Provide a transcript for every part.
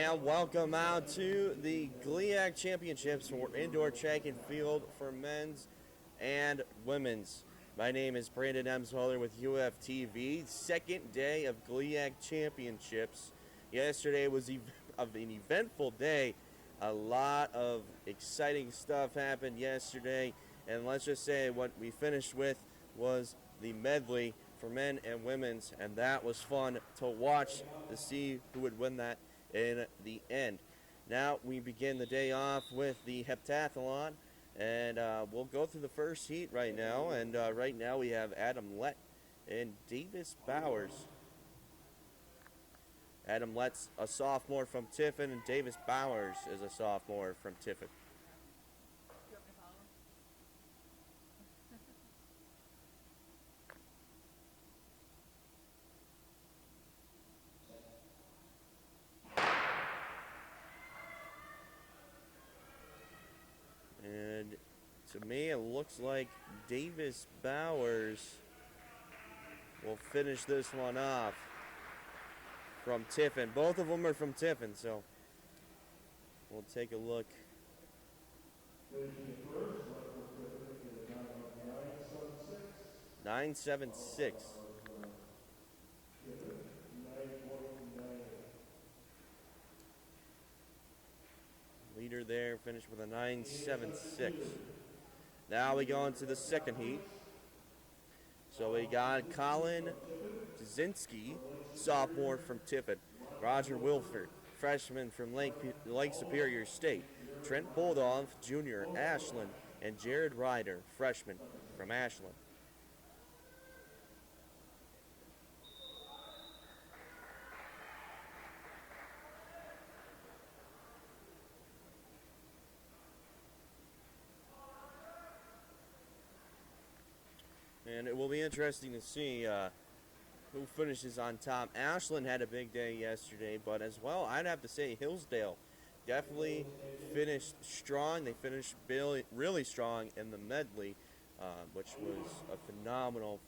And welcome out to the GLIAC Championships for indoor track and field for men's and women's. My name is Brandon Emsholler with UFTV. Second day of GLIAC Championships. Yesterday was an eventful day. A lot of exciting stuff happened yesterday. And let's just say what we finished with was the medley for men and women's. And that was fun to watch to see who would win that in the end. Now we begin the day off with the heptathlon, and we'll go through the first heat right now. And right now we have Adam Lett and Davis Bowers. Adam Lett's a sophomore from Tiffin, and Davis Bowers is a sophomore from Tiffin. And to me, it looks like Davis Bowers will finish this one off from Tiffin. Both of them are from Tiffin, so we'll take a look. 976. Leader there finished with a 976. Now we go into the second heat. So we got Colin Dzinski, sophomore from Tiffin. Roger Wilford, freshman from Lake Superior State. Trent Boldoff, junior, Ashland. And Jared Ryder, freshman from Ashland. And it will be interesting to see who finishes on top. Ashland had a big day yesterday, but as well, I'd have to say Hillsdale definitely finished strong. They finished really strong in the medley, which was a phenomenal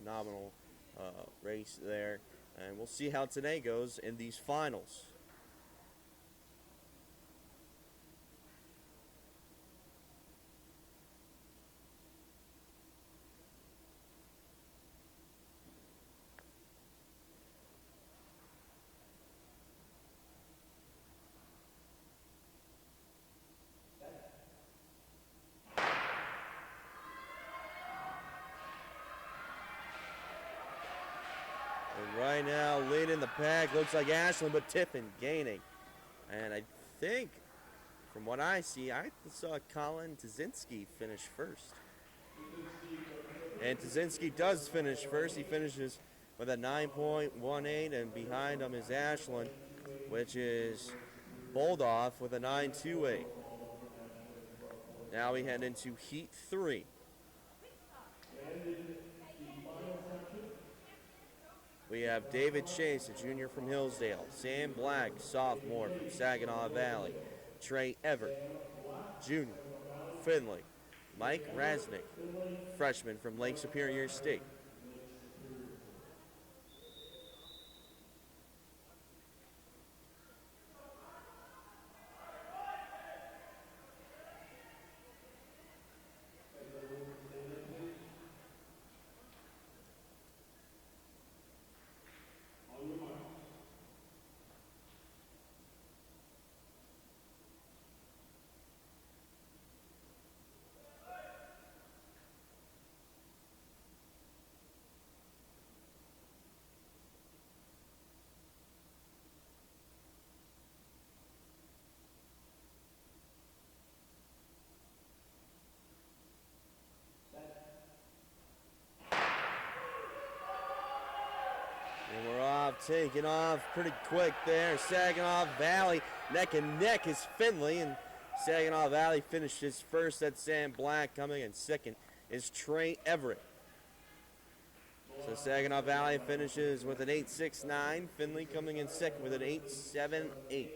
race there. And we'll see how today goes in these finals. And right now, leading the pack, looks like Ashland, but Tiffin gaining. And I think, from what I see, I saw Colin Dzinski finish first. And Dzinski does finish first. He finishes with a 9.18, and behind him is Ashland, which is Boldoff with a 9.28. Now we head into Heat 3. We have David Chase, a junior from Hillsdale. Sam Black, sophomore from Saginaw Valley. Trey Everett, junior, Findlay. Mike Rasnick, freshman from Lake Superior State. And we're off, taking off pretty quick there. Saginaw Valley, neck and neck is Findlay, and Saginaw Valley finishes first. That's Sam Black. Coming in second is Trey Everett. So Saginaw Valley finishes with an 8.69. Findlay coming in second with an 8.78.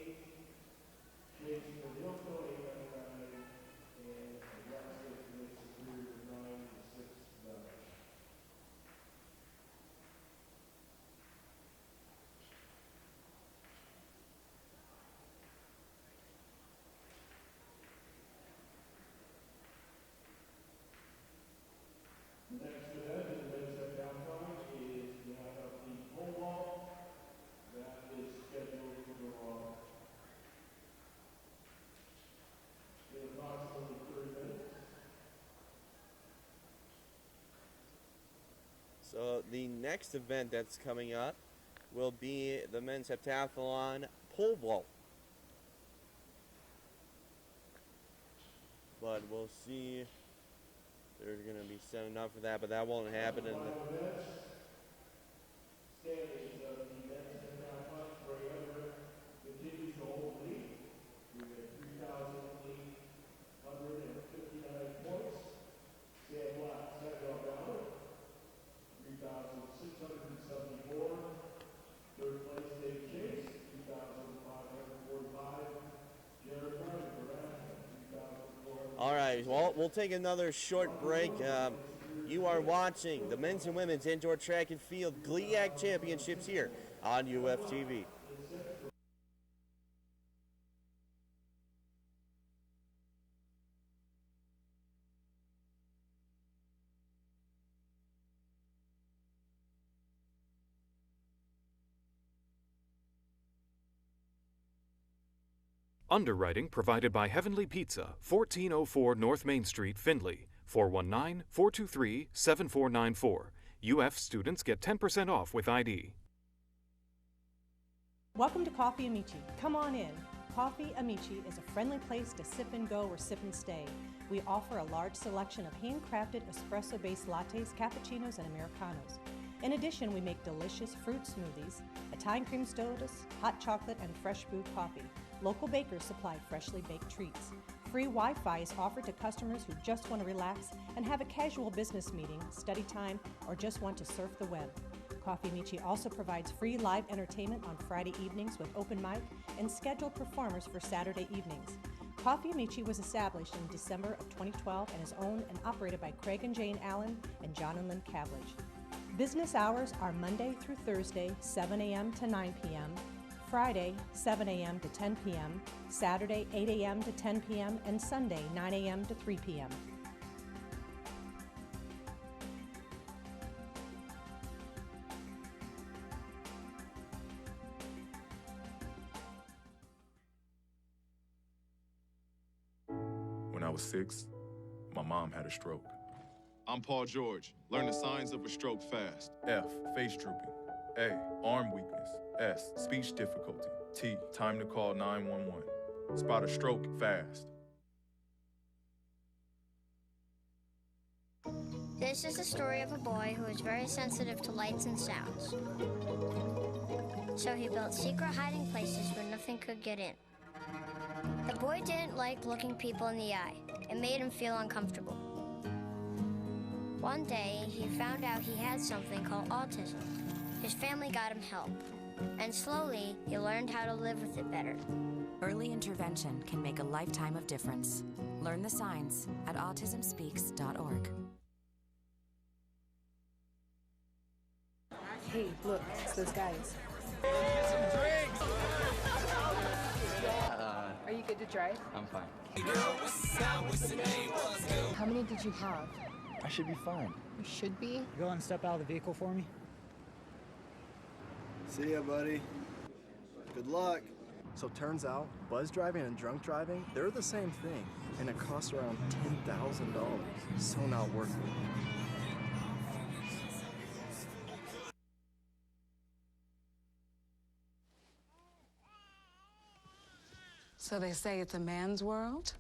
the next event that's coming up will be the men's heptathlon pole vault. But we'll see. They're going to be setting up for that, but that won't happen in the standings of the men's heptathlon. Ray Everett continues to hold the lead with 3,859 points. Sam Black, second down, 3,674. Third place, Dave Chase, 2,545. Jared Ryder, Nebraska, 2,400. All right, well, we'll take another short break. You are watching the men's and women's indoor track and field GLIAC championships here on UFTV. Underwriting provided by Heavenly Pizza, 1404 North Main Street, Findlay, 419-423-7494. UF students get 10% off with ID. Welcome to Coffee Amici. Come on in. Coffee Amici is a friendly place to sip and go or sip and stay. We offer a large selection of handcrafted espresso-based lattes, cappuccinos, and Americanos. In addition, we make delicious fruit smoothies, Italian cream sodas, hot chocolate, and fresh brewed coffee. Local bakers supply freshly baked treats. Free Wi-Fi is offered to customers who just want to relax and have a casual business meeting, study time, or just want to surf the web. Coffee Amici also provides free live entertainment on Friday evenings with open mic and scheduled performers for Saturday evenings. Coffee Amici was established in December of 2012 and is owned and operated by Craig and Jane Allen and John and Lynn Cavledge. Business hours are Monday through Thursday, 7 a.m. to 9 p.m., Friday, 7 a.m. to 10 p.m., Saturday, 8 a.m. to 10 p.m., and Sunday, 9 a.m. to 3 p.m. When I was 6, my mom had a stroke. I'm Paul George. Learn the signs of a stroke fast. F, face drooping. A, arm weakness. S, speech difficulty. T, time to call 911. Spot a stroke fast. This is the story of a boy who is very sensitive to lights and sounds. So he built secret hiding places where nothing could get in. The boy didn't like looking people in the eye. It made him feel uncomfortable. One day, he found out he had something called autism. His family got him help, and slowly, he learned how to live with it better. Early intervention can make a lifetime of difference. Learn the signs at autismspeaks.org. Hey, look, it's those guys. Get some drinks! Are you good to drive? I'm fine. How many did you have? I should be fine. You should be. Go and step out of the vehicle for me. See ya, buddy. Good luck. So turns out, buzz driving and drunk driving, they're the same thing, and it costs around $10,000. So not worth it. So they say it's a man's world?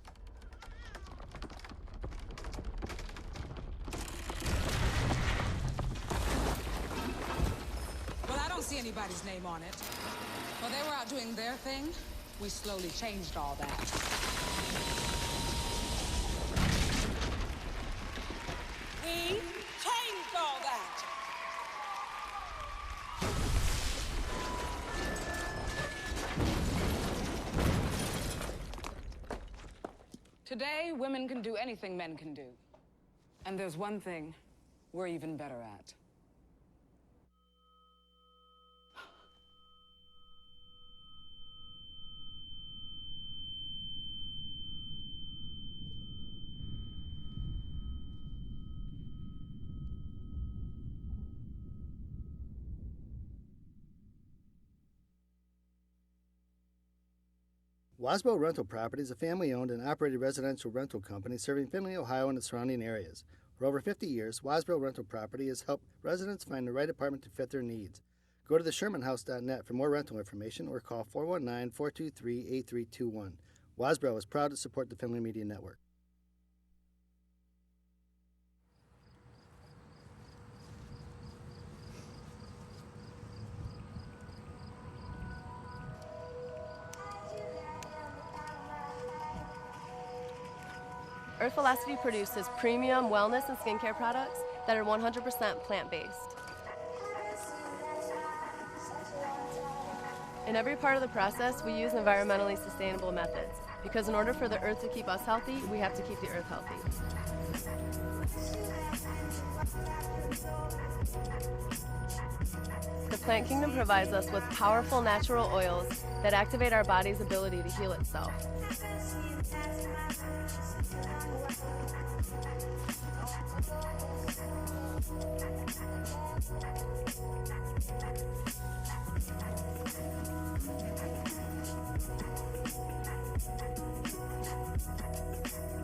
Well, I don't see anybody's name on it. While they were out doing their thing, we slowly changed all that. We changed all that! Today, women can do anything men can do. And there's one thing we're even better at. Wasbo Rental Property is a family-owned and operated residential rental company serving Findlay, Ohio and the surrounding areas. For over 50 years, Wasboro Rental Property has helped residents find the right apartment to fit their needs. Go to theshermanhouse.net for more rental information or call 419-423-8321. Wasboro is proud to support the Findlay Media Network. Earth Velocity produces premium wellness and skincare products that are 100% plant-based. In every part of the process, we use environmentally sustainable methods, because in order for the earth to keep us healthy, we have to keep the earth healthy. The plant kingdom provides us with powerful natural oils that activate our body's ability to heal itself.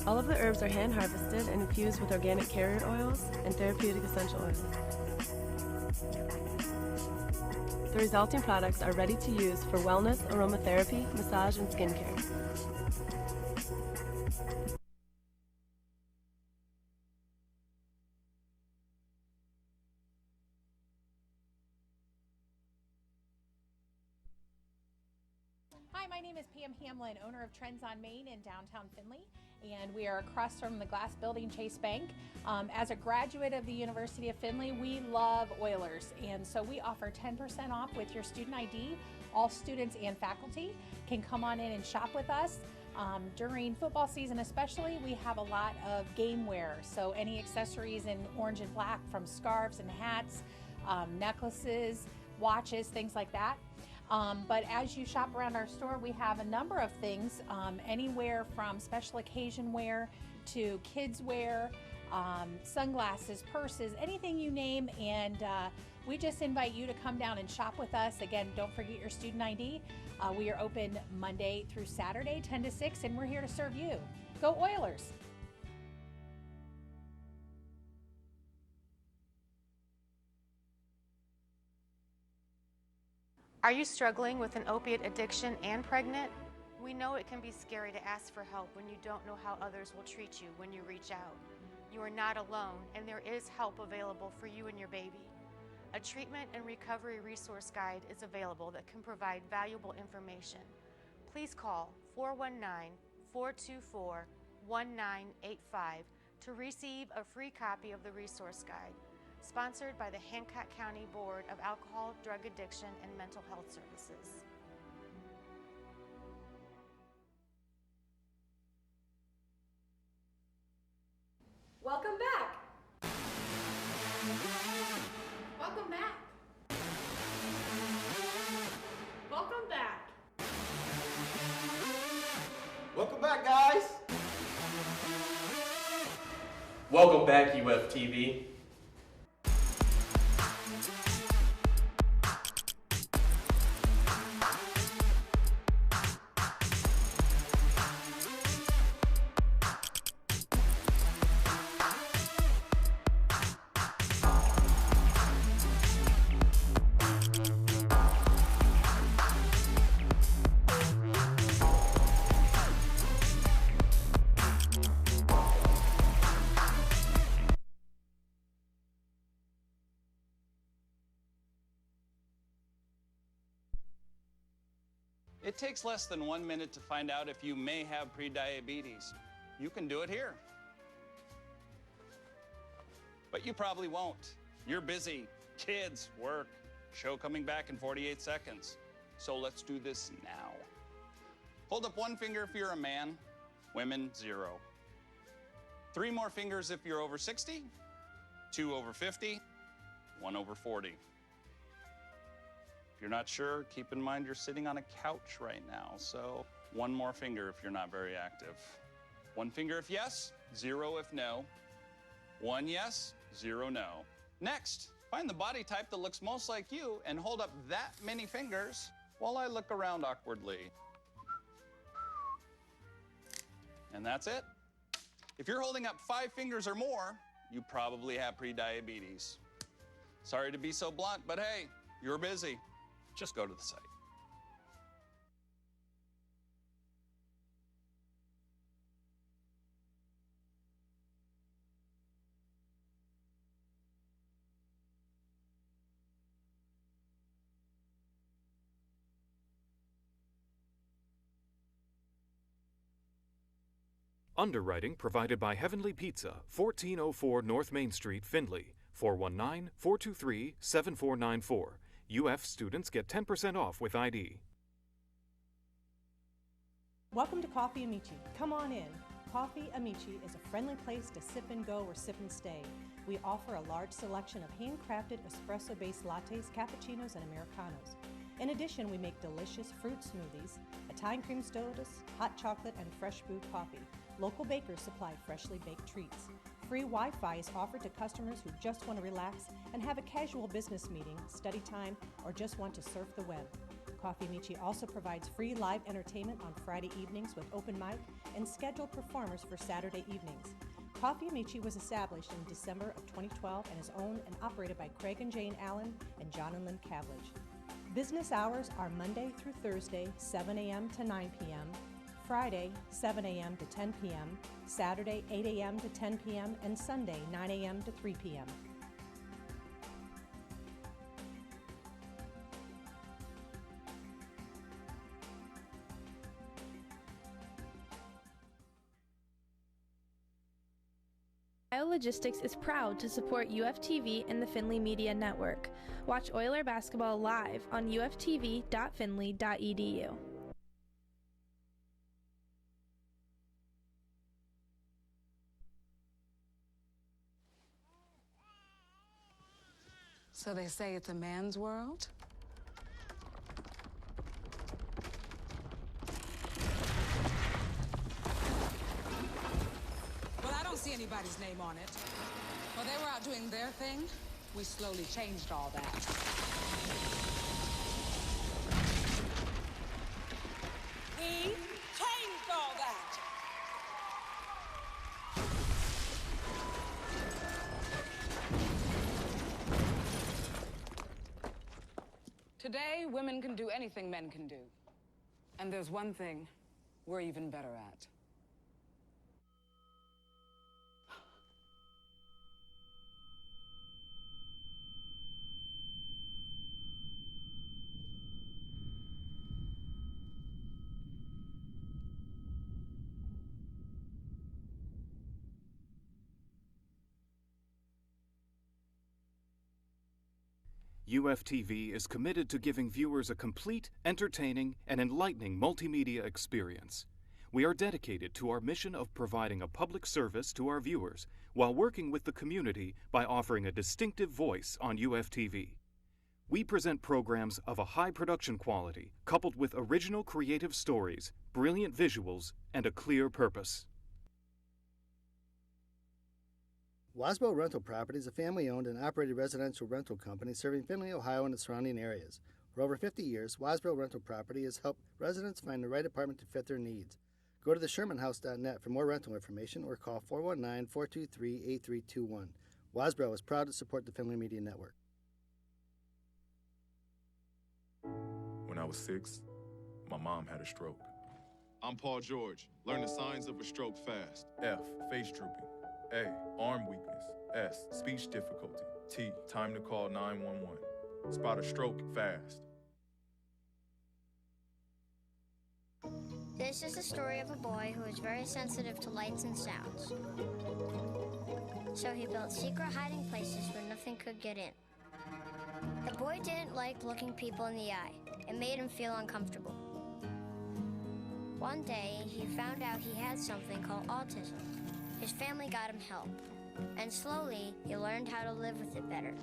All of the herbs are hand harvested and infused with organic carrier oils and therapeutic essential oils. The resulting products are ready to use for wellness, aromatherapy, massage, and skincare. Hi, my name is Pam Hamlin, owner of Trends on Main in downtown Findlay, and we are across from the glass building Chase Bank. As a graduate of the University of Findlay, we love Oilers, and so we offer 10% off with your student ID. All students and faculty can come on in and shop with us. During football season especially, we have a lot of game wear, so any accessories in orange and black, from scarves and hats, necklaces, watches, things like that. But as you shop around our store, we have a number of things, anywhere from special occasion wear to kids wear, sunglasses, purses, anything you name, and we just invite you to come down and shop with us. Again, don't forget your student ID. We are open Monday through Saturday, 10 to 6, and we're here to serve you. Go Oilers! Are you struggling with an opiate addiction and pregnant? We know it can be scary to ask for help when you don't know how others will treat you when you reach out. You are not alone, and there is help available for you and your baby. A treatment and recovery resource guide is available that can provide valuable information. Please call 419-424-1985 to receive a free copy of the resource guide. Sponsored by the Hancock County Board of Alcohol, Drug Addiction, and Mental Health Services. Welcome back! Welcome back! Welcome back! Welcome back, guys! Welcome back, UFTV. It takes less than 1 minute to find out if you may have prediabetes. You can do it here. But you probably won't. You're busy. Kids, work, show coming back in 48 seconds. So let's do this now. Hold up one finger if you're a man, women, 0. 3 more fingers if you're over 60, 2 over 50, 1 over 40. If you're not sure, keep in mind you're sitting on a couch right now, so 1 more finger if you're not very active. 1 finger if yes, 0 if no. 1 yes, 0 no. Next, find the body type that looks most like you and hold up that many fingers while I look around awkwardly. And that's it. If you're holding up 5 fingers or more, you probably have prediabetes. Sorry to be so blunt, but hey, you're busy. Just go to the site. Underwriting provided by Heavenly Pizza, 1404 North Main Street, Findlay, 419-423-7494. UF students get 10% off with ID. Welcome to Coffee Amici. Come on in. Coffee Amici is a friendly place to sip and go or sip and stay. We offer a large selection of handcrafted espresso-based lattes, cappuccinos, and Americanos. In addition, we make delicious fruit smoothies, Italian cream sodas, hot chocolate, and fresh brewed coffee. Local bakers supply freshly baked treats. Free Wi-Fi is offered to customers who just want to relax and have a casual business meeting, study time, or just want to surf the web. Coffee Amici also provides free live entertainment on Friday evenings with open mic and scheduled performers for Saturday evenings. Coffee Amici was established in December of 2012 and is owned and operated by Craig and Jane Allen and John and Lynn Cavledge. Business hours are Monday through Thursday, 7 a.m. to 9 p.m., Friday, 7 a.m. to 10 p.m., Saturday, 8 a.m. to 10 p.m., and Sunday, 9 a.m. to 3 p.m. Logistics is proud to support UFTV and the Findlay Media Network. Watch Oiler basketball live on UFTV.findlay.edu. So they say it's a man's world? Well, I don't see anybody's name on it. While they were out doing their thing, we slowly changed all that. We changed all that! Today, women can do anything men can do. And there's one thing we're even better at. UFTV is committed to giving viewers a complete, entertaining, and enlightening multimedia experience. We are dedicated to our mission of providing a public service to our viewers while working with the community by offering a distinctive voice on UFTV. We present programs of a high production quality, coupled with original creative stories, brilliant visuals, and a clear purpose. Wasbro Rental Property is a family-owned and operated residential rental company serving Findlay, Ohio and the surrounding areas. For over 50 years, Wasbro Rental Property has helped residents find the right apartment to fit their needs. Go to theshermanhouse.net for more rental information or call 419-423-8321. Wasbro is proud to support the Findlay Media Network. When I was 6, my mom had a stroke. I'm Paul George. Learn the signs of a stroke fast. F, face drooping. A, arm weakness. S, speech difficulty. T, time to call 911. Spot a stroke fast. This is the story of a boy who was very sensitive to lights and sounds. So he built secret hiding places where nothing could get in. The boy didn't like looking people in the eye. It made him feel uncomfortable. One day, he found out he had something called autism. His family got him help, and slowly, he learned how to live with it better.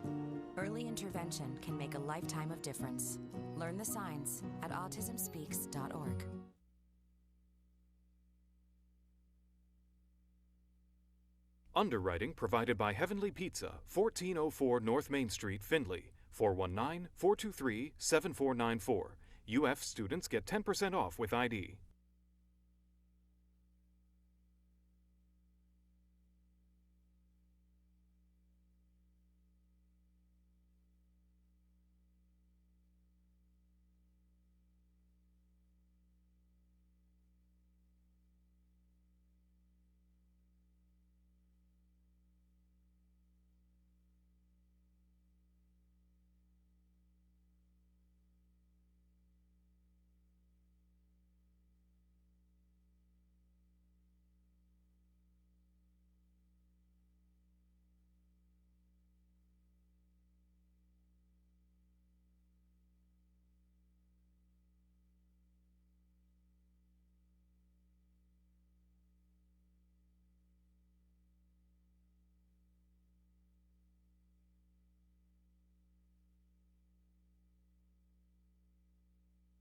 Early intervention can make a lifetime of difference. Learn the signs at autismspeaks.org. Underwriting provided by Heavenly Pizza, 1404 North Main Street, Findlay, 419-423-7494. UF students get 10% off with ID.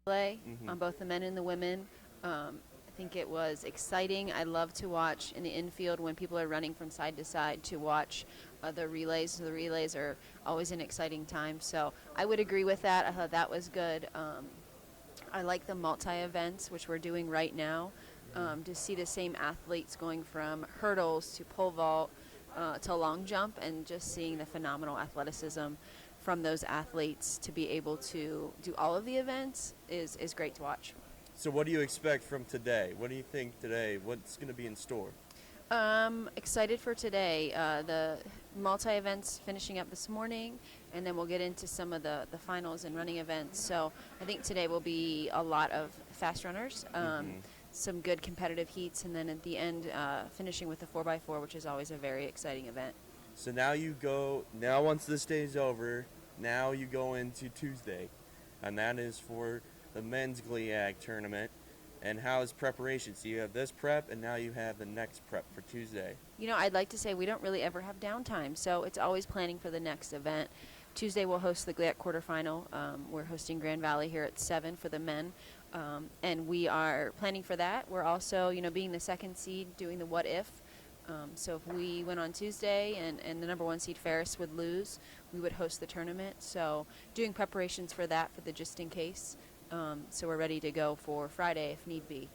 relay on both the men and the women. I think it was exciting. I love to watch in the infield when people are running from side to side to watch the relays. The relays are always an exciting time. So I would agree with that. I thought that was good. I like the multi-events, which we're doing right now, to see the same athletes going from hurdles to pole vault to long jump, and just seeing the phenomenal athleticism from those athletes to be able to do all of the events is great to watch. So what do you expect from today? What do you think today? What's going to be in store? Excited for today. The multi-events finishing up this morning, and then we'll get into some of the finals and running events. So I think today will be a lot of fast runners, some good competitive heats, and then at the end finishing with the 4x4, which is always a very exciting event. So now once this day is over, now you go into Tuesday, and that is for the men's GLIAC tournament. And how is preparation? So you have this prep, and now you have the next prep for Tuesday. You know, I'd like to say we don't really ever have downtime, so it's always planning for the next event. Tuesday we'll host the GLIAC quarterfinal. We're hosting Grand Valley here at 7 for the men, and we are planning for that. We're also, being the second seed, doing the what if. So if we went on Tuesday and the number 1 seed Ferris would lose, we would host the tournament. So doing preparations for that, for the just in case. So we're ready to go for Friday if need be.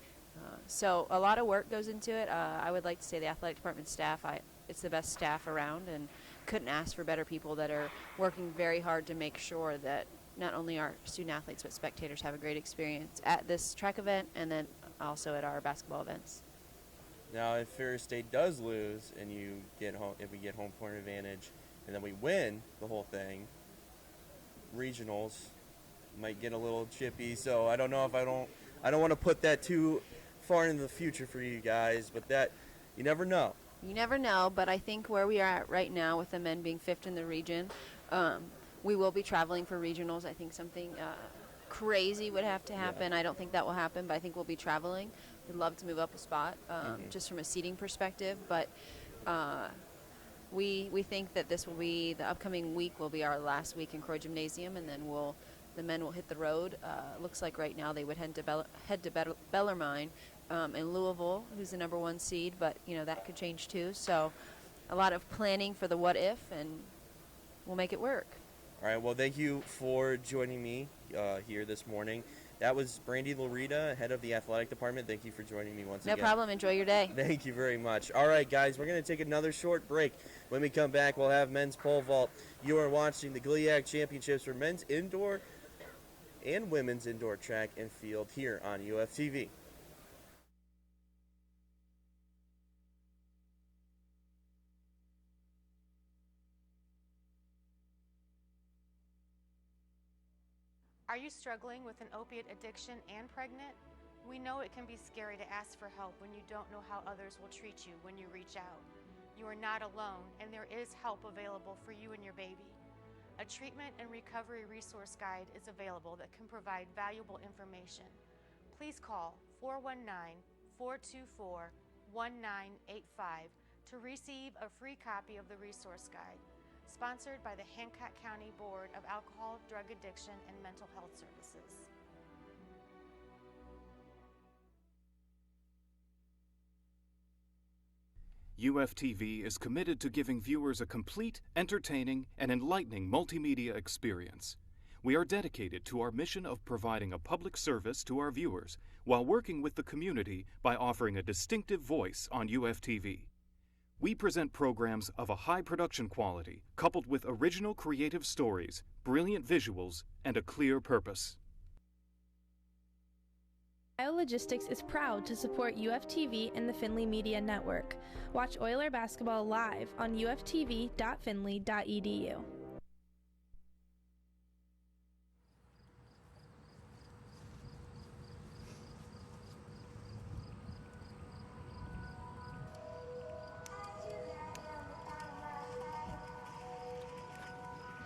So a lot of work goes into it. I would like to say the athletic department staff, it's the best staff around, and couldn't ask for better people that are working very hard to make sure that not only our student athletes but spectators have a great experience at this track event and then also at our basketball events. Now, if Ferris State does lose and if we get home court advantage and then we win the whole thing, regionals might get a little chippy. So I don't know if I don't want to put that too far into the future for you guys, but that you never know. You never know, but I think where we are at right now with the men being 5th in the region, we will be traveling for regionals. I think something crazy would have to happen. Yeah. I don't think that will happen, but I think we'll be traveling. We'd love to move up a spot just from a seating perspective, but we think that this will be, the upcoming week will be our last week in Croy Gymnasium, and then the men will hit the road. Looks like right now they would head to Bellarmine in Louisville, who's the number 1 seed, but that could change too. So a lot of planning for the what if, and we'll make it work. All right, well, thank you for joining me here this morning. That was Brandy Lorita, head of the athletic department. Thank you for joining me once again. No problem. Enjoy your day. Thank you very much. All right, guys, we're going to take another short break. When we come back, we'll have men's pole vault. You are watching the GLIAC Championships for men's indoor and women's indoor track and field here on UFTV. Are you struggling with an opiate addiction and pregnant? We know it can be scary to ask for help when you don't know how others will treat you when you reach out. You are not alone, and there is help available for you and your baby. A treatment and recovery resource guide is available that can provide valuable information. Please call 419-424-1985 to receive a free copy of the resource guide. Sponsored by the Hancock County Board of Alcohol, Drug Addiction, and Mental Health Services. UFTV is committed to giving viewers a complete, entertaining, and enlightening multimedia experience. We are dedicated to our mission of providing a public service to our viewers while working with the community by offering a distinctive voice on UFTV. We present programs of a high production quality, coupled with original creative stories, brilliant visuals, and a clear purpose. Logistics is proud to support UFTV and the Findlay Media Network. Watch Oiler basketball live on UFTV.findlay.edu.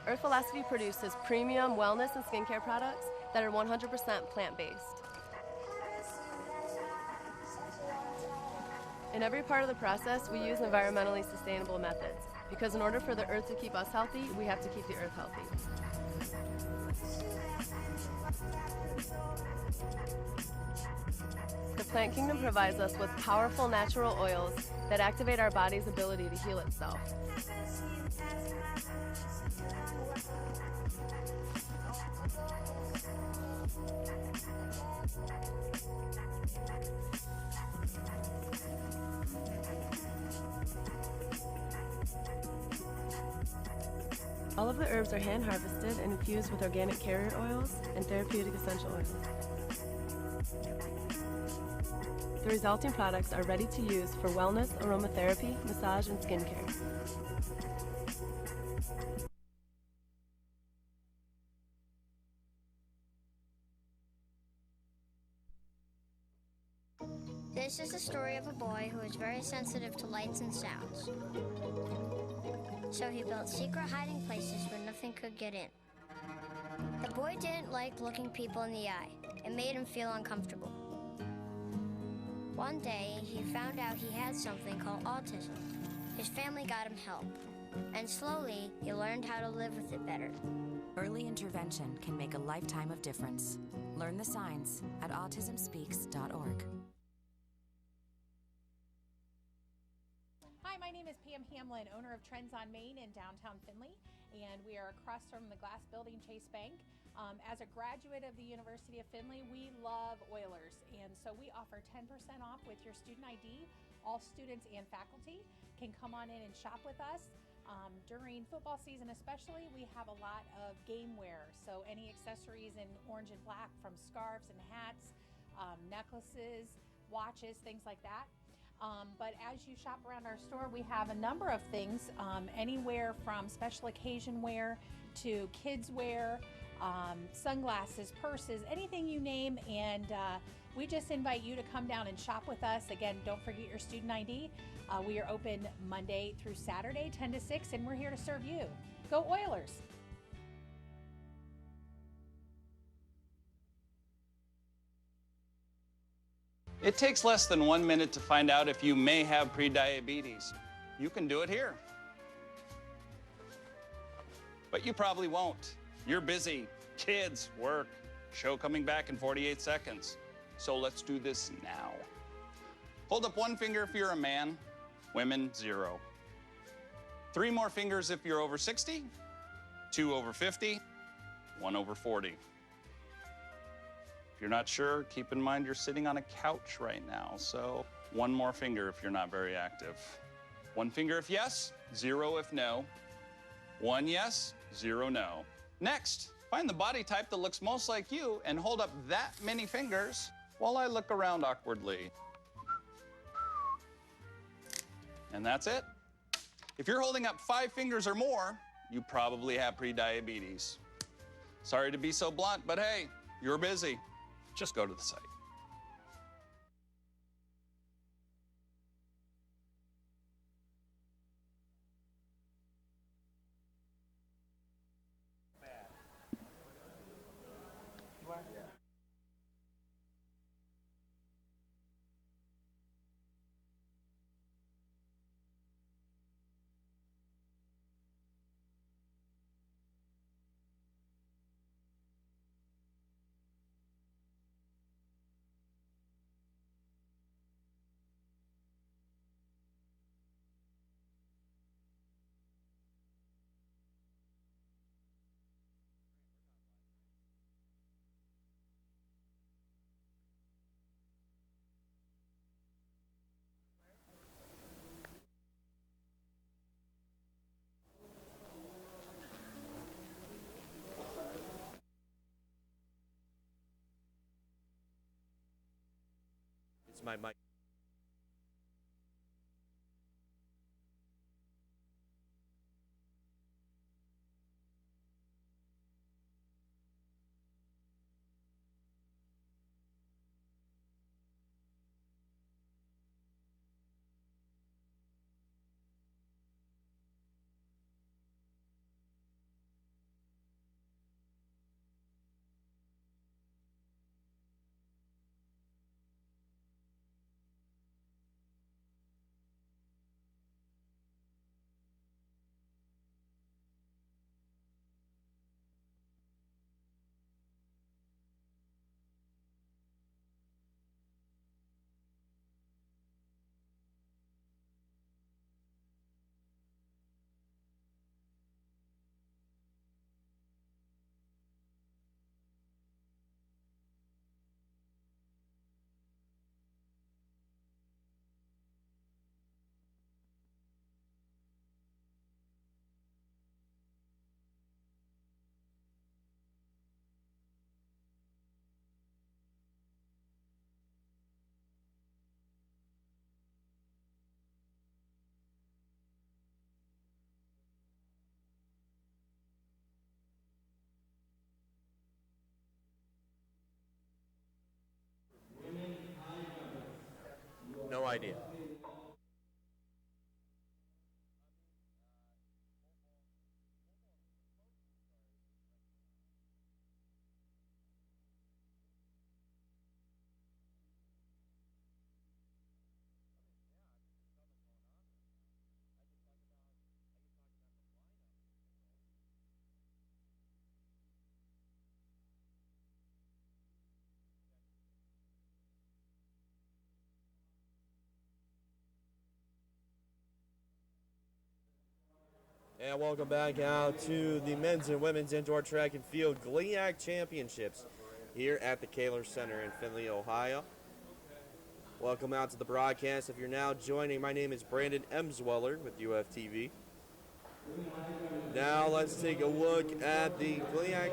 Earth Velocity produces premium wellness and skincare products that are 100% plant-based. In every part of the process, we use environmentally sustainable methods, because in order for the earth to keep us healthy, we have to keep the earth healthy. Plant Kingdom provides us with powerful natural oils that activate our body's ability to heal itself. All of the herbs are hand harvested and infused with organic carrier oils and therapeutic essential oils. The resulting products are ready to use for wellness, aromatherapy, massage, and skincare. This is the story of a boy who is very sensitive to lights and sounds. So he built secret hiding places where nothing could get in. The boy didn't like looking people in the eye. It made him feel uncomfortable. One day, he found out he had something called autism. His family got him help, and slowly, he learned how to live with it better. Early intervention can make a lifetime of difference. Learn the signs at autismspeaks.org. Hi, my name is Pam Hamlin, owner of Trends on Main in downtown Findlay, and we are across from the glass building Chase Bank. As a graduate of the University of Findlay, we love Oilers, and so we offer 10% off with your student ID. All students and faculty can come on in and shop with us. During football season especially, we have a lot of game wear, so any accessories in orange and black, from scarves and hats, necklaces, watches, things like that. But as you shop around our store, we have a number of things, anywhere from special occasion wear to kids wear, sunglasses, purses, anything you name, and we just invite you to come down and shop with us. Again, don't forget your student ID. We are open Monday through Saturday, 10 to 6, and we're here to serve you. Go Oilers! It takes less than 1 minute to find out if you may have prediabetes. You can do it here. But you probably won't. You're busy. Kids, work, show coming back in 48 seconds. So let's do this now. Hold up one finger if you're a man, women, 0. 3 more fingers if you're over 60, 2 over 50, 1 over 40. If you're not sure, keep in mind you're sitting on a couch right now, so 1 more finger if you're not very active. 1 finger if yes, 0 if no. 1 yes, 0 no. Next, find the body type that looks most like you and hold up that many fingers while I look around awkwardly. And that's it. If you're holding up 5 fingers or more, you probably have prediabetes. Sorry to be so blunt, but hey, you're busy. Just go to the site. It's my mic. idea. And welcome back out to the men's and women's indoor track and field GLIAC championships here at the Kaler Center in Findlay, Ohio. Welcome out to the broadcast. If you're now joining, my name is Brandon Emsweller with UFTV. Now let's take a look at the GLIAC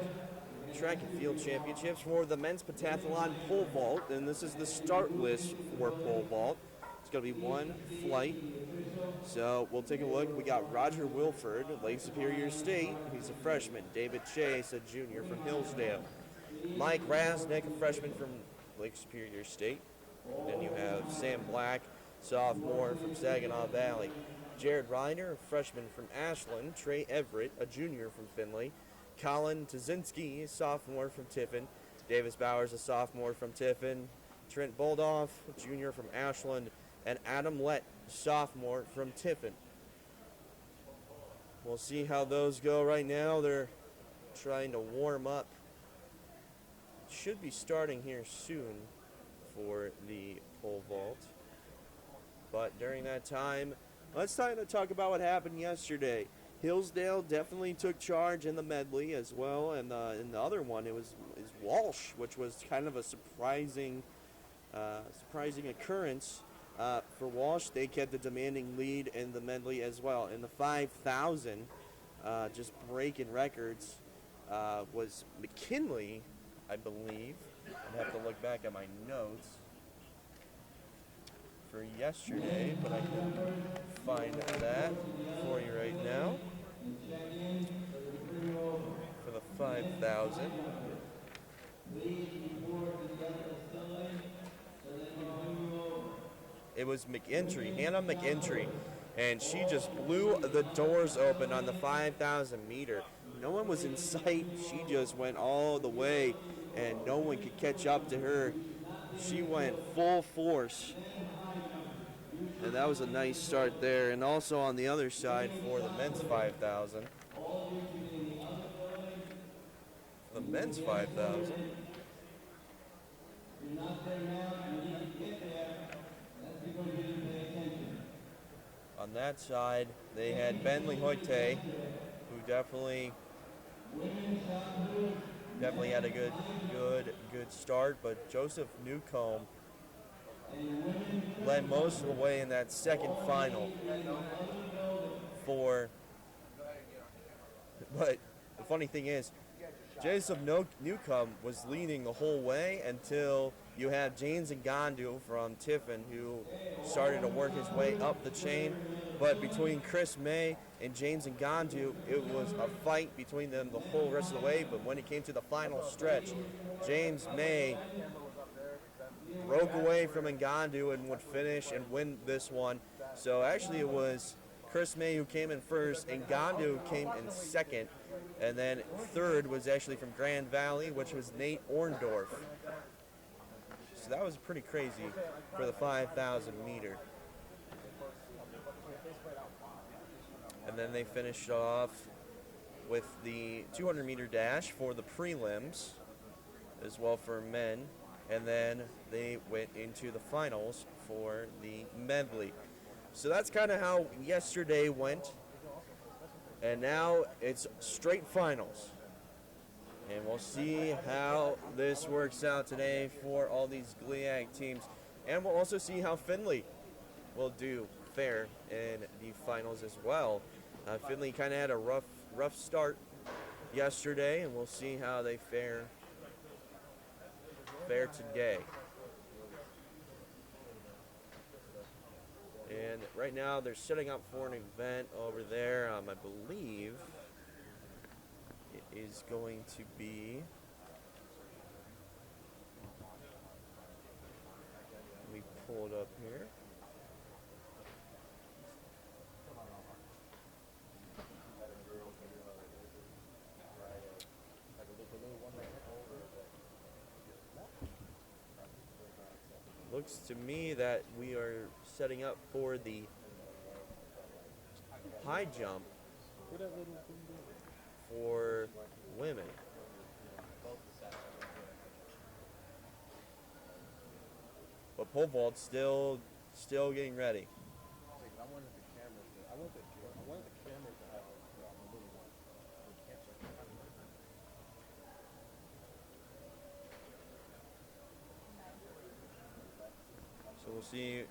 track and field championships for the men's pentathlon pole vault, and this is the start list for pole vault. It's going to be one flight. So we'll take a look. We got Roger Wilford, Lake Superior State. He's a freshman. David Chase, a junior from Hillsdale. Mike Rasnick, a freshman from Lake Superior State. Then you have Sam Black, sophomore from Saginaw Valley. Jared Reiner, a freshman from Ashland. Trey Everett, a junior from Findlay. Colin Tazinski, a sophomore from Tiffin. Davis Bowers, a sophomore from Tiffin. Trent Boldoff, a junior from Ashland. And Adam Lett, sophomore from Tiffin. We'll see how those go right now. They're trying to warm up. Should be starting here soon for the pole vault. But during that time, let's talk about what happened yesterday. Hillsdale definitely took charge in the medley as well, and in the other one is Walsh, which was kind of a surprising occurrence. For Walsh, they kept a demanding lead in the medley as well. In the 5,000, just breaking records, was McKinley, I believe. I'd have to look back at my notes for yesterday, but I can find that for you right now. For the 5,000. It was McEntry, Hannah McEntry, and she just blew the doors open on the 5,000 meter. No one was in sight. She just went all the way, and no one could catch up to her. She went full force, and that was a nice start there. And also on the other side for the men's 5,000. The men's 5,000. On that side, they had Bentley Hoyte, who definitely had a good start, but Joseph Newcomb led most of the way in that second final but the funny thing is, Joseph Newcomb was leading the whole way until you had James Ngandu from Tiffin, who started to work his way up the chain. But between Chris May and James Ngandu, it was a fight between them the whole rest of the way. But when it came to the final stretch, James May broke away from Ngandu and would finish and win this one. So actually it was Chris May who came in first, and Ngandu came in second. And then third was actually from Grand Valley, which was Nate Orndorff. So that was pretty crazy for the 5,000 meter. And then they finished off with the 200 meter dash for the prelims, as well for men. And then they went into the finals for the medley. So that's kind of how yesterday went. And now it's straight finals. And we'll see how this works out today for all these GLIAC teams. And we'll also see how Findlay will do fare in the finals as well. Findlay kind of had a rough start yesterday, and we'll see how they fare today. And right now they're setting up for an event over there. I believe it is going to be, let me pull it up here. Looks to me that we are setting up for the high jump for women. But pole vault still getting ready. So we'll see.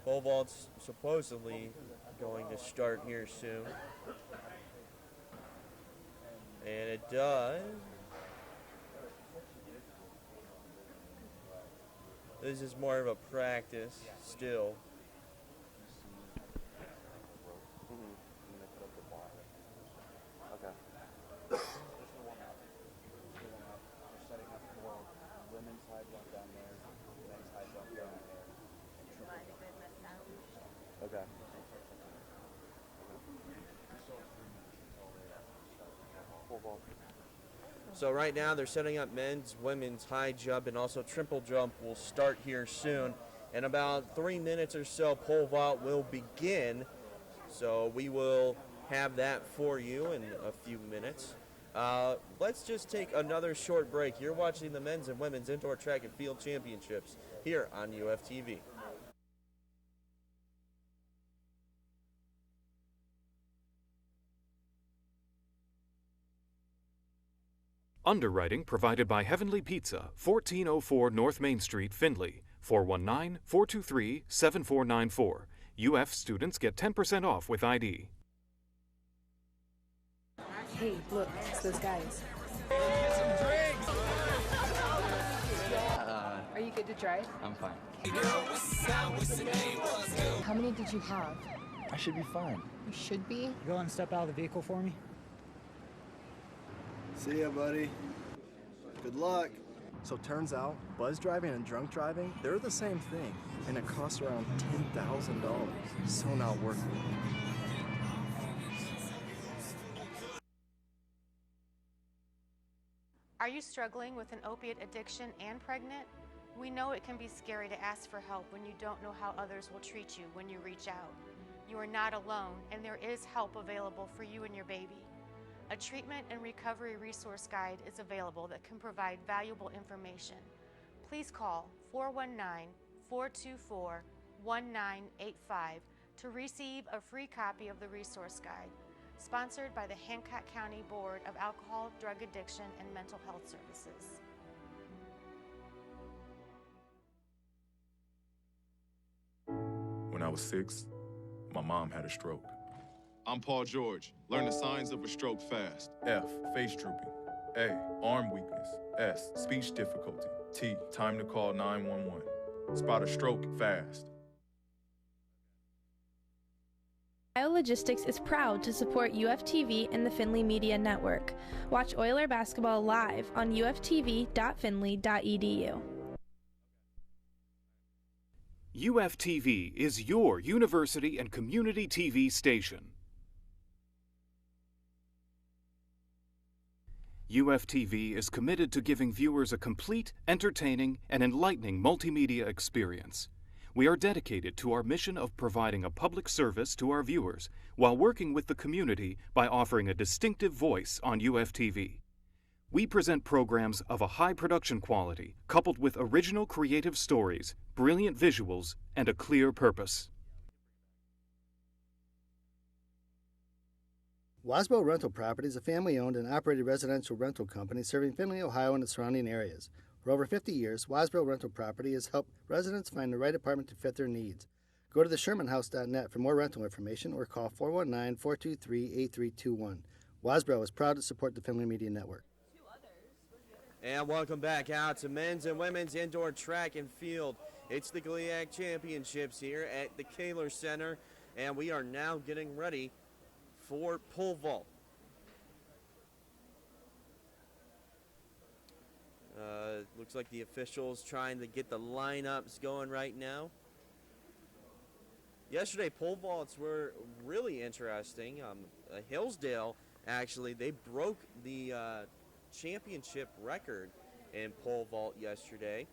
Pole vault's supposedly going to start here soon. And it does. This is more of a practice still. Okay. So right now they're setting up men's, women's high jump, and also triple jump will start here soon. In about 3 minutes or so, pole vault will begin. So we will have that for you in a few minutes. Let's just take another short break. You're watching the men's and women's indoor track and field championships here on UFTV. Underwriting provided by Heavenly Pizza, 1404 North Main Street, Findlay, 419-423-7494. UF students get 10% off with ID. Hey, look, it's those guys. Are you good to drive? I'm fine. How many did you have? I should be fine. You should be. Go and step out of the vehicle for me. See ya, buddy. Good luck. So turns out, buzz driving and drunk driving, they're the same thing, and it costs around $10,000. So not worth it. Are you struggling with an opiate addiction and pregnant? We know it can be scary to ask for help when you don't know how others will treat you when you reach out. You are not alone, and there is help available for you and your baby. A treatment and recovery resource guide is available that can provide valuable information. Please call 419-424-1985 to receive a free copy of the resource guide, sponsored by the Hancock County Board of Alcohol, Drug Addiction, and Mental Health Services. When I was 6, my mom had a stroke. I'm Paul George. Learn the signs of a stroke fast. F, face drooping. A, arm weakness. S, speech difficulty. T, time to call 911. Spot a stroke fast. Biologistics is proud to support UFTV and the Findlay Media Network. Watch Oiler basketball live on UFTV.findlay.edu. UFTV is your university and community TV station. UFTV is committed to giving viewers a complete, entertaining, and enlightening multimedia experience. We are dedicated to our mission of providing a public service to our viewers while working with the community by offering a distinctive voice on UFTV. We present programs of a high production quality, coupled with original creative stories, brilliant visuals, and a clear purpose. Wasbo Rental Property is a family-owned and operated residential rental company serving Findlay, Ohio and the surrounding areas. For over 50 years, Wasbo Rental Property has helped residents find the right apartment to fit their needs. Go to theshermanhouse.net for more rental information or call 419-423-8321. Wasbro is proud to support the Findlay Media Network. And welcome back out to men's and women's indoor track and field. It's the GLIAC Championships here at the Kaler Center, and we are now getting ready for pole vault. Looks like the officials trying to get the lineups going right now. Yesterday, pole vaults were really interesting. Hillsdale, actually, they broke the championship record in pole vault yesterday.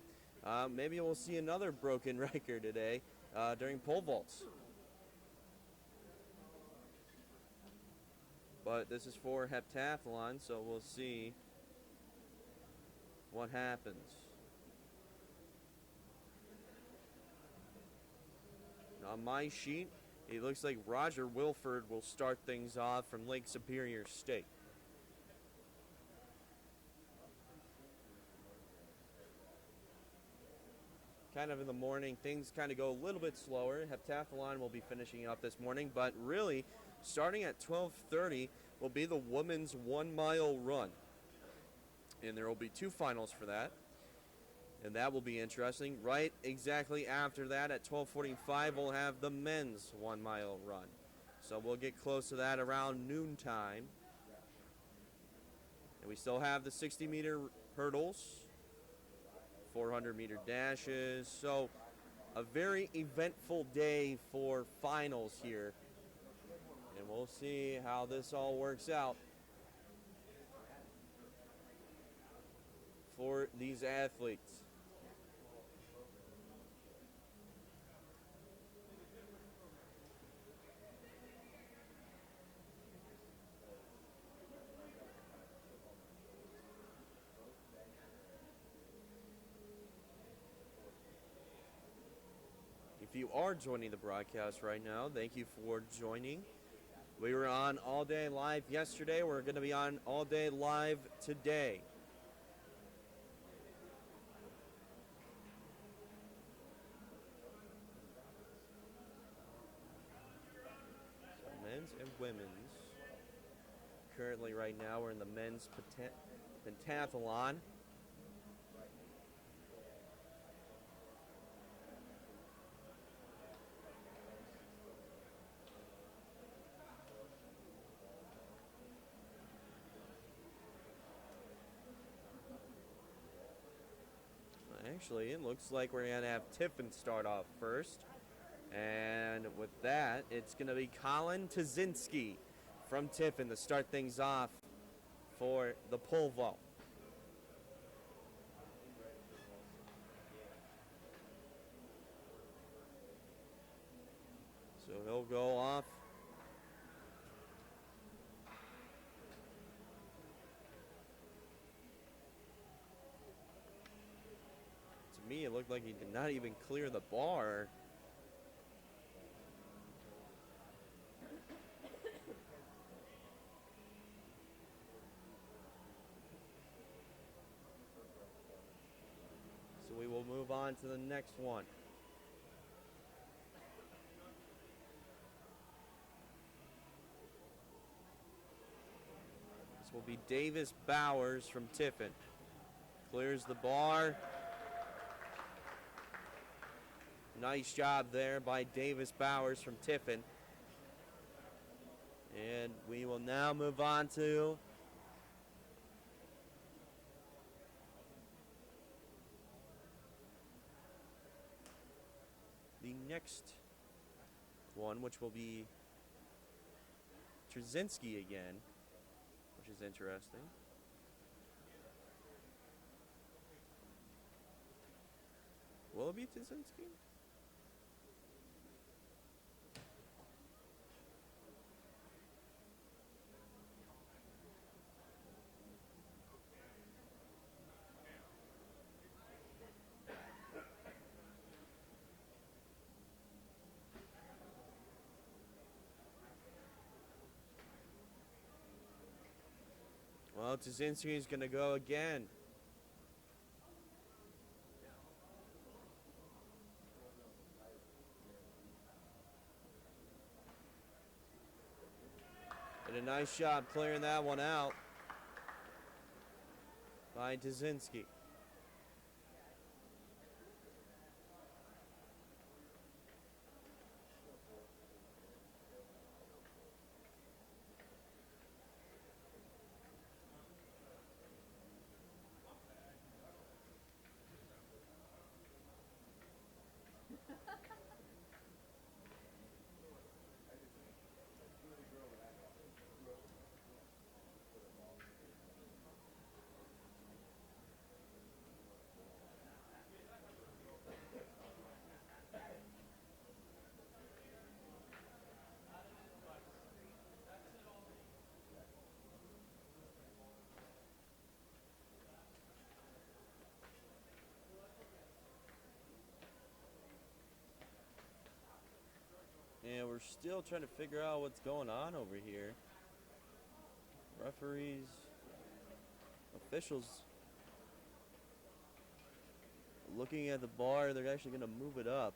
Maybe we'll see another broken record today during pole vaults. But this is for heptathlon, so we'll see what happens. On my sheet, it looks like Roger Wilford will start things off from Lake Superior State. Kind of in the morning, things kind of go a little bit slower. Heptathlon will be finishing up this morning, but really, starting at 12:30 will be the women's 1 mile run. And there will be 2 finals for that. And that will be interesting. Right exactly after that, at 12:45, we'll have the men's 1 mile run. So we'll get close to that around noontime. And we still have the 60-meter hurdles, 400-meter dashes. So a very eventful day for finals here. And we'll see how this all works out for these athletes. If you are joining the broadcast right now, thank you for joining. We were on all day live yesterday. We're going to be on all day live today. So men's and women's. Currently right now we're in the men's pentathlon. Actually, it looks like we're going to have Tiffin start off first. And with that, it's going to be Colin Tazinski from Tiffin to start things off for the pole vault. So he'll go off. To me, it looked like he did not even clear the bar. So we will move on to the next one. This will be Davis Bowers from Tiffin. Clears the bar. Nice job there by Davis Bowers from Tiffin. And we will now move on to the next one, which will be Trzynski again, which is interesting. Will it be Trzynski? Well, Trzynski is going to go again. And a nice job clearing that one out by Trzynski. And we're still trying to figure out what's going on over here. Referees, officials looking at the bar. They're actually going to move it up.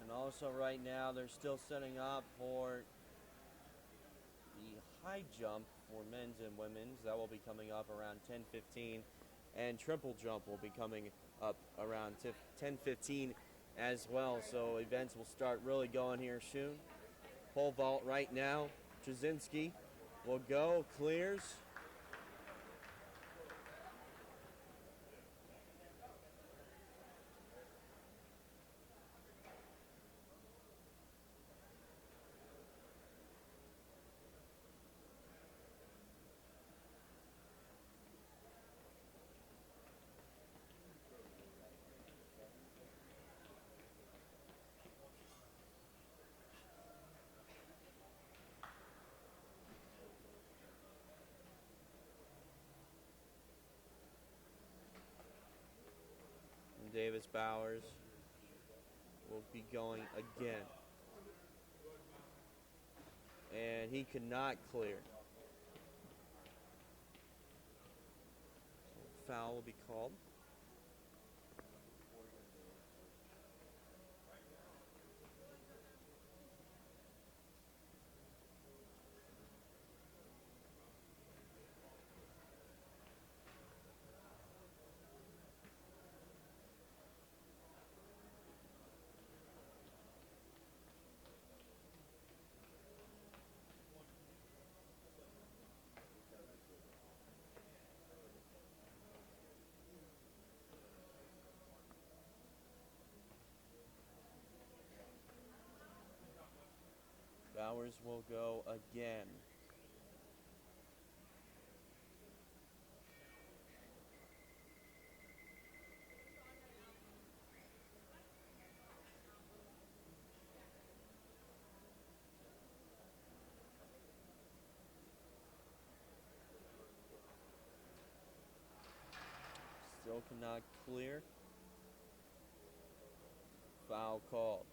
And also right now they're still setting up for the high jump for men's and women's. That will be coming up around 10:15, and triple jump will be coming up around 10:15 as well. So events will start really going here soon. Pole vault right now. Jasinski will go, clears. Davis Bowers will be going again. And he could not clear. Foul will be called. Bowers will go again. Still cannot clear. Foul called.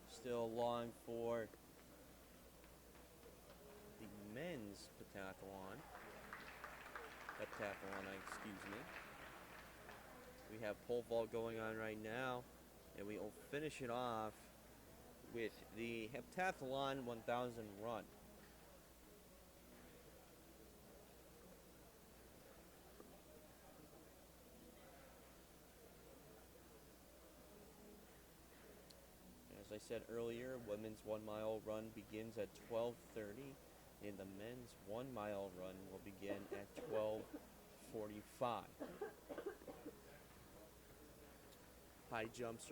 Still long for the men's pentathlon. Excuse me. We have pole vault going on right now, and we will finish it off with the heptathlon 1000 run. As I said earlier, women's 1 mile run begins at 12:30, and the men's 1 mile run will begin at 12:45. High jumps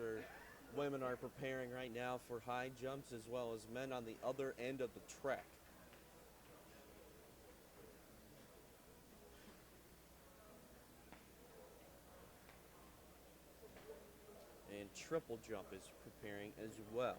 women are preparing right now for high jumps, as well as men on the other end of the track. And triple jump is preparing as well.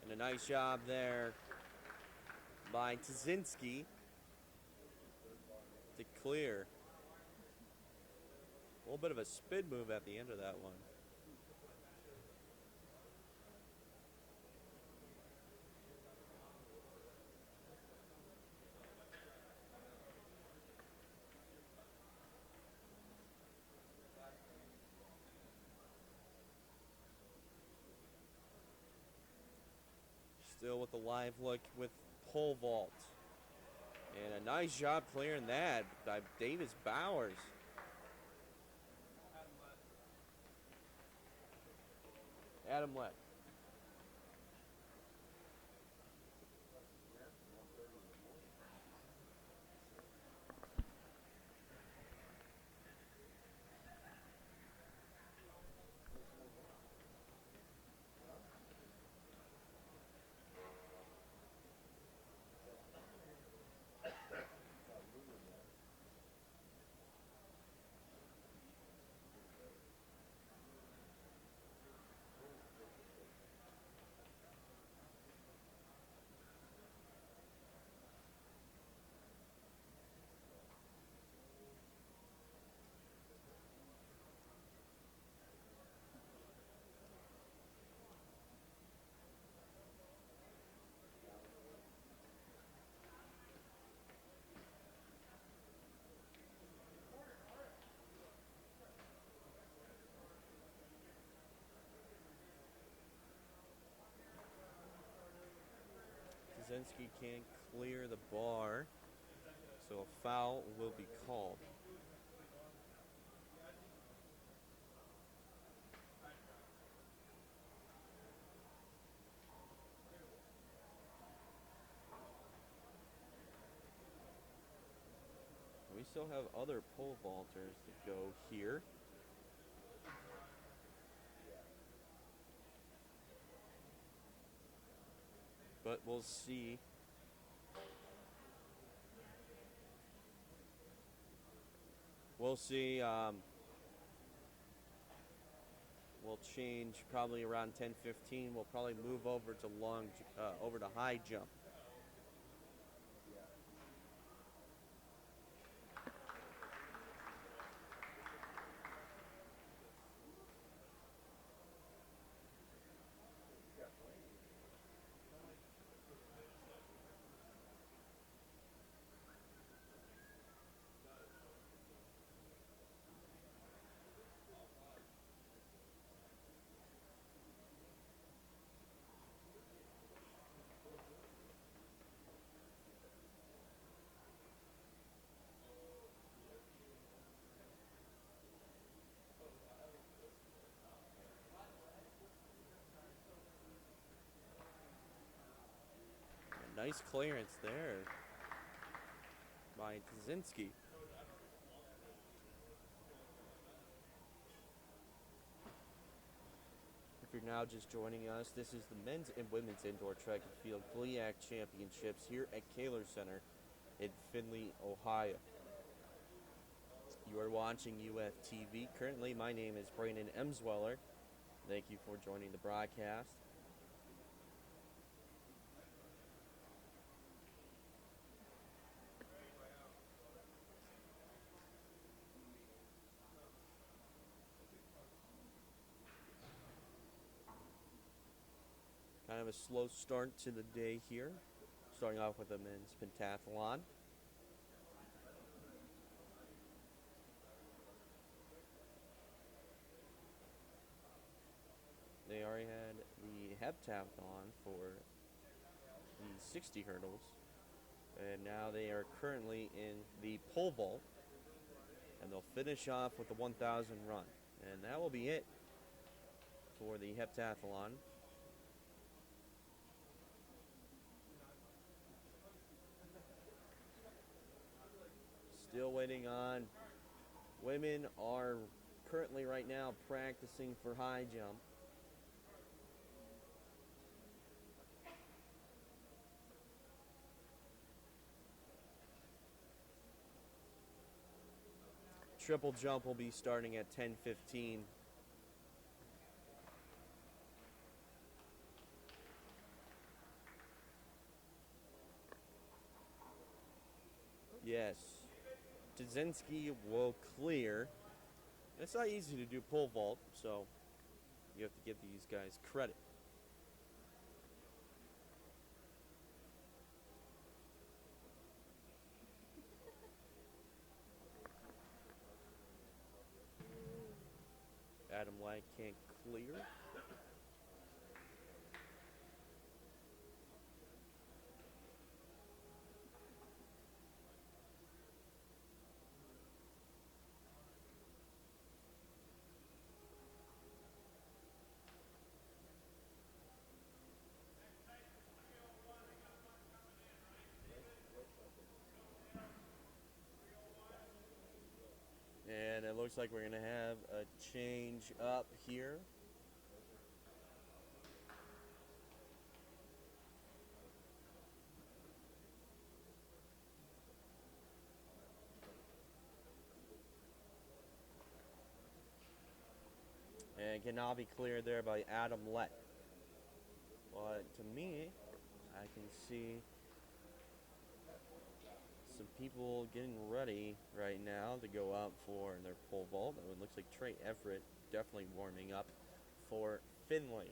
And a nice job there by Tazinski to clear. little bit of a spin move at the end of that one. Still with the live look with pole vault. And a nice job clearing that by Davis Bowers. Adam Wett. Kaczynski can't clear the bar, so a foul will be called. We still have other pole vaulters to go here. But we'll see. We'll see. We'll change probably around 10:15. We'll probably move over to over to high jump. Nice clearance there by Kaczynski. If you're now just joining us, this is the men's and women's indoor track and field GLIAC championships here at Kaler Center in Findlay, Ohio. You are watching UFTV. Currently, my name is Brandon Emsweller. Thank you for joining the broadcast. Kind of a slow start to the day here. Starting off with the men's pentathlon. They already had the heptathlon for the 60 hurdles. And now they are currently in the pole vault. And they'll finish off with the 1,000 run. And that will be it for the heptathlon. Still waiting on. Women are currently right now practicing for high jump. Triple jump will be starting at 10:15. Yes. Kaczynski will clear It's not easy to do pole vault, so you have to give these guys credit. Adam Lang can't clear. And it looks like we're going to have a change up here. And can now be cleared there by Adam Lett. But to me, I can see some people getting ready right now to go out for their pole vault. It looks like Trey Everett definitely warming up for Findlay.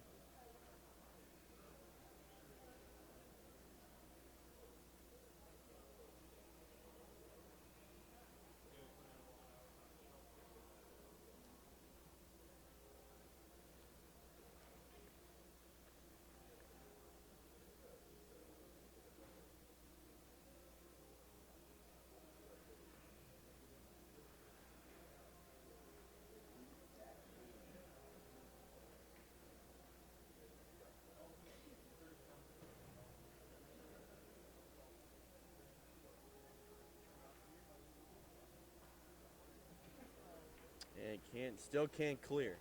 And still can't clear.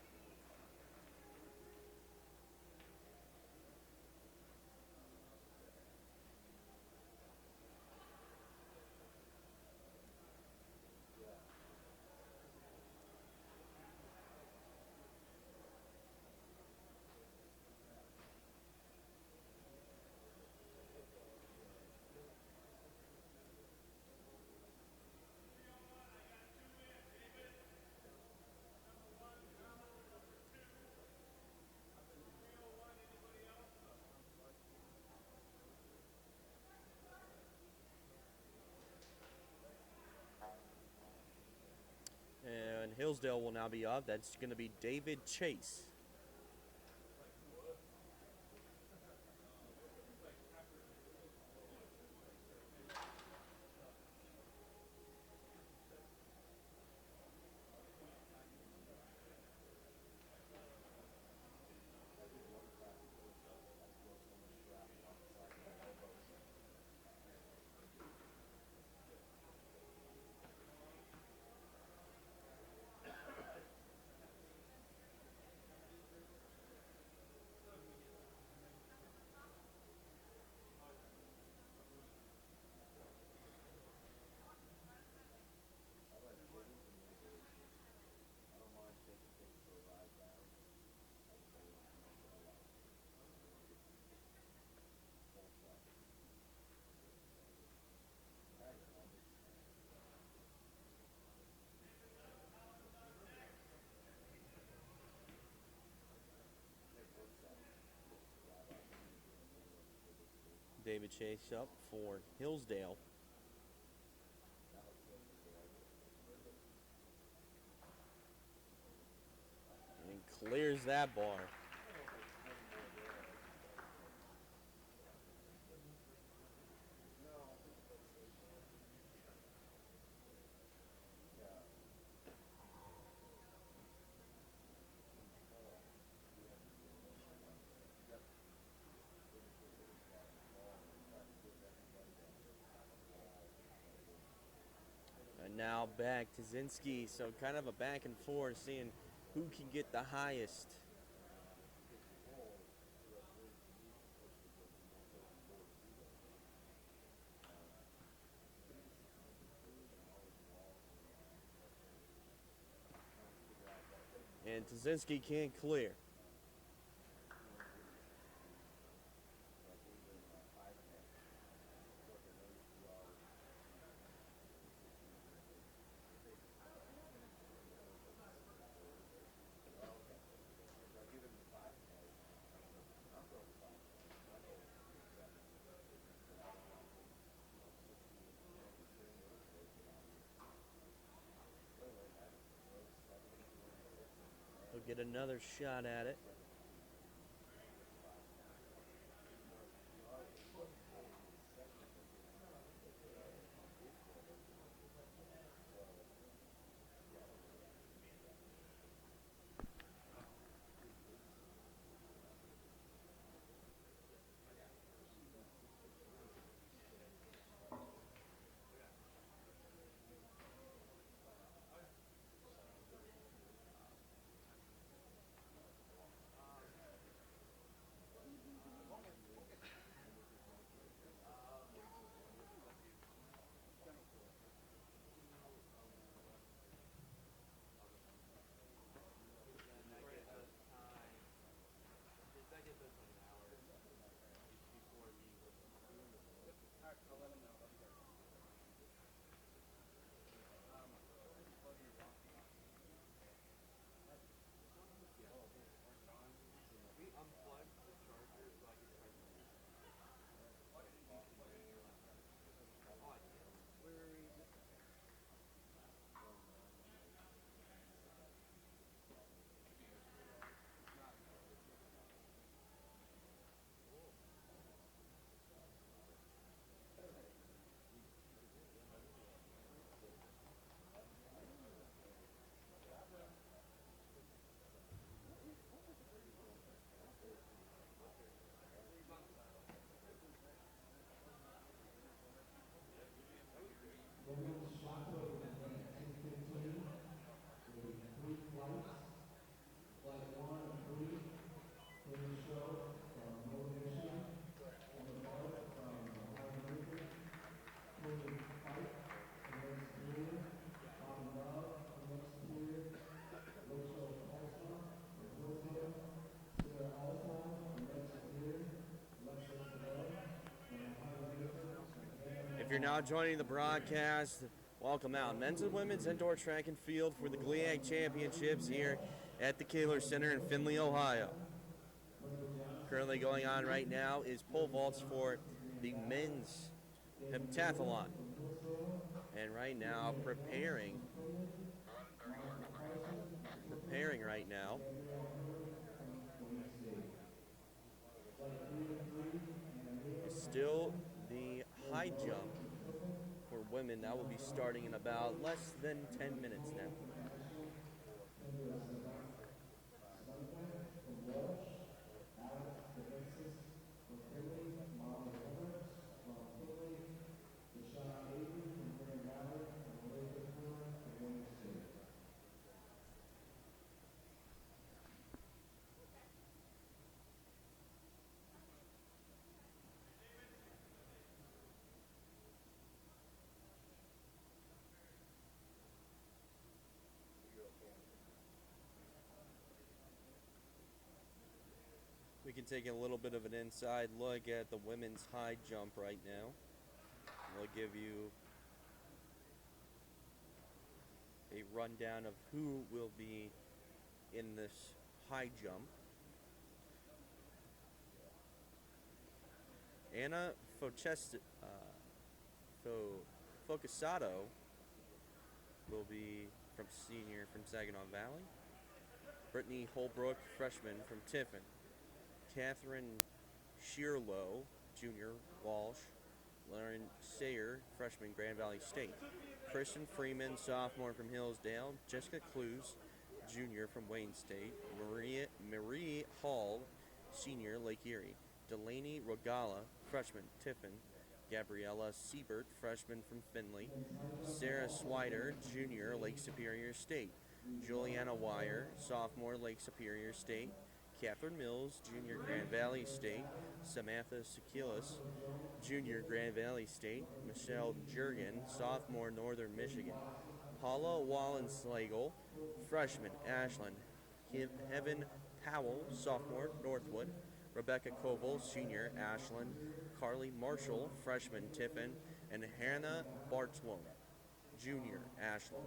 And Hillsdale will now be up. That's going to be David Chase. David Chase up for Hillsdale. And clears that bar. And now back to Zinski, so kind of a back and forth, seeing who can get the highest. And Tazinski can't clear. get another shot at it. Women's shot put will begin at 2:15. There will be 3 flights. Flight 1 of 3, finish show from Northern Michigan. Emma Bart from Ohio Union. Courtney Fight from Lake Superior. Bobby Love from Lake Superior. Rachel Colsma from Hillsborough. Sarah Alton from Lake Superior. Alexa Cabell from Ohio Union. If you're now joining the broadcast, welcome out. Men's and women's indoor track and field for the GLIAC Championships here at the Kaler Center in Findlay, Ohio. Currently going on right now is pole vaults for the men's heptathlon. And right now, preparing right now is still the high jump for women. That will be starting in about less than 10 minutes now. From Walsh, Alex DeBensis from Findlay, Molly Hendricks from Findlay, Deshaun Avery from Grand Valley, and Elizabeth Horner from Wayne State. We can take a little bit of an inside look at the women's high jump right now. We'll give you a rundown of who will be in this high jump. Anna Focusato will be from senior from Saginaw Valley. Brittany Holbrook, freshman from Tiffin. Catherine Shearlow, junior, Walsh. Lauren Sayer, freshman, Grand Valley State. Kristen Freeman, sophomore from Hillsdale. Jessica Clues, junior from Wayne State. Marie Hall, senior, Lake Erie. Delaney Rogala, freshman, Tiffin. Gabriella Siebert, freshman from Findlay. Sarah Swider, junior, Lake Superior State. Juliana Wire, sophomore, Lake Superior State. Catherine Mills, junior, Grand Valley State. Samantha Sekilis, junior, Grand Valley State. Michelle Jurgen, sophomore, Northern Michigan. Paula Wallenslagel, freshman, Ashland. Heaven Powell, sophomore, Northwood. Rebecca Koval, senior, Ashland. Carly Marshall, freshman, Tiffin. And Hannah Bartlome, junior, Ashland.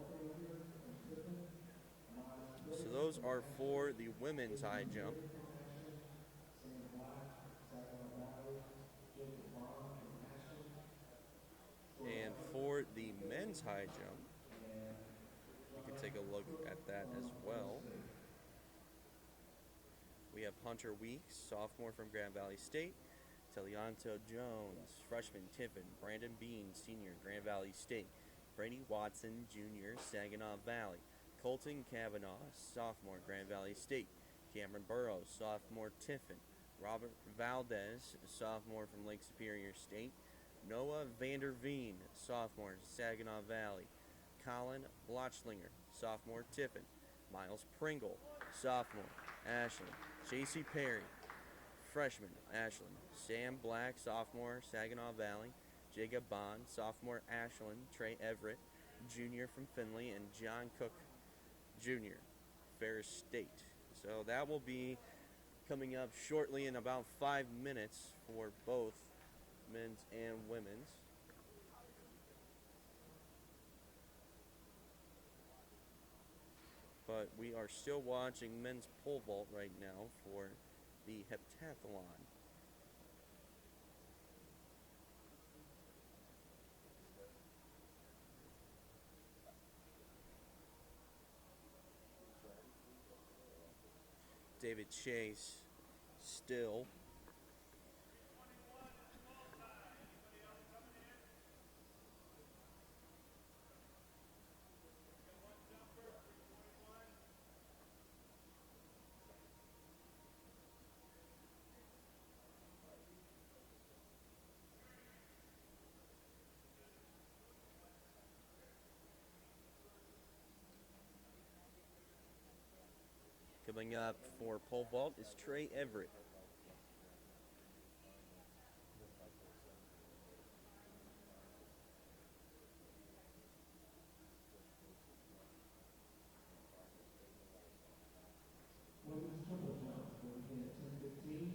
So those are for the women's high jump. And for the men's high jump, you can take a look at that as well. Hunter Weeks, sophomore from Grand Valley State. Telianto Jones, freshman. Tiffin. Brandon Bean, senior, Grand Valley State. Brady Watson, junior, Saginaw Valley. Colton Kavanaugh, sophomore, Grand Valley State. Cameron Burrows, sophomore, Tiffin. Robert Valdez, sophomore from Lake Superior State. Noah Vanderveen, sophomore, Saginaw Valley. Colin Blochlinger, sophomore, Tiffin. Miles Pringle, sophomore, Ashland. J.C. Perry, freshman, Ashland. Sam Black, sophomore, Saginaw Valley. Jacob Bond, sophomore, Ashland. Trey Everett, junior from Findlay. And John Cook, junior, Ferris State. So that will be coming up shortly in about 5 minutes for both men's and women's. But we are still watching men's pole vault right now for the heptathlon. David Chase still. Coming up for pole vault is Trey Everett. Women's triple jump will begin at 10:15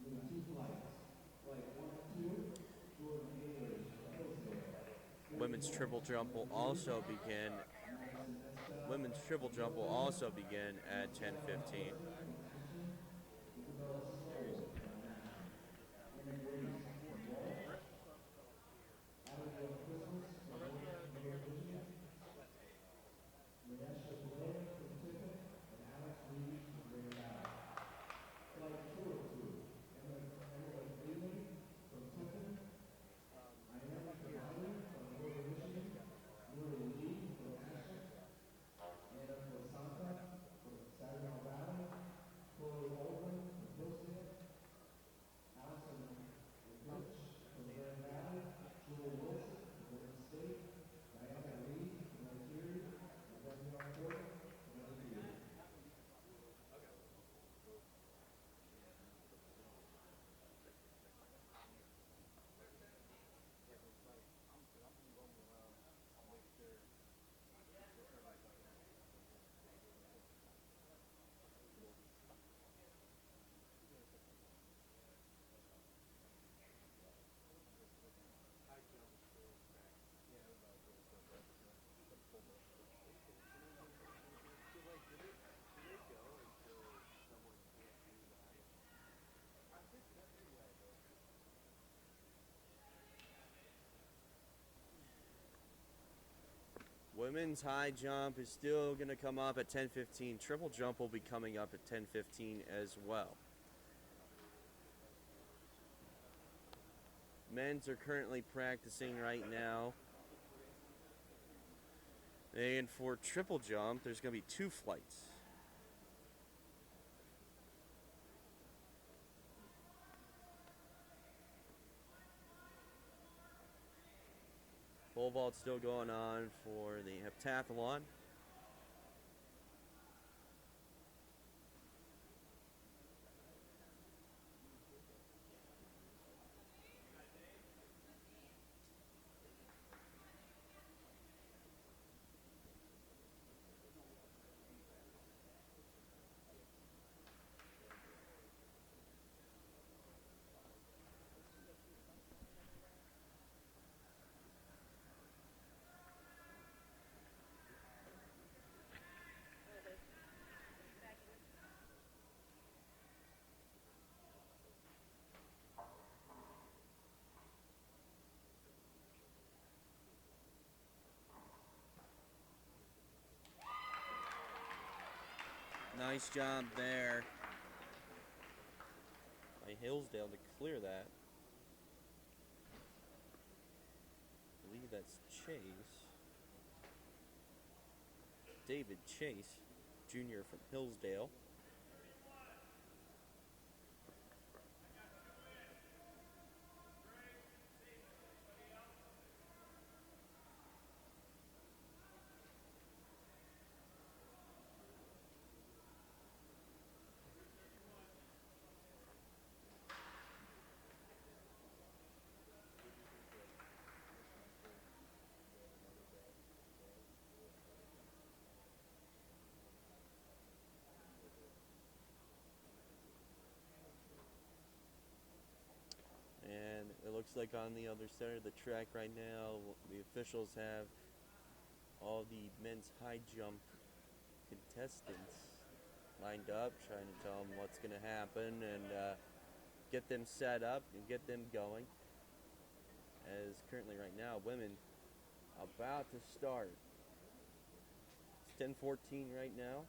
with 2 flights. Flight 1 and 2, Jordan Ayers from Hillsdale. Women's triple jump will also begin. Women's triple jump will also begin at 10:15. Isabella Stoll from Nashville. Aaron Grace from Walsh. Abigail Christmas from Northern Virginia. Manesha Blair from Tiffin. And Alex Reed from Grand Valley. Flight 2 and 2, Emily Freeman from Tiffin. Miami Kamali from Northern Michigan. Lily Lee from Ashland. Anna Posanta from Saginaw Valley. Chloe Oldham from Hillsdale. Allison Rich from Grand Valley. Jewel Wilson from Oregon State. Diana Reed from Nigeria. And Danielle Porter from Nigeria. Women's high jump is still going to come up at 10:15. Triple jump will be coming up at 10:15 as well. Men's are currently practicing right now. And for triple jump, there's going to be 2 flights. Pole vault still going on for the heptathlon. Nice job there by Hillsdale to clear that. I believe that's Chase. David Chase, junior from Hillsdale. And it looks like on the other side of the track right now, the officials have all the men's high jump contestants lined up, trying to tell them what's going to happen and get them set up and get them going. As currently right now, women about to start. It's 10:14 right now.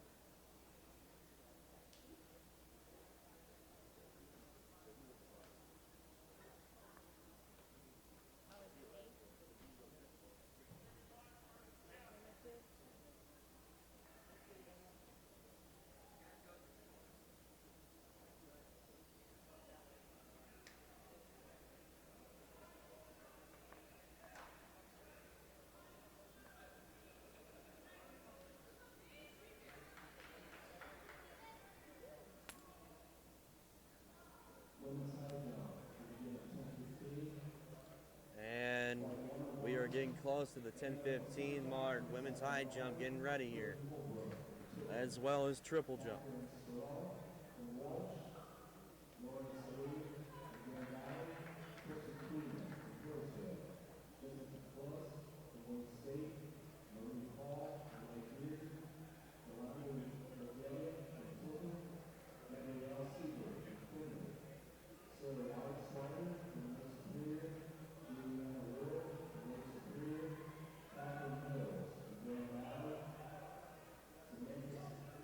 And we are getting close to the 10:15 mark. Women's high jump getting ready here, as well as triple jump.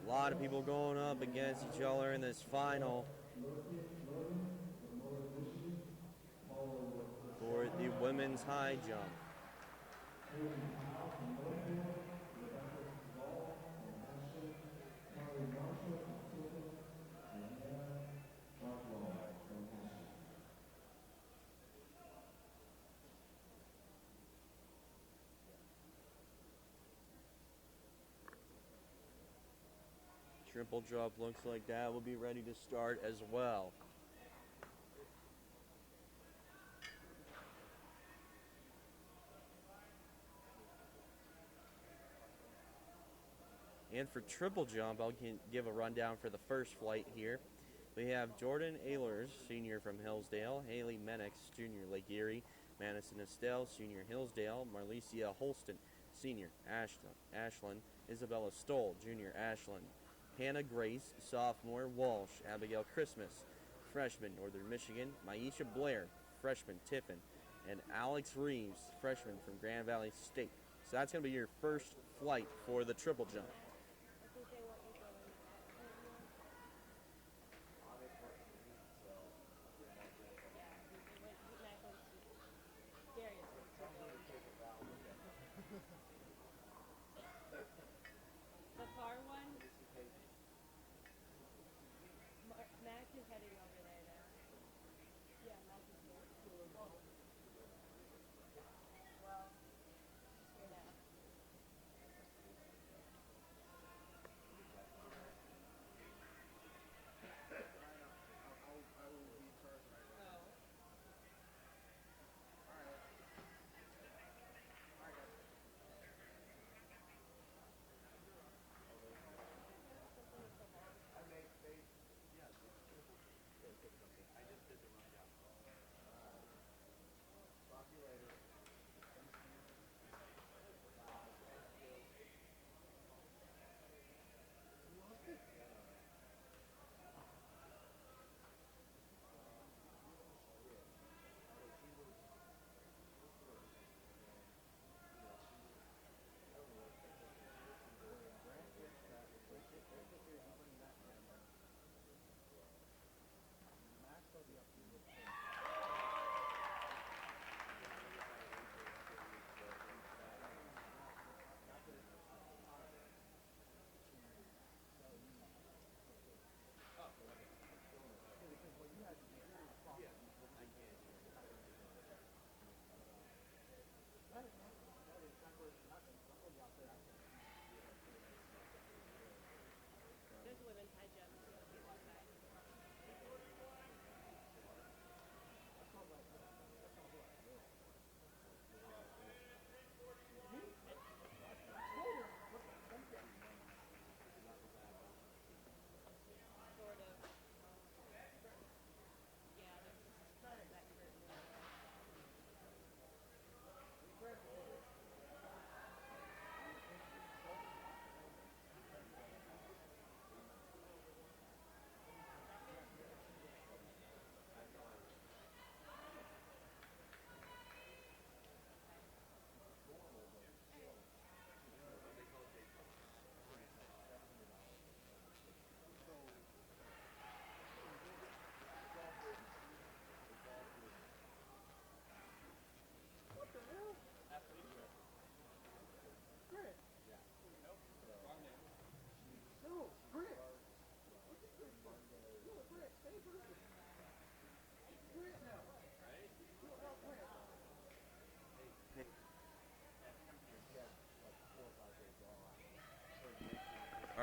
A lot of people going up against each other in this final for the women's high jump. Triple jump looks like that will be ready to start as well. And for triple jump, I'll give a rundown for the first flight here. We have Jordan Ehlers, senior from Hillsdale, Haley Menix, junior Lake Erie, Madison Estelle, senior Hillsdale, Marlicia Holston, senior Ashland, Isabella Stoll, junior Ashland, Hannah Grace, sophomore Walsh, Abigail Christmas, freshman Northern Michigan, Maisha Blair, freshman Tiffin, and Alex Reeves, freshman from Grand Valley State. So that's going to be your first flight for the triple jump. The far one? Mac is heading over there now. Yeah, Mac is here. Well, he's here now.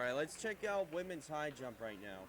All right, let's check out women's high jump right now.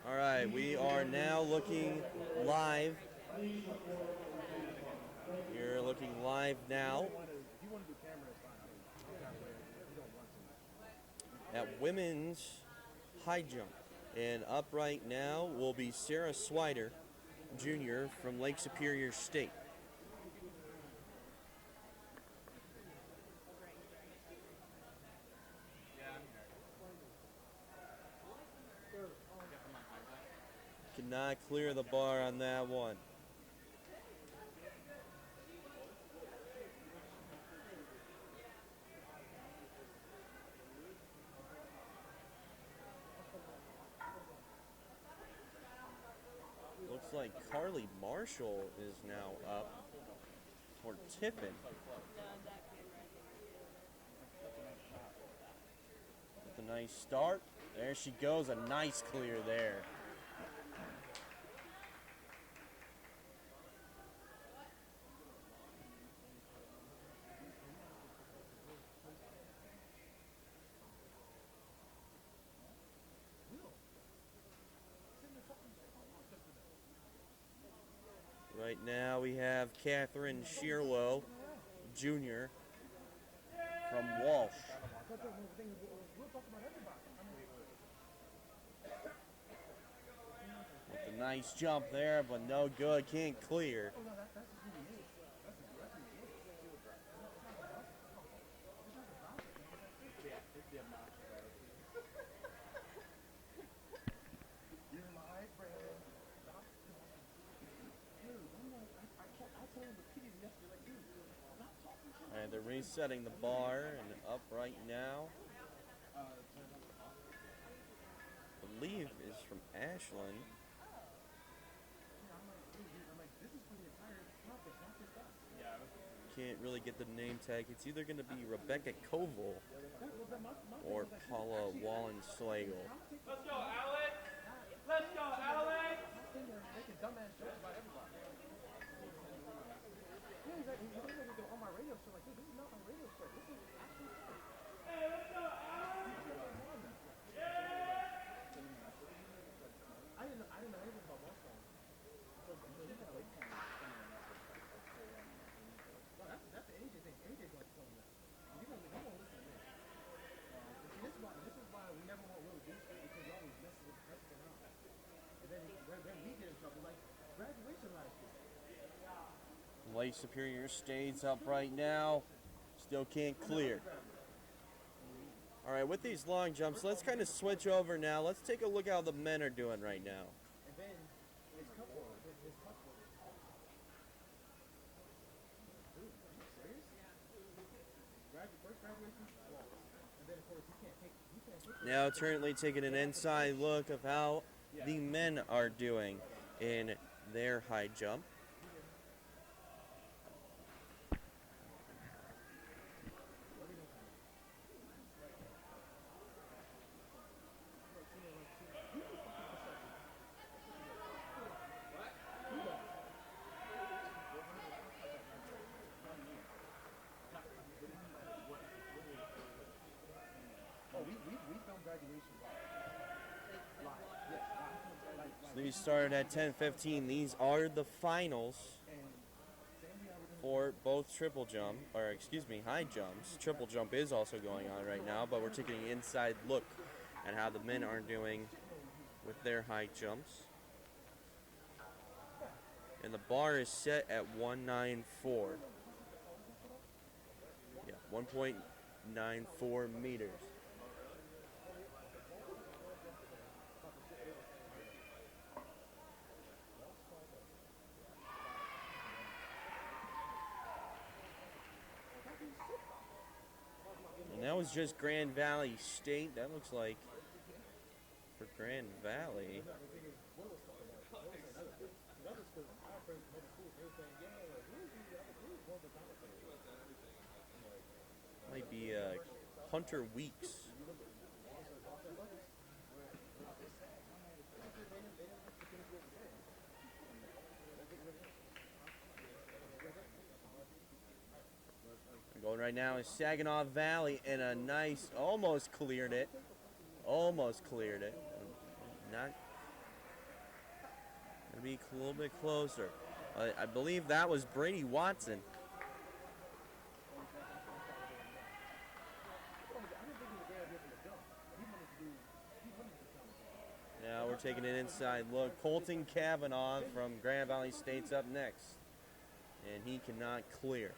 All right, we are now looking live. You're looking live now at women's high jump. And up right now will be Sarah Swider, Jr. from Lake Superior State. Could not clear the bar on that one. Looks like Carly Marshall is now up for Tiffin. With a nice start. There she goes, a nice clear there. Right now we have Catherine Shearlow, Jr. from Walsh. With a nice jump there, but no good, can't clear. And they're resetting the bar and up right now. I believe is from Ashland. Can't really get the name tag. It's either going to be Rebecca Koval or Paula Wallenslagle. Let's go, Alex! Let's go, Alex! Lake Superior State's up right now. Still can't clear. All right, with these long jumps, let's kind of switch over now. Let's take a look how the men are doing right now. Now currently taking an inside look of how the men are doing in their high jump. So these started at 10:15. These are the finals for both triple jump, or excuse me, high jumps. Triple jump is also going on right now, but we're taking an inside look at how the men are doing with their high jumps. And the bar is set at 194. Yeah, 1.94 meters. And that was just Grand Valley State. That looks like for Grand Valley. Might be Hunter Weeks. Going right now is Saginaw Valley, and a nice, almost cleared it. Almost cleared it. Not gonna be a little bit closer. I believe that was Brady Watson. Now we're taking an inside look. Colton Kavanaugh from Grand Valley State's up next, and he cannot clear.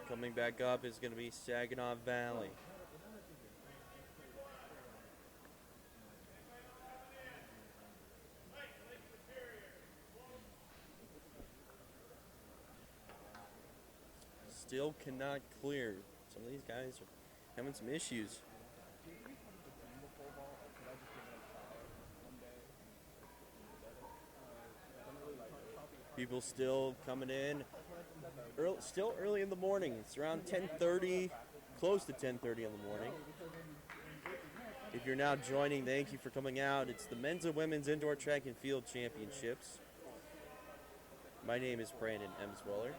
Coming back up is going to be Saginaw Valley. Still cannot clear. Some of these guys are having some issues. People still coming in. Still early in the morning. It's around 10:30, close to 10:30 in the morning. If you're now joining, thank you for coming out. It's the men's and women's indoor track and field championships. My name is Brandon Emsweller.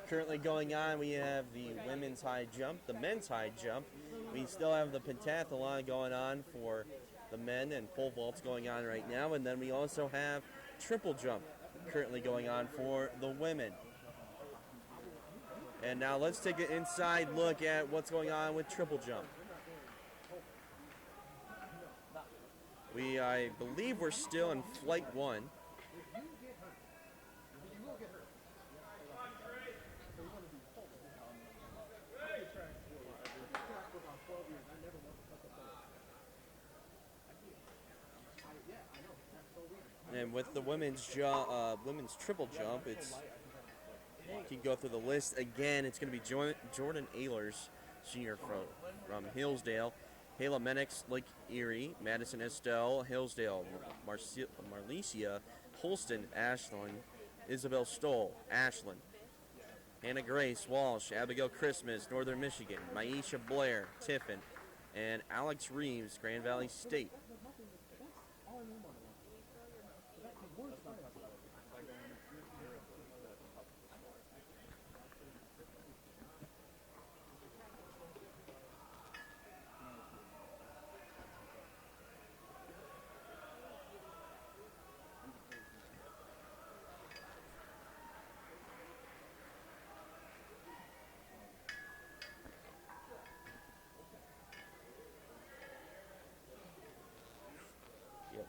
Currently going on, we have the women's high jump, the men's high jump. We still have the pentathlon going on for the men and pole vaults going on right now. And then we also have triple jump currently going on for the women. And now let's take an inside look at what's going on with triple jump. I believe we're still in flight one. And with the women's triple jump, you can go through the list again. It's going to be Jordan Ehlers, senior from Hillsdale, Hayla Menix, Lake Erie, Madison Estelle, Hillsdale, Marlicia, Holston, Ashland, Isabel Stoll, Ashland, Hannah Grace Walsh, Abigail Christmas, Northern Michigan, Maisha Blair, Tiffin, and Alex Reeves, Grand Valley State.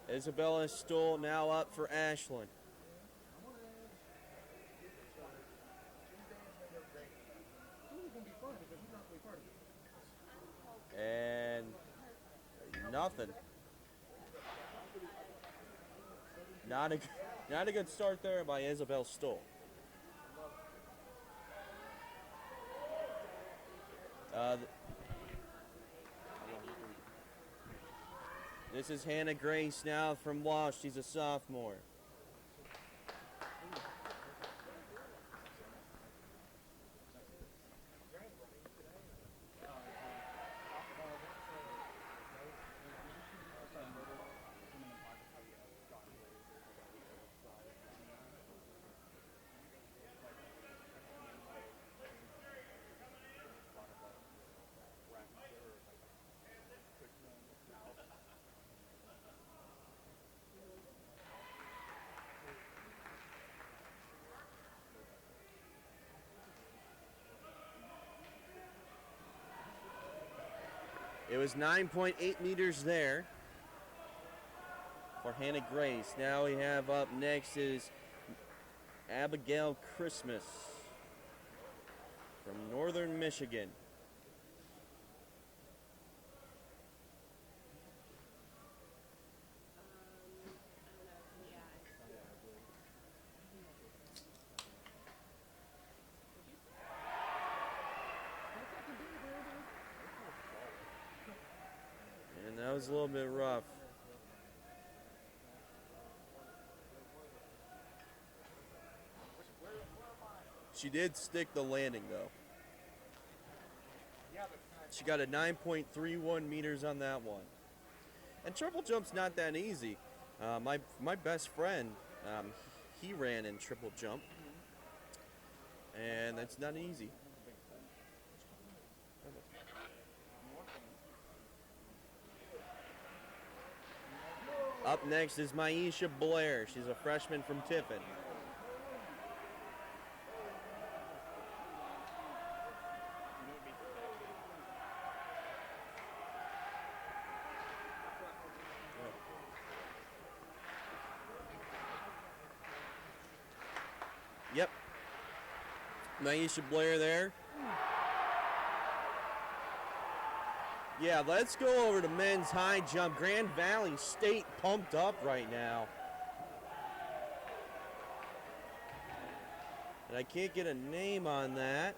Isabella Stoll now up for Ashland. And nothing. Not a good start there by Isabel Stoll. This is Hannah Grace now from Walsh. She's a sophomore. It was 9.8 meters there for Hannah Grace. Now we have up next is Abigail Christmas from Northern Michigan. And that was a little bit rough. She did stick the landing though. She got a 9.31 meters on that one. And triple jump's not that easy. My best friend, he ran in triple jump. And that's not easy. Up next is Maisha Blair. She's a freshman from Tiffin. Yep. Maisha Blair there. Yeah, let's go over to men's high jump. Grand Valley State pumped up right now. And I can't get a name on that.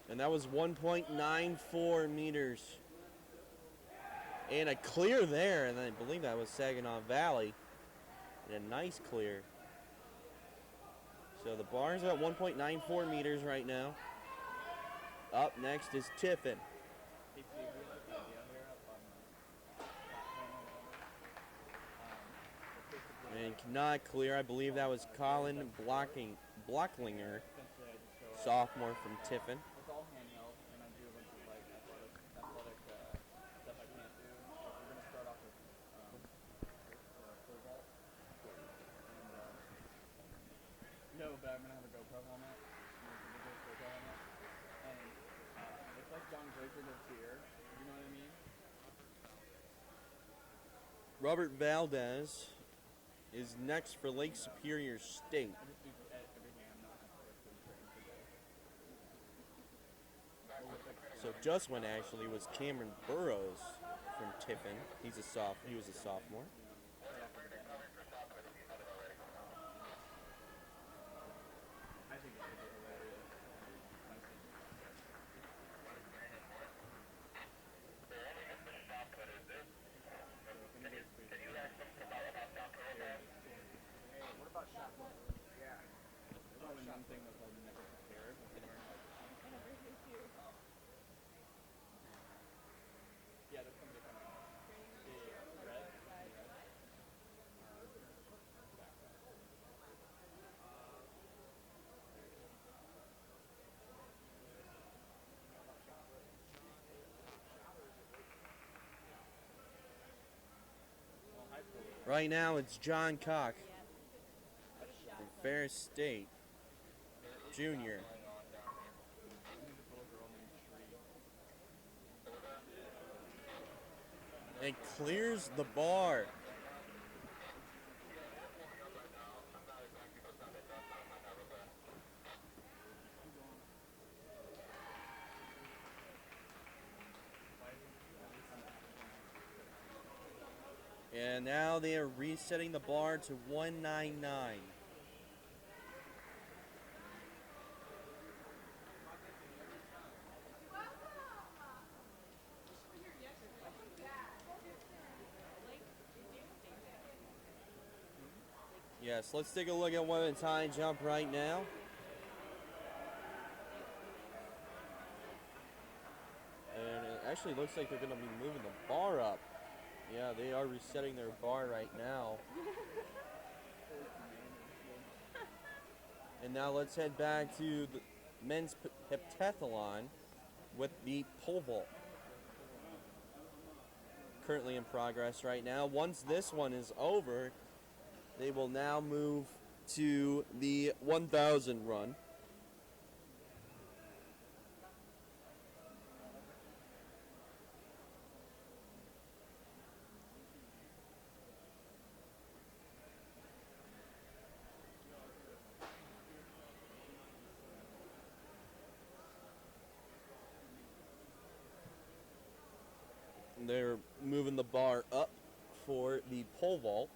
And that was 1.94 meters. And a clear there, and I believe that was Saginaw Valley. And a nice clear. So the bar's at 1.94 meters right now. Up next is Tiffin. And cannot clear. I believe that was Colin Blocklinger, sophomore from Tiffin. No, but I'm gonna have a GoPro helmet. And it's like John Glazer lives here. You know what I mean? Robert Valdez is next for Lake Superior State. So just one actually was Cameron Burrows from Tiffin. He was a sophomore. Right now it's John Koch from Ferris State, junior. And clears the bar. And now they are resetting the bar to 199. Yes, let's take a look at women's high jump right now. And it actually looks like they're going to be moving the bar up. Yeah, they are resetting their bar right now. And now let's head back to the men's heptathlon with the pole vault. currently in progress right now. Once this one is over, they will now move to the 1,000 run. They're moving the bar up for the pole vault.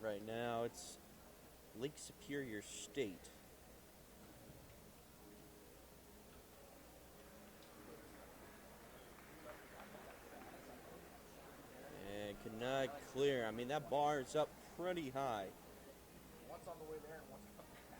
Right now it's Lake Superior State. And cannot clear. I mean, that bar is up pretty high. One's on the way there and one's coming back.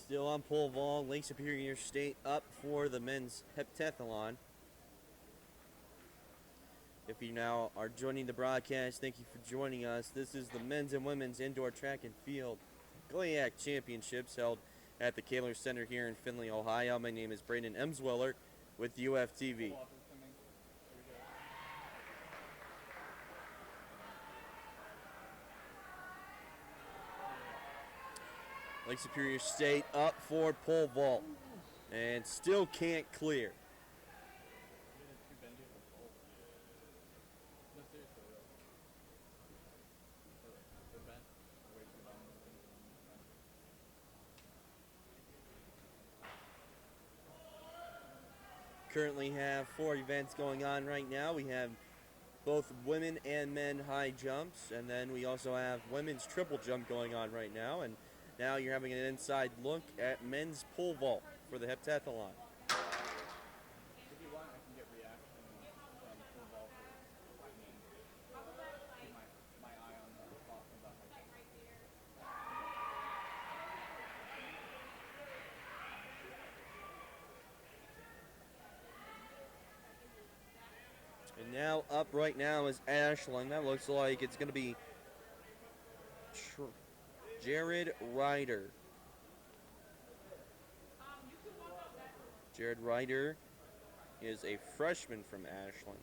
Still on pole vault, Lake Superior State up for the men's heptathlon. If you now are joining the broadcast, thank you for joining us. This is the men's and women's indoor track and field GLIAC championships held at the Kaler Center here in Findlay, Ohio. My name is Brandon Emsweller with UFTV. Lake Superior State up for pole vault and still can't clear. Currently have 4 events going on right now. We have both women and men high jumps, and then we also have women's triple jump going on right now. And now you're having an inside look at men's pole vault for the heptathlon. If you want, I can get reaction from full ball for keep my eye on the spot for the high jump. And now up right now is Ashland. That looks like it's going to be Jared Ryder. Jared Ryder is a freshman from Ashland.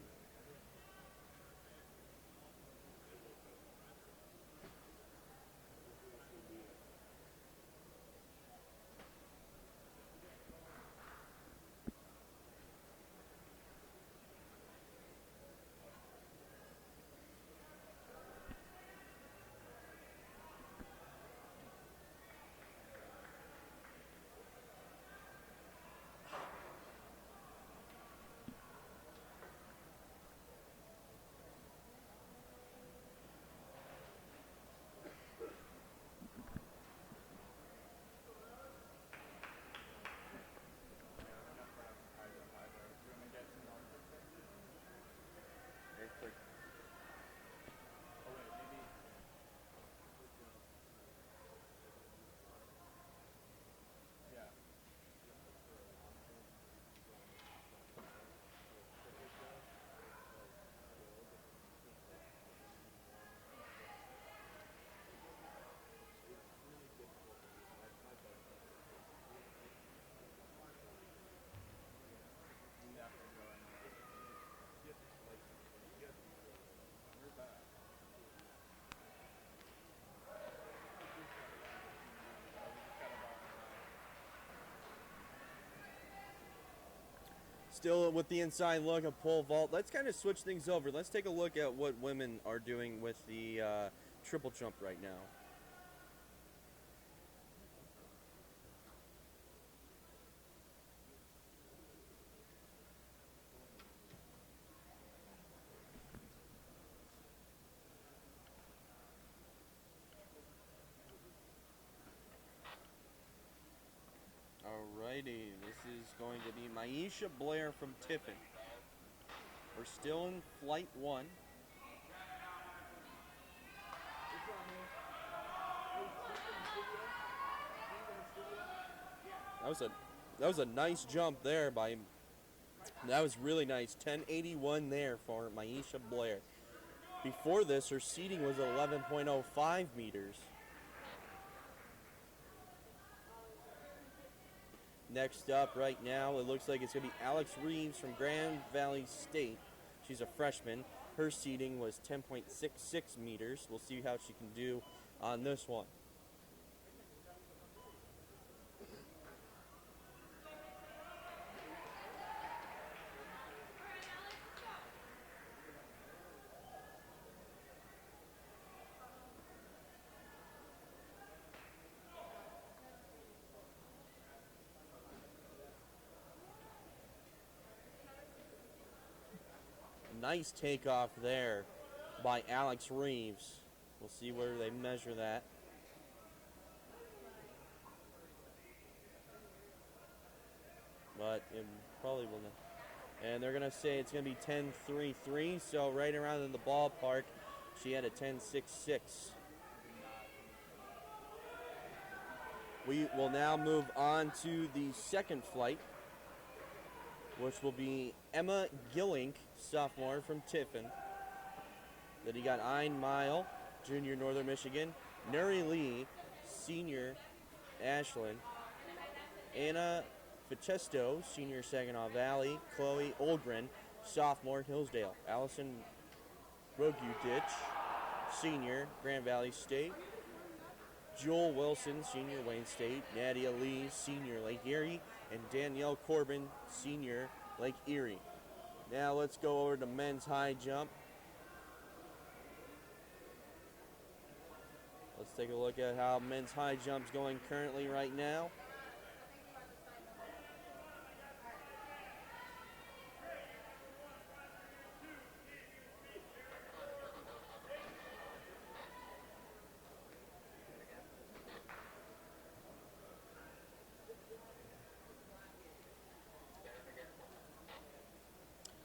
Still with the inside look of pole vault. Let's kind of switch things over. Let's take a look at what women are doing with the triple jump right now. Alrighty, this is going to be Maisha Blair from Tiffin. We're still in flight 1. That was a nice jump there by. That was really nice. 1081 there for Maisha Blair. Before this, her seating was 11.05 meters. Next up right now, it looks like it's going to be Alex Reeves from Grand Valley State. She's a freshman. Her seating was 10.66 meters. We'll see how she can do on this one. Nice takeoff there by Alex Reeves. We'll see where they measure that. But it probably will not. And they're going to say it's going to be 10.33, so right around in the ballpark. She had a 10.66. We will now move on to the second flight, which will be Emma Gillink, sophomore from Tiffin. Then you got Ein Mile, junior, Northern Michigan. Nuri Lee, senior, Ashland. Anna Fichesto, senior, Saginaw Valley. Chloe Olgren, sophomore, Hillsdale. Allison Rogudich, senior, Grand Valley State. Joel Wilson, senior, Wayne State. Nadia Lee, senior, Lake Erie. And Danielle Corbin, senior, Lake Erie. Now let's go over to men's high jump. Let's take a look at how men's high jump's going currently right now.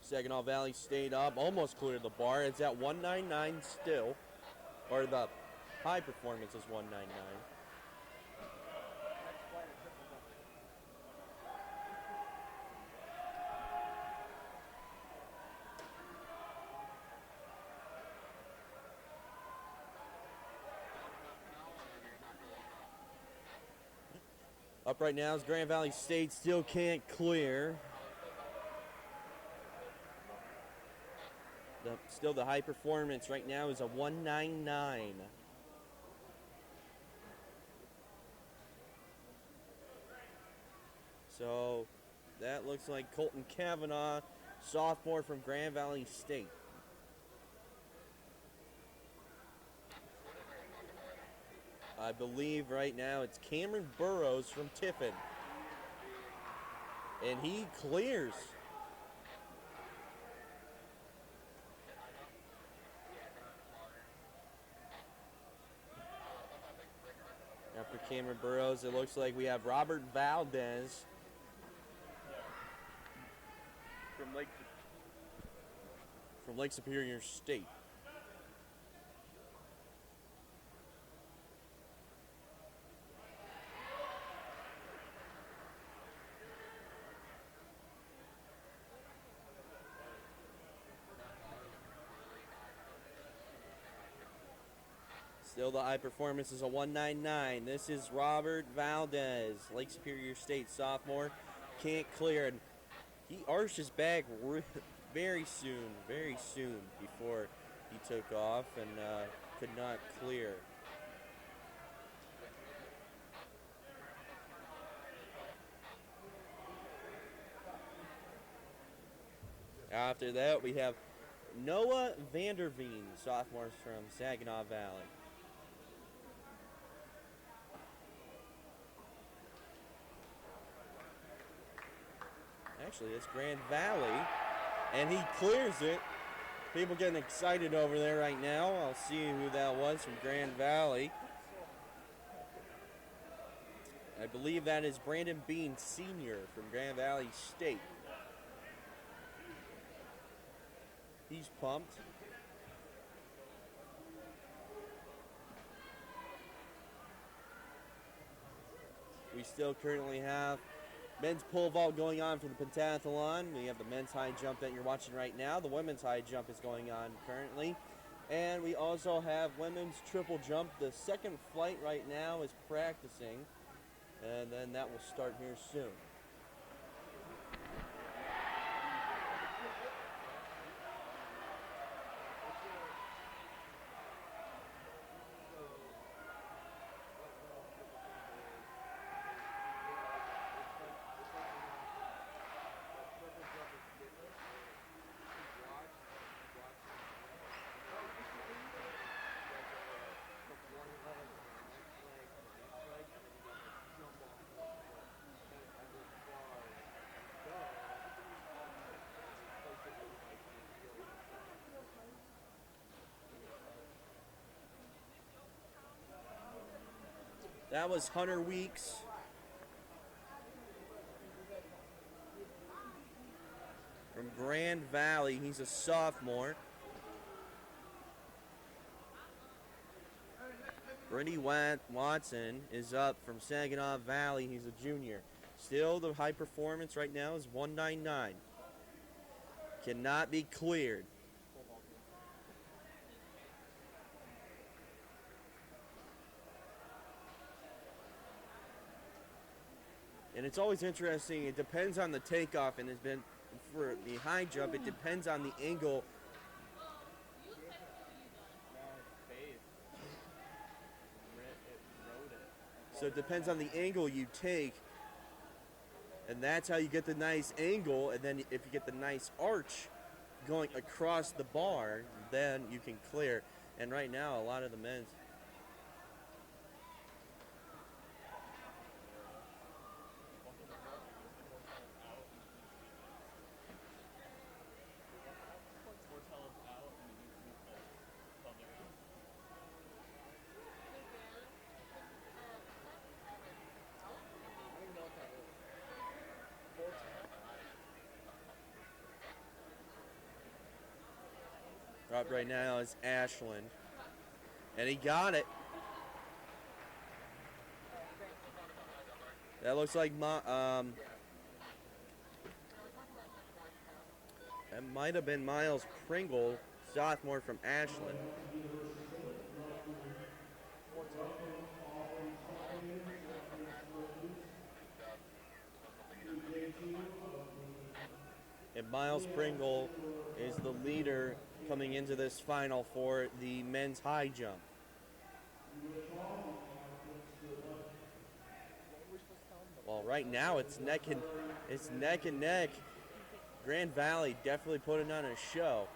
Saginaw Valley State up, almost cleared the bar. It's at 199 still, or the high performance is 199. Up right now is Grand Valley State, still can't clear. Still the high performance right now is a 199. So that looks like Colton Kavanaugh, sophomore from Grand Valley State. I believe right now it's Cameron Burrows from Tiffin. And he clears. After Cameron Burrows, it looks like we have Robert Valdez from Lake Superior State. Still the high performance is a 199. This is Robert Valdez, Lake Superior State sophomore. Can't clear. And he arched his back very soon before he took off and could not clear. After that, we have Noah Vanderveen, sophomore from Saginaw Valley. Actually, it's Grand Valley, and he clears it. People getting excited over there right now. I'll see who that was from Grand Valley. I believe that is Brandon Bean Sr. from Grand Valley State. He's pumped. We still currently have men's pole vault going on for the pentathlon. We have the men's high jump that you're watching right now. The women's high jump is going on currently. And we also have women's triple jump. The second flight right now is practicing. And then that will start here soon. That was Hunter Weeks. From Grand Valley, he's a sophomore. Brittany Watson is up from Saginaw Valley, he's a junior. Still, the high performance right now is 199. Cannot be cleared. And it's always interesting, it depends on the takeoff, and it's been, for the high jump, it depends on the angle. So it depends on the angle you take, and that's how you get the nice angle, and then if you get the nice arch going across the bar, then you can clear. And right now, a lot of the men's up right now is Ashland. And he got it. That looks like that might have been Miles Pringle, sophomore from Ashland. And Miles Pringle is the leader coming into this final for the men's high jump. Well, right now it's neck and neck. Grand Valley definitely putting on a show.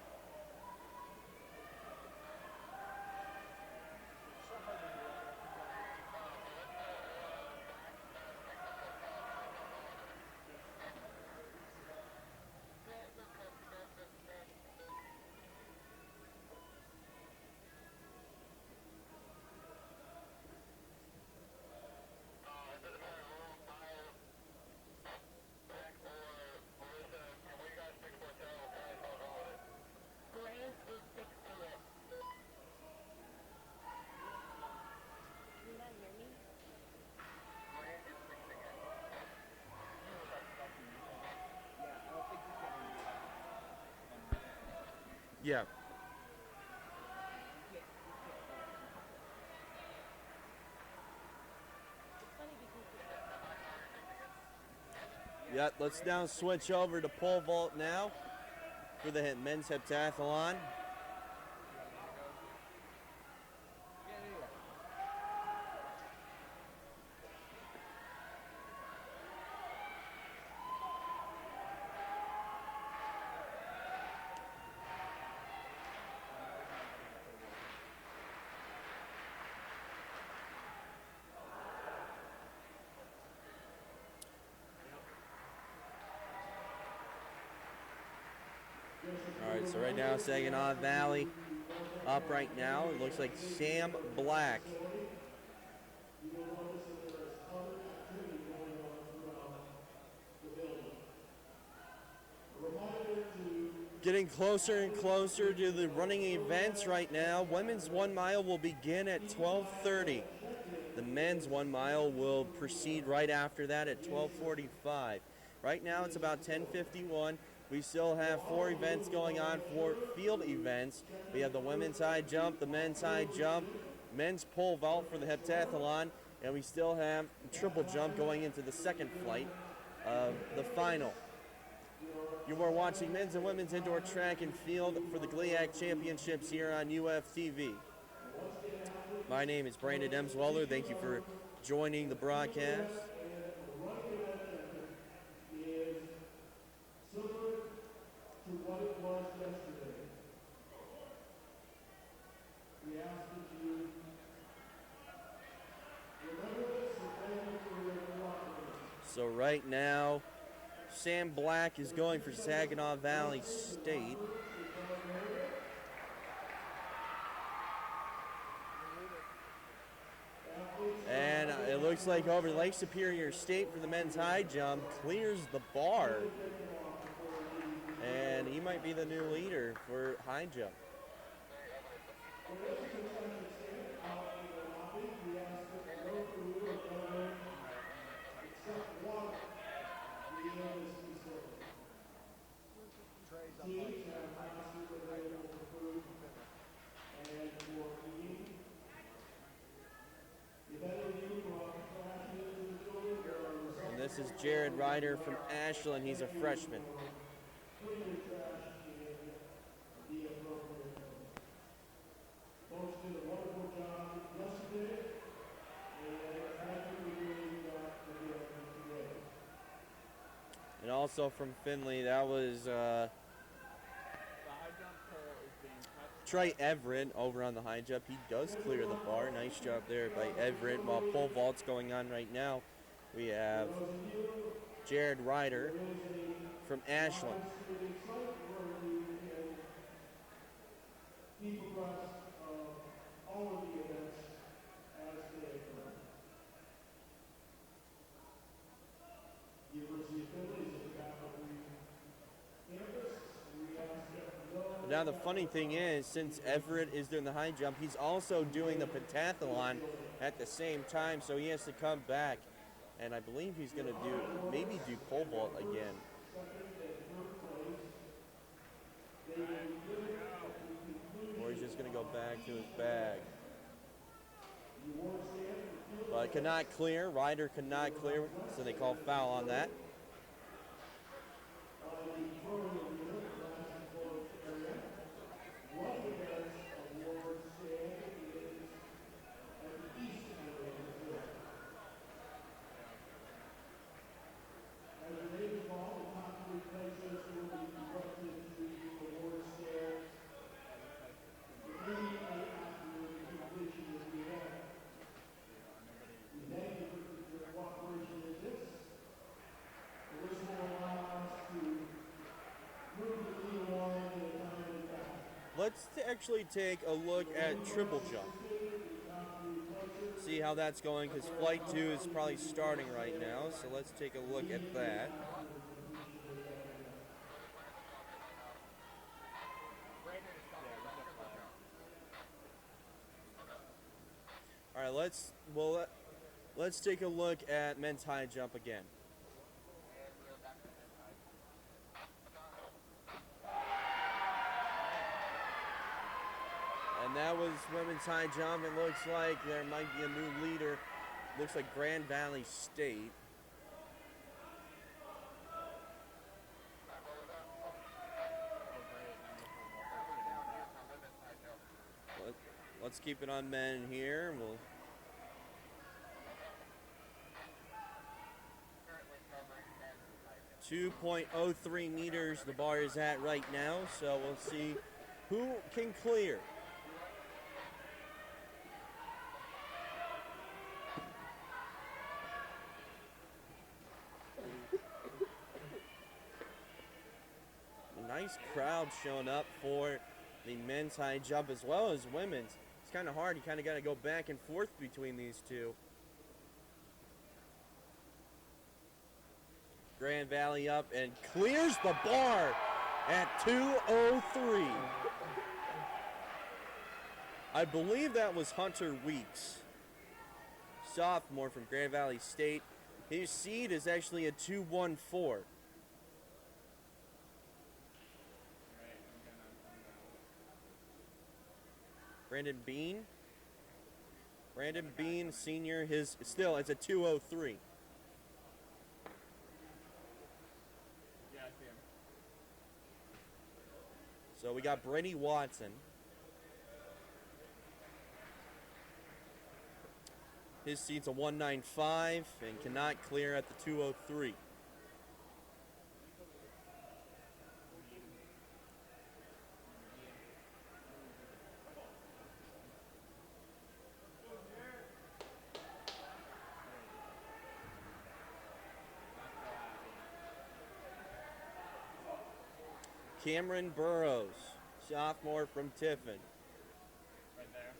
Yeah. Yep, let's now switch over to pole vault now for the men's heptathlon. right, so right now Saginaw Valley up right now. It looks like Sam Black. You will notice that there is other activity going on throughout the building. A reminder to Getting closer and closer to the running events right now. Women's 1 mile will begin at 12:30. The men's 1 mile will proceed right after that at 12:45. Right now it's about 10:51. We still have 4 events going on, 4 field events. We have the women's high jump, the men's high jump, men's pole vault for the heptathlon, and we still have triple jump going into the second flight of the final. You are watching men's and women's indoor track and field for the GLIAC Championships here on UFTV. My name is Brandon Emsweiler. Thank you for joining the broadcast. is similar to what it was yesterday. We ask that you remember this and thank you for your cooperation. So right now, Sam Black is going for Saginaw Valley State. And it looks like over Lake Superior State for the men's high jump clears the bar. And he might be the new leader for high jump. Teams have classes available for food and for eating. If any of you classes in the building, there are results. And this is Jared Ryder from Ashland. He's a freshman. Put your trash in the appropriate place. Folks did a wonderful job yesterday, and thank you for doing that again today. And also from Findlay, that was Trey Everett over on the high jump. He does clear the bar. Nice job there by Everett. While pole vault's going on right now, we have Jared Ryder from Ashland. Keep abreast of all of the events as they occur. University of Findlay is at the faculty campus. We ask that no. Now the funny thing is, since Everett is doing the high jump, he's also doing the pentathlon at the same time, so he has to come back. And I believe he's going to maybe do pole vault again. Or he's just going to go back to his bag. But cannot clear. Ryder could not clear, so they call foul on that. Let's actually take a look at triple jump. See how that's going, because flight 2 is probably starting right now, so let's take a look at that. All right, let's take a look at men's high jump again. And that was women's high jump. It looks like there might be a new leader. Looks like Grand Valley State. Let's keep it on men here. We'll 2.03 meters the bar is at right now, so we'll see who can clear. nice crowd showing up for the men's high jump as well as women's. It's kind of hard. You kind of got to go back and forth between these two. Grand Valley up and clears the bar at 2:03. I believe that was Hunter Weeks, sophomore from Grand Valley State. His seed is actually a 2:14. Brandon Bean. Brandon Bean, senior, it's a 2:03. Yeah, I see him. So we got Brady Watson. His seat's a 195 and cannot clear at the 2:03. Cameron Burrows, sophomore from Tiffin. Right there.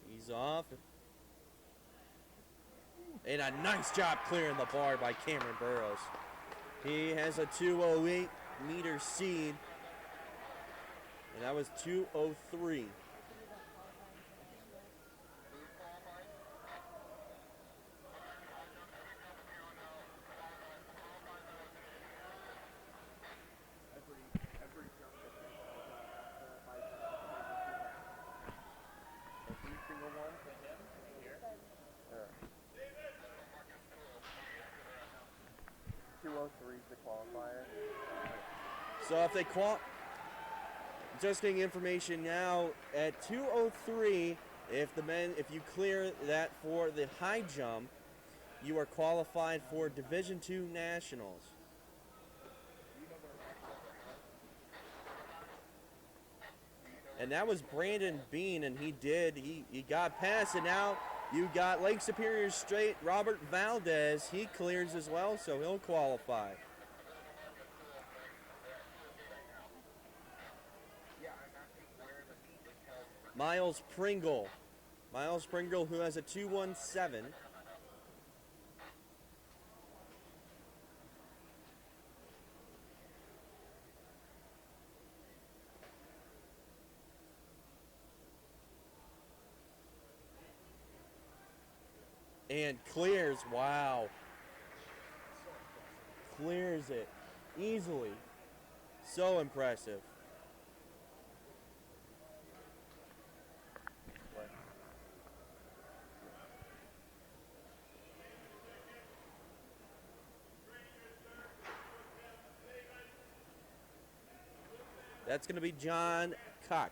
He's off. And a nice job clearing the bar by Cameron Burrows. He has a 2:08 meter seed. And that was 2:03. Every jump that they high jump, every single one to him here. 2:03 is the qualifier. So if they just getting information now at 2:03, if you clear that for the high jump, you are qualified for Division II Nationals. And that was Brandon Bean, and he got past, and now you got Lake Superior Straight Robert Valdez. He clears as well, so he'll qualify. Miles Pringle, who has a 2:17. And clears, wow. Clears it easily. So impressive. That's going to be John Cock.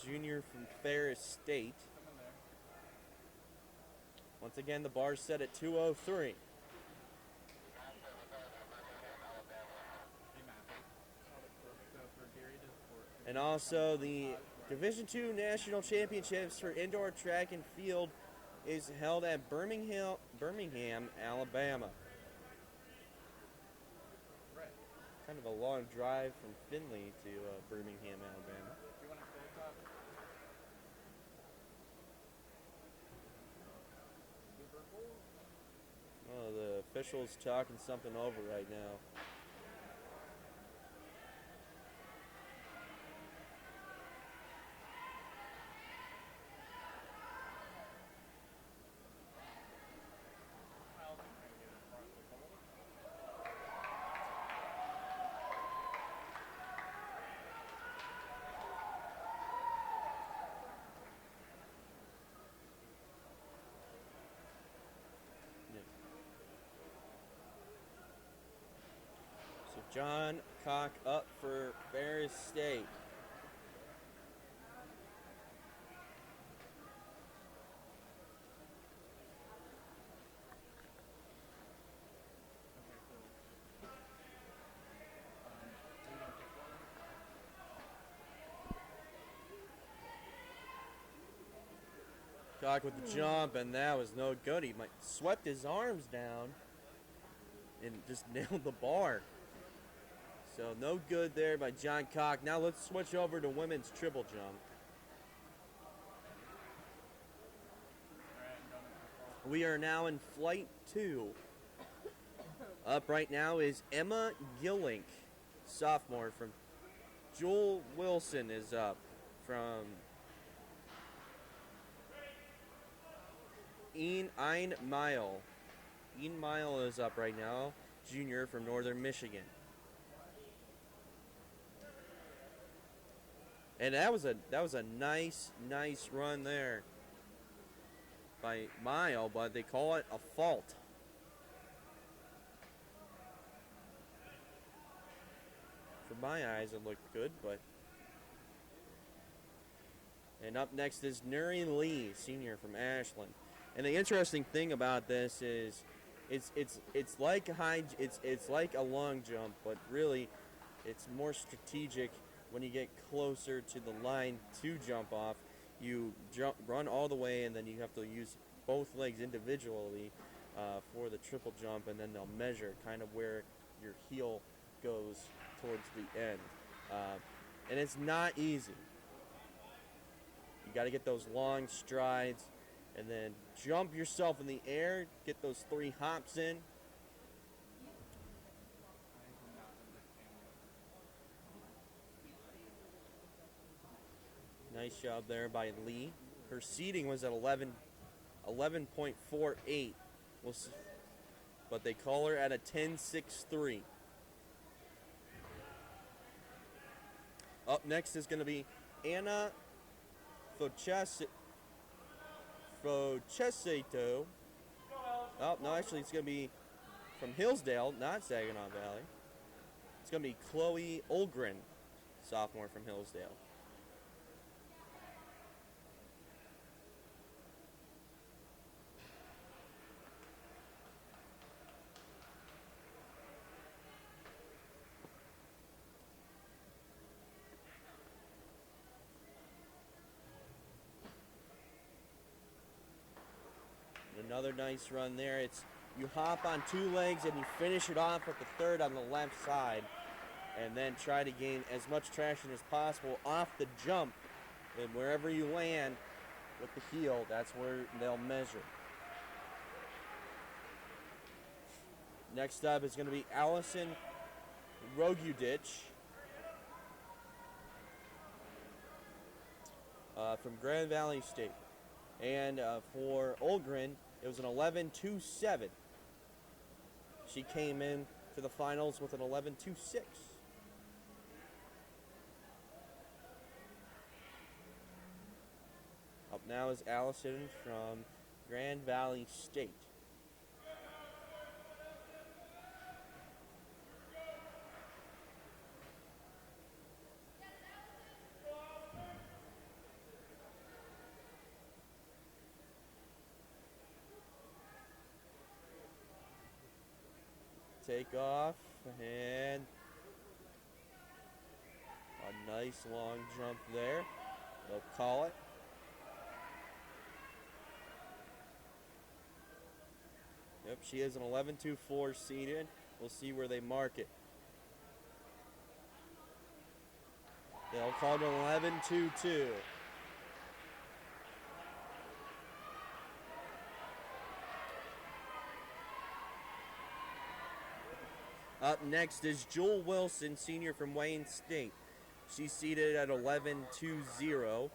Junior from Ferris State. Once again, the bar's set at 2:03. And also the Division II National Championships for Indoor Track and Field is held at Birmingham, Alabama. Kind of a long drive from Findlay to Birmingham, Alabama. Oh, the official's talking something over right now. John Cock up for Ferris State. Cock with the jump, and that was no good. He swept his arms down and just nailed the bar. So no good there by John Cock. Now let's switch over to women's triple jump. We are now in flight 2. Up right now is Emma Gillink, sophomore from Joel Wilson is up from Ein Mile. Ein Mile is up right now, junior from Northern Michigan. And that was a nice run there by Mile, but they call it a fault. For my eyes, it looked good, but. And up next is Nuri Lee, senior from Ashland. And the interesting thing about this is, it's like a long jump, but really, it's more strategic when you get closer to the line to jump off. You run all the way, and then you have to use both legs individually for the triple jump, and then they'll measure kind of where your heel goes towards the end. And it's not easy. You got to get those long strides and then jump yourself in the air, get those 3 hops in. Nice job there by Lee. Her seeding was at 11.48. We'll see. But they call her at a 10.63. Up next is going to be Anna Focheseto. Oh, no, actually it's going to be from Hillsdale, not Saginaw Valley. It's going to be Chloe Olgren, sophomore from Hillsdale. Another nice run there. It's you hop on 2 legs and you finish it off with the third on the left side, and then try to gain as much traction as possible off the jump. And wherever you land with the heel, that's where they'll measure. Next up is going to be Allison Rogudich from Grand Valley State. And for Olgren, it was an 11.27. She came in to the finals with an 11.26. Up now is Allison from Grand Valley State. Take off, and a nice long jump there. They'll call it. Yep, she is an 11.24 seeded. We'll see where they mark it. They'll call it an 11.22. Up next is Jewel Wilson, senior from Wayne State. She's seated at 11.20.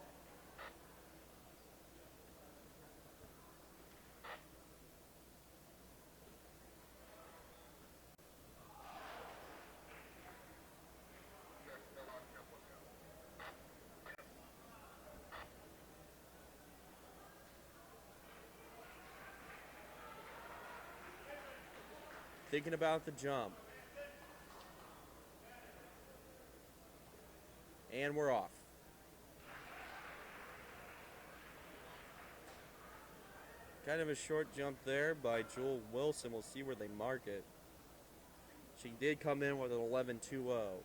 Thinking about the jump. And we're off. Kind of a short jump there by Jewel Wilson. We'll see where they mark it. She did come in with an 11.20.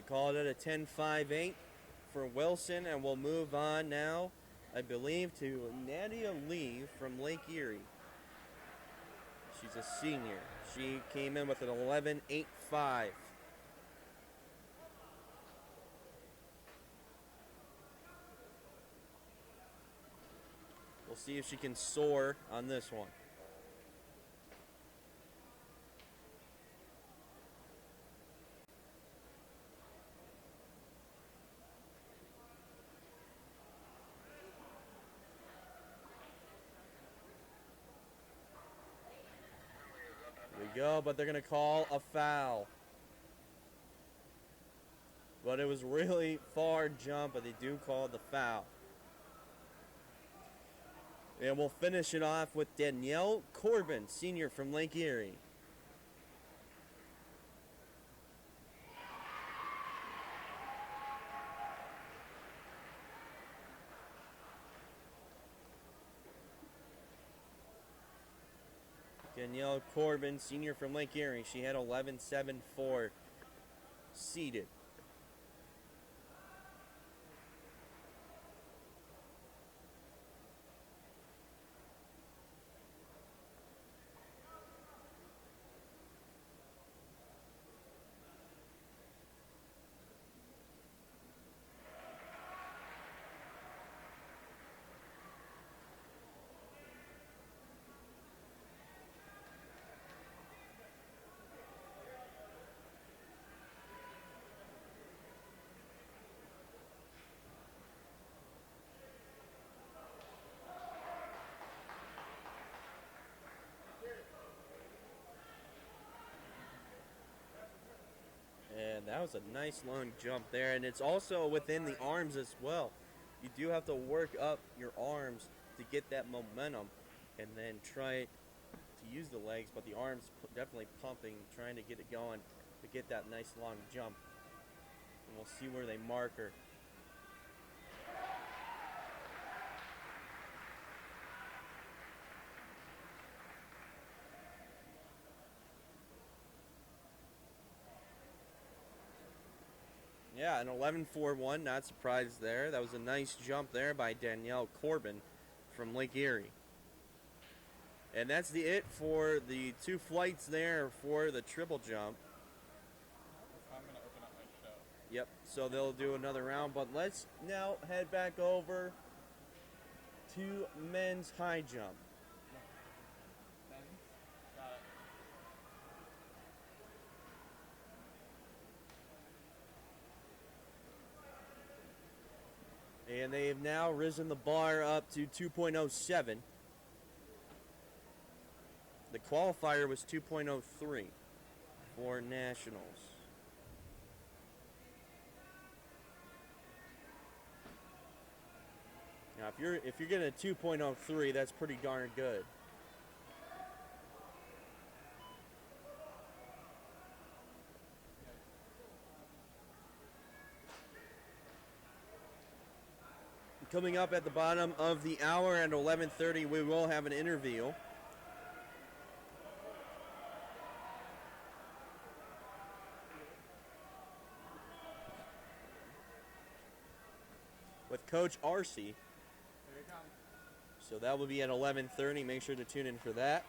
call it a 10-5-8 for Wilson, and we'll move on now, I believe, to Nadia Lee from Lake Erie. She's a senior. She came in with an 11.85. We'll see if she can soar on this one. Here we go, but they're going to call a foul. But it was really far jump, but they do call the foul. And we'll finish it off with Danielle Corbin, senior from Lake Erie. Danielle Corbin, senior from Lake Erie. She had 11.74 seeded. And that was a nice long jump there, and it's also within the arms as well. You do have to work up your arms to get that momentum and then try to use the legs, but the arms definitely pumping, trying to get it going to get that nice long jump. And we'll see where they mark her. Yeah, an 11.41, not surprised there. That was a nice jump there by Danielle Corbin from Lake Erie. And that's it for the two flights there for the triple jump. I'm going to open up my show. Yep, so they'll do another round, but let's now head back over to men's high jump. Got it. And they have now risen the bar up to 2.07. The qualifier was 2.03 for nationals. Now, if you're getting a 2.03, that's pretty darn good. Coming up at the bottom of the hour at 11:30, we will have an interview. With Coach Arce. Here it comes. So that will be at 11:30. Make sure to tune in for that.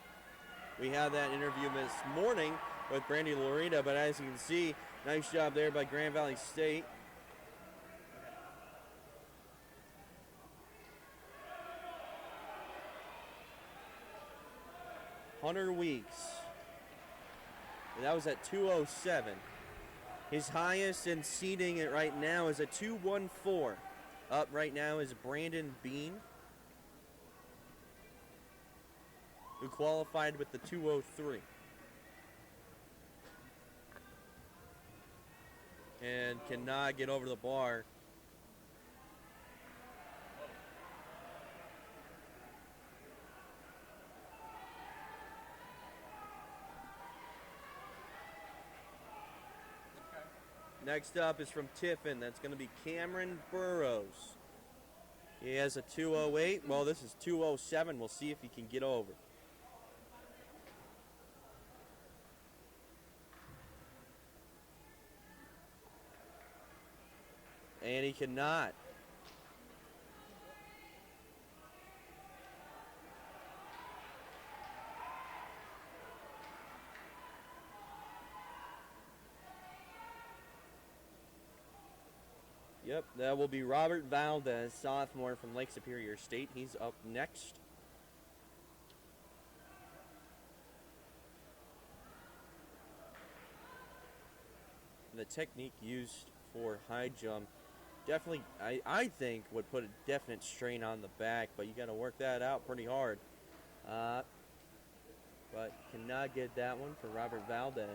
We had that interview this morning with Brandy Lorita, but as you can see, nice job there by Grand Valley State. Hunter Weeks. And that was at 207. His highest in seeding it right now is a 214. Up right now is Brandon Bean, who qualified with the 203. And cannot get over the bar. Next up is from Tiffin. That's going to be Cameron Burrows. He has a 208. Well, this is 207. We'll see if he can get over. And he cannot. Yep, that will be Robert Valdez, sophomore from Lake Superior State. He's up next. The technique used for high jump definitely, I think, would put a definite strain on the back, but you got to work that out pretty hard. But cannot get that one for Robert Valdez.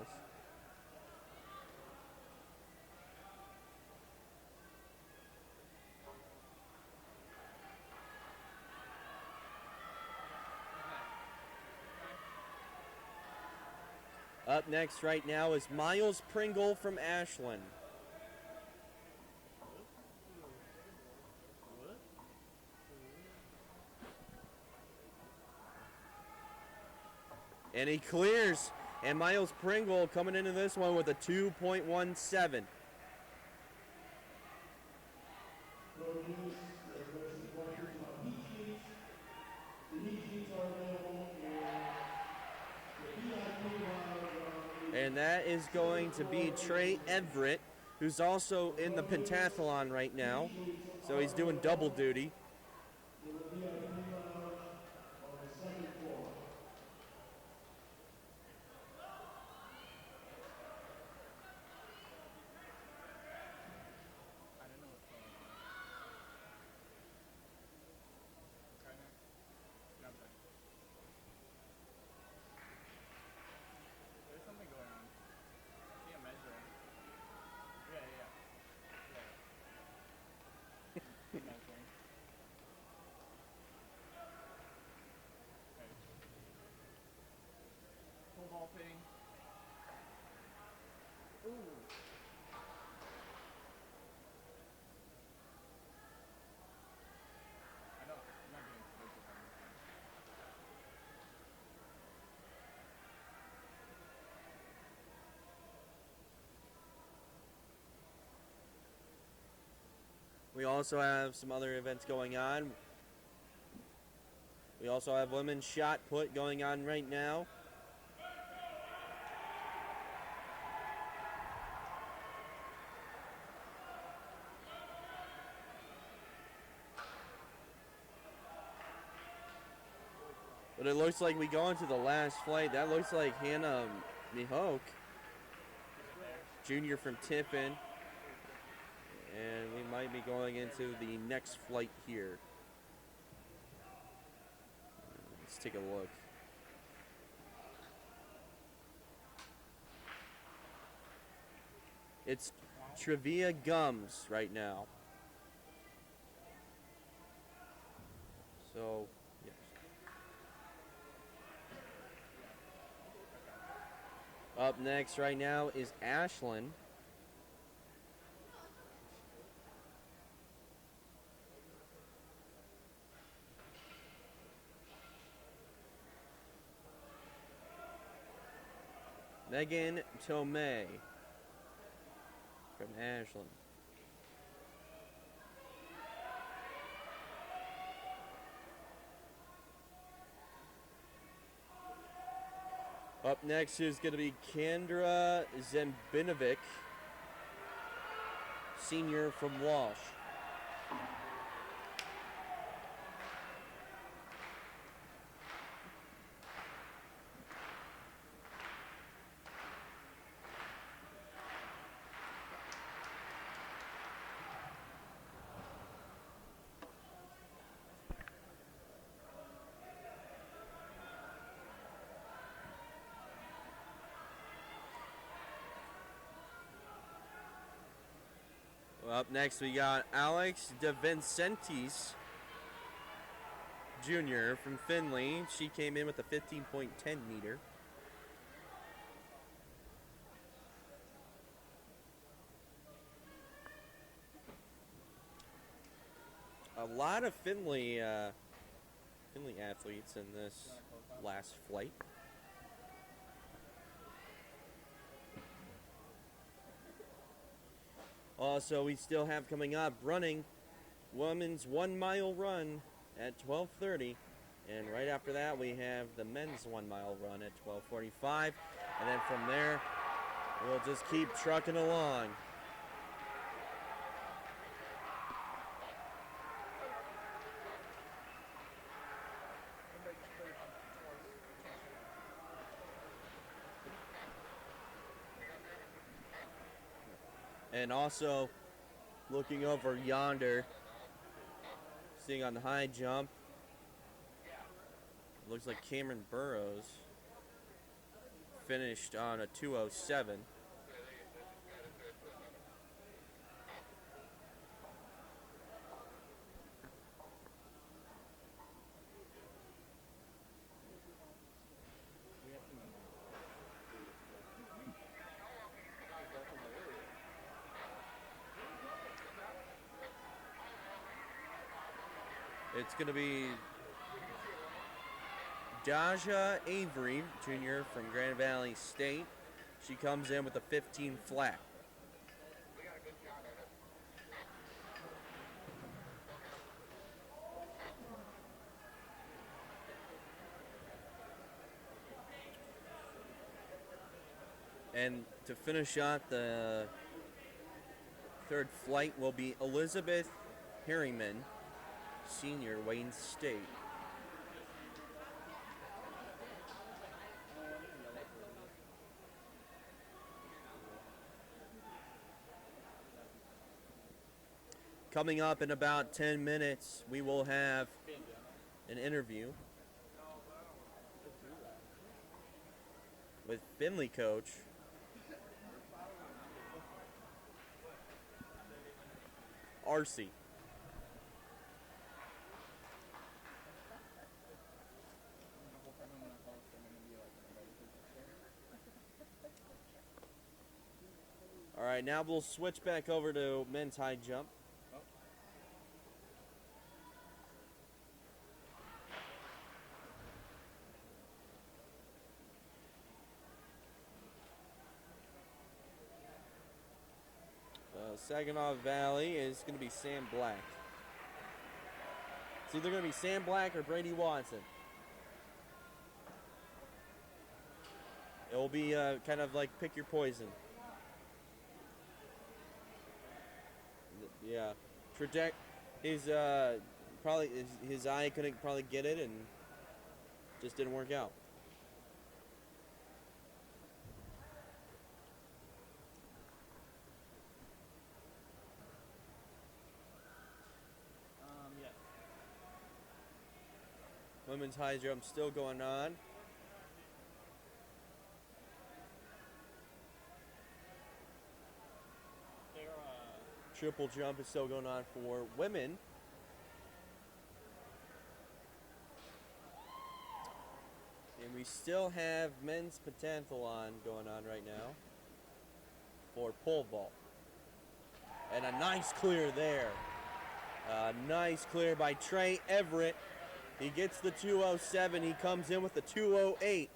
Up next right now is Miles Pringle from Ashland. And he clears. And Miles Pringle coming into this one with a 2.17. And that is going to be Trey Everett, who's also in the pentathlon right now. So he's doing double duty. There's something going on. I see a measuring. Yeah. Measuring. Okay. Pole vault thing. Ooh. I'm not getting explosive on this one. We also have some other events going on. We also have women's shot put going on right now. But it looks like we go into the last flight. That looks like Hannah Mihok, junior from Tiffin. And we might be going into the next flight here. Let's take a look. It's Trivia Gums right now. So, yes. Up next right now is Ashland. Megan Tomei from Ashland. Up next is going to be Kendra Zembinovic, senior from Walsh. Up next, we got Alex DeVincentis Jr. from Findlay. She came in with a 15.10 meter. A lot of Findlay athletes in this last flight. Also, we still have coming up running women's 1 mile run at 12:30. And right after that, we have the men's 1 mile run at 12:45. And then from there, we'll just keep trucking along. And also, looking over yonder, seeing on the high jump, looks like Cameron Burrows finished on a 2:07. It's going to be Daja Avery, junior from Grand Valley State. She comes in with a 15 flat. And to finish out the third flight will be Elizabeth Harriman, senior, Wayne State. Coming up in about 10 minutes, we will have an interview with Findlay coach Arcee. All right, now we'll switch back over to men's high jump. Saginaw Valley is going to be Sam Black. It's either going to be Sam Black or Brady Watson. It will be kind of like pick your poison. Yeah, his probably his eye couldn't probably get it and just didn't work out. Yes. Women's high jump still going on. Triple jump is still going on for women. And we still have men's pentathlon going on right now for pole vault. And a nice clear there. A nice clear by Trey Everett. He gets the 2:07. He comes in with the 2:08.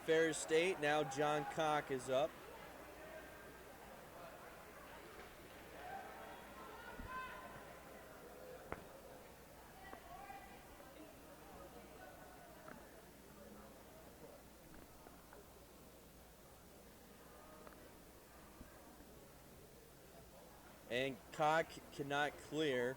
Ferris State, now John Cock is up. And Cock cannot clear.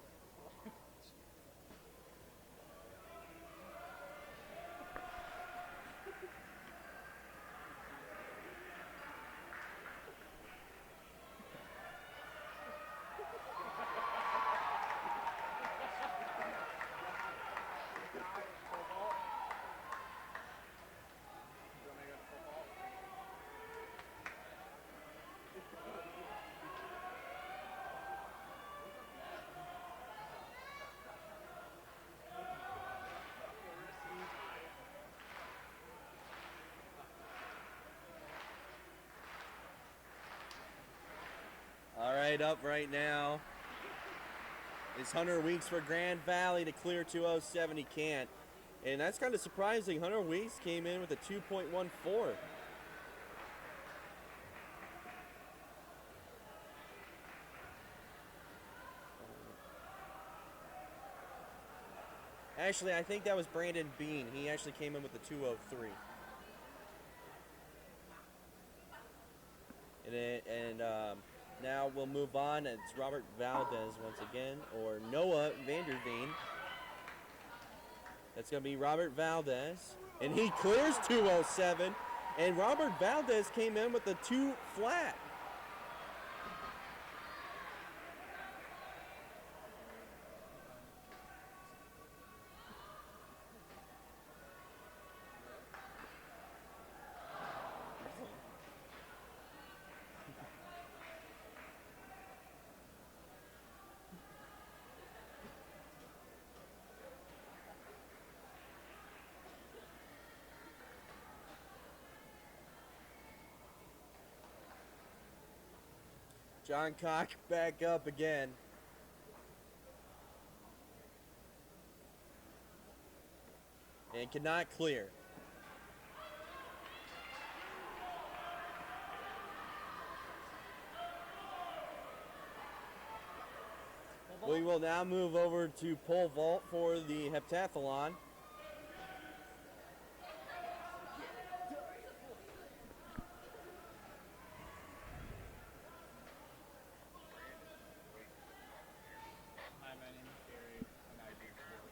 All right, up right now is Hunter Weeks for Grand Valley to clear 2:07. He can't. And that's kind of surprising. Hunter Weeks came in with a 2.14. Actually, I think that was Brandon Bean. He actually came in with a 203. Now we'll move on. It's Robert Valdez once again, or Noah Vanderveen. That's going to be Robert Valdez. And he clears 207. And Robert Valdez came in with a 2 flat. John Cock back up again. And cannot clear. We will now move over to pole vault for the heptathlon. Hi, my name is Gary, and I do sports.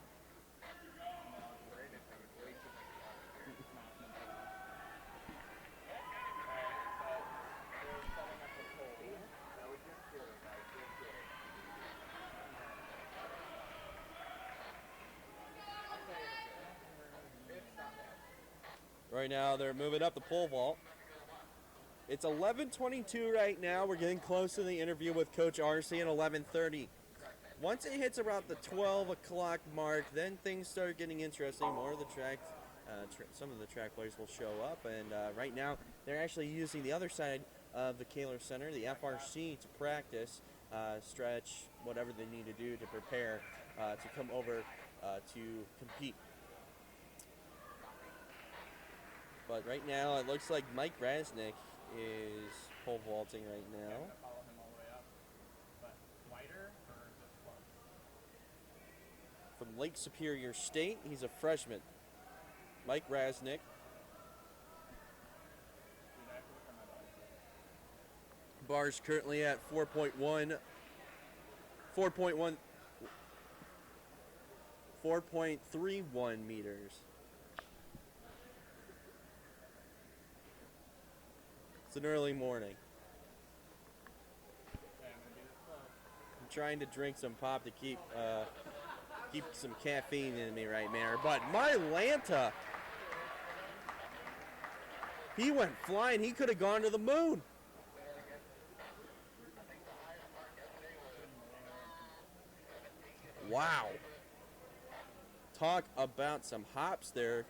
Right now, they're moving up the pole vault. It's 11:22 right now. We're getting close to the interview with Coach Arcee at 11:30. Once it hits around the 12 o'clock mark, then things start getting interesting. More of the track, some of the track players will show up, and right now they're actually using the other side of the Kaler Center, the FRC, to practice, stretch, whatever they need to do to prepare to come over to compete. But right now, it looks like Mike Rasnick is pole vaulting right now. Follow him all the way up. But wider or just close? From Lake Superior State, he's a freshman. Mike Rasnick. Bar's currently at 4.31 meters. It's an early morning. I'm trying to drink some pop to keep some caffeine in me right now. But my Lanta, he went flying. He could have gone to the moon. Wow. Talk about some hops there.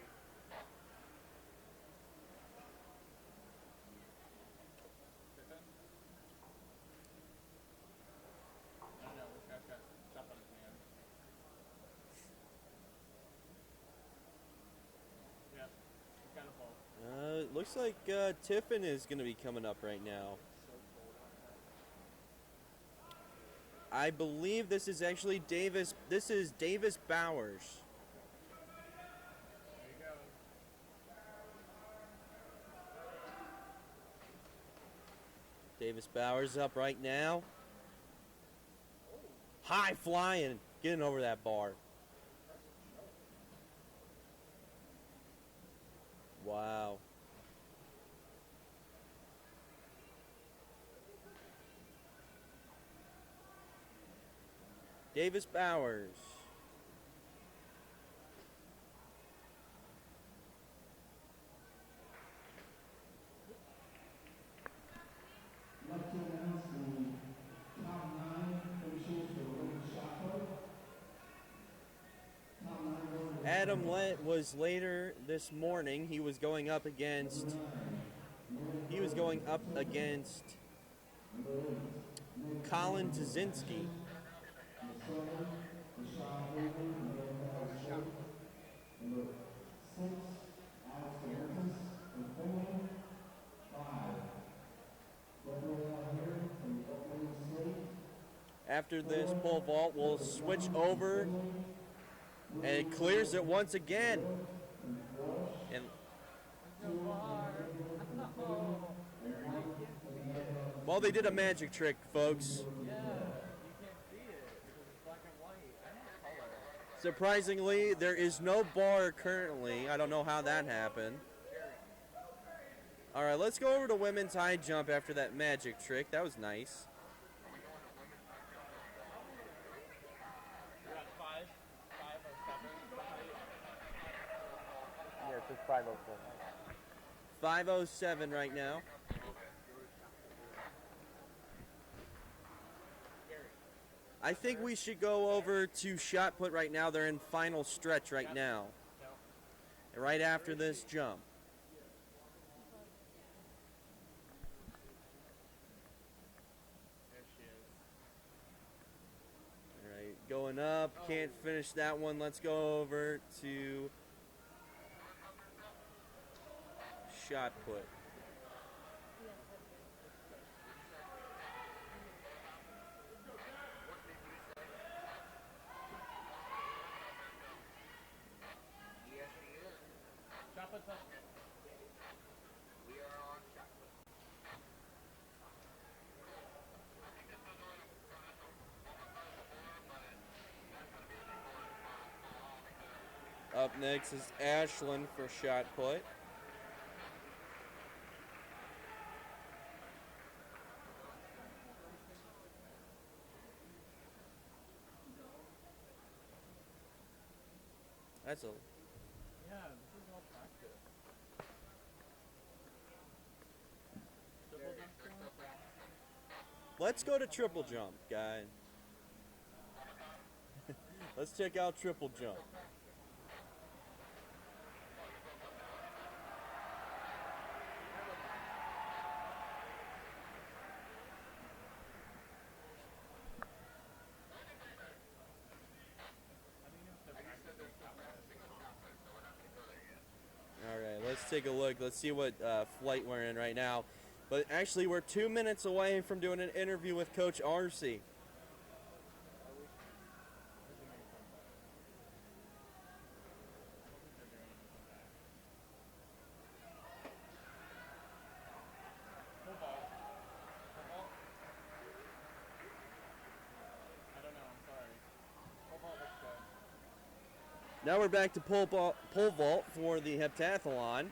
It looks like Tiffin is going to be coming up right now. I believe this is actually Davis. This is Davis Bowers. Davis Bowers up right now. High flying, getting over that bar. Wow. Davis Bowers. Adam Lett was later this morning. He was going up against Colin Dzinski. Number 6, Alex Americas from Finland. 5. Gabrielle here from Oklahoma State. After this pole vault, we'll switch over, and it clears it once again. And well, they did a magic trick, folks. Surprisingly, there is no bar currently. I don't know how that happened. All right, let's go over to women's high jump after that magic trick. That was nice. Yes, it's 507. 5:07 right now. I think we should go over to shot put right now. They're in final stretch right now. And right after this jump. There she is. All right, going up. Can't finish that one. Let's go over to shot put. Up next is Ashland for shot put. That's a Yeah, this is all practice. Triple jump score? Let's go to triple jump, guy. Let's check out triple jump. All right, let's take a look. Let's see what flight we're in right now. But actually, we're 2 minutes away from doing an interview with Coach Arcee. Now we're back to pole vault for the heptathlon.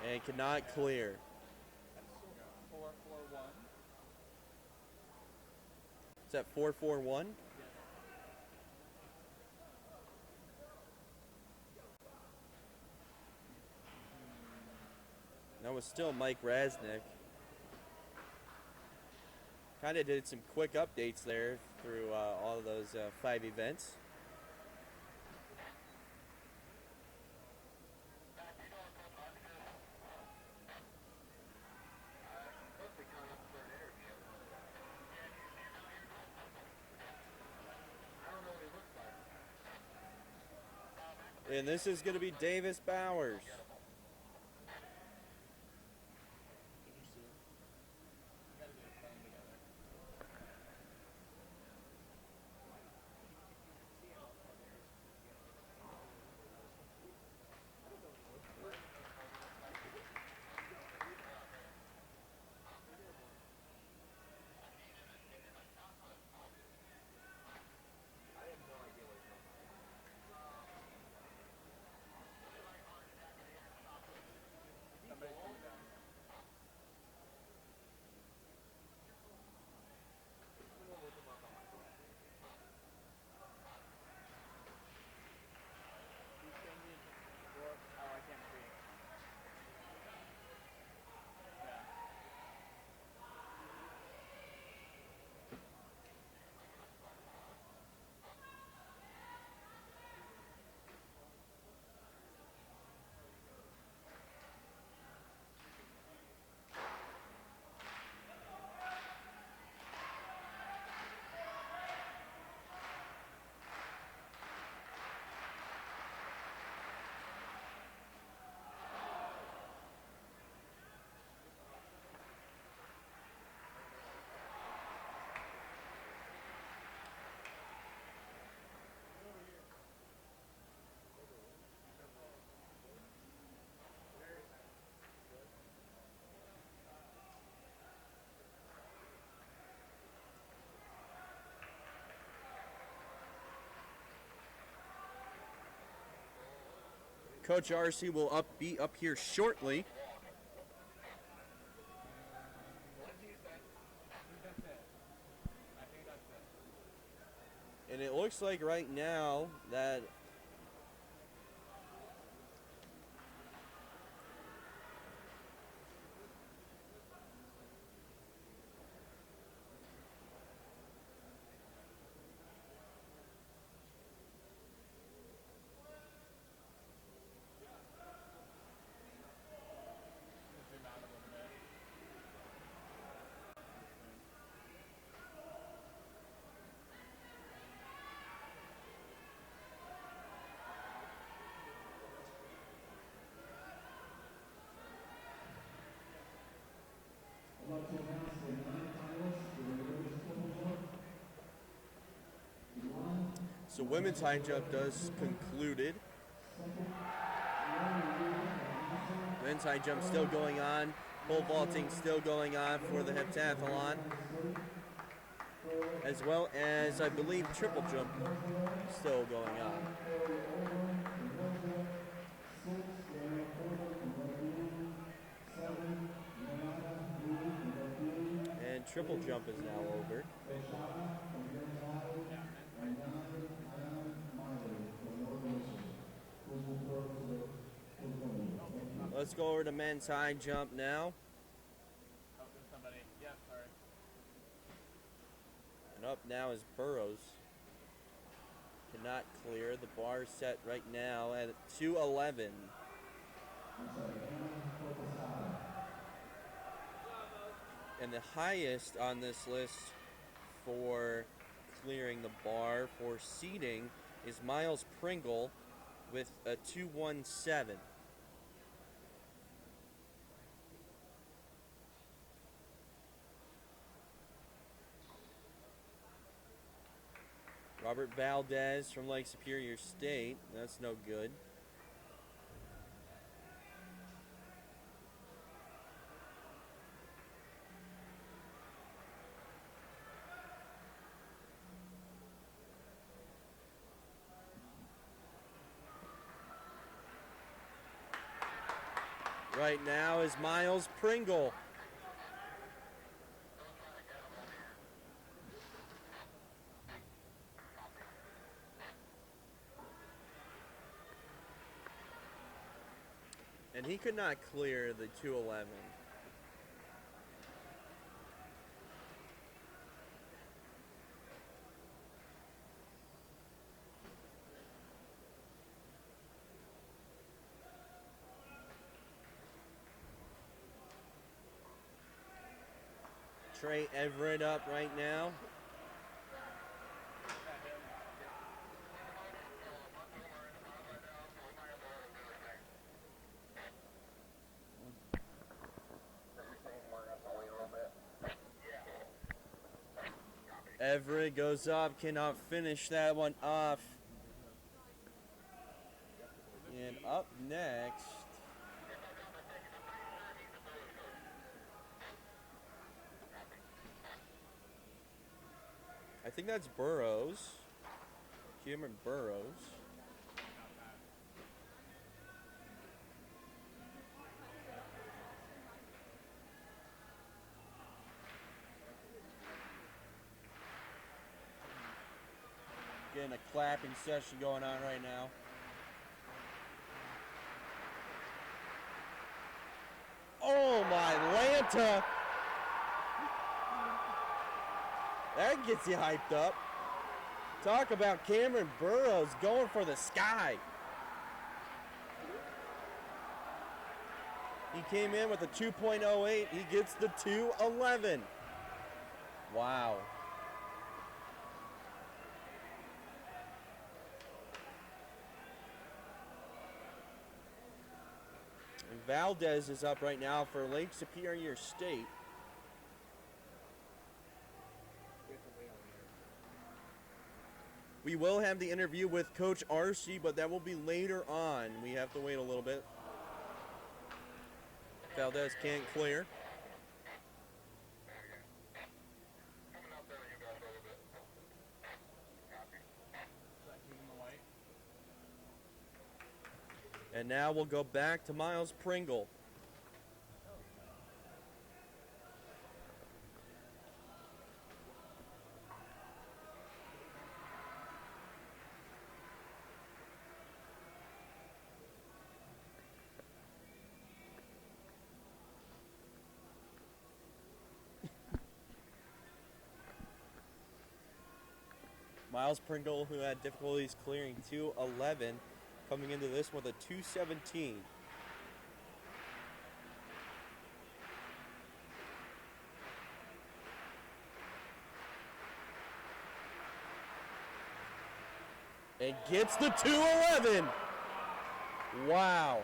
And cannot clear. 441. Is that 441? That was still Mike Rasnick. Kind of did some quick updates there through all of those 5 events. And this is going to be Davis Bowers. Coach RC will be up here shortly. And it looks like right now that so women's high jump does concluded. Men's high jump still going on. Pole vaulting still going on for the heptathlon. As well as, I believe, triple jump still going on. And triple jump is now over. Let's go over to men's high jump now. And up now is Burrows. Cannot clear. The bar set right now at 2:11. And the highest on this list for clearing the bar for seating is Miles Pringle with a 2:17. Robert Valdez from Lake Superior State. That's no good. Right now is Miles Pringle. And he could not clear the 2:11. Trey Everett up right now. Everett goes up, cannot finish that one off. And up next, I think that's Burrows. Cameron Burrows. Getting a clapping session going on right now. Oh my Lanta! That gets you hyped up. Talk about Cameron Burrows going for the sky. He came in with a 2.08. He gets the 2:11. Wow. And Valdez is up right now for Lake Superior State. We will have the interview with Coach RC, but that will be later on. We have to wait a little bit. Valdez can't clear. And now we'll go back to Miles Pringle. Miles Pringle, who had difficulties clearing 211, coming into this with a 217. And gets the 211. Wow.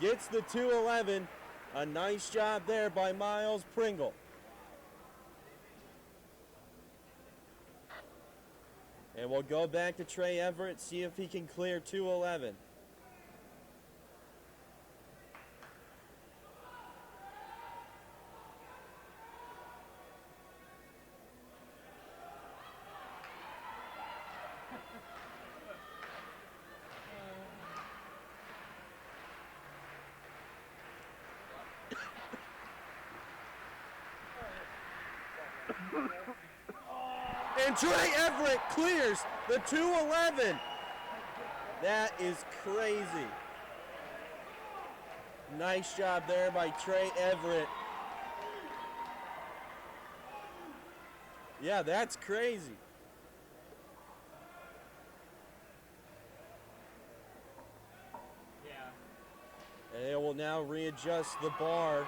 Gets the 211. A nice job there by Miles Pringle. And we'll go back to Trey Everett, see if he can clear 211. And Trey Everett clears the 211. That is crazy. Nice job there by Trey Everett. Yeah, that's crazy. Yeah. And it will now readjust the bar.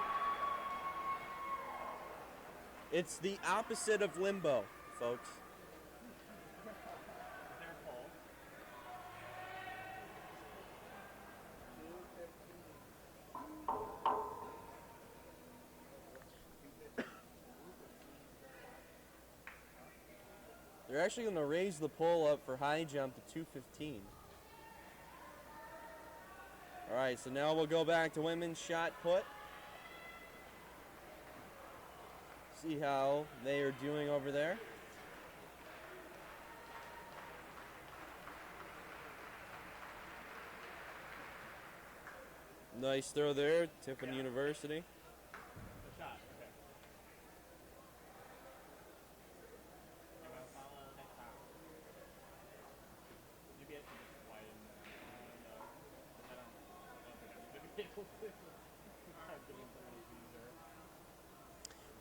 It's the opposite of limbo, folks. They're actually going to raise the pull up for high jump to 215. All right, so now we'll go back to women's shot put. See how they are doing over there. Nice throw there, Tiffin University. The shot, okay. You want to follow the next time. You get to just widen that. No. I don't think I'm going to be able to. I'm getting some of these easier.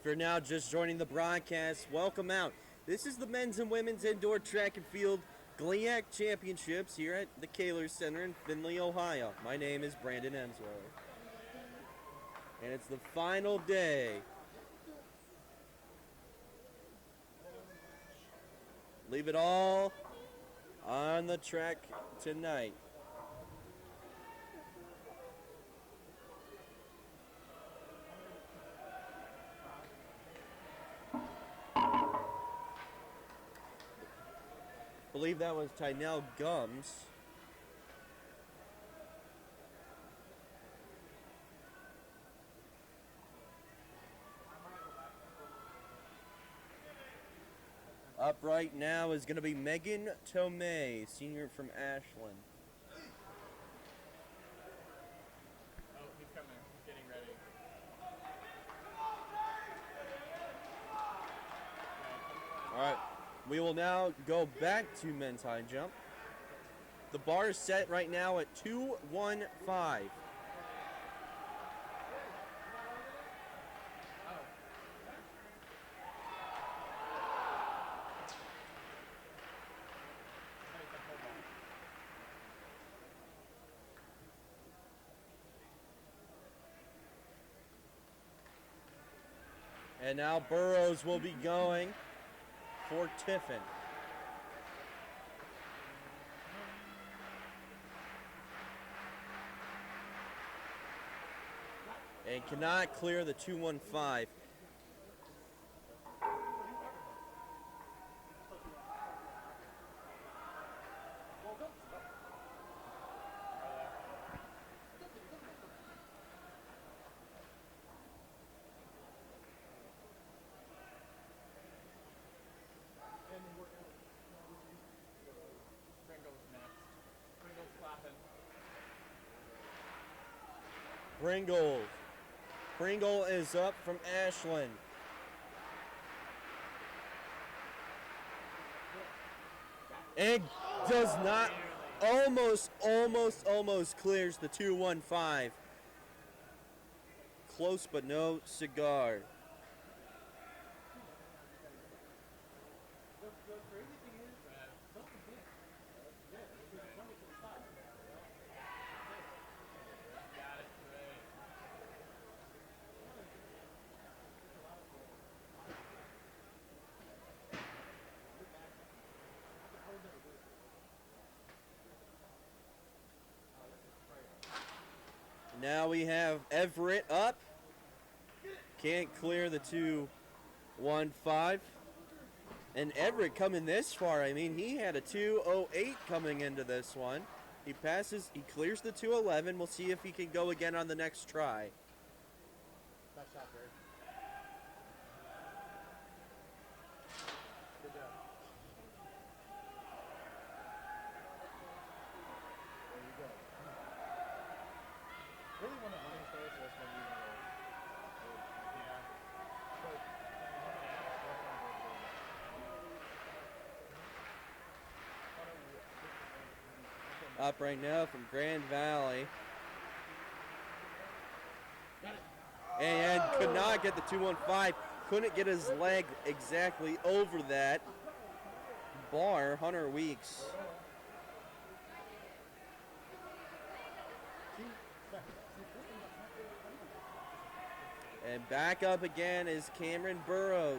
If you're now just joining the broadcast, welcome out. This is the men's and women's indoor track and field GLIAC Championships here at the Kaler Center in Findlay, Ohio. My name is Brandon Emswell. And it's the final day. Leave it all on the track tonight. I believe that was Tynell Gums. Up right now is going to be Megan Tomei, senior from Ashland. Oh, he's coming. He's getting ready. All right, we will now go back to men's high jump. The bar is set right now at 215. And now Burrows will be going for Tiffin. And cannot clear the 215. Pringle's next. Pringle's clapping. Pringle. Pringle is up from Ashland. And does not, almost clears the 215. Close but no cigar. Now we have Everett up. Can't clear the 215. And Everett coming this far. I mean, he had a 208 coming into this one. He passes, he clears the 211. We'll see if he can go again on the next try. Nice shot, Barry. Good job. There you go. Really want to understand this when you Up right now from Grand Valley. And could not get the 215. Couldn't get his leg exactly over that bar. Hunter Weeks. And back up again is Cameron Burrows.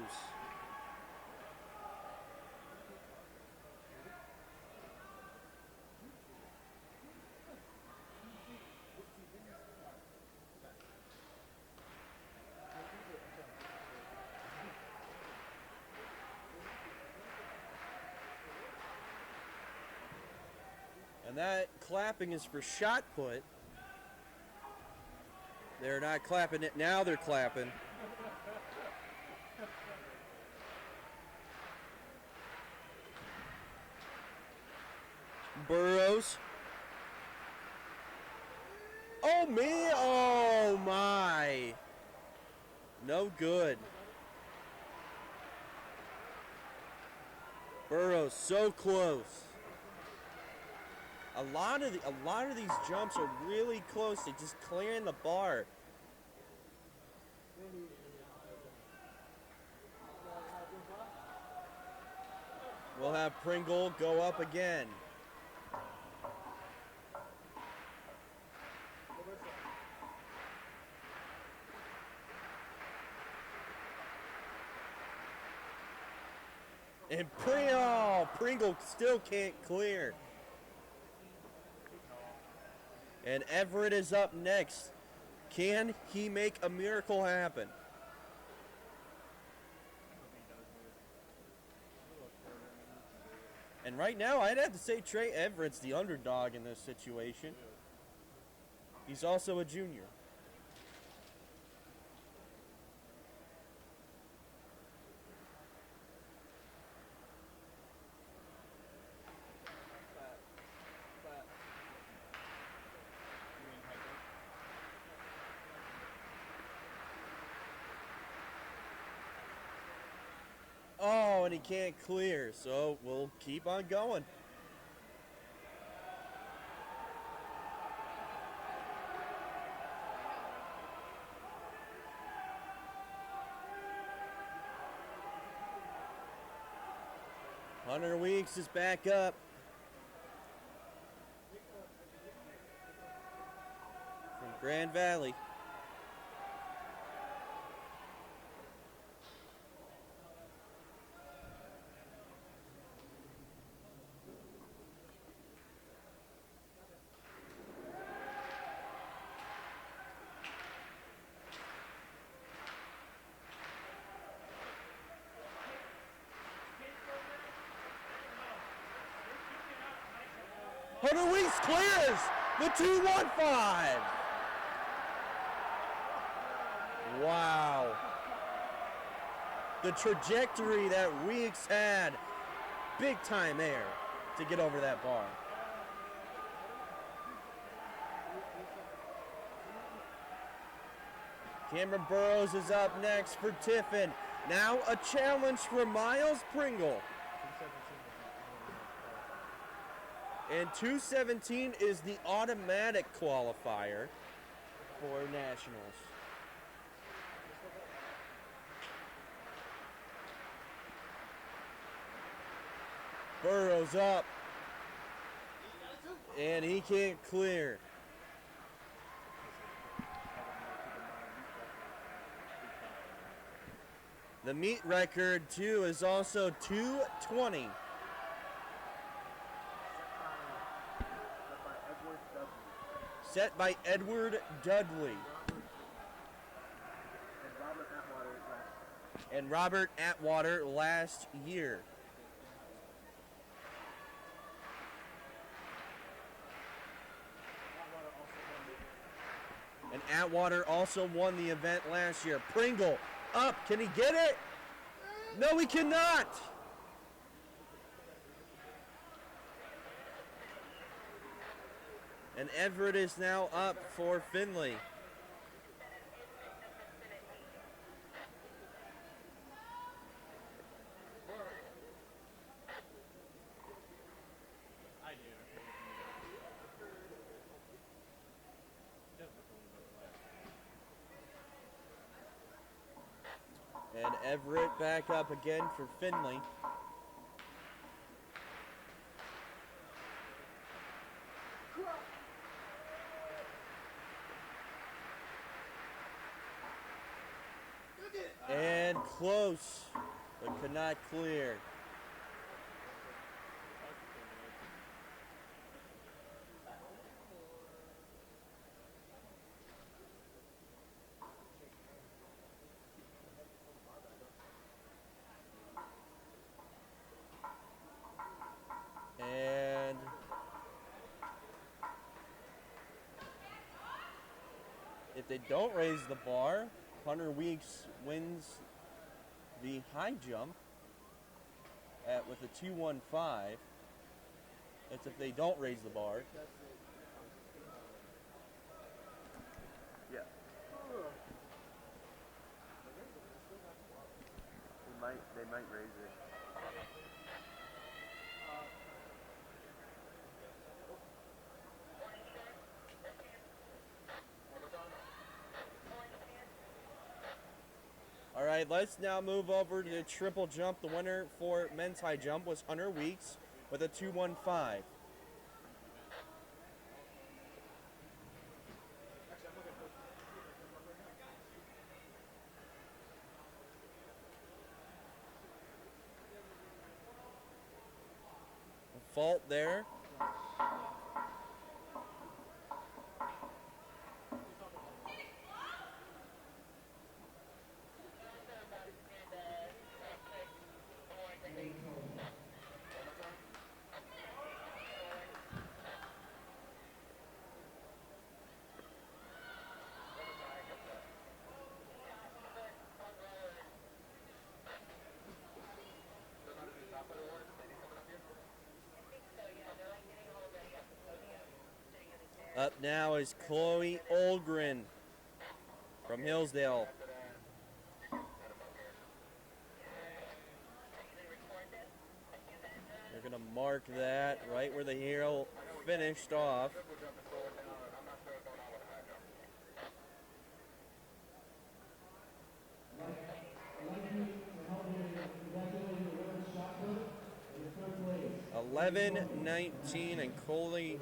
And that clapping is for shot put. They're not clapping it. Now they're clapping. Burrows. Oh, me. Oh, my. No good. Burrows so close. A lot of these jumps are really close to just clearing the bar. We'll have Pringle go up again. And Pringle still can't clear. And Everett is up next. Can he make a miracle happen? And right now, I'd have to say Trey Everett's the underdog in this situation. He's also a junior. Oh, and he can't clear, so we'll keep on going. Hunter Weeks is back up. From Grand Valley. Hunter Weeks clears the 215. Wow. The trajectory that Weeks had, big time air to get over that bar. Cameron Burrows is up next for Tiffin. Now a challenge for Miles Pringle. And 2:17 is the automatic qualifier for nationals. Burrows up. And he can't clear. The meet record, too, is also 2:20. Set by Edward Dudley. And Robert Atwater last year. And Atwater also won the event last year. Pringle up. Can he get it? No, he cannot. And Everett is now up for Findlay. And Everett back up again for Findlay. And close, but could not clear. And if they don't raise the bar, Hunter Weeks wins the high jump with a 2:15. That's if they don't raise the bar. Yeah. They might raise it. All right, let's now move over to the triple jump. The winner for men's high jump was Hunter Weeks with a 2:15. A fault there. Up now is Chloe Olgren from Hillsdale. They're going to mark that right where the hero finished off. $11.19 and Chloe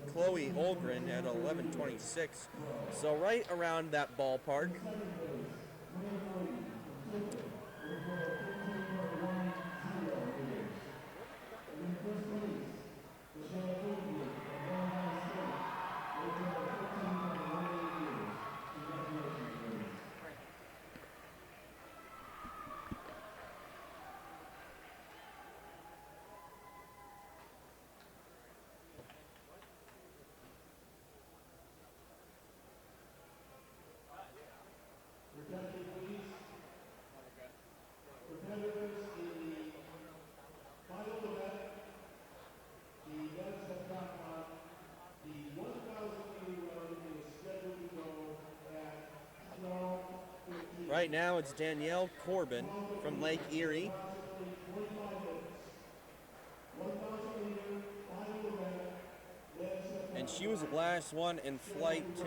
Olgren at 11.26. So right around that ballpark. Right now it's Danielle Corbin from Lake Erie. And she was the last one in flight 2.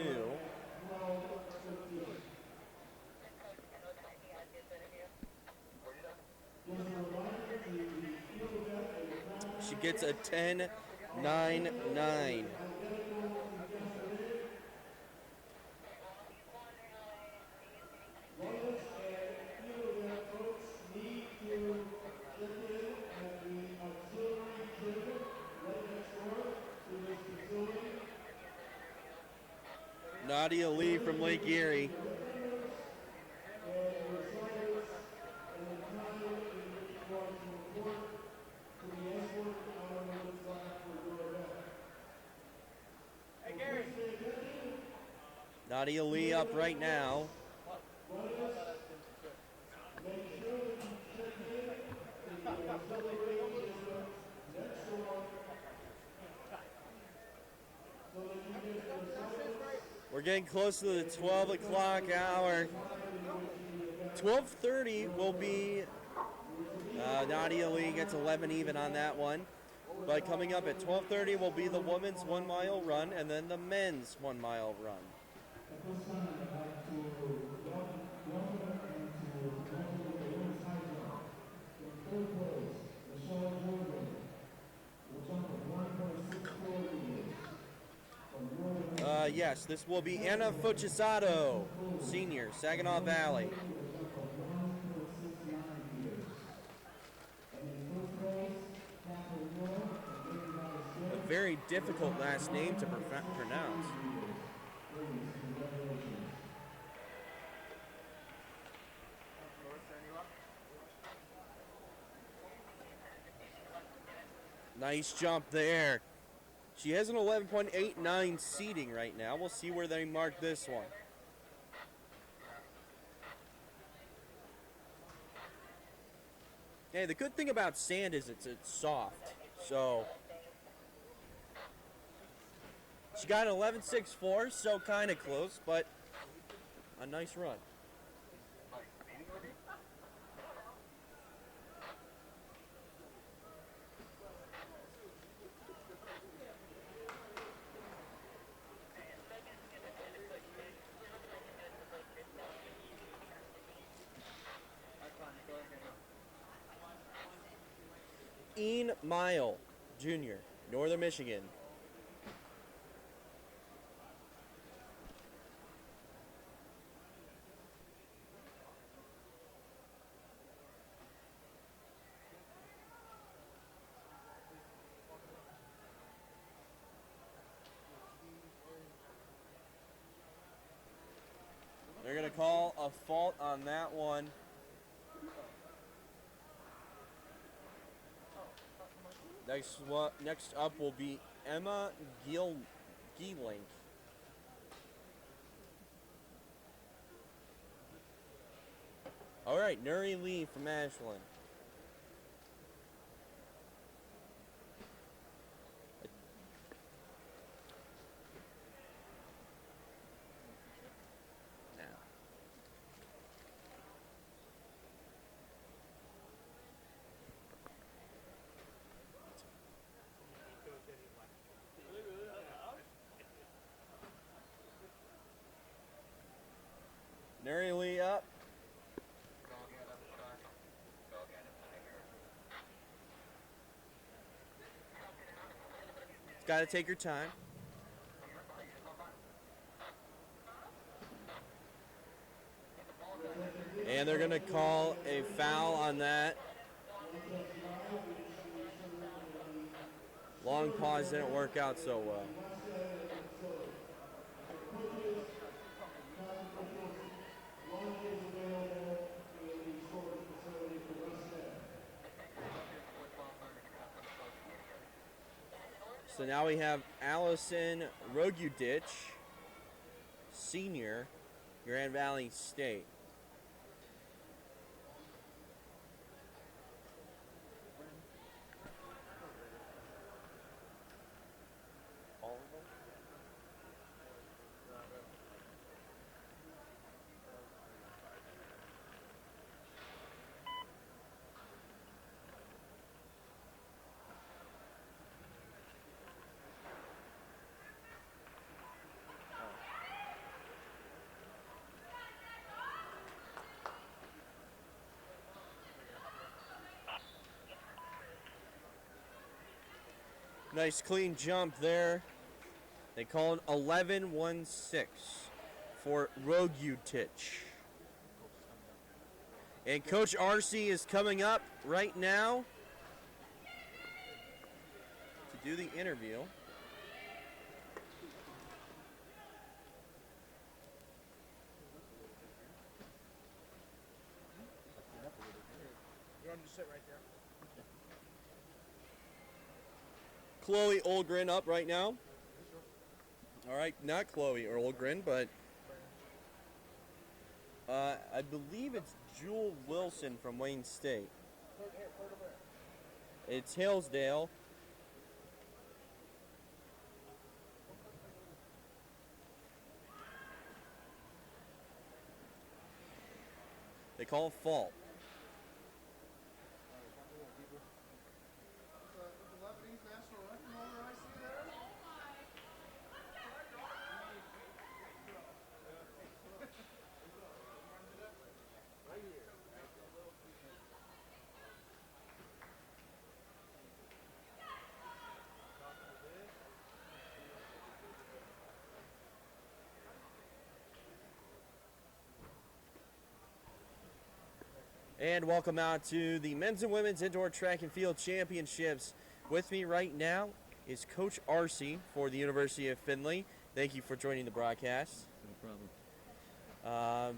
She gets a 10.99. Nadia Lee from Lake Erie. Nadia Lee up right now. We're getting close to the 12 o'clock hour. 12:30 will be Nadia Lee gets 11 even on that one. But coming up at 12:30 will be the women's 1 mile run and then the men's 1 mile run. Yes, this will be Anna Fucisato, senior, Saginaw Valley. A very difficult last name to pronounce. Nice jump there. She has an 11.89 seating right now. We'll see where they mark this one. Hey, the good thing about sand is it's soft. So she got an 11.64, so kind of close, but a nice run. Ian Mile, Jr., Northern Michigan. They're going to call a fault on that one. Next up will be Emma Gieling. All right, Nuri Lee from Ashland. Nuri Lee up. It's got to take your time. And they're going to call a foul on that. Long pause didn't work out so well. So now we have Allison Rogudich, senior, Grand Valley State. Nice clean jump there. They call it 11-1-6 for Rogutich. And Coach RC is coming up right now to do the interview. You want to sit right there? Chloe Olgren up right now. All right, not Chloe Olgren, but I believe it's Jewel Wilson from Wayne State. It's Hillsdale. They call it fault. And welcome out to the men's and women's indoor track and field championships. With me right now is Coach RC for the University of Findlay. Thank you for joining the broadcast. No problem.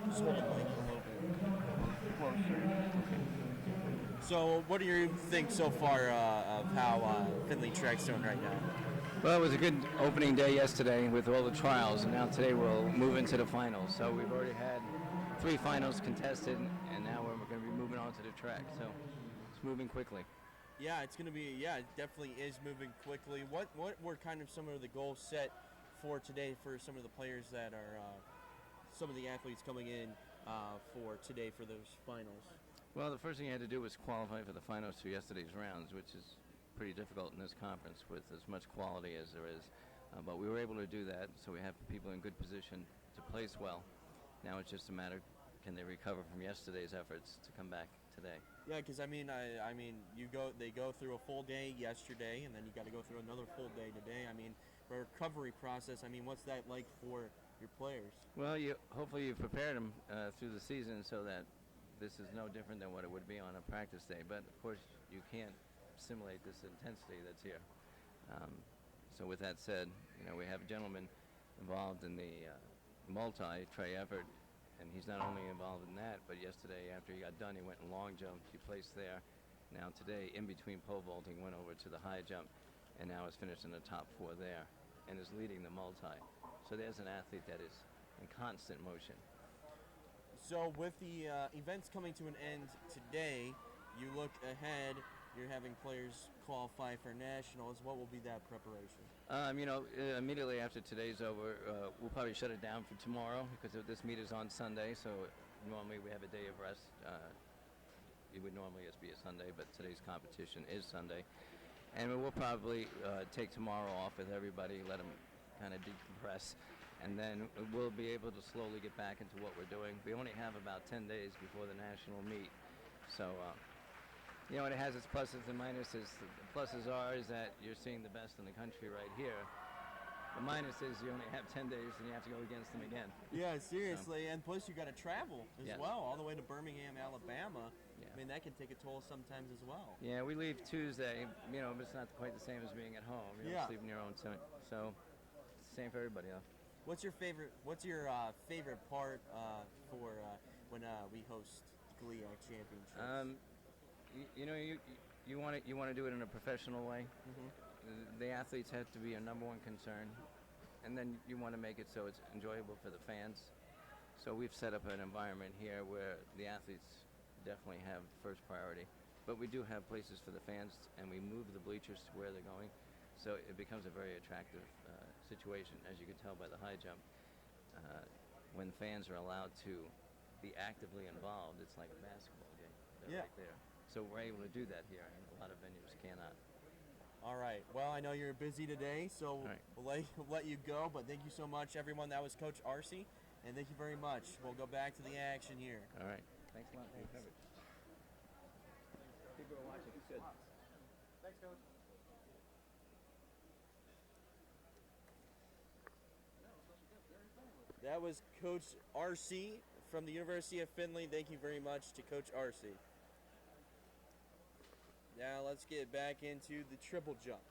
Just hold the mic a little bit closer. So, what do you think so far of how Findlay Track's doing right now? Well, it was a good opening day yesterday with all the trials, and now today we'll move into the finals. So we've already had 3 finals contested, and now we're going to be moving on to the track. So it's moving quickly. Yeah, it's going to be, it definitely is moving quickly. What were kind of some of the goals set for today for some of the players that are, some of the athletes coming in for today for those finals? Well, the first thing you had to do was qualify for the finals for yesterday's rounds, which is pretty difficult in this conference with as much quality as there is. But we were able to do that, so we have people in good position to place well. Now it's just a matter, can they recover from yesterday's efforts to come back today? Yeah, because I mean, they go through a full day yesterday, and then you got to go through another full day today. I mean, for a recovery process, I mean, what's that like for your players? Well, hopefully you've prepared them through the season so that this is no different than what it would be on a practice day. But of course, you can't simulate this intensity that's here. So with that said, we have a gentleman involved in the multi-tray effort, and he's not only involved in that, but yesterday after he got done, he went in long jump, he placed there. Now today, in between pole vaulting, went over to the high jump, and now is finished in the top 4 there, and is leading the multi. So there's an athlete that is in constant motion. So with the events coming to an end today, you look ahead, you're having players qualify for nationals. What will be that preparation? Immediately after today's over, we'll probably shut it down for tomorrow because this meet is on Sunday, so normally we have a day of rest. It would normally just be a Sunday, but today's competition is Sunday. And we'll probably take tomorrow off with everybody, let them kind of decompress, and then we'll be able to slowly get back into what we're doing. We only have about 10 days before the national meet, so it has its pluses and minuses. The pluses is that you're seeing the best in the country right here. The minus is you only have 10 days and you have to go against them again. Yeah, seriously, and plus you got to travel as Yes. well, all the way to Birmingham, Alabama. Yeah. I mean, that can take a toll sometimes as well. Yeah, we leave Tuesday, but it's not quite the same as being at home. You're Yeah. sleeping in your own tent. So it's the same for everybody else. What's your favorite part for when we host the GLIAC championships? You want to do it in a professional way. Mm-hmm. The athletes have to be your number one concern, and then you want to make it so it's enjoyable for the fans. So we've set up an environment here where the athletes definitely have first priority, but we do have places for the fans, and we move the bleachers to where they're going, so it becomes a very attractive situation, as you can tell by the high jump. When fans are allowed to be actively involved, it's like a basketball game. They're right there. So we're able to do that here, and a lot of venues cannot. All right. Well, I know you're busy today, so we'll let you go. But thank you so much, everyone. That was Coach RC And thank you very much. We'll go back to the action here. All right. Thanks a lot for your coverage. People are watching. It's good. Thanks, Coach. That was Coach RC from the University of Findlay. Thank you very much to Coach RC. Now let's get back into the triple jump.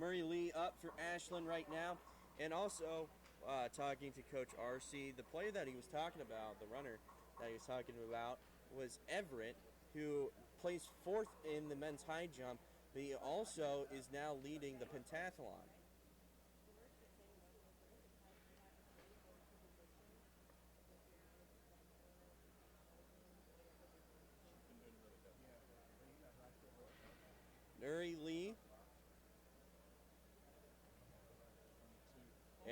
Murray Lee up for Ashland right now. And also talking to Coach RC, the player that he was talking about, the runner that he was talking about, was Everett, who placed 4th in the men's high jump, but he also is now leading the pentathlon. Murray Lee.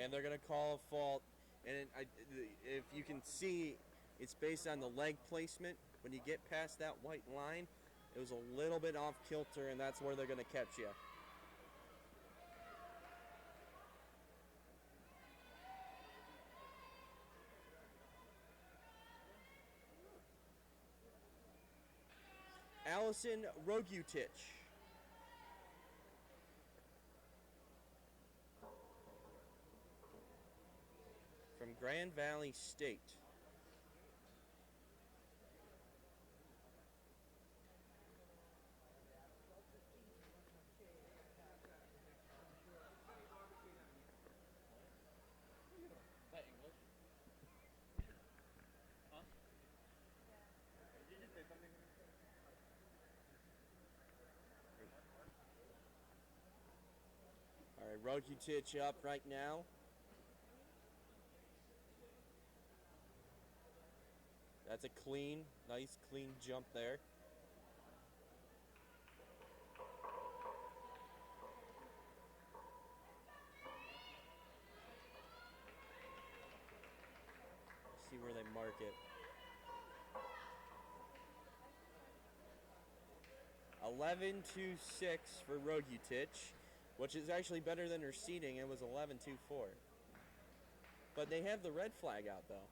And they're going to call a fault. And if you can see, it's based on the leg placement. When you get past that white line, it was a little bit off kilter, and that's where they're going to catch you. Allison Rogutich. From Grand Valley State. Is that English? Huh? Did you just say something? All right, Rogutich up right now. That's a nice clean jump there. See where they mark it. 11.26 for Rogutich, which is actually better than her seating. It was 11.24. But they have the red flag out, though.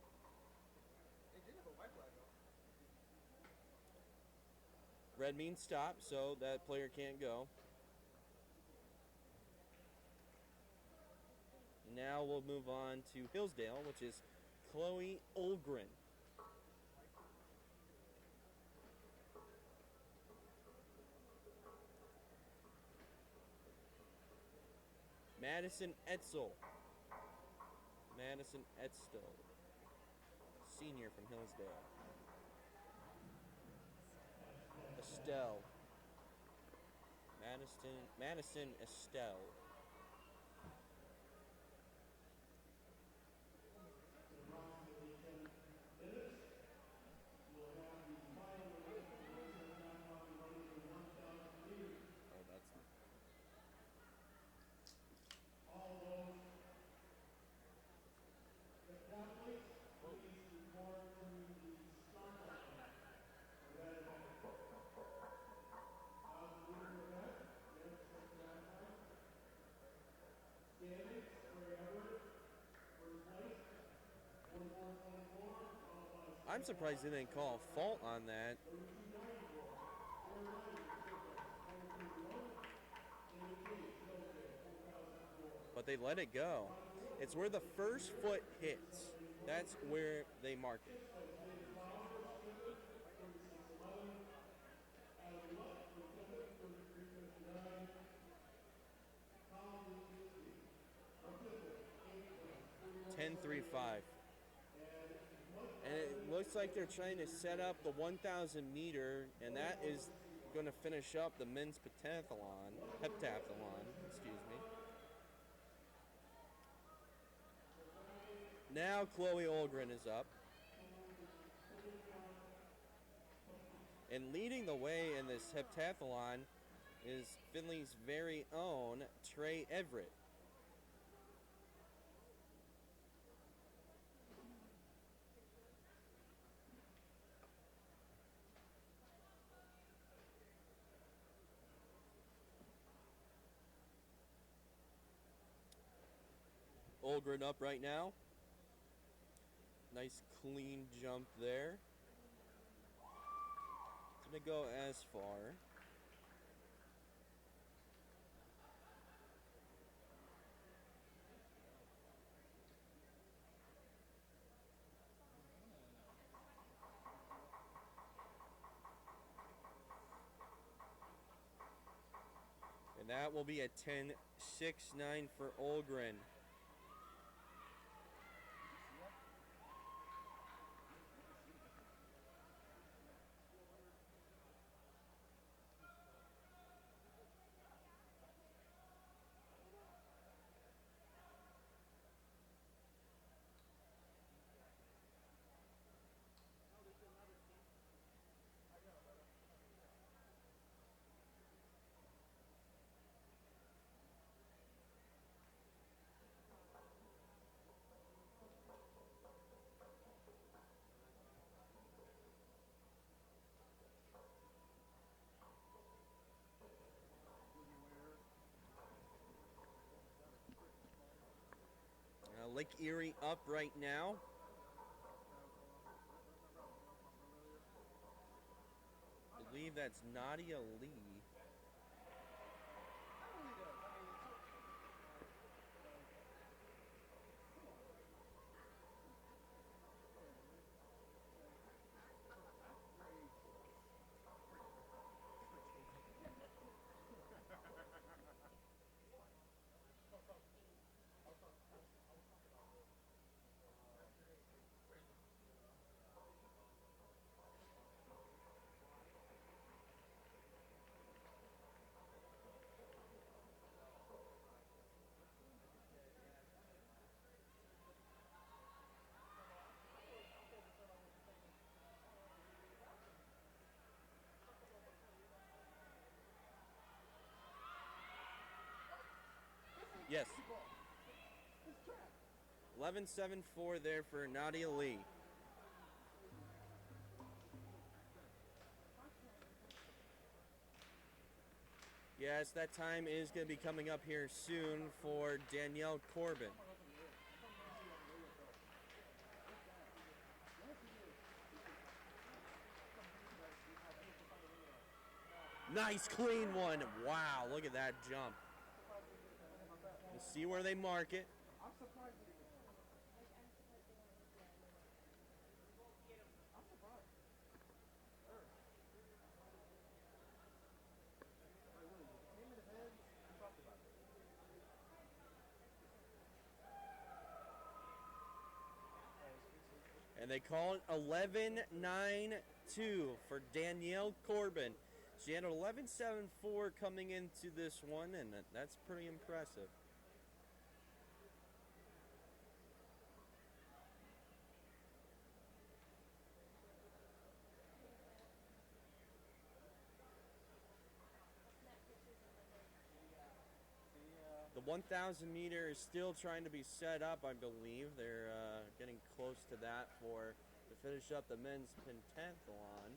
Red means stop, so that player can't go. Now we'll move on to Hillsdale, which is Chloe Olgren. Madison Etzel. Madison Etzel, senior from Hillsdale. Estelle. Madison Estelle. I'm surprised they didn't call a fault on that. But they let it go. It's where the first foot hits. That's where they mark it. Ten 3-5. And it looks like they're trying to set up the 1,000 meter, and that is going to finish up the men's heptathlon, excuse me. Now Chloe Olgren is up. And leading the way in this heptathlon is Findlay's very own Trey Everett. Olgren up right now. Nice clean jump there. Didn't go as far. And that will be a 10.69 for Olgren. Lake Erie up right now. I believe that's Nadia Lee. Yes. 11.74 there for Nadia Lee. Yes, that time is going to be coming up here soon for Danielle Corbin. Nice clean one. Wow, look at that jump. We'll see where they mark it. And they call it 11.92 for Danielle Corbin. She had 11.74 coming into this one, and that's pretty impressive. The 1,000 meter is still trying to be set up, I believe. They're getting close to that to finish up the men's pentathlon.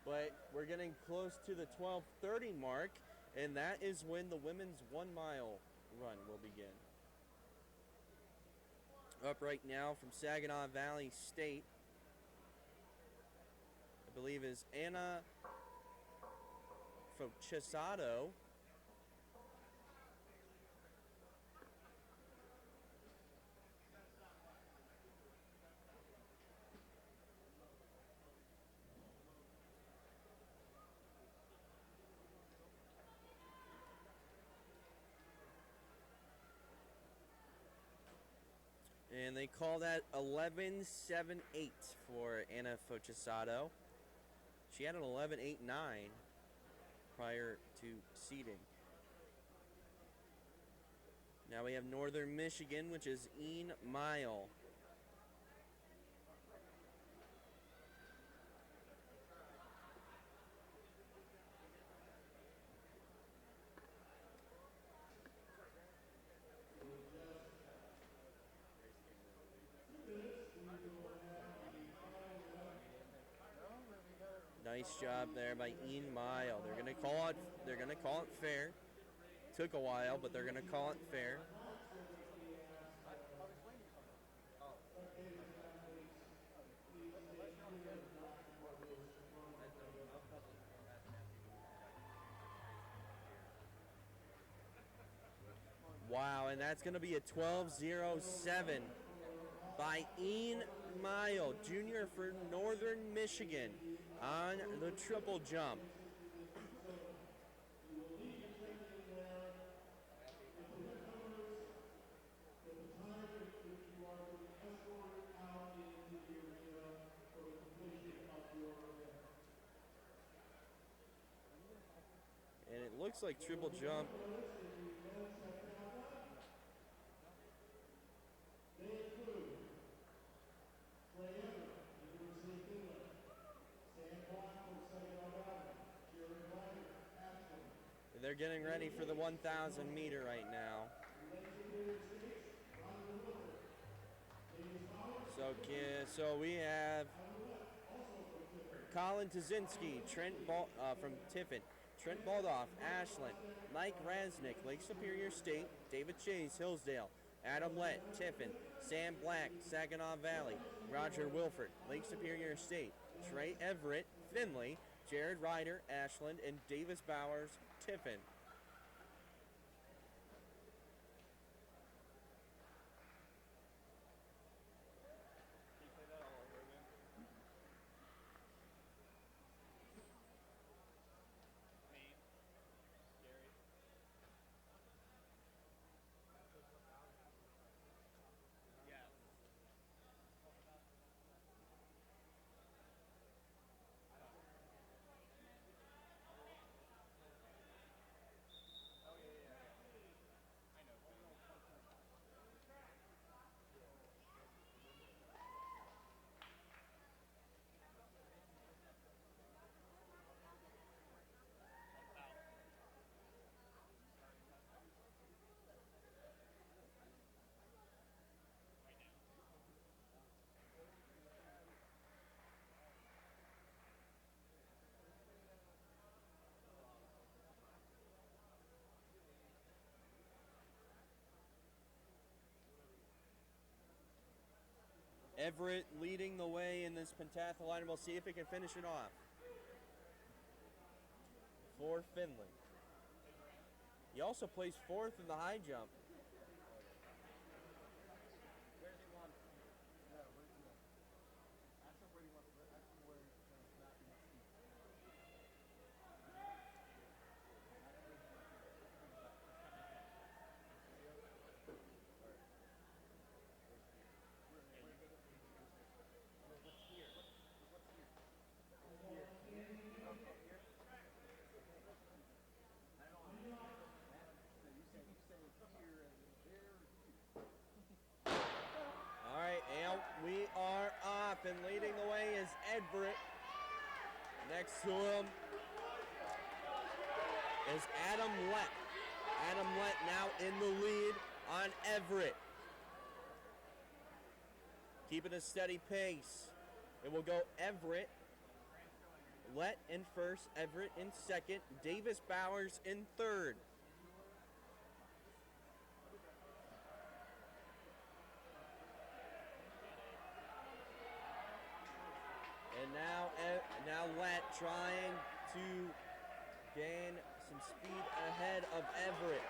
but we're getting close to the 12:30 mark, and that is when the women's 1 mile run will begin. Up right now from Saginaw Valley State, I believe is Anna Fochisato. And they call that 11.78 for Anna Fochisato. She had an 11.89 prior to seeding. Now we have Northern Michigan, which is Ian Mile. Nice job there by Ian Mile. They're gonna call it fair. Took a while, but they're gonna call it fair. Wow, and that's gonna be a 12.07 by Ian Mile, junior for Northern Michigan, on the triple jump. And it looks like triple jump. They're getting ready for the 1,000 meter right now. So we have Colin Tazinski, from Tiffin, Trent Baldoff, Ashland, Mike Rasnick, Lake Superior State, David Chase, Hillsdale, Adam Lett, Tiffin, Sam Black, Saginaw Valley, Roger Wilford, Lake Superior State, Trey Everett, Findlay, Jared Ryder, Ashland, and Davis Bowers, Tiffin. Everett leading the way in this pentathlon, and we'll see if he can finish it off for Findlay. He also placed fourth in the high jump. All right, and we are off, and leading the way is Everett. Next to him is Adam Lett. Adam Lett now in the lead on Everett. Keeping a steady pace. It will go Everett, Let in first, Everett in second, Davis Bowers in third. And now Let trying to gain some speed ahead of Everett.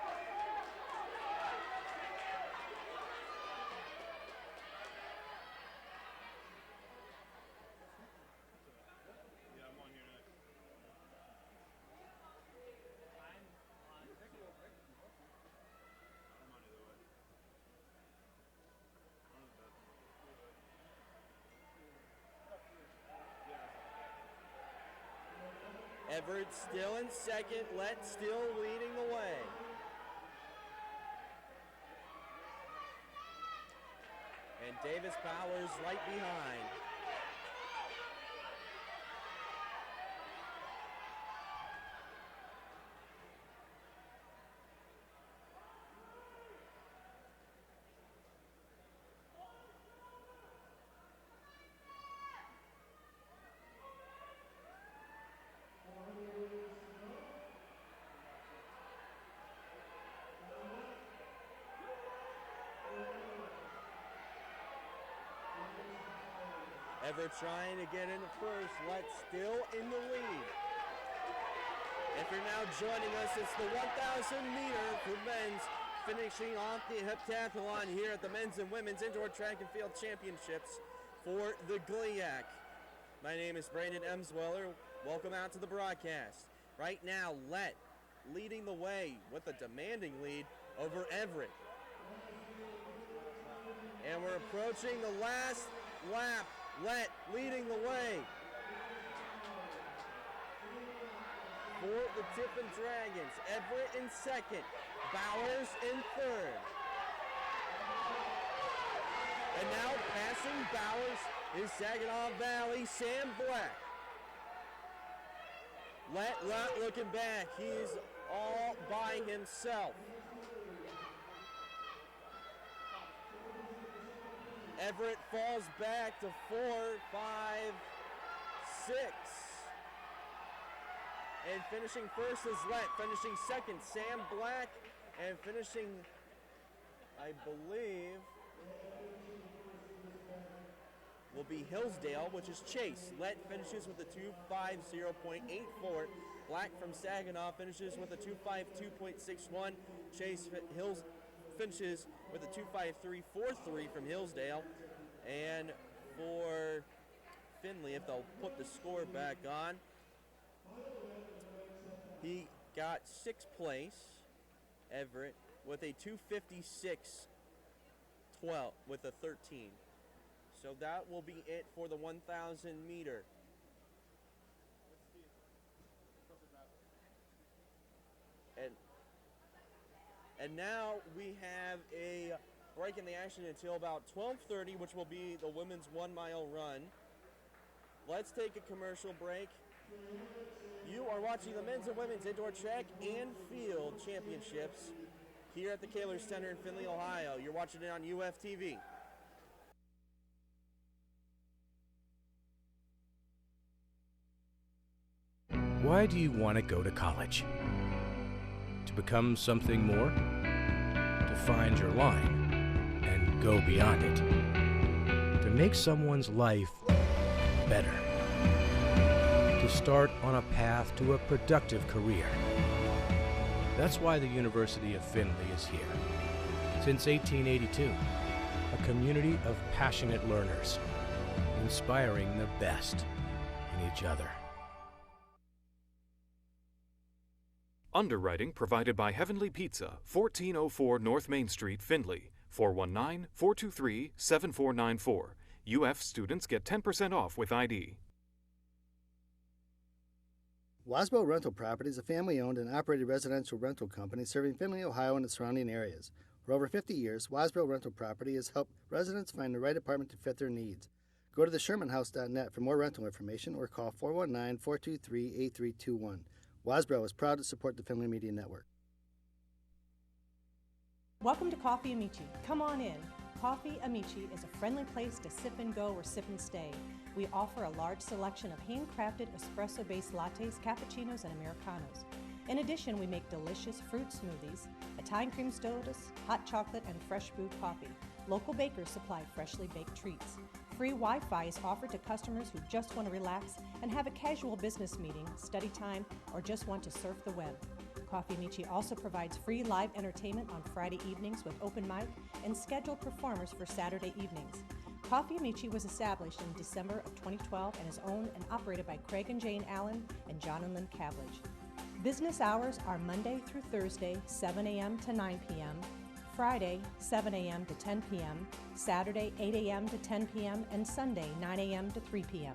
Everett still in second, Let still leading the way. And Davis Bowers right behind. Everett trying to get into first, Let still in the lead. If you're now joining us, it's the 1,000 meter for men's, finishing off the heptathlon here at the Men's and Women's Indoor Track and Field Championships for the GLIAC. My name is Brandon Emsweller. Welcome out to the broadcast. Right now, Let leading the way with a demanding lead over Everett. And we're approaching the last lap. Let leading the way for the Tiffin Dragons. Everett in second, Bowers in third. And now passing Bowers is Saginaw Valley, Sam Black. Let looking back, he's all by himself. Everett falls back to 4, 5, 6. And finishing first is Let. Finishing second, Sam Black. And finishing, I believe, will be Hillsdale, which is Chase. Let finishes with a 2:50.84. Black from Saginaw finishes with a 2:52.61. Chase Hills finishes with a 2:53.43 from Hillsdale. And for Findlay, if they'll put the score back on, he got 6th place, Everett, with a 2:56.12 with a 13. So that will be it for the 1,000 meter. And now we have a break in the action until about 12:30, which will be the women's 1 mile run. Let's take a commercial break. You are watching the men's and women's indoor track and field championships here at the Kaler Center in Findlay, Ohio. You're watching it on UFTV. Why do you want to go to college? To become something more? To find your line and go beyond it? To make someone's life better? To start on a path to a productive career? That's why the University of Findlay is here. Since 1882, a community of passionate learners, inspiring the best in each other. Underwriting provided by Heavenly Pizza, 1404 North Main Street, Findlay, 419-423-7494. UF students get 10% off with ID. Wasbo Rental Property is a family-owned and operated residential rental company serving Findlay, Ohio and the surrounding areas. For over 50 years, Wasbo Rental Property has helped residents find the right apartment to fit their needs. Go to theshermanhouse.net for more rental information or call 419-423-8321. Wasbro is proud to support the Findlay Media Network. Welcome to Coffee Amici. Come on in. Coffee Amici is a friendly place to sip and go or sip and stay. We offer a large selection of handcrafted espresso-based lattes, cappuccinos, and Americanos. In addition, we make delicious fruit smoothies, Italian cream sodas, hot chocolate, and fresh brewed coffee. Local bakers supply freshly baked treats. Free Wi-Fi is offered to customers who just want to relax and have a casual business meeting, study time, or just want to surf the web. Coffee Amici also provides free live entertainment on Friday evenings with open mic and scheduled performers for Saturday evenings. Coffee Amici was established in December of 2012 and is owned and operated by Craig and Jane Allen and John and Lynn Cavledge. Business hours are Monday through Thursday, 7 a.m. to 9 p.m., Friday, 7 a.m. to 10 p.m., Saturday, 8 a.m. to 10 p.m., and Sunday, 9 a.m. to 3 p.m.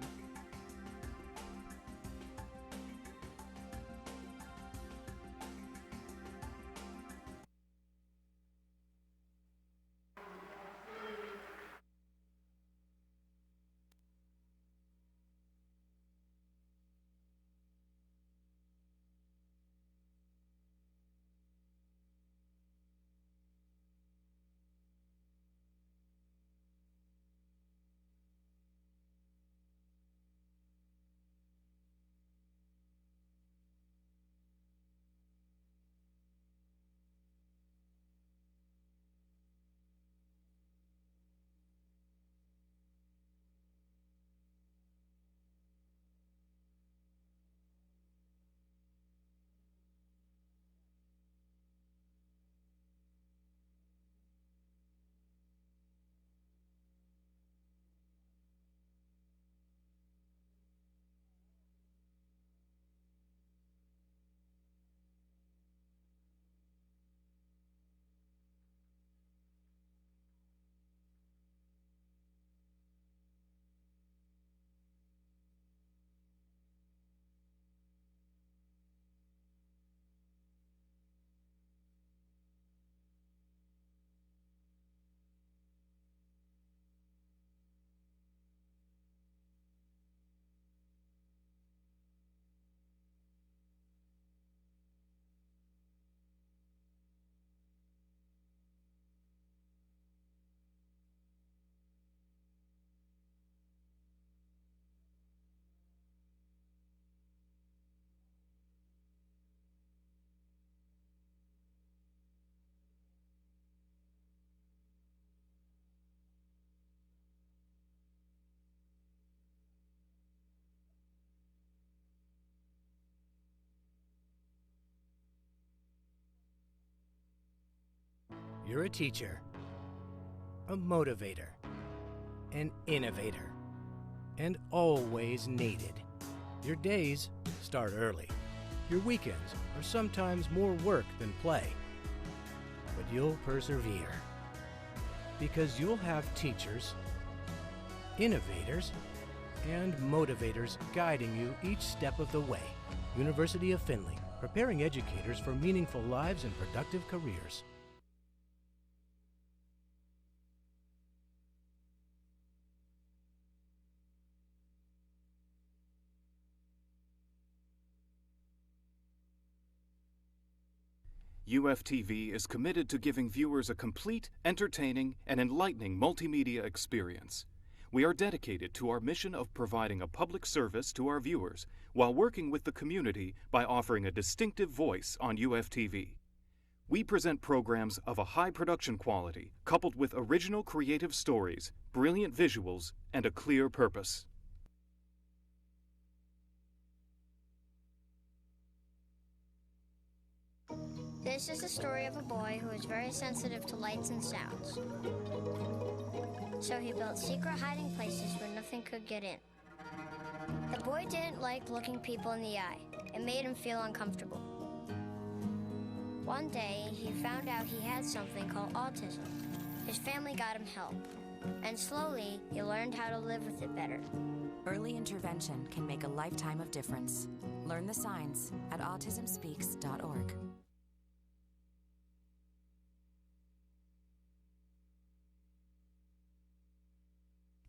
You're a teacher, a motivator, an innovator, and always needed. Your days start early. Your weekends are sometimes more work than play. But you'll persevere because you'll have teachers, innovators, and motivators guiding you each step of the way. University of Findlay, preparing educators for meaningful lives and productive careers. UFTV is committed to giving viewers a complete, entertaining, and enlightening multimedia experience. We are dedicated to our mission of providing a public service to our viewers while working with the community by offering a distinctive voice on UFTV. We present programs of a high production quality coupled with original creative stories, brilliant visuals, and a clear purpose. This is the story of a boy who was very sensitive to lights and sounds. So he built secret hiding places where nothing could get in. The boy didn't like looking people in the eye. It made him feel uncomfortable. One day, he found out he had something called autism. His family got him help, and slowly, he learned how to live with it better. Early intervention can make a lifetime of difference. Learn the signs at autismspeaks.org.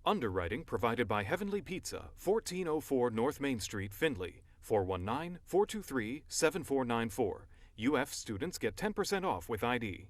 Underwriting provided by Heavenly Pizza, 1404 North Main Street, Findlay, 419-423-7494. UF students get 10% off with ID.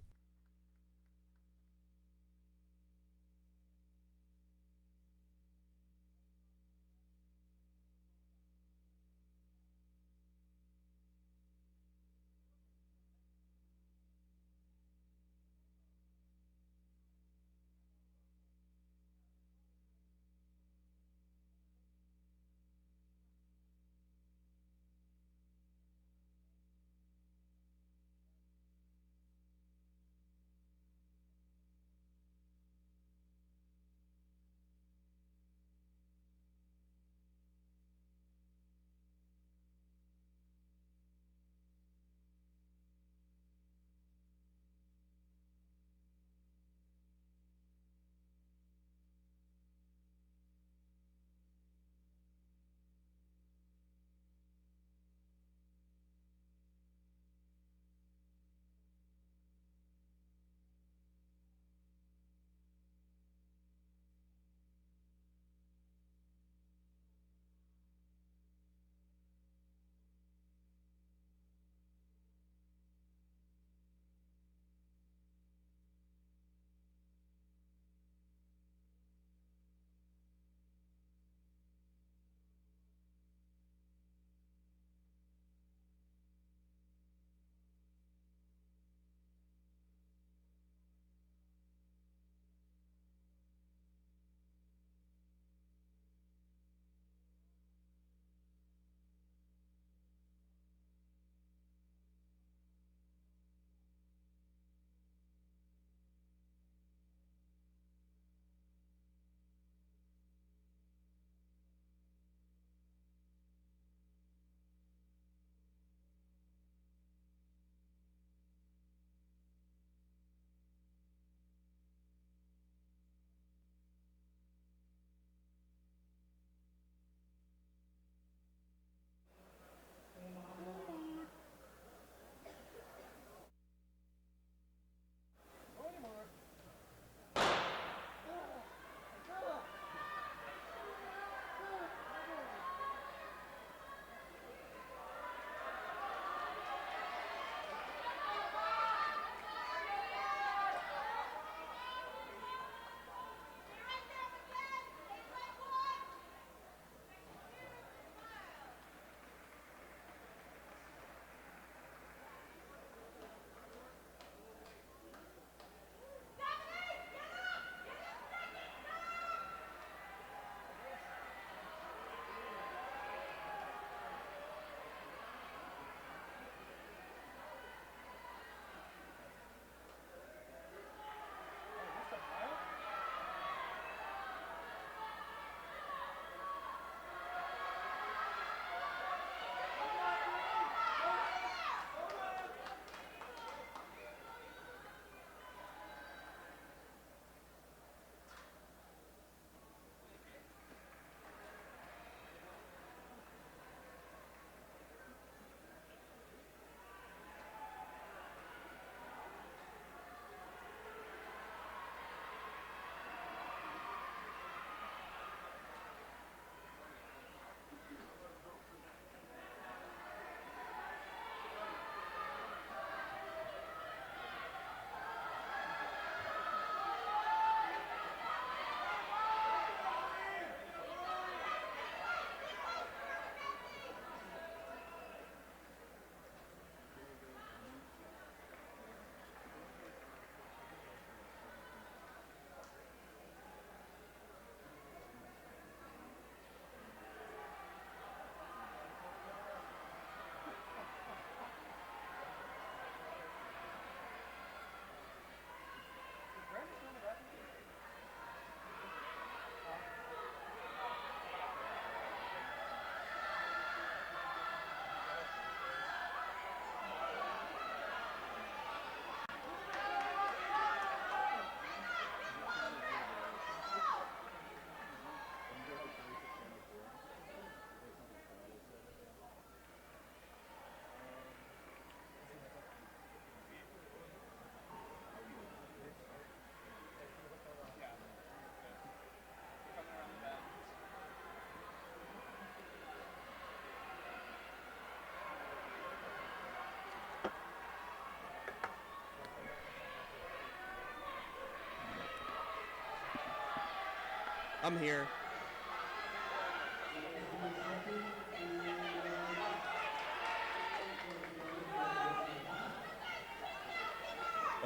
I'm here.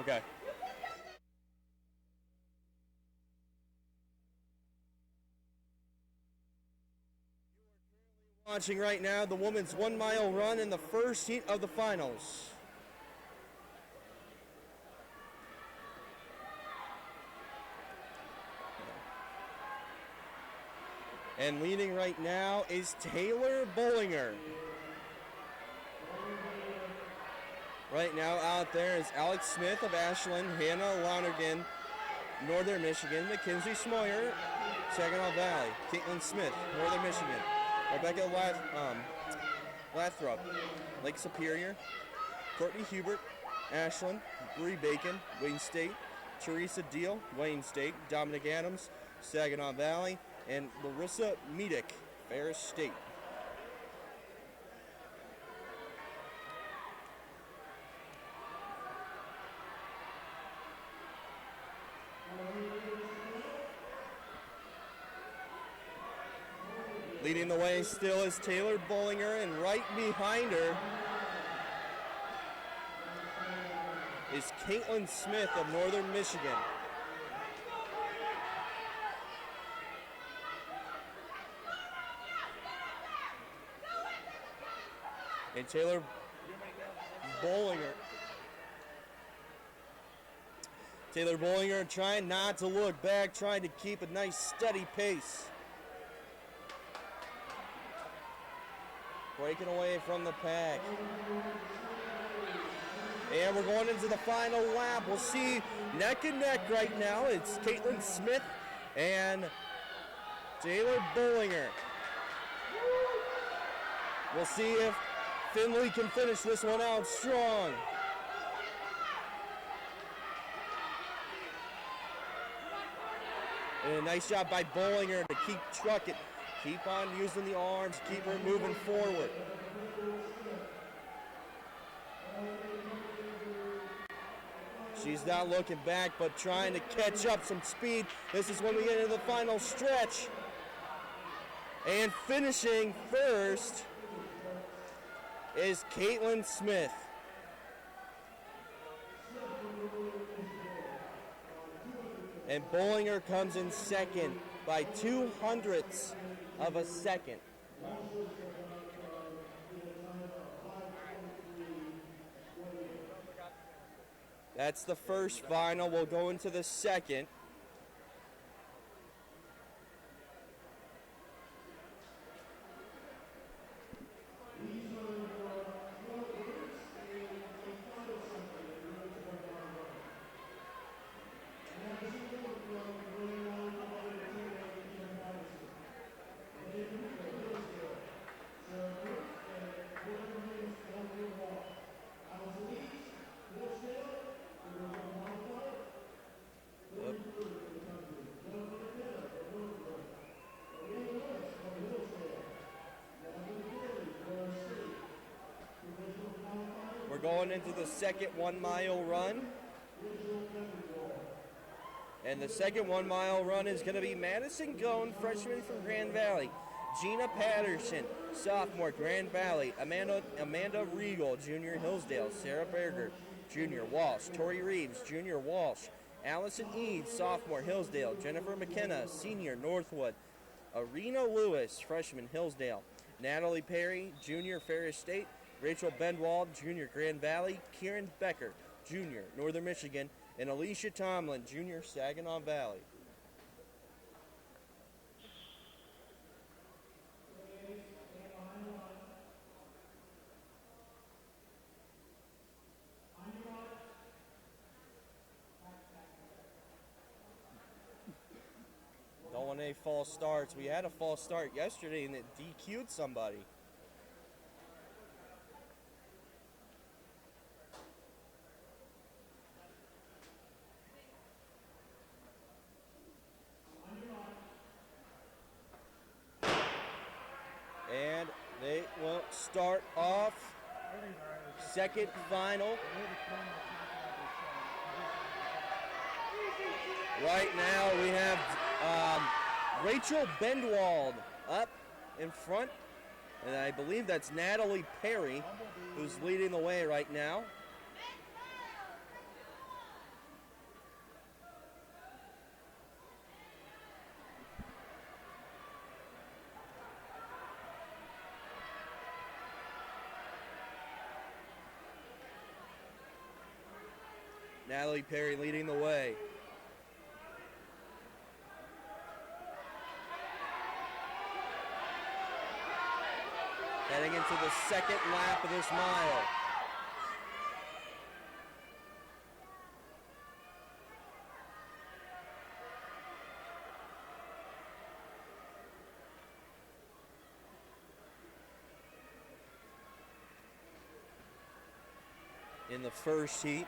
Okay. Watching right now the women's 1 mile run in the first heat of the finals. And leading right now is Taylor Bollinger. Right now out there is Alex Smith of Ashland, Hannah Lonergan, Northern Michigan, Mackenzie Smoyer, Saginaw Valley, Caitlin Smith, Northern Michigan, Rebecca Lathrop, Lake Superior, Courtney Hubert, Ashland, Bree Bacon, Wayne State, Teresa Deal, Wayne State, Dominic Adams, Saginaw Valley, and Larissa Medic, Ferris State. Leading the way still is Taylor Bollinger, and right behind her is Caitlin Smith of Northern Michigan. And Taylor Bollinger trying not to look back, trying to keep a nice steady pace. Breaking away from the pack. And we're going into the final lap. We'll see neck and neck right now. It's Caitlin Smith and Taylor Bollinger. We'll see if Findlay can finish this one out strong. And a nice job by Bollinger to keep trucking, keep on using the arms, keep her moving forward. She's not looking back, but trying to catch up some speed. This is when we get into the final stretch. And finishing first is Caitlin Smith. And Bollinger comes in second by 0.02 of a second. That's the first final. We'll go into the second. Going into the second 1 mile run. And the second 1 mile run is going to be Madison Gone, freshman from Grand Valley. Gina Patterson, sophomore, Grand Valley. Amanda Regal, junior, Hillsdale. Sarah Berger, junior, Walsh. Tori Reeves, junior, Walsh. Allison Eads, sophomore, Hillsdale. Jennifer McKenna, senior, Northwood. Arena Lewis, freshman, Hillsdale. Natalie Perry, junior, Ferris State. Rachel Benwald, junior, Grand Valley. Kieran Becker, junior, Northern Michigan. And Alicia Tomlin, junior, Saginaw Valley. Don't want any false starts. We had a false start yesterday and it DQ'd somebody. And they will start off second final. Right now we have Rachel Bendwald up in front, and I believe that's Natalie Perry who's leading the way right now. Natalie Perry leading the way. Heading into the second lap of this mile. In the first heat,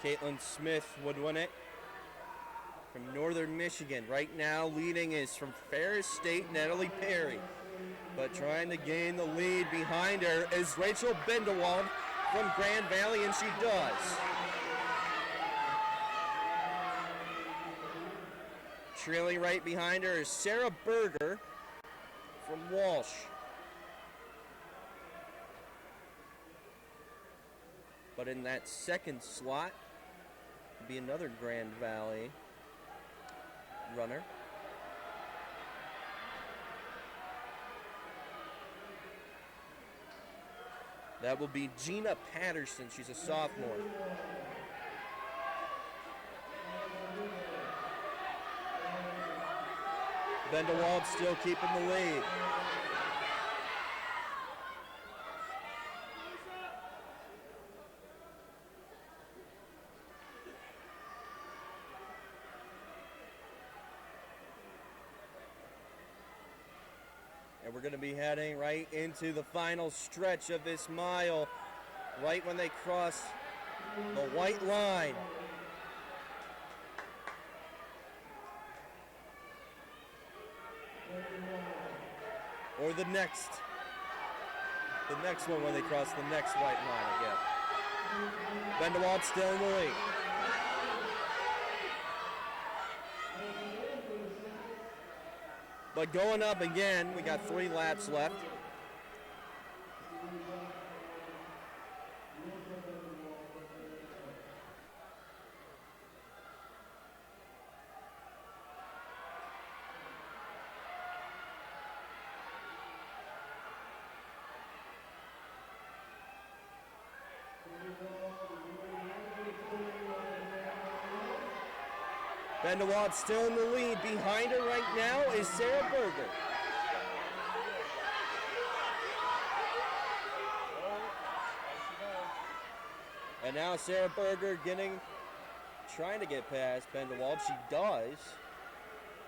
Caitlin Smith would win it from Northern Michigan. Right now, leading is from Ferris State, Natalie Perry. But trying to gain the lead behind her is Rachel Bendewald from Grand Valley, and she does. Trailing right behind her is Sarah Berger from Walsh. But in that second slot will be another Grand Valley runner. That will be Gina Patterson. She's a sophomore. Bendewald still keeping the lead. And we're going to be heading right into the final stretch of this mile, right when they cross the white line. Or the next one when they cross the next white line again. Bendewald still in the lead. But going up again, we got 3 laps left. Bendewald still in the lead. Behind her right now is Sarah Berger. And now Sarah Berger trying to get past Bendewald. She does.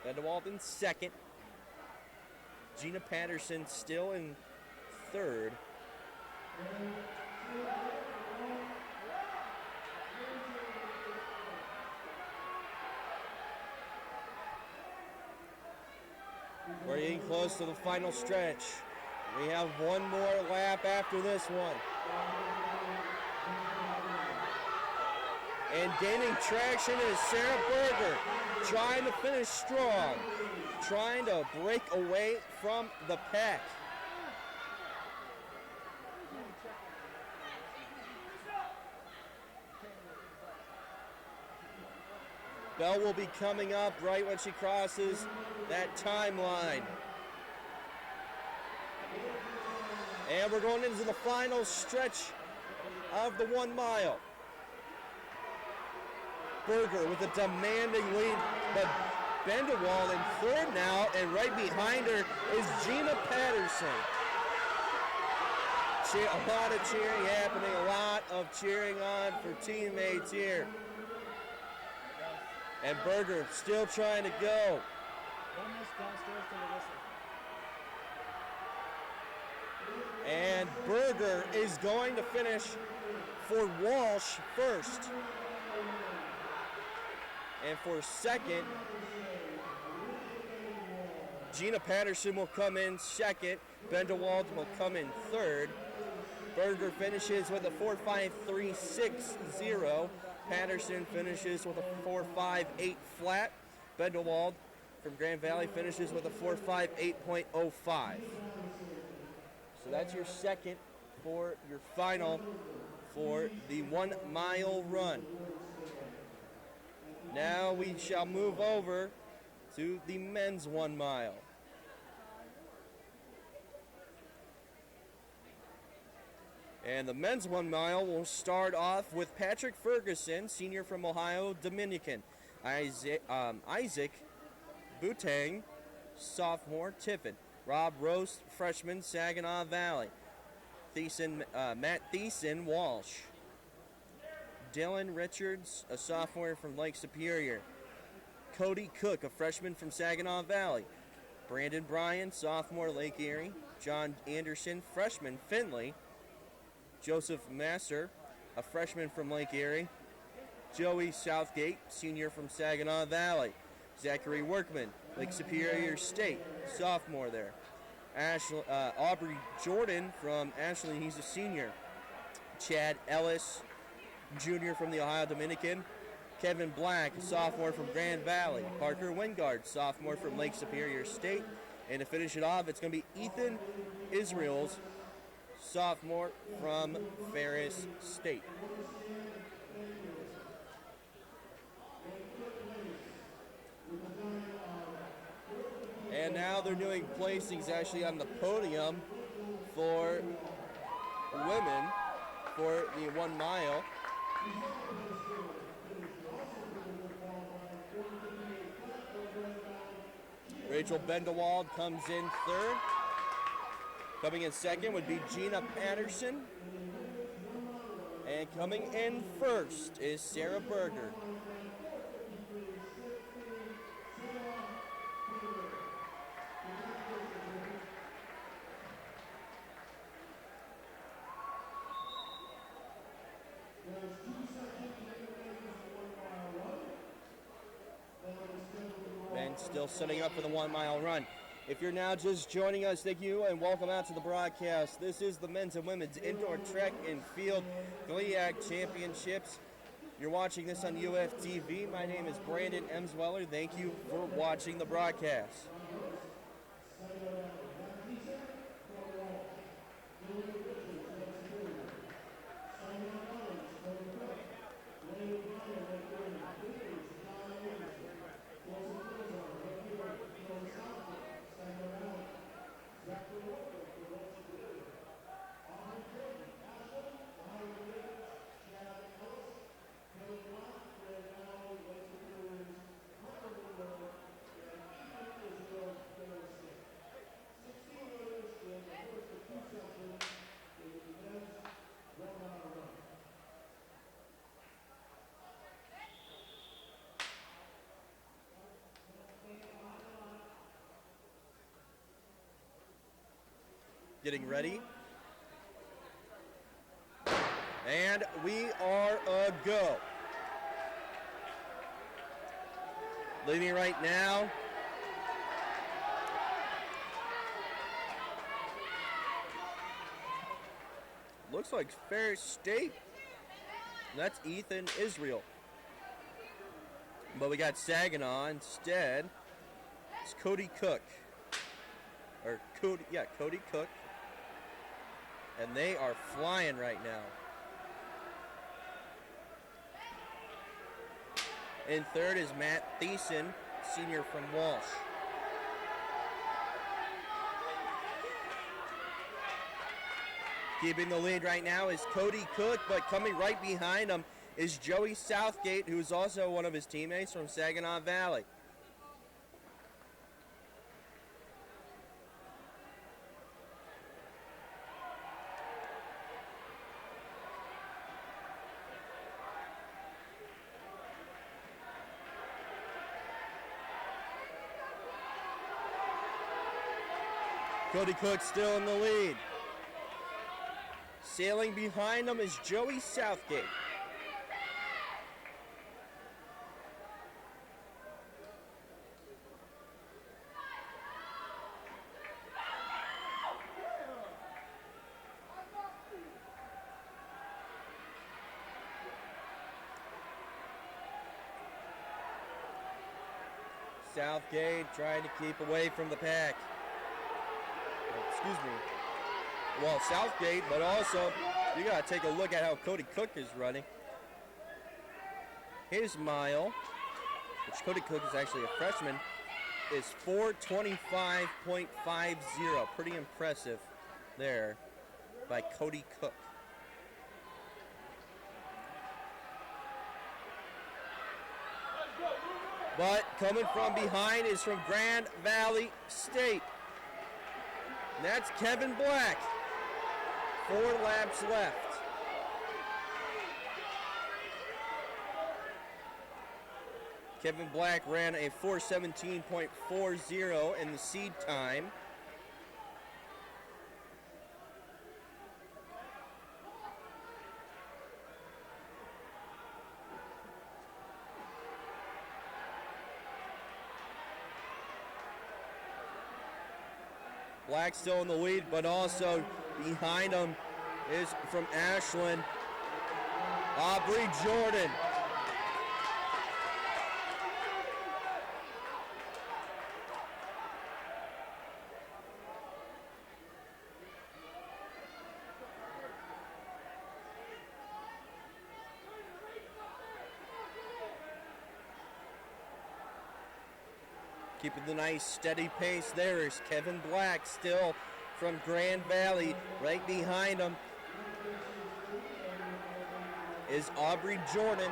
Bendewald in second. Gina Patterson still in third. We're getting close to the final stretch. We have one more lap after this one. And gaining traction is Sarah Berger, trying to finish strong, trying to break away from the pack. Bell will be coming up right when she crosses that timeline. And we're going into the final stretch of the 1 mile. Berger with a demanding lead, but Bendewald in third now, and right behind her is Gina Patterson. A lot of cheering happening, a lot of cheering on for teammates here. And Berger still trying to go. And Berger is going to finish for Walsh first. And for second, Gina Patterson will come in second. Bendewald will come in third. Berger finishes with a 4.5360. Patterson finishes with a 4.58 flat. Bendewald from Grand Valley finishes with a 4.58.05. So that's your second for your final for the 1 mile run. Now we shall move over to the men's 1 mile. And the men's 1 mile will start off with Patrick Ferguson, senior from Ohio Dominican. Isaac Butang, sophomore, Tiffin. Rob Roast, freshman, Saginaw Valley. Matt Thiessen, Walsh. Dylan Richards, a sophomore from Lake Superior. Cody Cook, a freshman from Saginaw Valley. Brandon Bryan, sophomore, Lake Erie. John Anderson, freshman, Findlay. Joseph Masser, a freshman from Lake Erie. Joey Southgate, senior from Saginaw Valley. Zachary Workman, Lake Superior State, sophomore there. Aubrey Jordan from Ashland, he's a senior. Chad Ellis, junior from the Ohio Dominican. Kevin Black, a sophomore from Grand Valley. Parker Wingard, sophomore from Lake Superior State. And to finish it off, it's going to be Ethan Israel's, sophomore from Ferris State. And now they're doing placings actually on the podium for women for the 1 mile. Rachel Bendewald comes in third. Coming in second would be Gina Patterson. And coming in first is Sarah Berger. Men still setting up for the 1 mile run. If you're now just joining us, thank you and welcome out to the broadcast. This is the men's and women's indoor track and field GLIAC Championships. You're watching this on UFTV. My name is Brandon Emsweller. Thank you for watching the broadcast. Getting ready. And we are a go. Leading right now. Looks like Ferris State. That's Ethan Israel. But we got Saginaw instead. It's Cody Cook. Cody Cook. And they are flying right now. In third is Matt Thiessen, senior from Walsh. Keeping the lead right now is Cody Cook, but coming right behind him is Joey Southgate, who's also one of his teammates from Saginaw Valley. Cody Cook still in the lead. Sailing behind him is Joey Southgate. Southgate trying to keep away from the pack. Excuse me. Well, Southgate, but also you got to take a look at how Cody Cook is running. His mile, which Cody Cook is actually a freshman, is 4:25.50. Pretty impressive there by Cody Cook. But coming from behind is from Grand Valley State. And that's Kevin Black. 4 laps left. Kevin Black ran a 4:17.40 in the seed time. Black still in the lead, but also behind him is from Ashland, Aubrey Jordan. Keeping the nice steady pace there is Kevin Black, still from Grand Valley. Right behind him is Aubrey Jordan.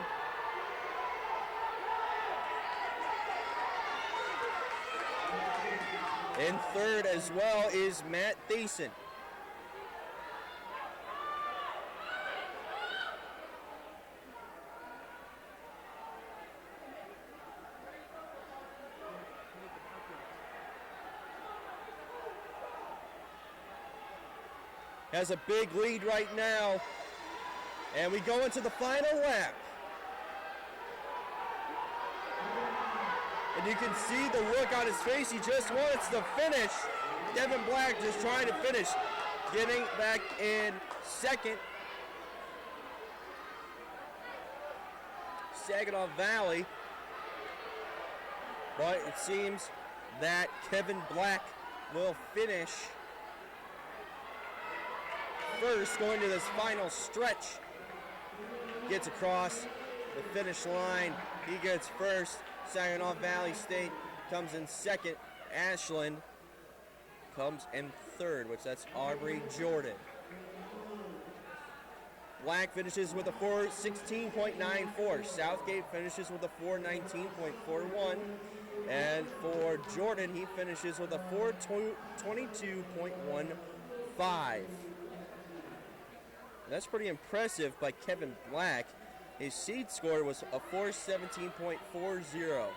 In third as well is Matt Thiessen. Has a big lead right now. And we go into the final lap. And you can see the look on his face. He just wants to finish. Kevin Black just trying to finish. Getting back in second. Saginaw Valley. But it seems that Kevin Black will finish first, going to this final stretch. Gets across the finish line. He gets first. Saginaw Valley State comes in second. Ashland comes in third, which that's Aubrey Jordan. Black finishes with a 4:16.94. Southgate finishes with a 4:19.41. And for Jordan, he finishes with a 4:22.15. That's pretty impressive by Kevin Black. His seed score was a 4:17.40.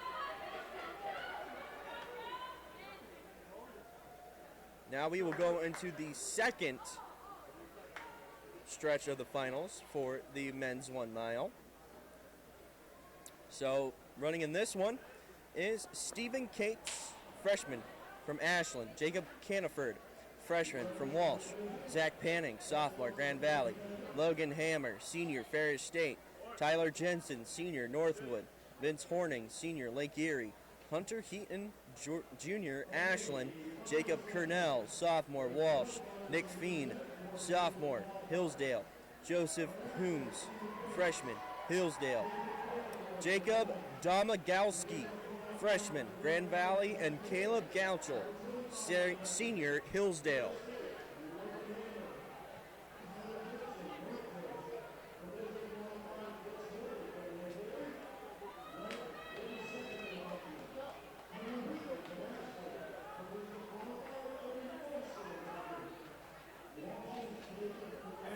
Now we will go into the second stretch of the finals for the men's 1 mile. So running in this one is Stephen Cates, freshman from Ashland. Jacob Caniford, freshman from Walsh. Zach Panning, sophomore, Grand Valley. Logan Hammer, senior, Ferris State. Tyler Jensen, senior, Northwood. Vince Horning, senior, Lake Erie. Hunter Heaton, junior, Ashland. Jacob Kernell, sophomore, Walsh. Nick Feen, sophomore, Hillsdale. Joseph Hooms, freshman, Hillsdale. Jacob Domagowski, freshman, Grand Valley. And Caleb Gouchel, senior, Hillsdale.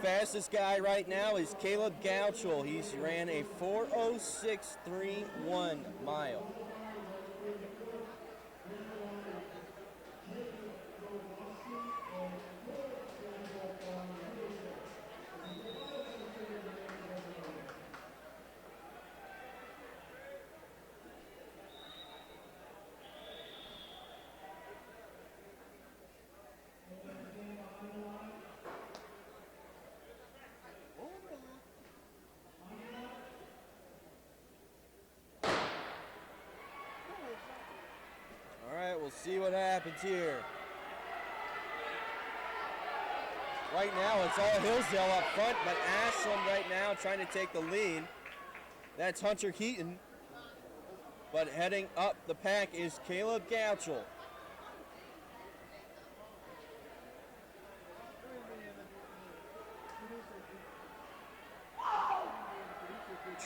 Fastest guy right now is Caleb Gouchel. He's ran a 4:06.31 mile. see what happens here. Right now, it's all Hillsdale up front, but Ashland right now trying to take the lead. That's Hunter Heaton. But heading up the pack is Caleb Gatchell.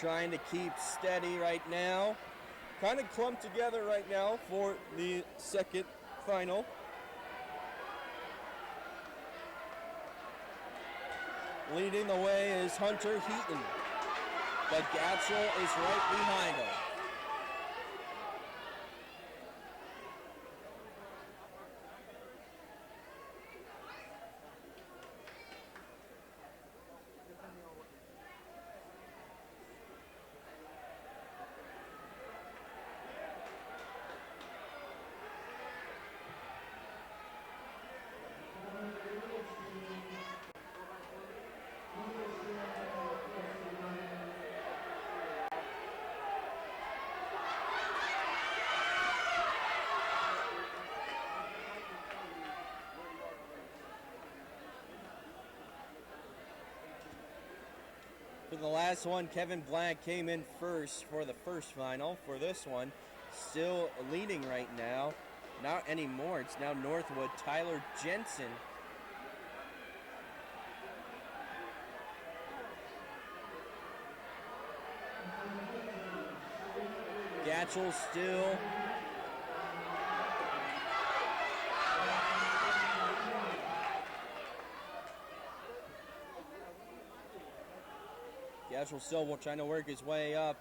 Trying to keep steady right now. Kind of clumped together right now for the second final. Leading the way is Hunter Heaton, but Gatchell is right behind him. For the last one, Kevin Black came in first for the first final. For this one, still leading right now. Not anymore. It's now Northwood Tyler Jensen. Gatchell still. Gatchell still trying to work his way up.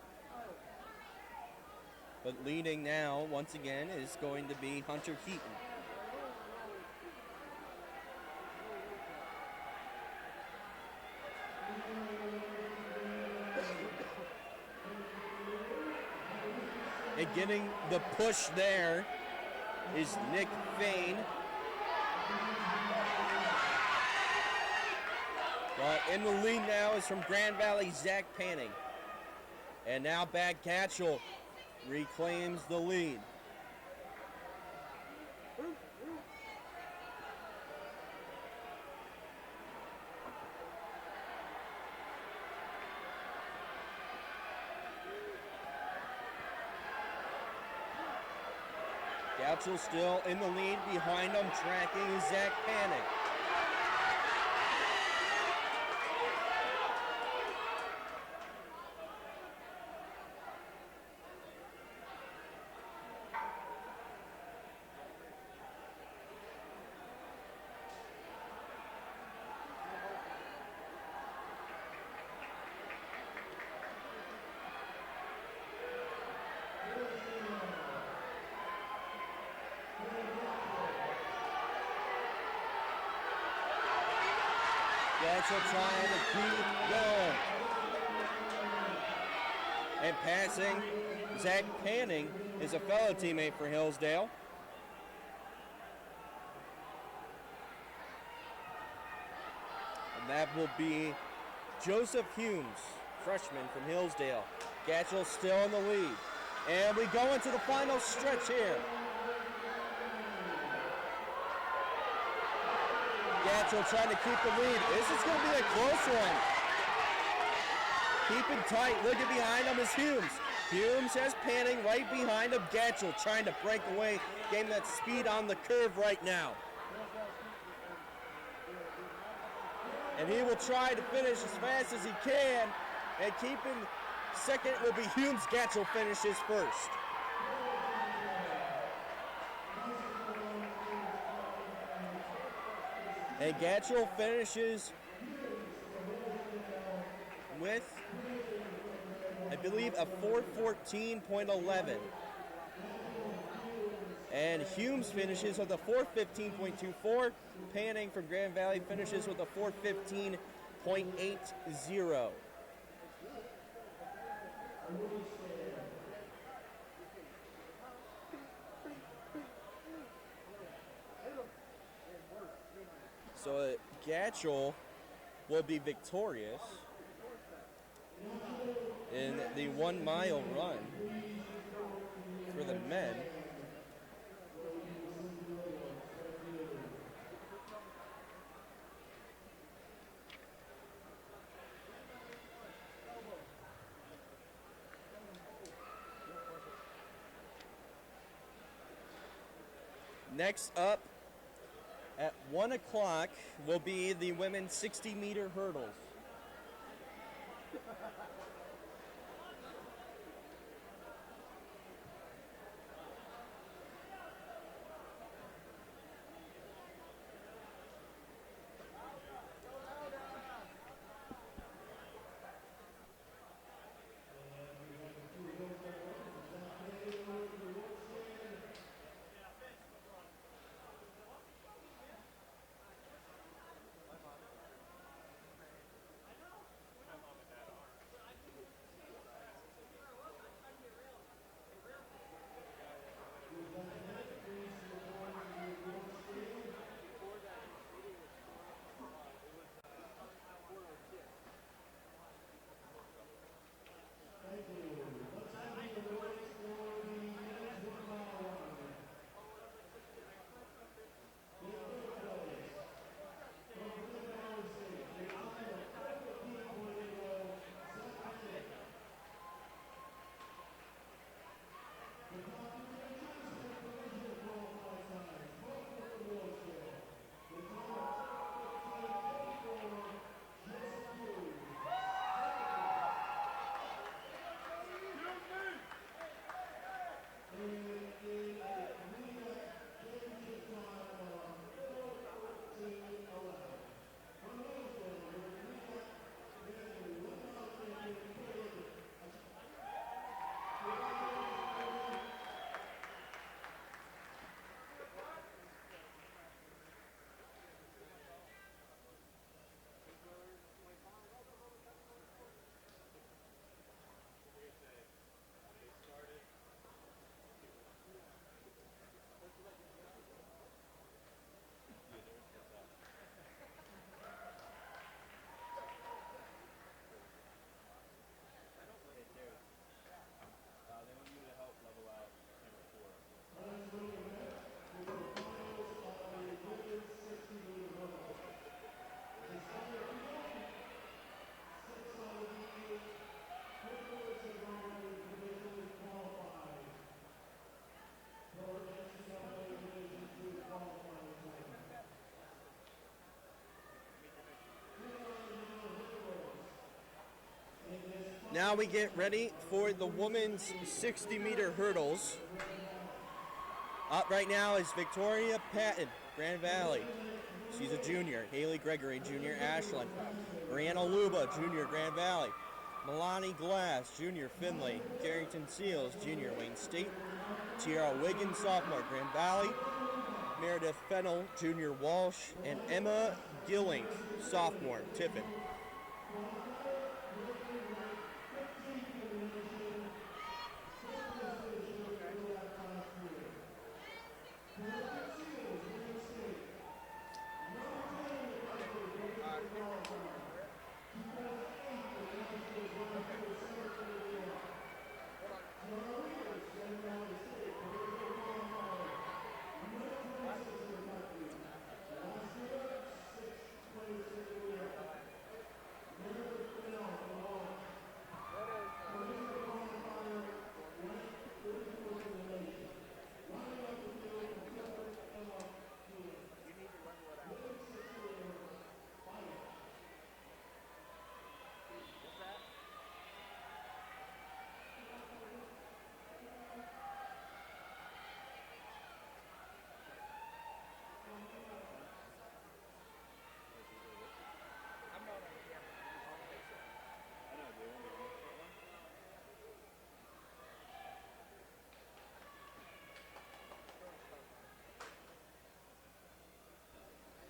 But leading now, once again, is going to be Hunter Heaton. And getting the push there is Nick Fain. But in the lead now is from Grand Valley, Zach Panning. And now back Gatchell reclaims the lead. Gatchell still in the lead. Behind him, tracking is Zach Panning. Gatchell trying to keep going. And passing, Zach Panning is a fellow teammate for Hillsdale. And that will be Joseph Humes, freshman from Hillsdale. Gatchell still in the lead. And we go into the final stretch here. Gatchell trying to keep the lead. This is going to be a close one. Keeping tight. Looking behind him is Humes. Humes has Panning right behind him. Gatchell trying to break away. Getting that speed on the curve right now. And he will try to finish as fast as he can. And keeping second will be Humes. Gatchell finishes first. And Gatchell finishes with, I believe, a 4:14.11. And Humes finishes with a 4:15.24. Panning from Grand Valley finishes with a 4:15.80. So Gatchell will be victorious in the 1 mile run for the men. Next up at 1 o'clock will be the women's 60-meter hurdles. Now we get ready for the women's 60-meter hurdles. Up right now is Victoria Patton, Grand Valley. She's a junior. Haley Gregory, junior, Ashland. Brianna Luba, junior, Grand Valley. Milani Glass, junior, Findlay. Carrington Seals, junior, Wayne State. Tiara Wiggins, sophomore, Grand Valley. Meredith Fennell, junior, Walsh. And Emma Gilling, sophomore, Tiffin.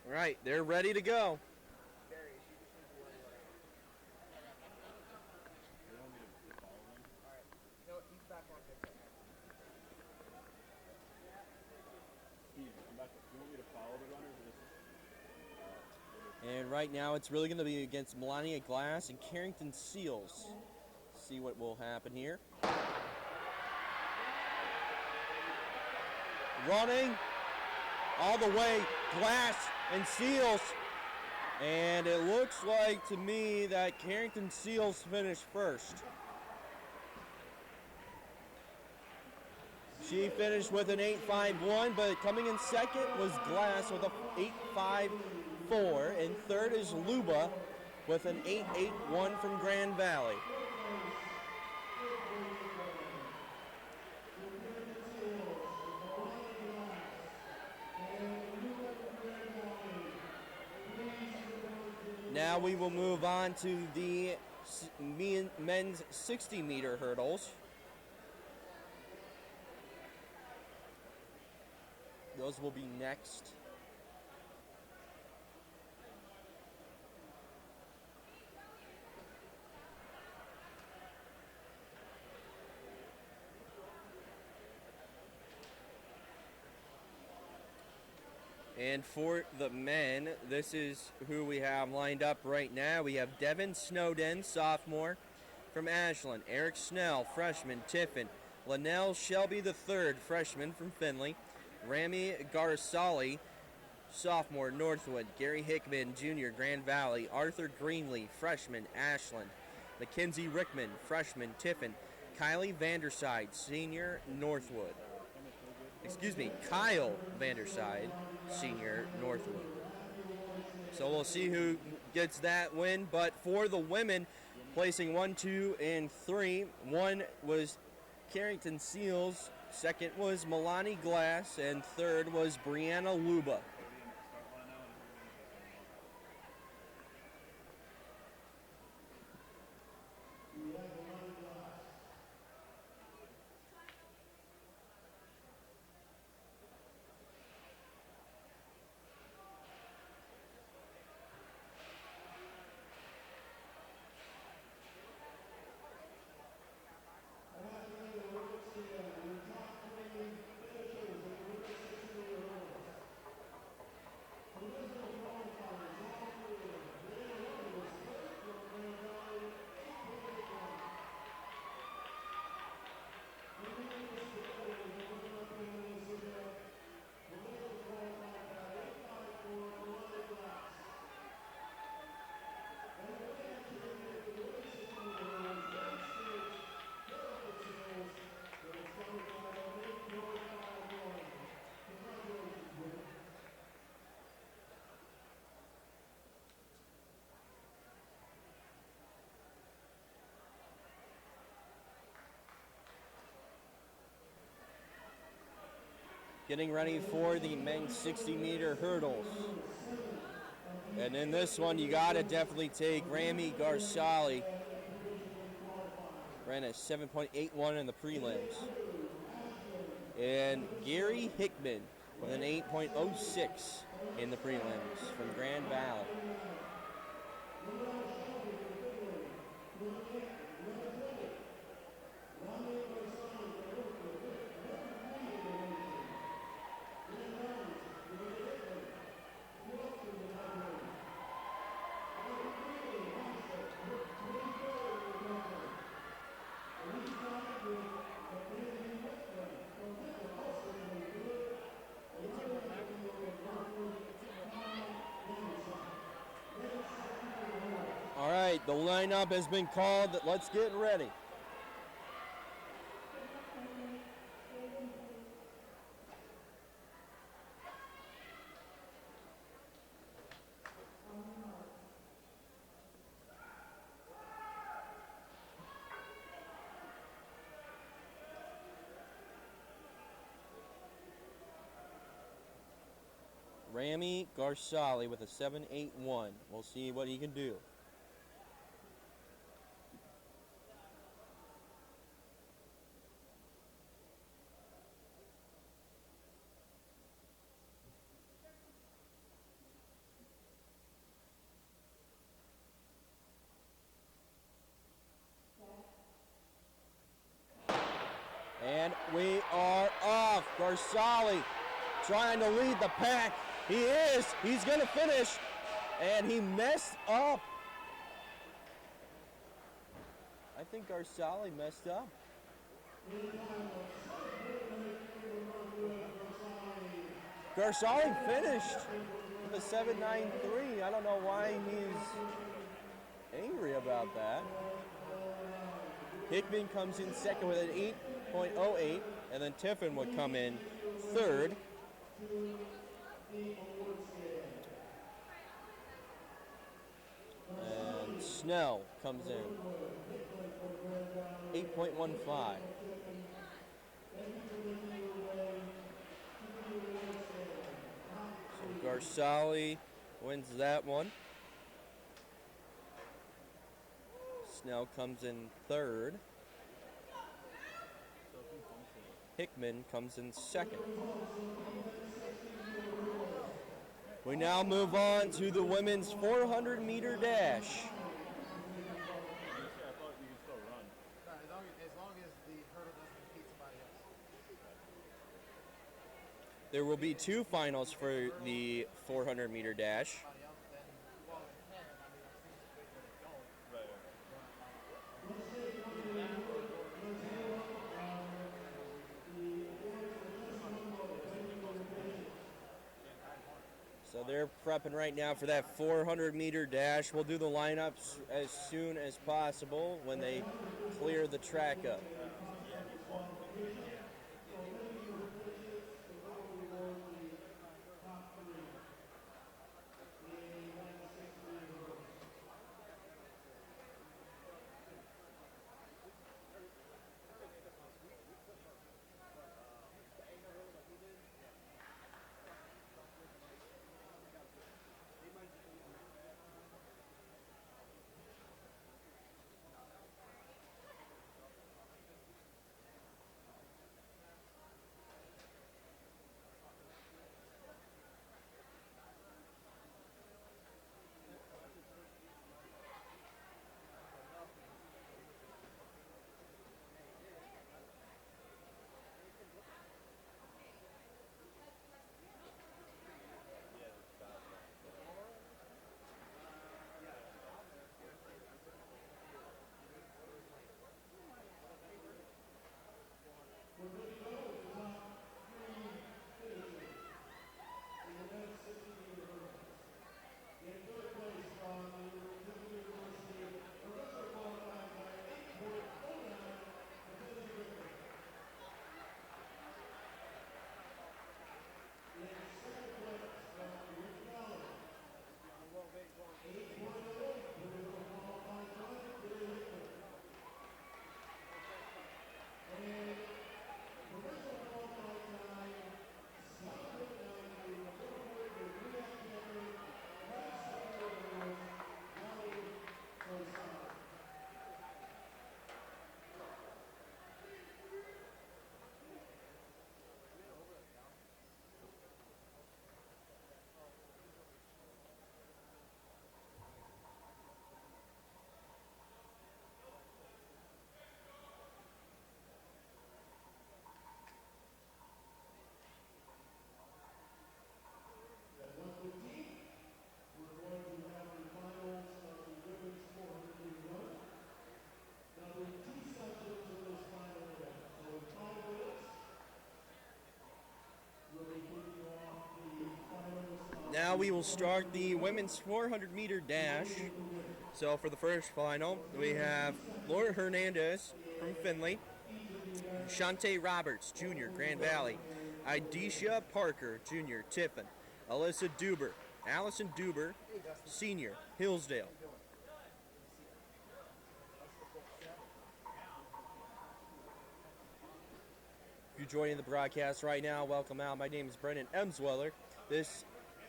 All right, they're ready to go. And right now it's really going to be against Melania Glass and Carrington Seals. See what will happen here. Running all the way, Glass and Seals. And it looks like to me that Carrington Seals finished first. She finished with an 8.51, but coming in second was Glass with a 8.54, and third is Luba with an 8.81 from Grand Valley. Now we will move on to the men's 60-meter hurdles. Those will be next. And for the men, this is who we have lined up right now. We have Devin Snowden, sophomore from Ashland. Eric Snell, freshman, Tiffin. Linnell Shelby III, freshman from Findlay. Rami Garsali, sophomore, Northwood. Gary Hickman, junior, Grand Valley. Arthur Greenlee, freshman, Ashland. Mackenzie Rickman, freshman, Tiffin. Kylie Vanderside, senior, Northwood. Kyle Vanderside, senior, Northwood. So we'll see who gets that win. But for the women, placing 1, 2, and 3, one was Carrington Seals, second was Milani Glass, and third was Brianna Luba. Getting ready for the men's 60-meter hurdles. And in this one, you got to definitely take Rami Garsali. Ran a 7.81 in the prelims. And Gary Hickman with an 8.06 in the prelims from Grand Valley. All right, the lineup has been called. Let's get ready. Rami Garsali with a 7.81. We'll see what he can do. And we are off. Garsali trying to lead the pack. He is. He's going to finish. And he messed up. I think Garsali messed up. Garsali finished with a 7.93. I don't know why he's angry about that. Hickman comes in second with an 8.08, and then Tiffin would come in third. And Snell comes in 8.15. So Garsali wins that one. Snell comes in third. Hickman comes in second. We now move on to the women's 400-meter dash. I thought you could still run. As long as the hurdle doesn't impede somebody else. There will be two finals for the 400-meter dash. So they're prepping right now for that 400-meter dash. We'll do the lineups as soon as possible when they clear the track up. Now we will start the women's 400-meter dash. So for the first final, we have Laura Hernandez from Findlay, Shante Roberts, Jr., Grand Valley, Idisha Parker, Jr., Tiffin, Allison Duber, Senior, Hillsdale. If you're joining the broadcast right now, welcome out. My name is Brendan Emsweller. This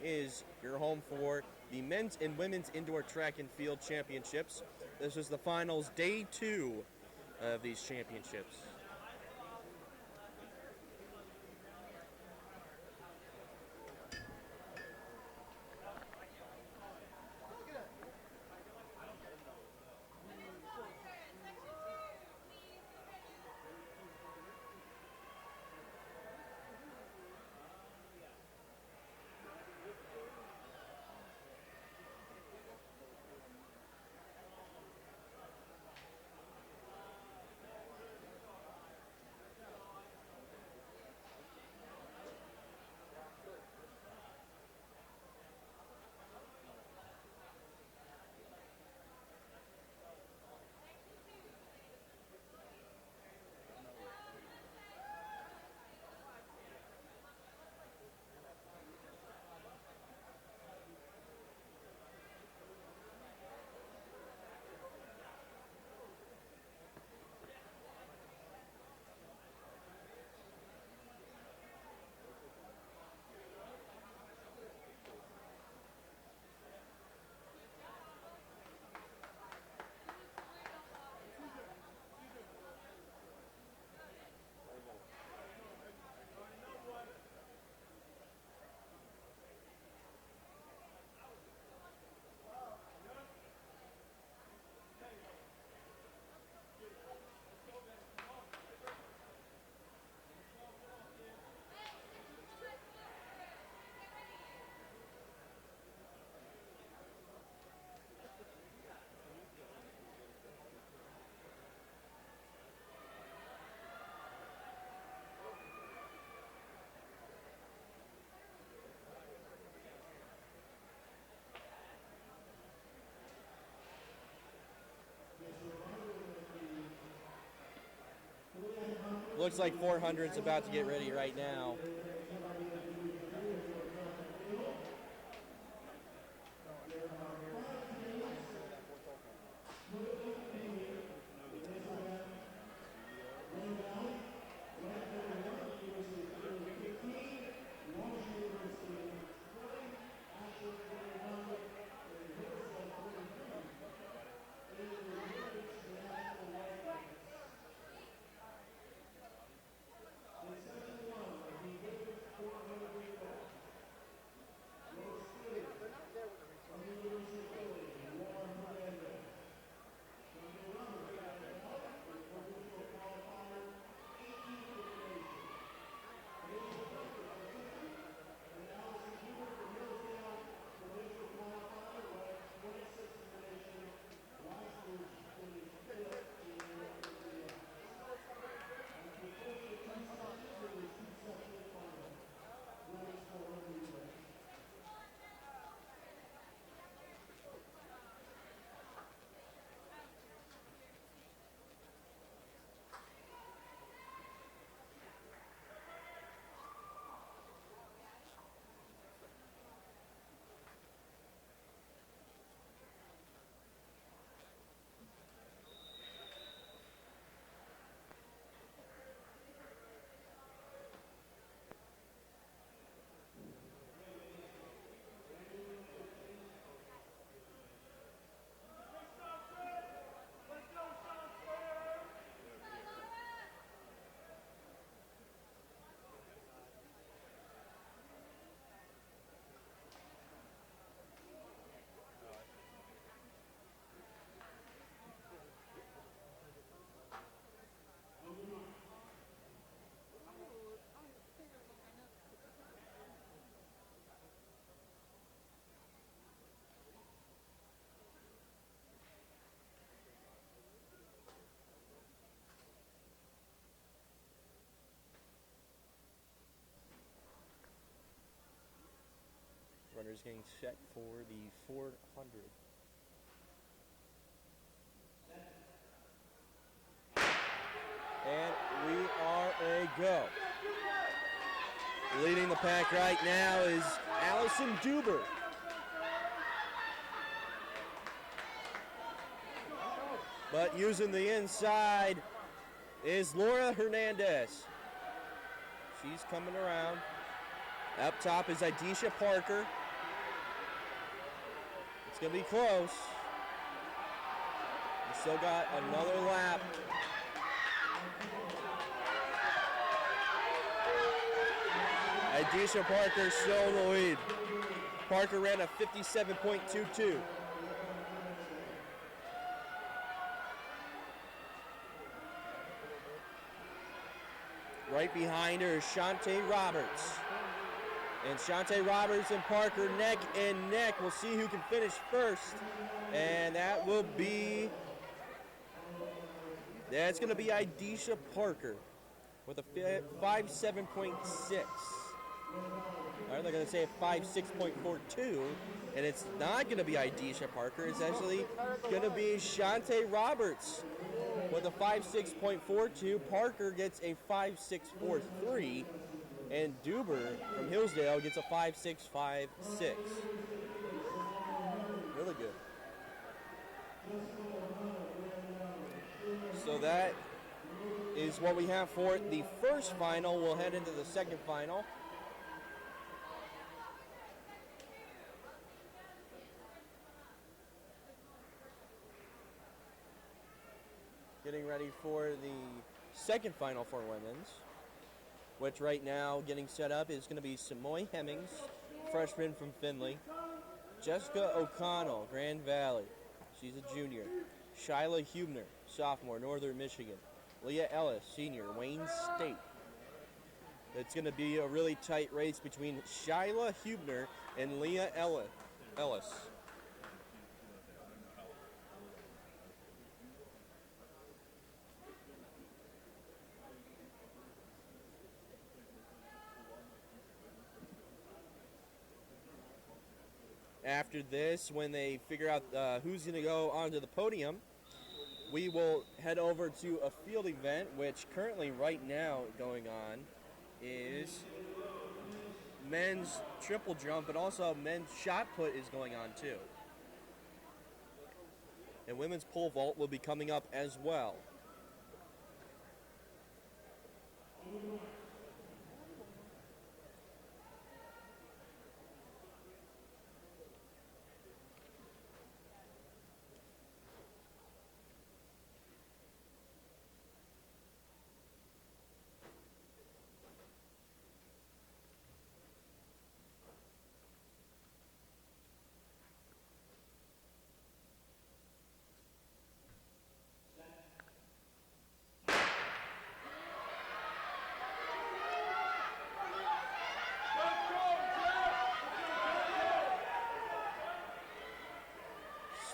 is your home for the men's and women's indoor track and field championships. This is the finals, day 2 of these championships. Looks like 400's about to get ready right now. Runners getting set for the 400. And we are a go. Leading the pack right now is Allison Duber. But using the inside is Laura Hernandez. She's coming around. Up top is Idisha Parker. It's going to be close. We still got another lap. Idisha Parker still in the lead. Parker ran a 57.22. Right behind her is Shantae Roberts. And Shantae Roberts and Parker neck and neck. We'll see who can finish first. And that will be, that's going to be Idisha Parker with a 57.6. All right, they're going to say a 56.42. And it's not going to be Idisha Parker. It's actually going to be Shantae Roberts with a 56.42. Parker gets a 56.43. And Duber from Hillsdale gets a 5.656. Really good. So that is what we have for the first final. We'll head into the second final. Getting ready for the second final for women's, which right now getting set up is going to be Samoy Hemmings, freshman from Findlay. Jessica O'Connell, Grand Valley. She's a junior. Shyla Hubner, sophomore, Northern Michigan. Leah Ellis, senior, Wayne State. It's going to be a really tight race between Shyla Hubner and Leah Ellis. After this, when they figure out who's going to go onto the podium, we will head over to a field event, which currently right now going on is men's triple jump, but also men's shot put is going on too. And women's pole vault will be coming up as well.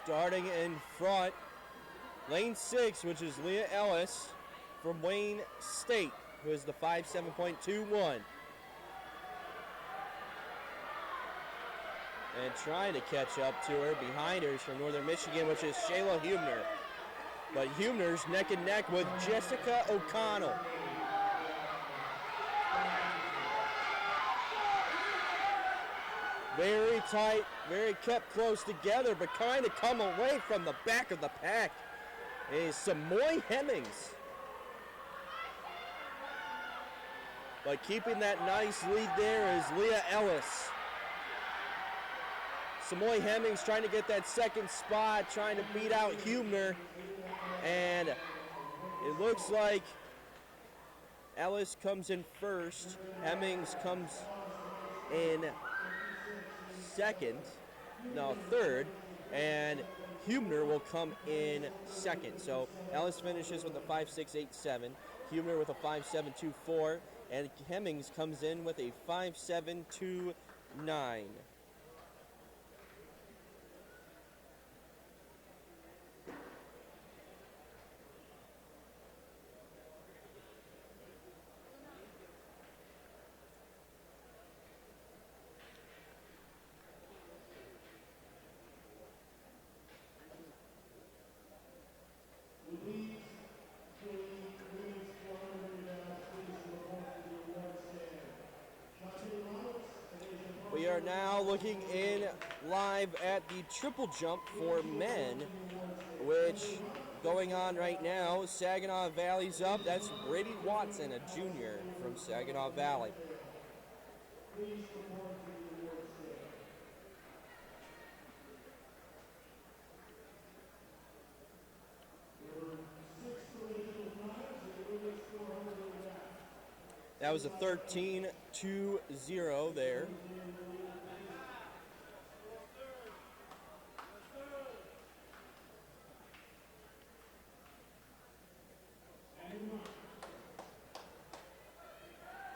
Starting in front, lane 6, which is Leah Ellis from Wayne State, who is the 5.7.21. And trying to catch up to her, behind her is from Northern Michigan, which is Shayla Hubner. But Hubner's neck and neck with Jessica O'Connell. Very tight, very kept close together, but kind of come away from the back of the pack is Samoy Hemmings. But keeping that nice lead there is Leah Ellis. Samoy Hemmings trying to get that second spot, trying to beat out Hubner. And it looks like Ellis comes in first. Hemmings comes in third, and Hubner will come in second. So Ellis finishes with a 5.687, Hubner with a 5.724, and Hemmings comes in with a 5.729. We are now looking in live at the triple jump for men, which going on right now. Saginaw Valley's up. That's Brady Watson, a junior from Saginaw Valley. That was a 13-2-0 there.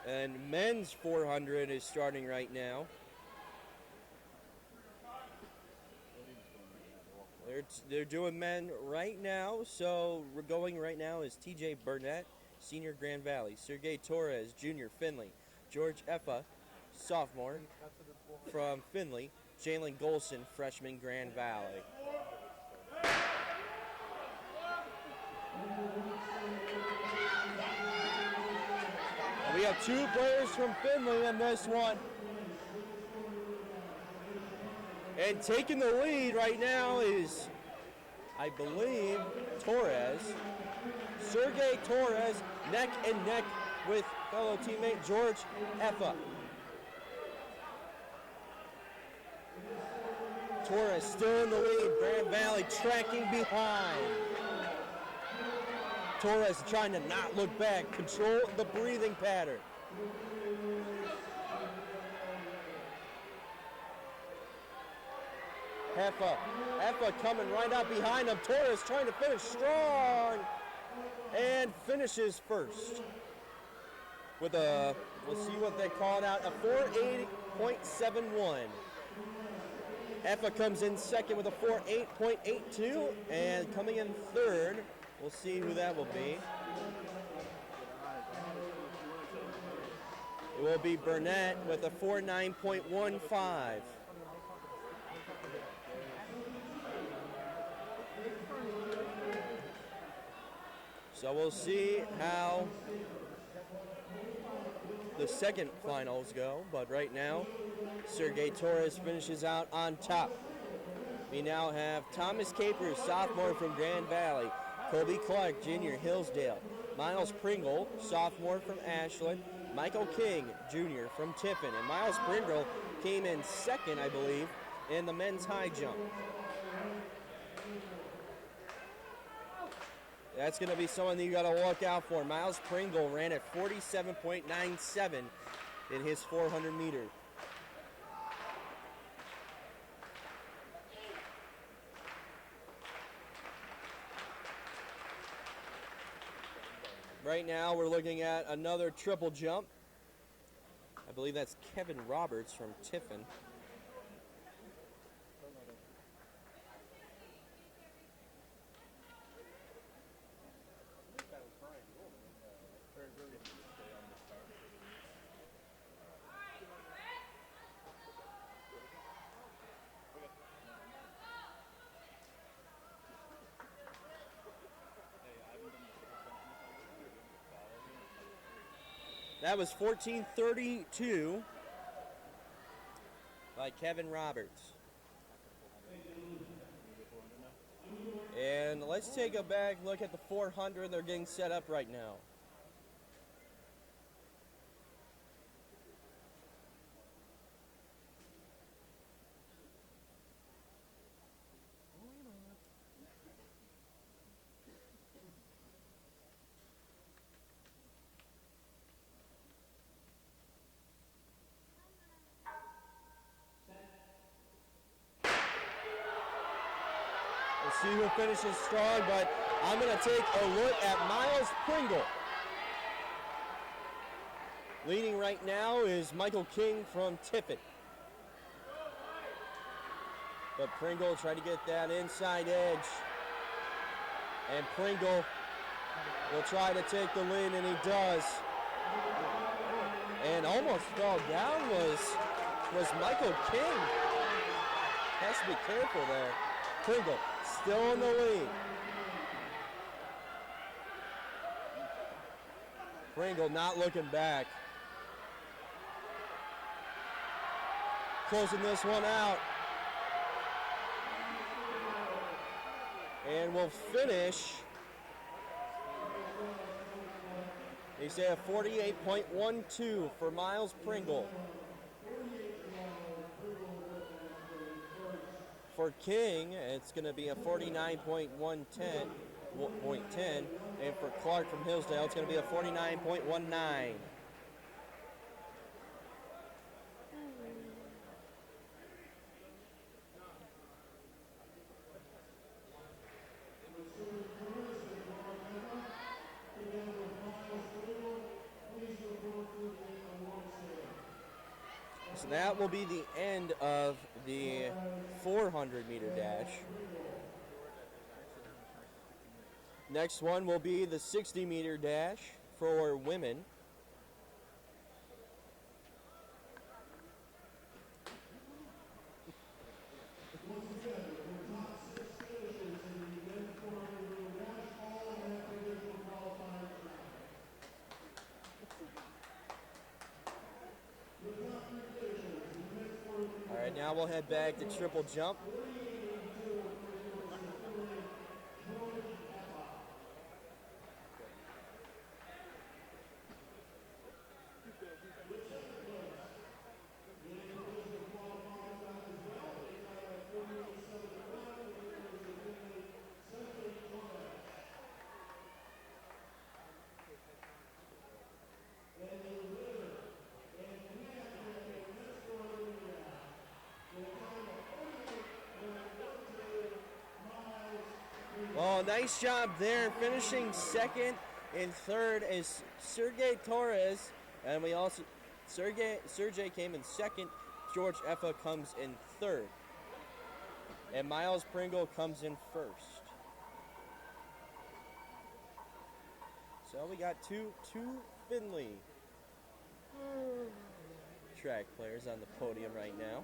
And men's 400 is starting right now. They're doing men right now. So we're going right now is TJ Burnett, senior Grand Valley. Sergey Torres, junior Findlay. George Effa, sophomore from Findlay. Jalen Golson, freshman Grand Valley. We have two players from Findlay in this one. And taking the lead right now is, I believe, Torres. Sergey Torres, neck and neck with fellow teammate George Effa. Torres still in the lead. Grand Valley tracking behind. Torres trying to not look back, control the breathing pattern. Effa coming right up behind him. Torres trying to finish strong and finishes first with a, we'll see what they call it out, a 4.80.71. Effa comes in second with a 4.8.82, and coming in third, we'll see who that will be. It will be Burnett with a 4.9.15. So we'll see how the second finals go, but right now, Sergey Torres finishes out on top. We now have Thomas Capers, sophomore from Grand Valley, Kobe Clark, junior, Hillsdale, Miles Pringle, sophomore from Ashland, Michael King, junior, from Tiffin, and Miles Pringle came in second, I believe, in the men's high jump. That's going to be someone that you got to look out for. Miles Pringle ran at 47.97 in his 400 meter. Right now we're looking at another triple jump. I believe that's Kevin Roberts from Tiffin. That was 14:32 by Kevin Roberts. And let's take a back look at the 400. They're getting set up right now. See who finishes strong, but I'm going to take a look at Miles Pringle. Leading right now is Michael King from Tiffin. But Pringle tried to get that inside edge. And Pringle will try to take the lead, and he does. And almost fell down was Michael King. Has to be careful there. Pringle still in the lead. Pringle not looking back. Closing this one out. And we'll finish. They say a 48.12 for Miles Pringle. For King, it's going to be a 49.10, and for Clark from Hillsdale, it's going to be a 49.19. So that will be the end of the 400-meter dash. Next one will be the 60-meter dash for women. All right, now we'll head back to triple jump. Well, nice job there. Finishing second and third is Sergey Torres. And we also, Sergey came in second. George Effa comes in third. And Miles Pringle comes in first. So we got two Findlay track players on the podium right now.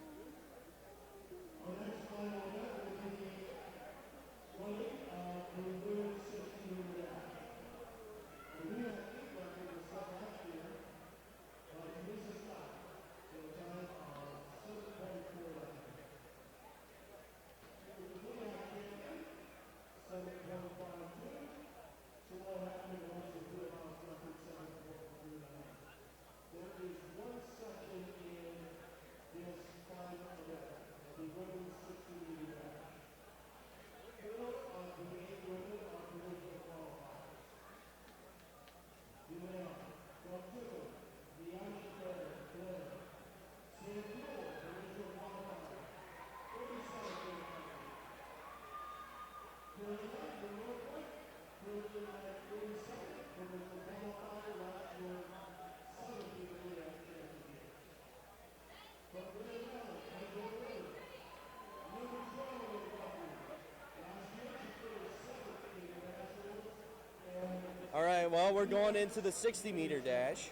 well, we're going into the 60-meter dash.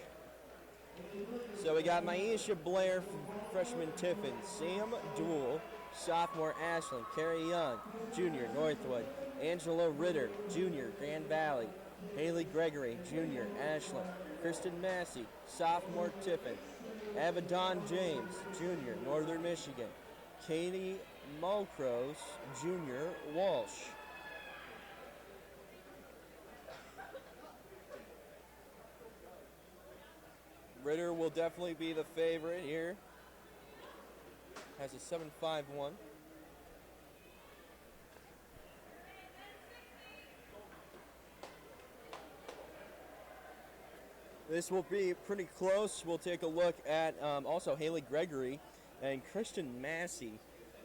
So we got Maisha Blair, freshman Tiffin, Sam Duell, sophomore Ashland, Carrie Young, junior Northwood, Angela Ritter, junior Grand Valley, Haley Gregory, junior Ashland, Kristen Massey, sophomore Tiffin, Avedon James, junior Northern Michigan, Katie Mulcrose, junior Walsh. Ritter will definitely be the favorite here. Has a 7.51. This will be pretty close. We'll take a look at also Haley Gregory and Kristen Massey.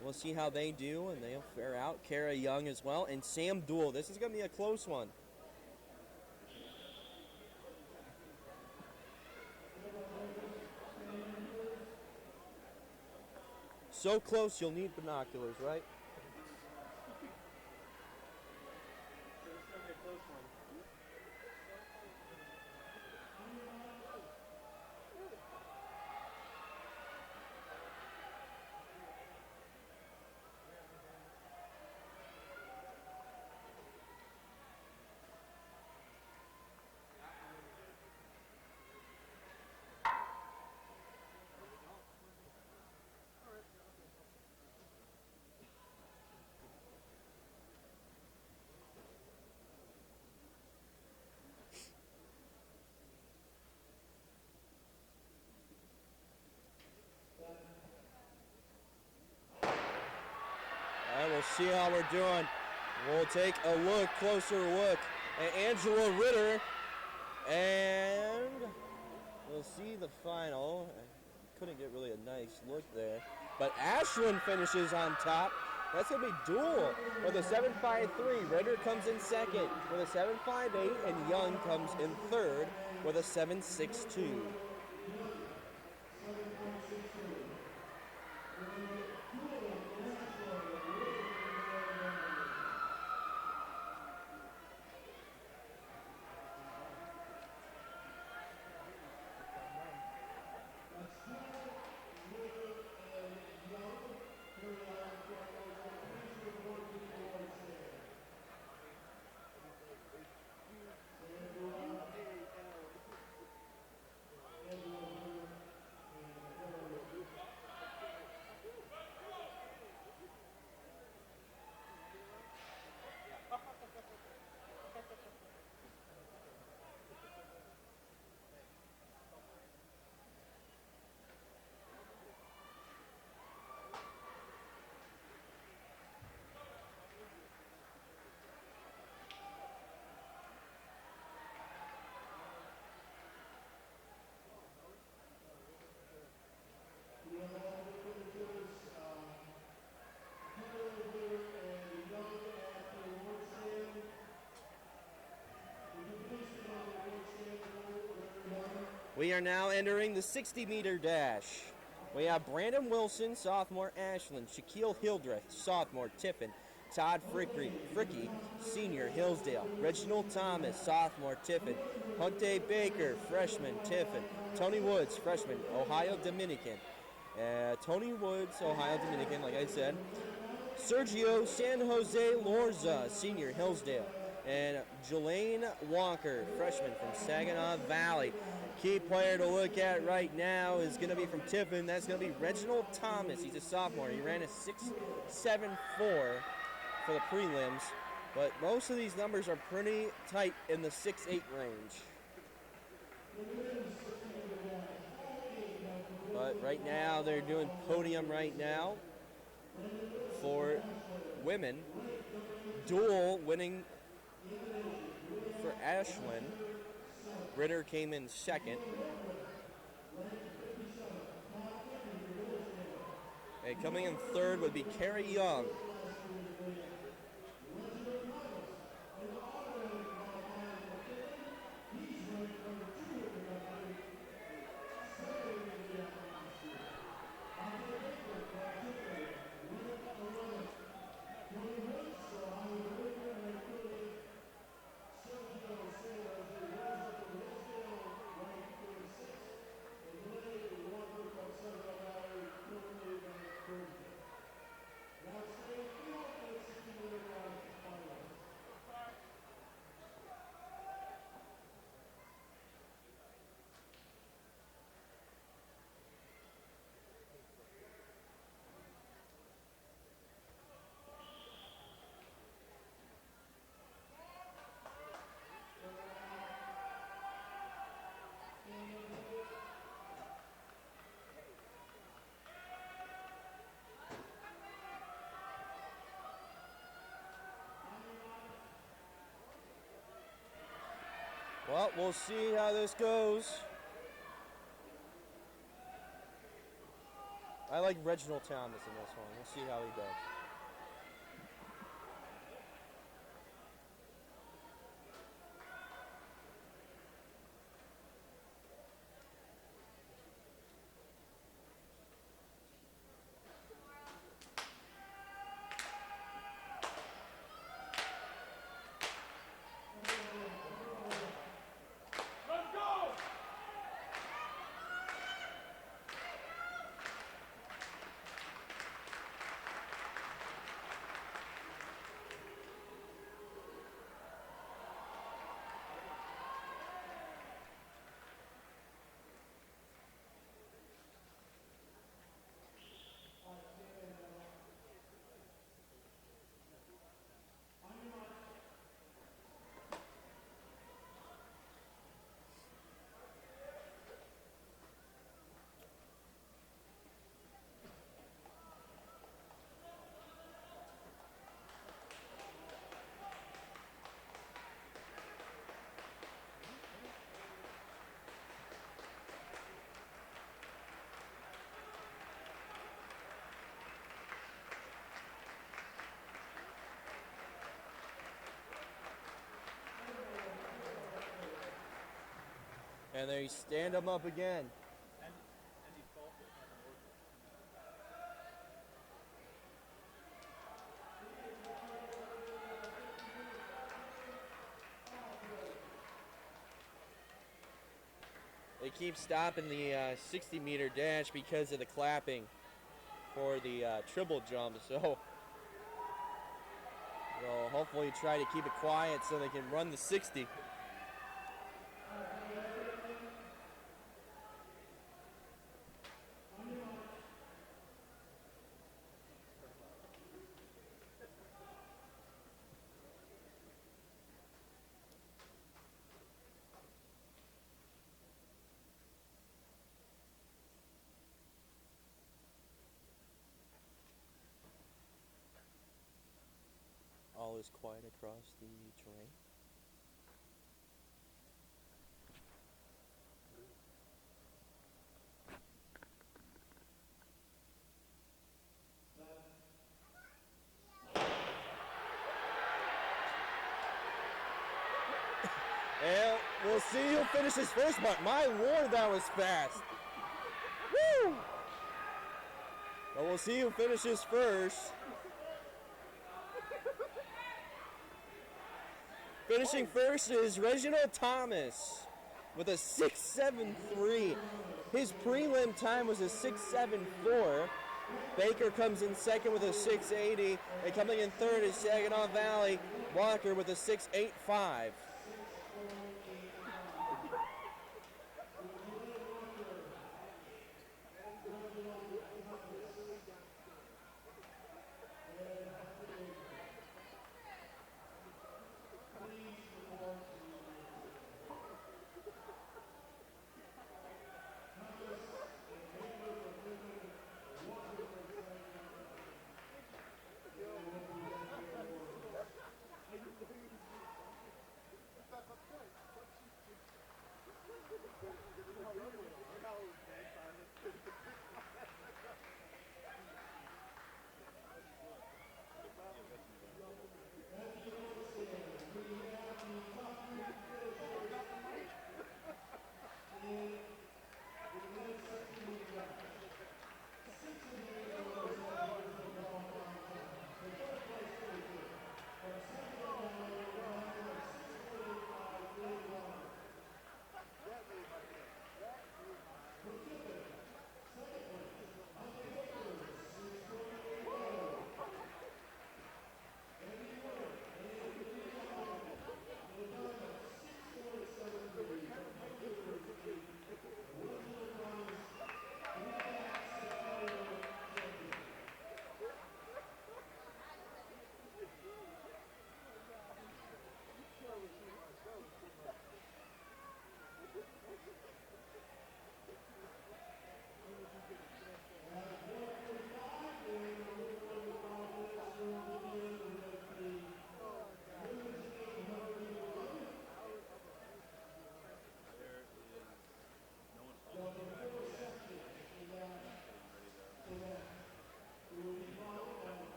We'll see how they do, and they'll fare out. Kara Young as well, and Sam Duell. This is going to be a close one. So close, you'll need binoculars, right? We'll see how we're doing. We'll take a closer look at Angela Ritter, and we'll see the final. I couldn't get really a nice look there, but Ashland finishes on top. That's going to be Duell with a 7.53. Ritter comes in second with a 7.58, and Young comes in third with a 7.62. We are now entering the 60-meter dash. We have Brandon Wilson, sophomore Ashland, Shaquille Hildreth, sophomore Tiffin, Todd Fricky, senior Hillsdale, Reginald Thomas, sophomore Tiffin, Hunte Baker, freshman Tiffin, Tony Woods, freshman Ohio Dominican, like I said, Sergio San Jose Lorza, senior Hillsdale, and Jelaine Walker, freshman from Saginaw Valley. Key player to look at right now is going to be from Tiffin. That's going to be Reginald Thomas. He's a sophomore. He ran a 6.74 for the prelims, but most of these numbers are pretty tight in the 6.8 range. But right now, they're doing podium right now for women. Duell winning for Ashland. Ritter came in second. And coming in third would be Carrie Young. Well, we'll see how this goes. I like Reginald Thomas in this one. We'll see how he does. And they stand them up again. They keep stopping the 60-meter dash because of the clapping for the triple jump. So they'll hopefully try to keep it quiet so they can run the 60. All is quiet across the terrain. And we'll see who finishes first, but my lord, that was fast. Woo! But we'll see who finishes first. Finishing first is Reginald Thomas with a 6.73. His prelim time was a 6.74. Baker comes in second with a 6.80. And coming in third is Saginaw Valley Walker with a 6.85.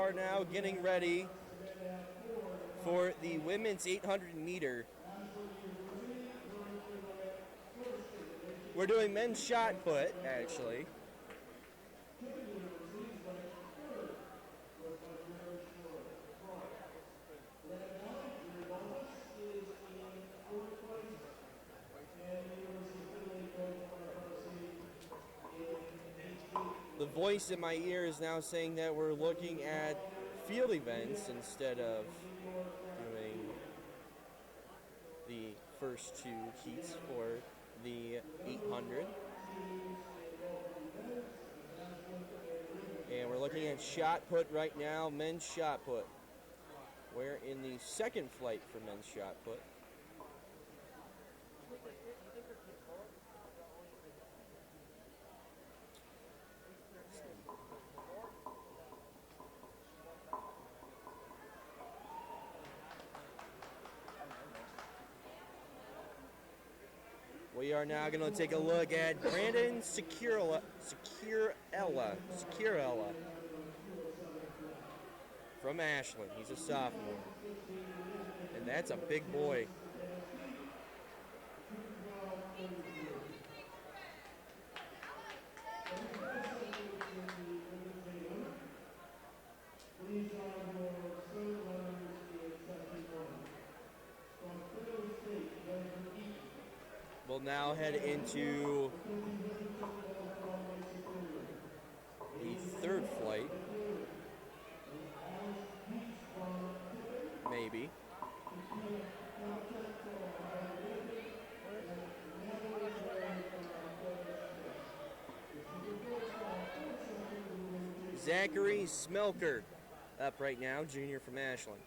are now getting ready for the women's 800 meter. We're doing men's shot put, actually. The voice in my ear is now saying that we're looking at field events instead of doing the first two heats for the 800. And we're looking at shot put right now, men's shot put. We're in the second flight for men's shot put. We are now going to take a look at Brandon Securella from Ashland. He's a sophomore. And that's a big boy. We'll now head into the third flight. Maybe. Zachary Smelker up right now, junior from Ashland.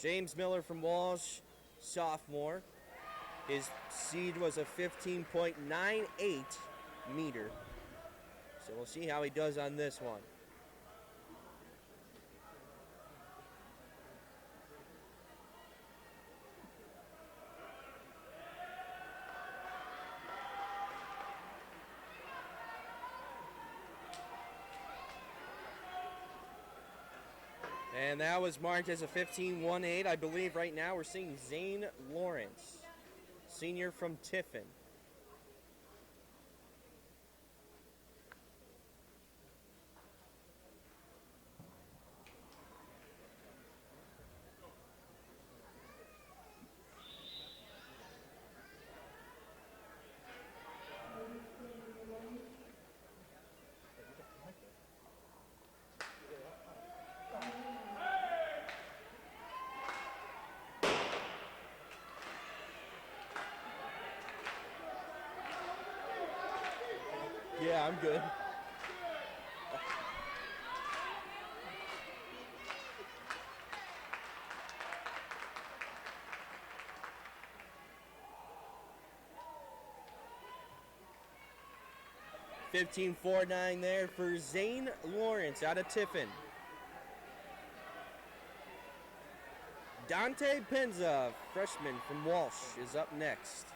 James Miller from Walsh, sophomore. His seed was a 15.98 meter. So we'll see how he does on this one. And that was marked as a 15.18. I believe right now we're seeing Zane Lawrence, senior from Tiffin. Yeah, I'm good. $15.49 there for Zane Lawrence out of Tiffin. Dante Penza, freshman from Walsh, is up next.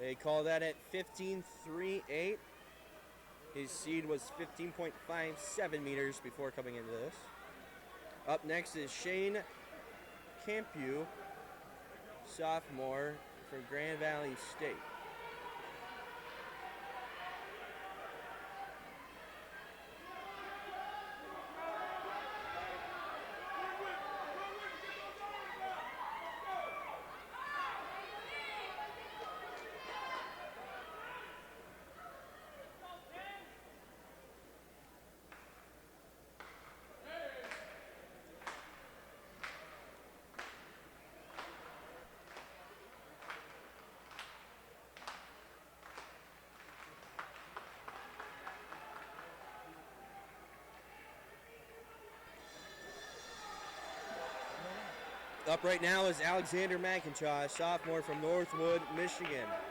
They call that at 15.38. His seed was 15.57 meters before coming into this. Up next is Shane Campu, sophomore from Grand Valley State. Up right now is Alexander McIntosh, sophomore from Northwood, Michigan. Uh,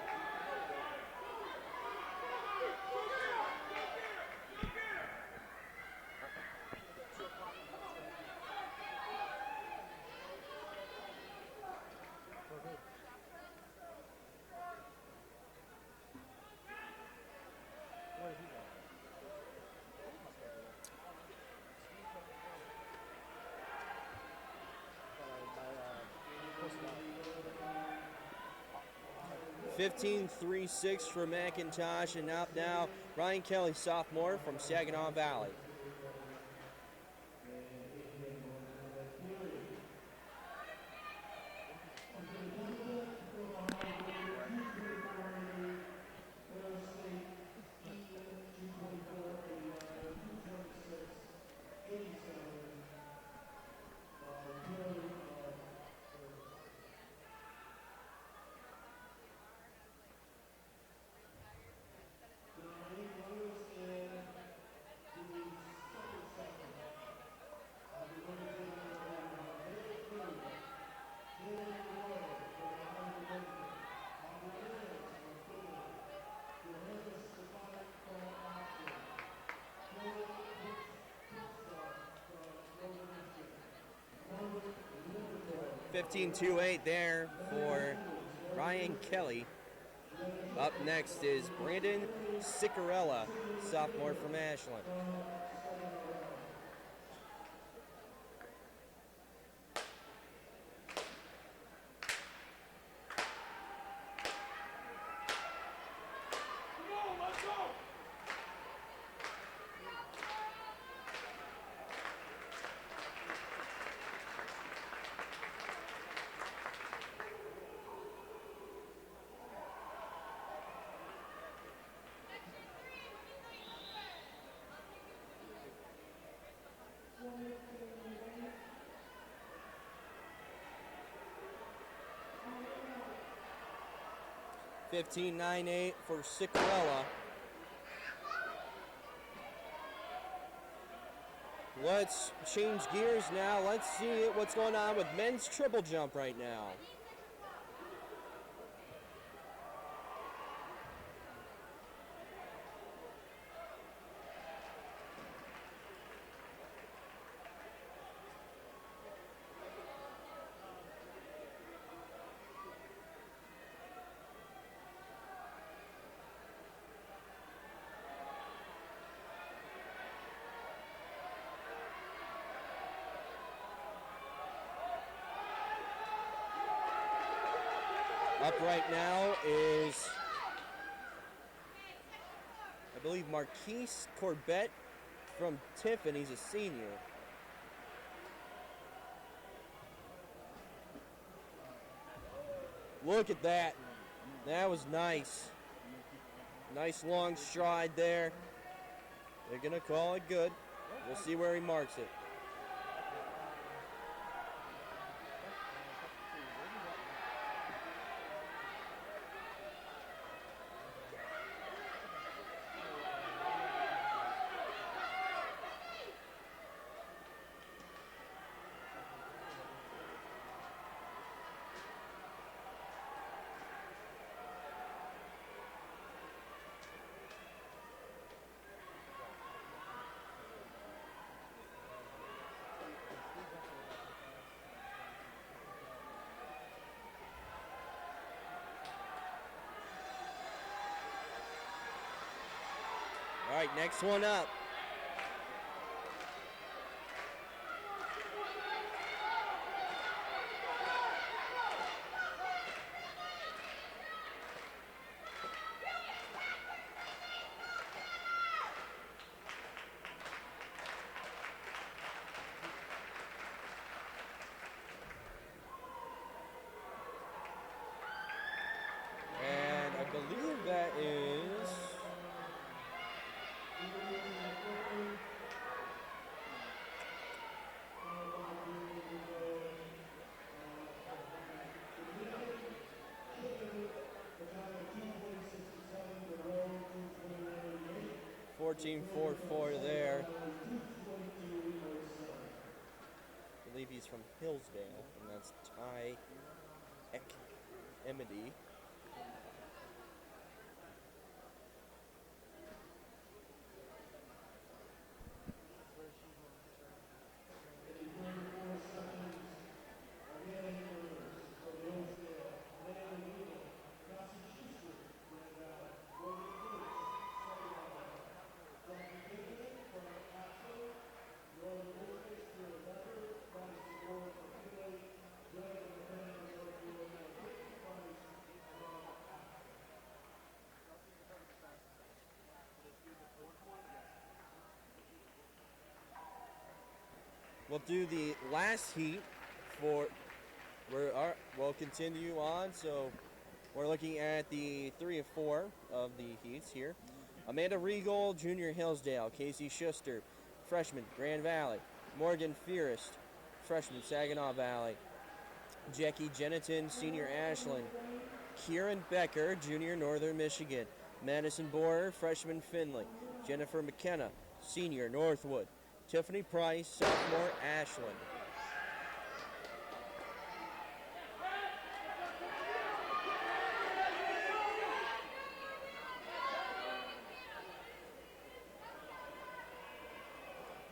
15.36 for McIntosh, and up now Ryan Kelly, sophomore from Saginaw Valley. $15.28 there for Ryan Kelly. Up next is Brandon Sicarella, sophomore from Ashland. $15.98 for Sicarella. Let's change gears now. Let's see what's going on with men's triple jump right now. Up right now is, I believe, Marquise Corbett from Tiffin. He's a senior. Look at that. That was nice. Nice long stride there. They're going to call it good. We'll see where he marks it. All right, next one up. And I believe that is 14.44 there. I believe he's from Hillsdale, and that's Ty Emedy. We'll do the last heat for, we'll continue on. So we're looking at the 3 of 4 of the heats here. Amanda Regal, Junior Hillsdale. Casey Schuster, freshman, Grand Valley. Morgan Fearest, freshman, Saginaw Valley. Jackie Jeniton, senior, Ashland. Kieran Becker, junior, Northern Michigan. Madison Borer, freshman, Findlay. Jennifer McKenna, senior, Northwood. Tiffany Price, sophomore, Ashland.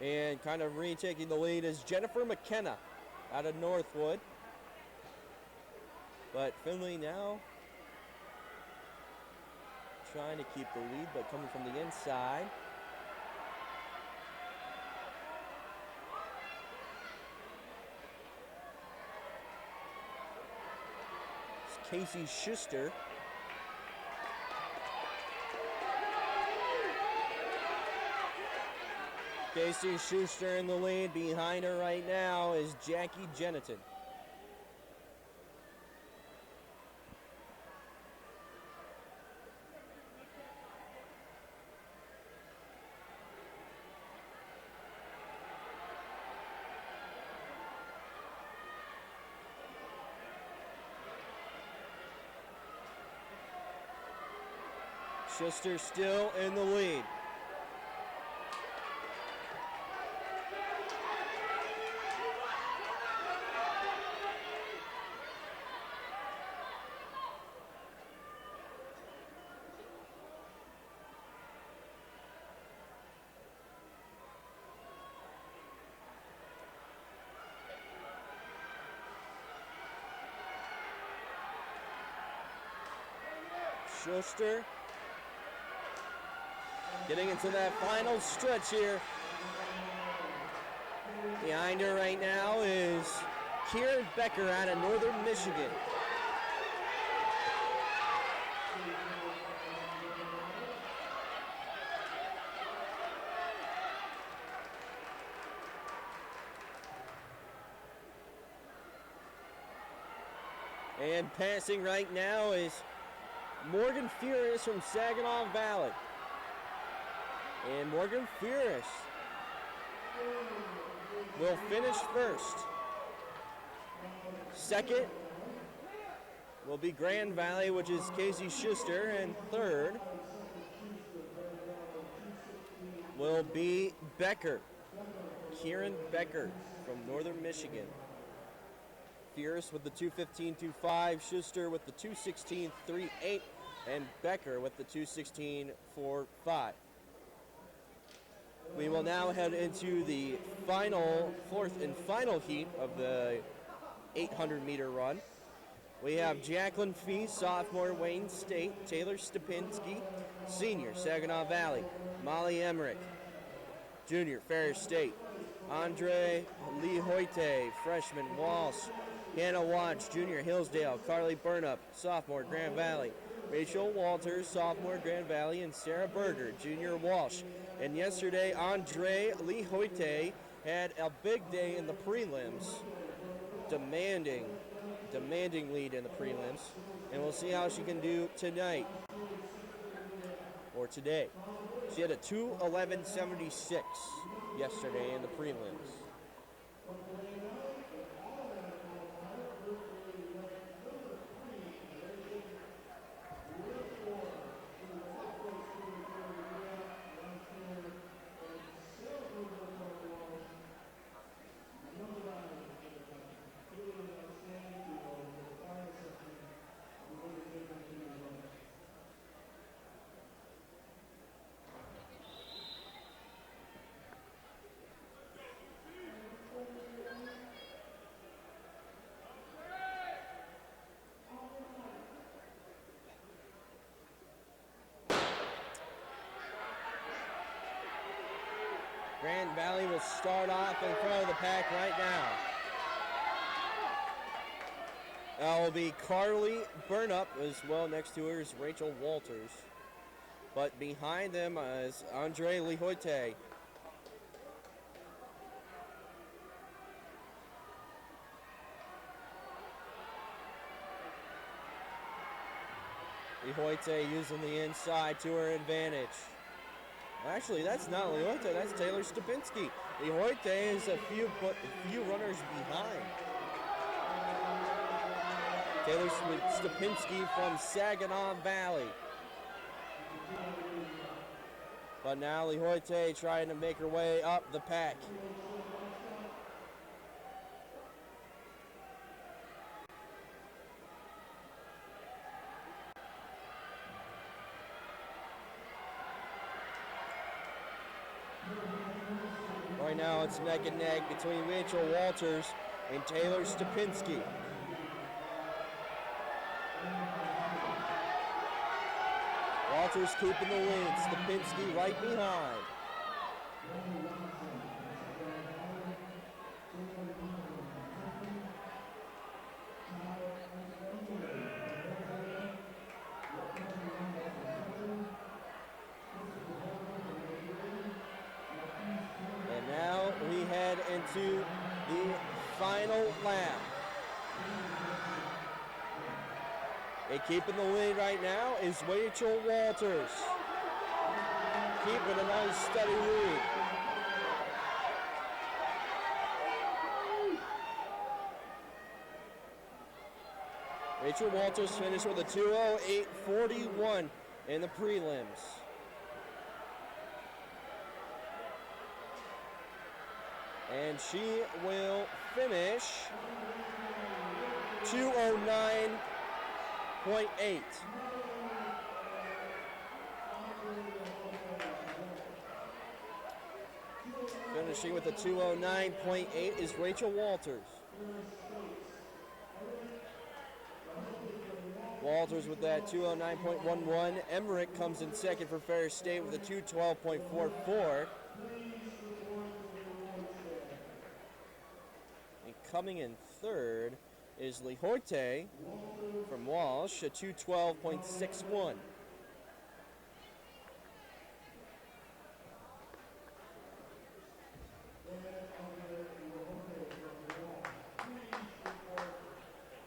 And kind of retaking the lead is Jennifer McKenna out of Northwood. But Findlay now trying to keep the lead, but coming from the inside. Casey Schuster. Casey Schuster in the lead. Behind her right now is Jackie Jeniton. Schuster still in the lead. Schuster getting into that final stretch here. Behind her right now is Kieran Becker out of Northern Michigan. And passing right now is Morgan Furious from Saginaw Valley. And Morgan Furious will finish first. Second will be Grand Valley, which is Casey Schuster. And third will be Becker, Kieran Becker from Northern Michigan. Fierce with the 2:15.25, Schuster with the 2:16.38, and Becker with the 2:16.45. We will now head into the fourth and final heat of the 800-meter run. We have Jacqueline Fee, sophomore, Wayne State. Taylor Stupinski, senior, Saginaw Valley. Molly Emmerich, junior, Ferris State. Andre Lee Hoyte, freshman, Walsh. Hannah Watch, junior, Hillsdale. Carly Burnup, sophomore, Grand Valley. Rachel Walters, sophomore, Grand Valley. And Sarah Berger, junior, Walsh. And yesterday, Andre Lee Hoyte had a big day in the prelims, demanding lead in the prelims. And we'll see how she can do tonight, or today. She had a 2:11.76 yesterday in the prelims. Grand Valley will start off in front of the pack right now. That will be Carly Burnup as well. Next to her is Rachel Walters. But behind them is Andre Lihoite. Lihoite using the inside to her advantage. Actually, that's not Lihoite, that's Taylor Stupinski. Lihoite is a few runners behind. Taylor Stupinski from Saginaw Valley. But now Lihoite trying to make her way up the pack. Right now it's neck and neck between Rachel Walters and Taylor Stupinski. Walters keeping the lead, Stupinski right behind. And now we head into the final lap. And keeping the lead right now is Rachel Walters. Keeping a nice steady lead. Rachel Walters finished with a 2:08.41 in the prelims. And she will finish 2:09.8. Finishing with a 2:09.8 is Rachel Walters. Walters with that 2:09.11. Emmerich comes in second for Ferris State with a 2:12.44. And coming in third is Lihoite from Walsh at 2:12.61.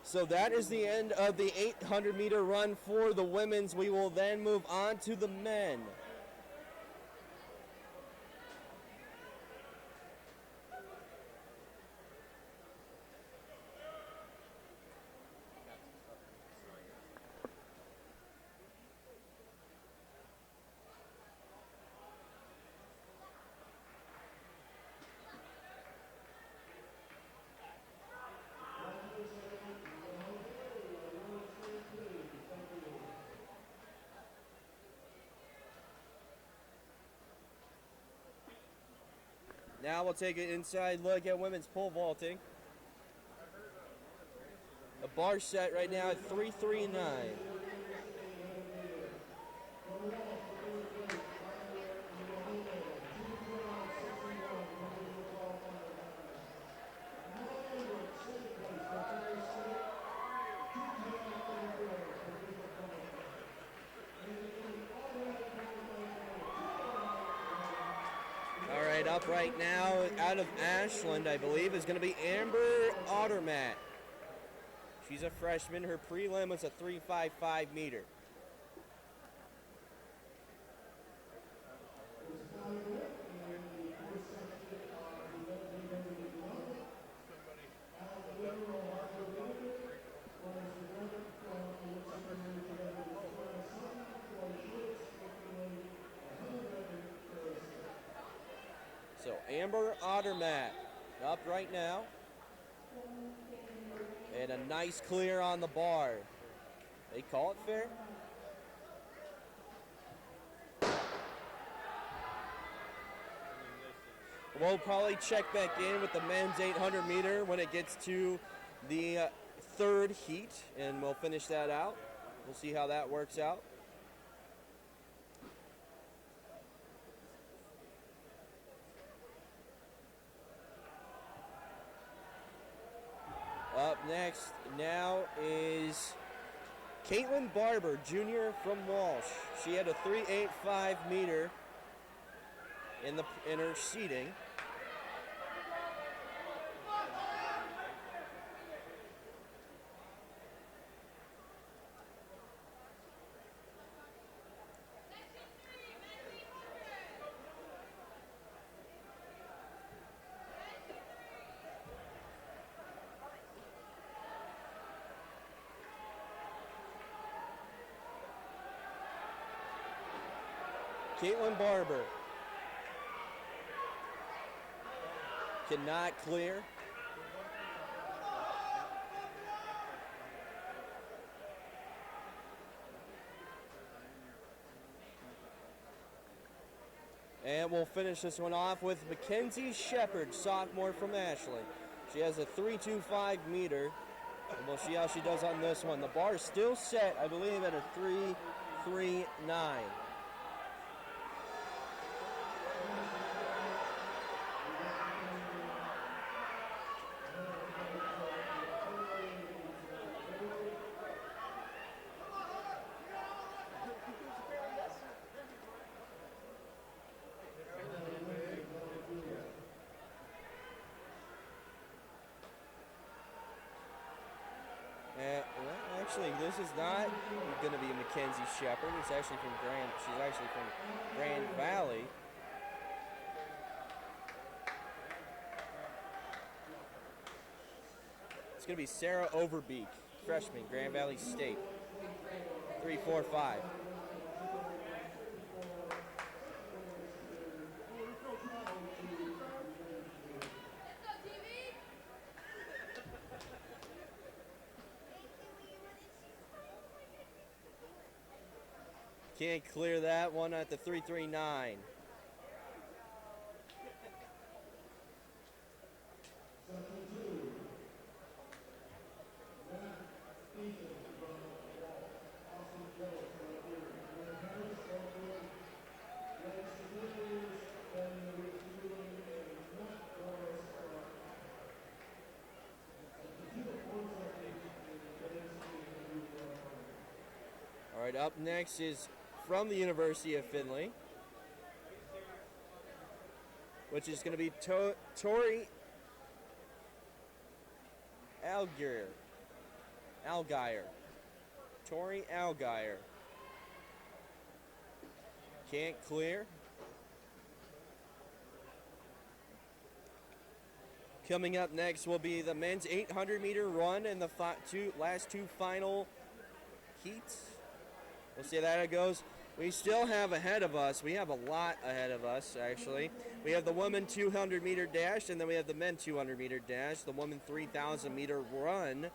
So that is the end of the 800-meter run for the women's. We will then move on to the men. Now we'll take an inside look at women's pole vaulting. The bar set right now at 3:39. Up right now out of Ashland, I believe, is going to be Amber Ottermatt. She's a freshman. Her prelim was a 3.55 meter. So Amber Ottermatt up right now. And a nice clear on the bar. They call it fair. We'll probably check back in with the men's 800 meter when it gets to the third heat, and we'll finish that out. We'll see how that works out. next now is Caitlin Barber, junior from Walsh. She had a 3.85 meter in her seating. Caitlin Barber cannot clear. And we'll finish this one off with Mackenzie Shepard, sophomore from Ashley. She has a 3.25 meter. And we'll see how she does on this one. The bar is still set, I believe, at a 3.39. Actually, this is not going to be Mackenzie Shepard. It's actually from She's actually from Grand Valley. It's going to be Sarah Overbeek, freshman, Grand Valley State. 3.45. Can't clear that one at the 3.39. All right, up next is from the University of Findlay, which is going to be Tori Algier. Tori Algier. Can't clear. Coming up next will be the men's 800-meter run and the last two final heats. We'll see how that goes. We still have ahead of us. We have a lot ahead of us, actually. We have the women 200-meter dash, and then we have the men 200-meter dash. The women 3,000-meter run.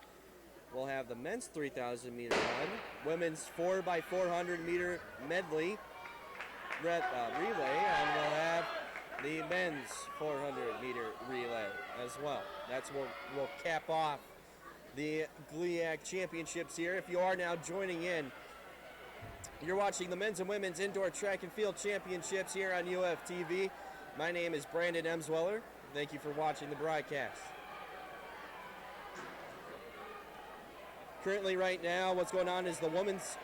We'll have the men's 3,000-meter run. Women's 4x400-meter medley relay, and we'll have the men's 400-meter relay as well. That's where we'll cap off the GLIAC championships here. If you are now joining in, you're watching the men's and women's indoor track and field championships here on UFTV. My name is Brandon Emsweller. Thank you for watching the broadcast. Currently right now, what's going on is the women's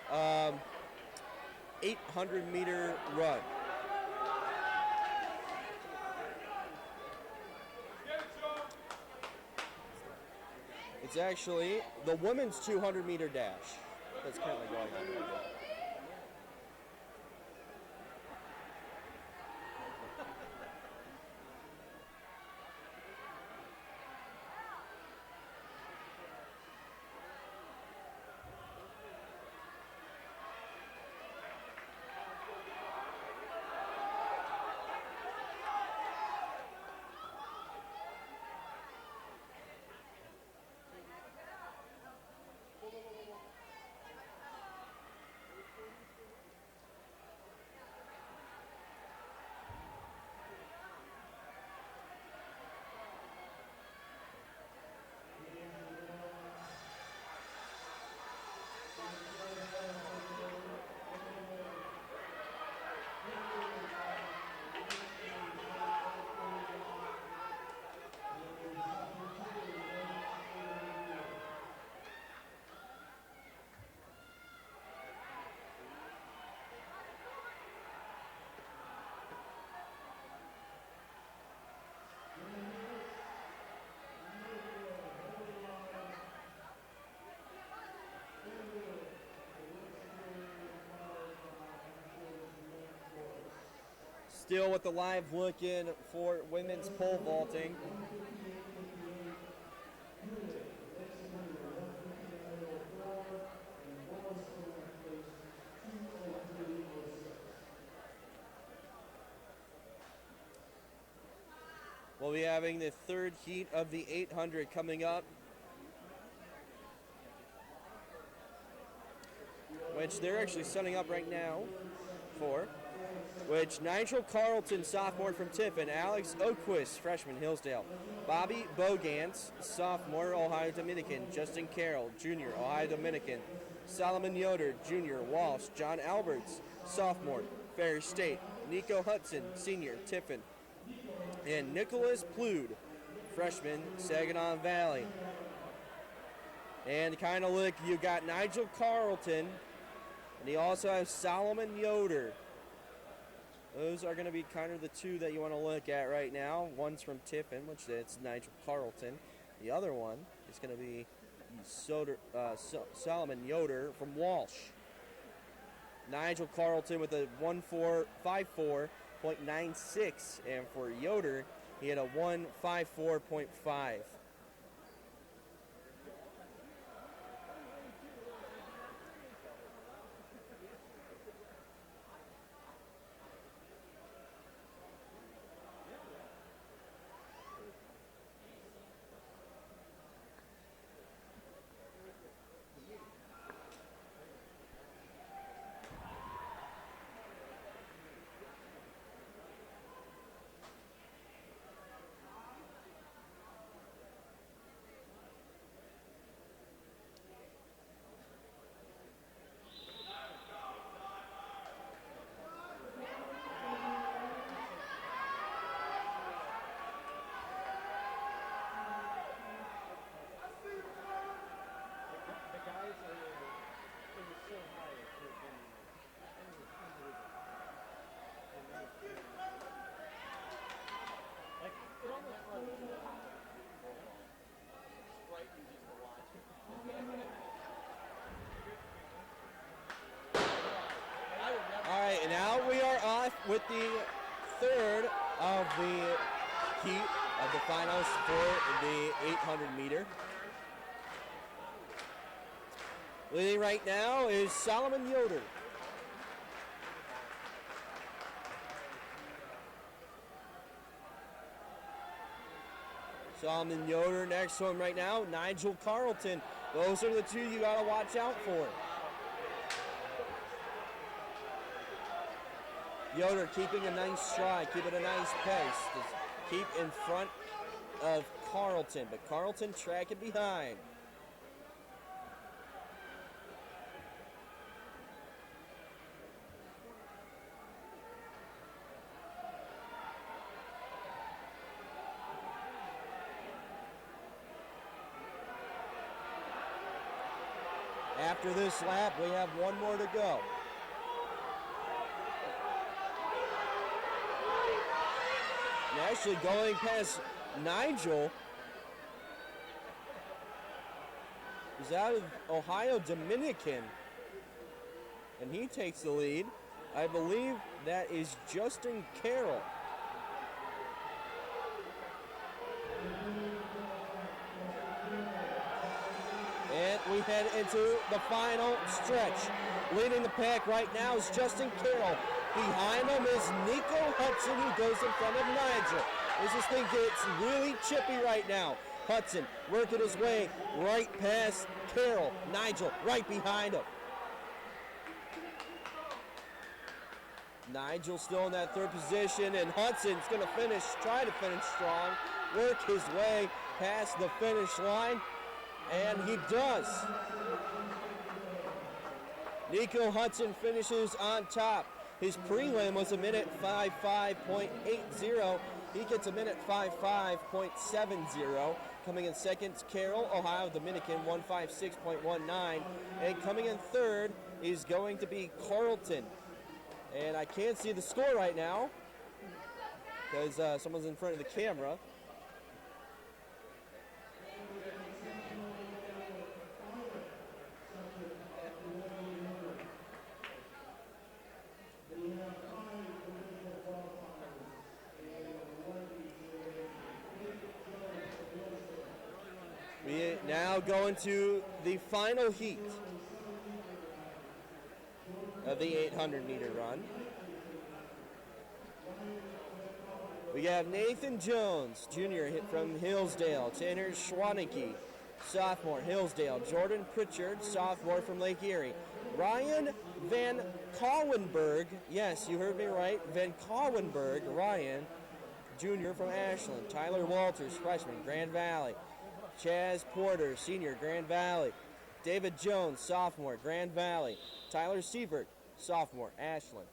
800-meter run. It's actually the women's 200-meter dash that's currently going on right now. Still with the live look in for women's pole vaulting. We'll be having the third heat of the 800 coming up, which they're actually setting up right now for, which Nigel Carlton, sophomore from Tiffin, Alex Oquist, freshman, Hillsdale, Bobby Bogans, sophomore, Ohio Dominican, Justin Carroll, junior, Ohio Dominican, Solomon Yoder, junior, Walsh, John Alberts, sophomore, Ferry State, Nico Hudson, senior, Tiffin, and Nicholas Plude, freshman, Saginaw Valley. And kind of look, you got Nigel Carlton, and you also have Solomon Yoder. Those are going to be kind of the two that you want to look at right now. One's from Tiffin, which it's Nigel Carlton. The other one is going to be Solomon Yoder from Walsh. Nigel Carlton with a 1.54.96, and for Yoder, he had a 1.54.5. All right, and now we are off with the third of the heat of the finals for the 800 meter. Leading right now is Solomon Yoder. Solomon Yoder next to him right now, Nigel Carlton. Those are the two you got to watch out for. Yoder keeping a nice stride, keeping a nice pace to keep in front of Carlton, but Carlton tracking behind. After this lap, we have one more to go. And actually going past Nigel, who's out of Ohio Dominican, and he takes the lead. I believe that is Justin Carroll. And we head into the final stretch. Leading the pack right now is Justin Carroll. Behind him is Nico Hudson, who goes in front of Nigel. As this thing gets really chippy right now. Hudson working his way right past Carroll. Nigel right behind him. Nigel still in that third position, and Hudson's going to try to finish strong, work his way past the finish line, and he does. Nico Hudson finishes on top. His prelim was a minute 55.80. He gets a minute 55.70. Coming in second, Carroll, Ohio Dominican, 156.19. And coming in third is going to be Carlton. And I can't see the score right now because someone's in front of the camera. go into the final heat of the 800-meter run. We have Nathan Jones, junior, hit from Hillsdale. Tanner Schwaneke, sophomore, Hillsdale. Jordan Pritchard, sophomore from Lake Erie. Ryan Van Collenberg, yes, you heard me right, Van Collenberg, Ryan, junior from Ashland. Tyler Walters, freshman, Grand Valley. Chaz Porter, senior, Grand Valley. David Jones, sophomore, Grand Valley. Tyler Sievert, sophomore, Ashland.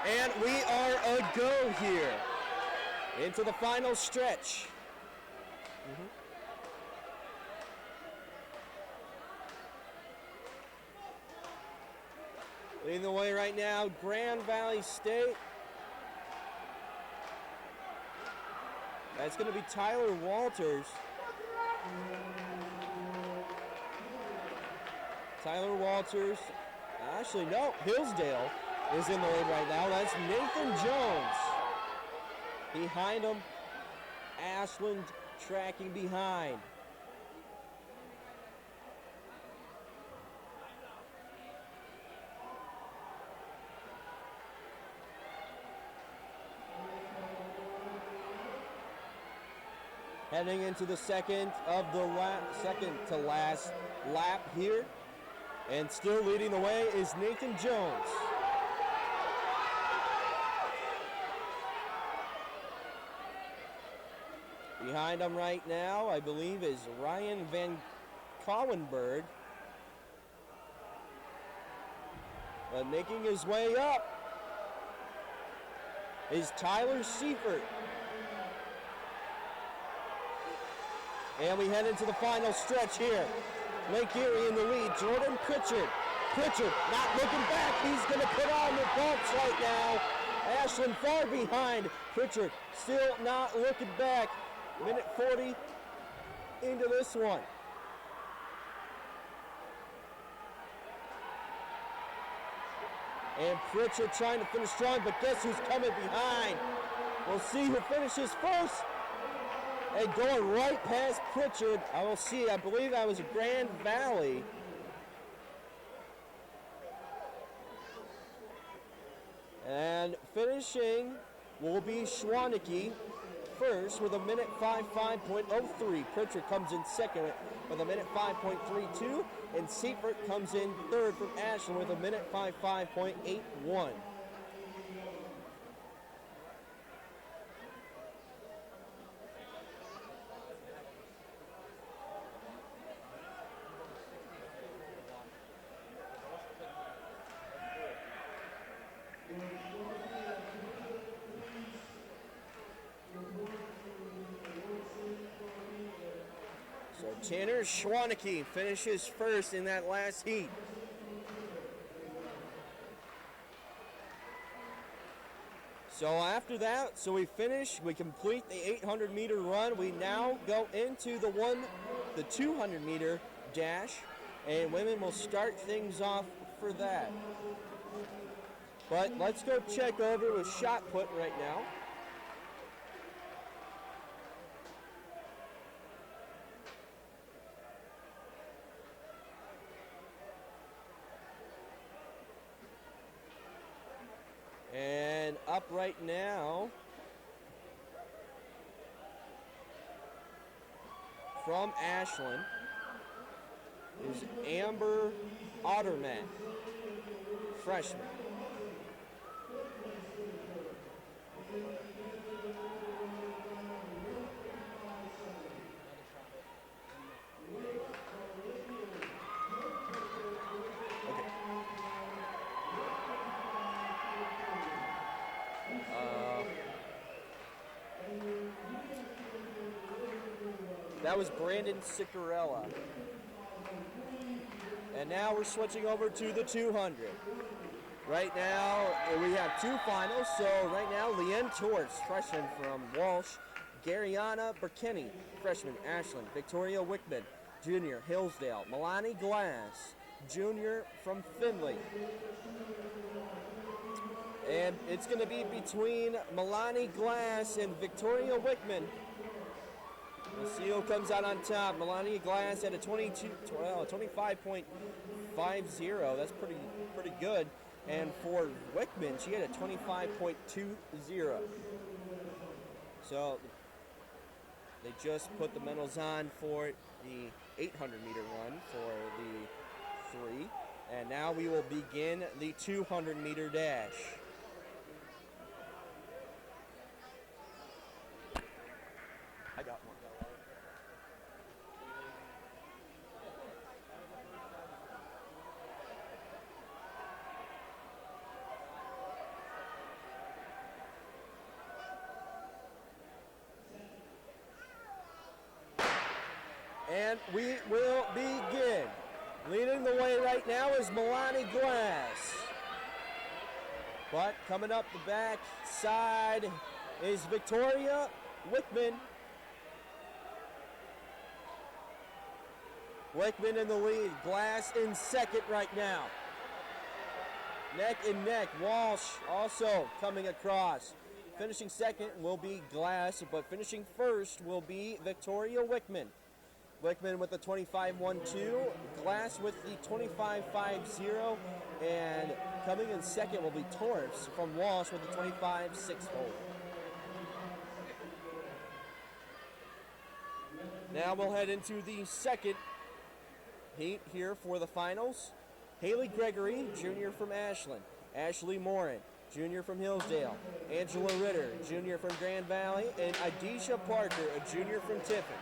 And we are a go here into the final stretch. Leading the way right now, Grand Valley State. That's going to be Tyler Walters. Tyler Walters. Actually, no, Hillsdale is in the lead right now. That's Nathan Jones. Behind him, Ashland tracking behind. Heading into the second to last lap here. And still leading the way is Nathan Jones. Behind him right now, I believe, is Ryan Van Collenberg. But making his way up is Tyler Seifert. And we head into the final stretch here. Lake Erie in the lead. Jordan Pritchard. Pritchard not looking back. He's going to put on the bumps right now. Ashland far behind. Pritchard still not looking back. Minute 40 into this one. And Pritchard trying to finish strong, but guess who's coming behind? We'll see who finishes first. And going right past Pritchard, I will see, I believe that was Grand Valley. And finishing will be Schwaneke first with a minute 55.03. Pritchard comes in second with a minute 5.32. And Seifert comes in third from Ashland with a minute 55.81. Tanner Schwaneke finishes first in that last heat. So after that, we complete the 800-meter run. We now go into the 200-meter dash, and women will start things off for that. But let's go check over with shot put right now. And up right now from Ashland is Amber Otterman, freshman. That was Brandon Sicarella. And now we're switching over to the 200. Right now, we have two finals. So right now, Leanne Torres, freshman from Walsh, Garyana Burkini, freshman Ashland, Victoria Wickman, junior Hillsdale, Milani Glass, junior from Findlay. And it's going to be between Milani Glass and Victoria Wickman. The seal comes out on top. Milani Glass at a 25.50. That's pretty good. And for Wickman, she had a 25.20. So they just put the medals on for the 800-meter run for the 3. And now we will begin the 200-meter dash. I got one. And we will begin. Leading the way right now is Milani Glass. But coming up the back side is Victoria Wickman. Wickman in the lead. Glass in second right now. Neck and neck. Walsh also coming across. Finishing second will be Glass, but finishing first will be Victoria Wickman. Wickman with the 25.12, Glass with the 25.50, and coming in second will be Torres from Walsh with the 25.60. Now we'll head into the second heat here for the finals. Haley Gregory, junior from Ashland. Ashley Morin, junior from Hillsdale. Angela Ritter, junior from Grand Valley. And Adisha Parker, a junior from Tiffin.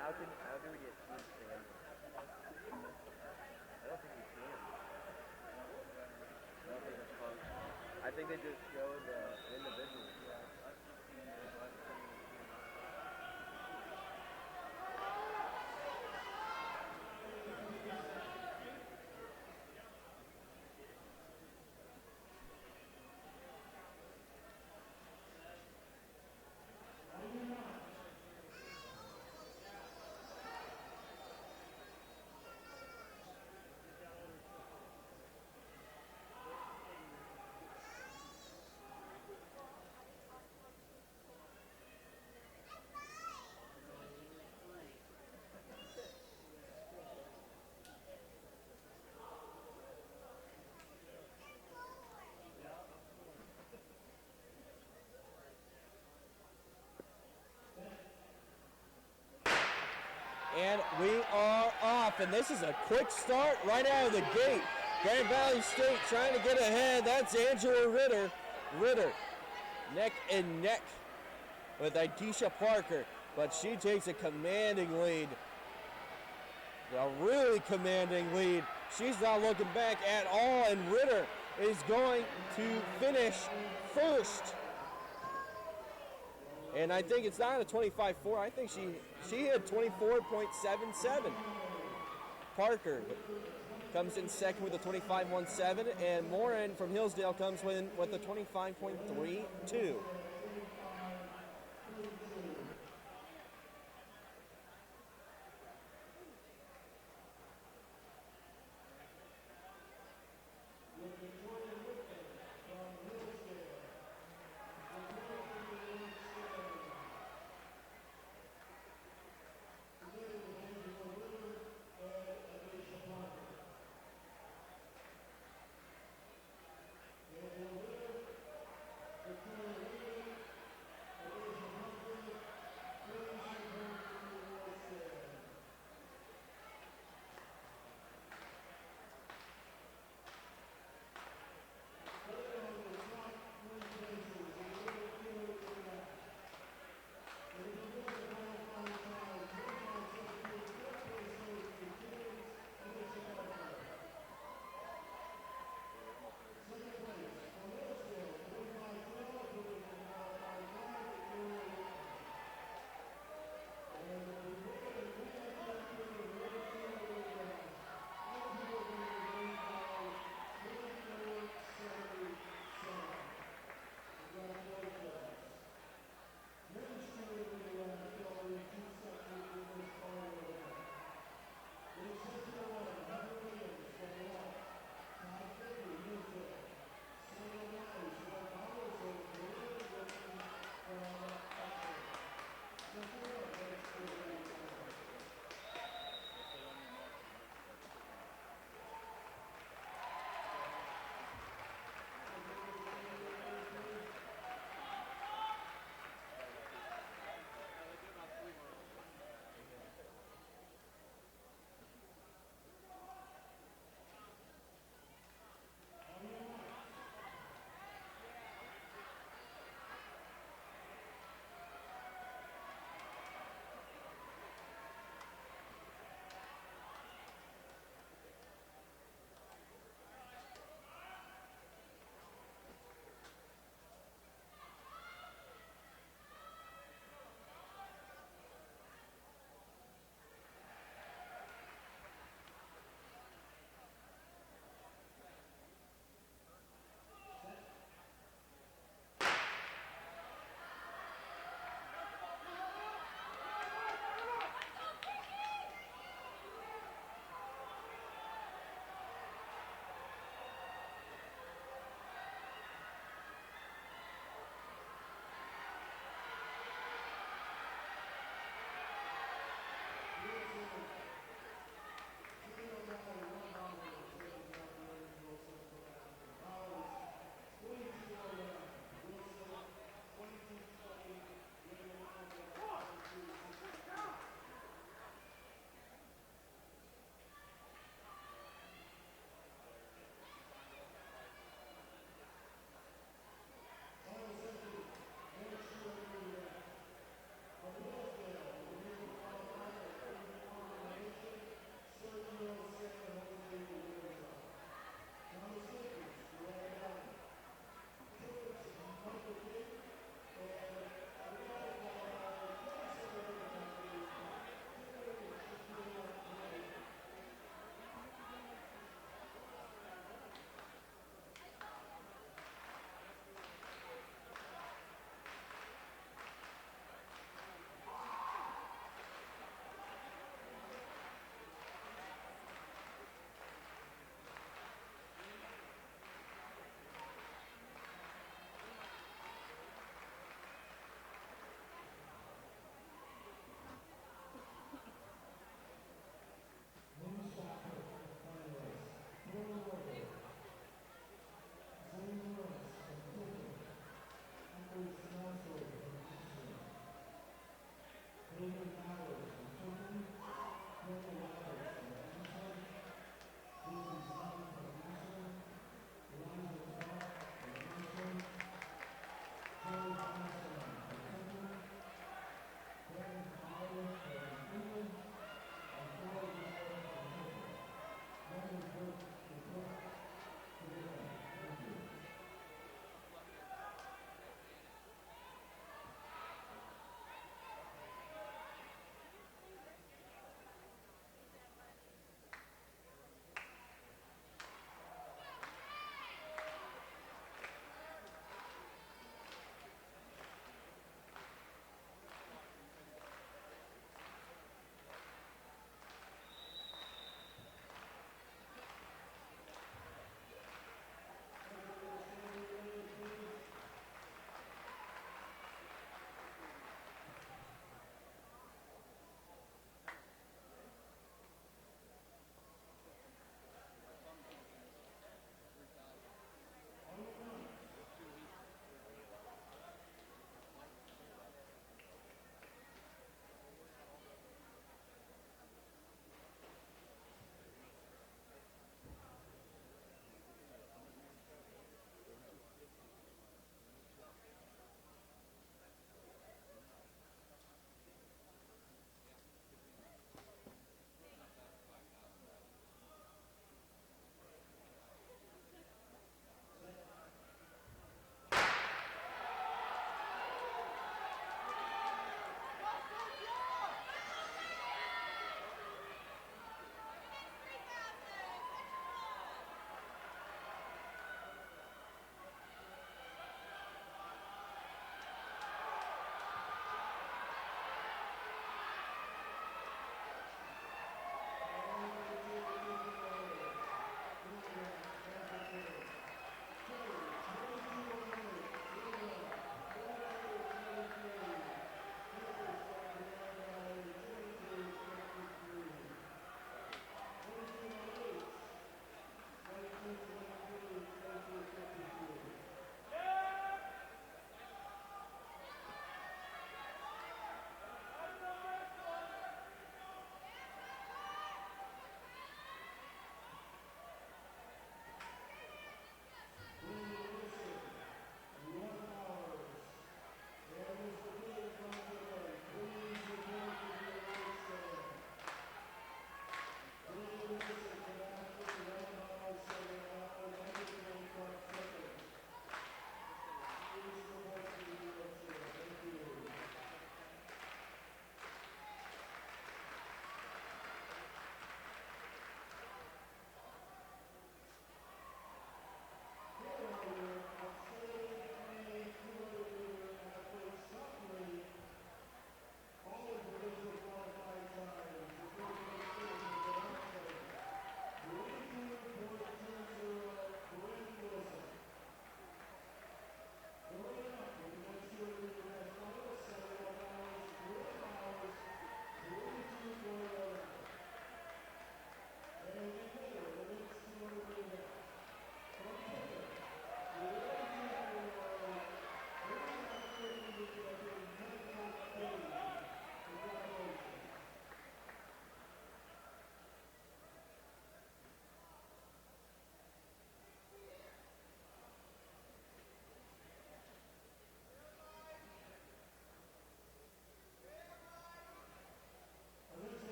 How do we get team standing? I don't think we can. I don't think that's possible. I think they just show the individuals. And we are off, and this is a quick start right out of the gate. Grand Valley State trying to get ahead. That's Angela Ritter. Ritter, neck and neck with Adisha Parker, but she takes a commanding lead. A really commanding lead. She's not looking back at all, and Ritter is going to finish first. And I think it's not a 25.4. I think she had 24.77. Parker comes in second with a 25.17, and Morin from Hillsdale comes in with a 25.32.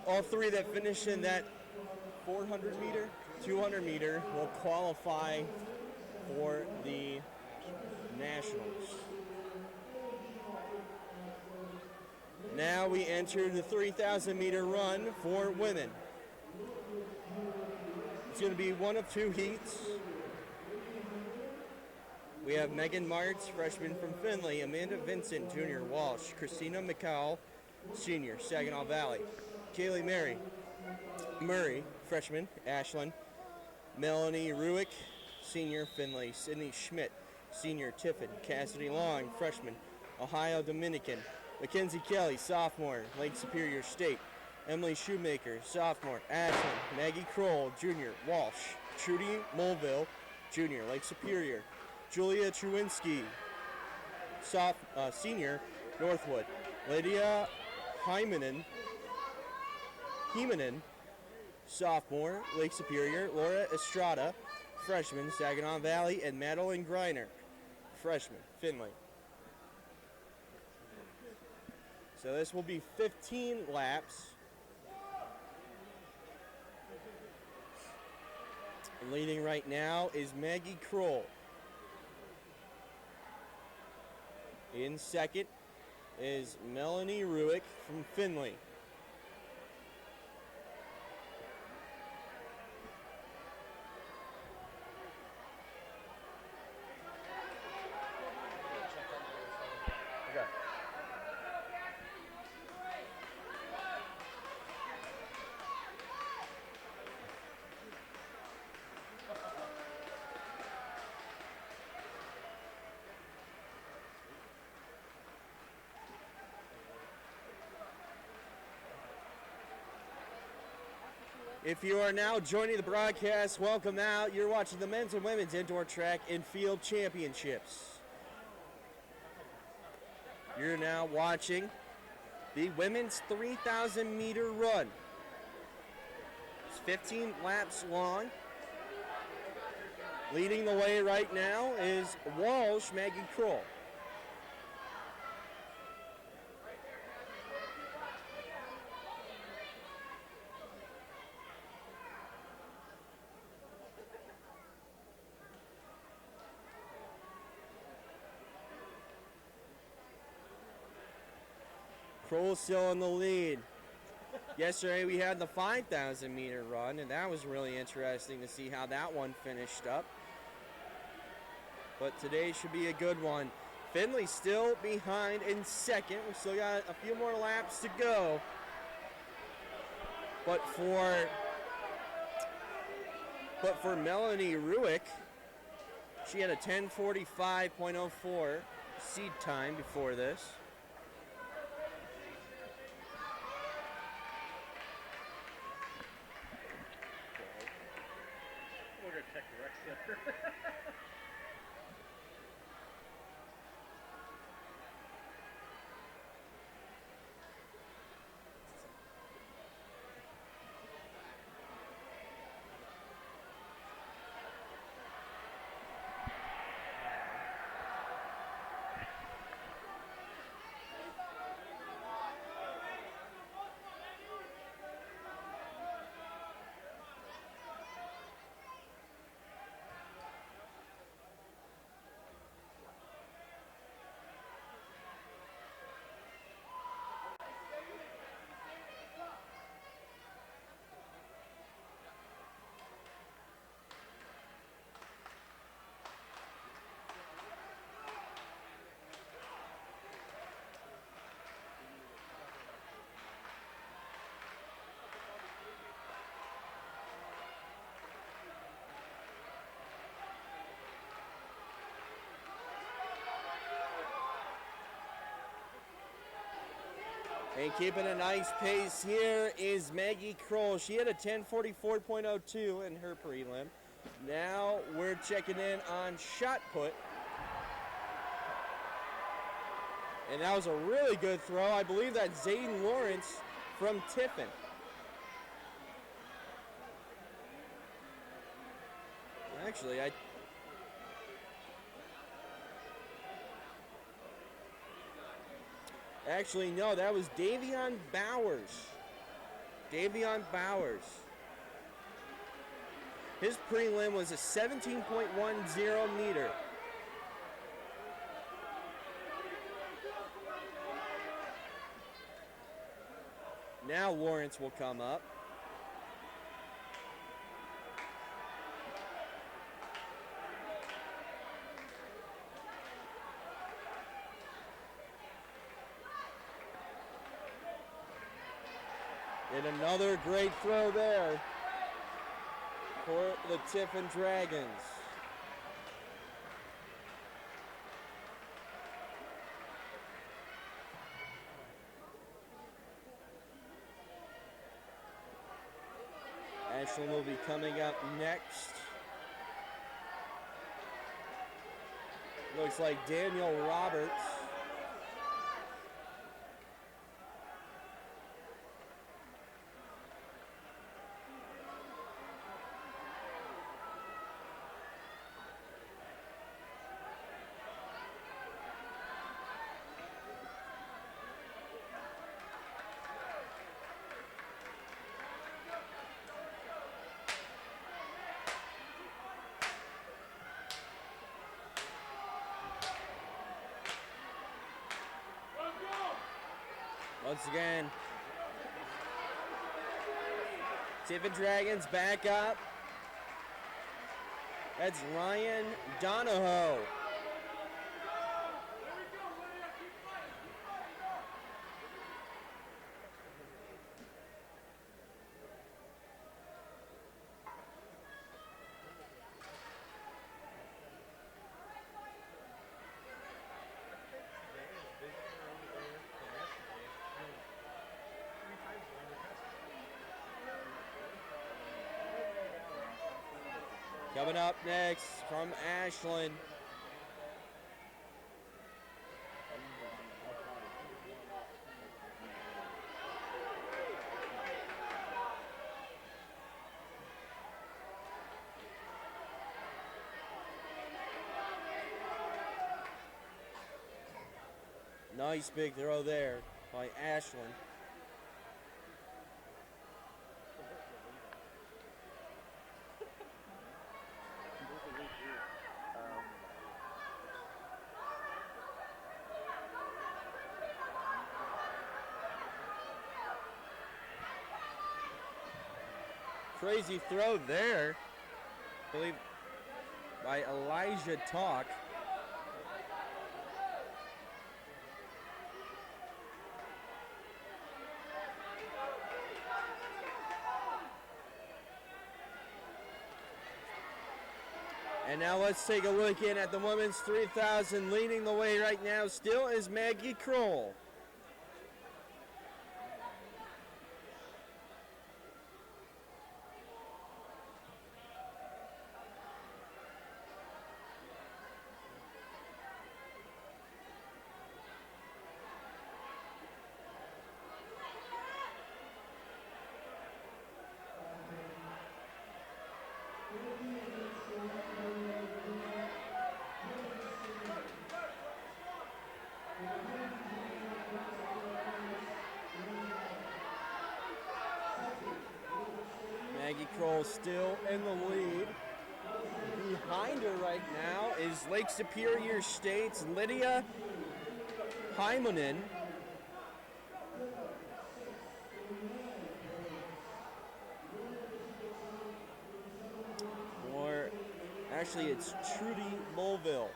All three that finish in that 400 meter, 200 meter will qualify for the Nationals. Now we enter the 3,000 meter run for women. It's going to be one of two heats. We have Megan Martz, freshman from Findlay, Amanda Vincent, junior, Walsh, Christina McCall, senior, Saginaw Valley, Kaylee Murray, freshman, Ashland, Melanie Ruick, senior, Findlay, Sydney Schmidt, senior, Tiffin, Cassidy Long, freshman, Ohio Dominican, Mackenzie Kelly, sophomore, Lake Superior State, Emily Shoemaker, sophomore, Ashland, Maggie Kroll, junior, Walsh, Trudy Mulville, junior, Lake Superior, Julia Truwinski, senior, Northwood, Lydia Heimonen, sophomore, Lake Superior, Laura Estrada, freshman, Saginaw Valley, and Madeline Greiner, freshman, Findlay. So this will be 15 laps. Leading right now is Maggie Kroll. In second is Melanie Ruick from Findlay. If you are now joining the broadcast, welcome out. You're watching the men's and women's indoor track and field championships. You're now watching the women's 3,000 meter run. It's 15 laps long. Leading the way right now is Walsh Maggie Kroll. Kroll still in the lead. Yesterday we had the 5,000 meter run, and that was really interesting to see how that one finished up. But today should be a good one. Findlay still behind in second. We still got a few more laps to go. But for Melanie Ruick, she had a 10:45.04 seed time before this. And keeping a nice pace here is Maggie Kroll. She had a 10:44.02 in her prelim. Now we're checking in on shot put. And that was a really good throw. I believe that's Zayden Lawrence from Tiffin. actually. Actually, no, that was Davion Bowers. Davion Bowers. His prelim was a 17.10 meter. Now Lawrence will come up. And another great throw there for the Tiffin Dragons. Ashland will be coming up next. Looks like Daniel Roberts. Once again, Tiffin Dragons back up. That's Ryan Donahoe. Coming up next from Ashland. Nice big throw there by Ashland. Crazy throw there, I believe, by Elijah Talk. And now let's take a look in at the women's 3,000. Leading the way right now still is Maggie Kroll. Maggie Kroll still in the lead. Behind her right now is Lake Superior State's Lydia Hymanen. Or actually it's Trudy Mulville.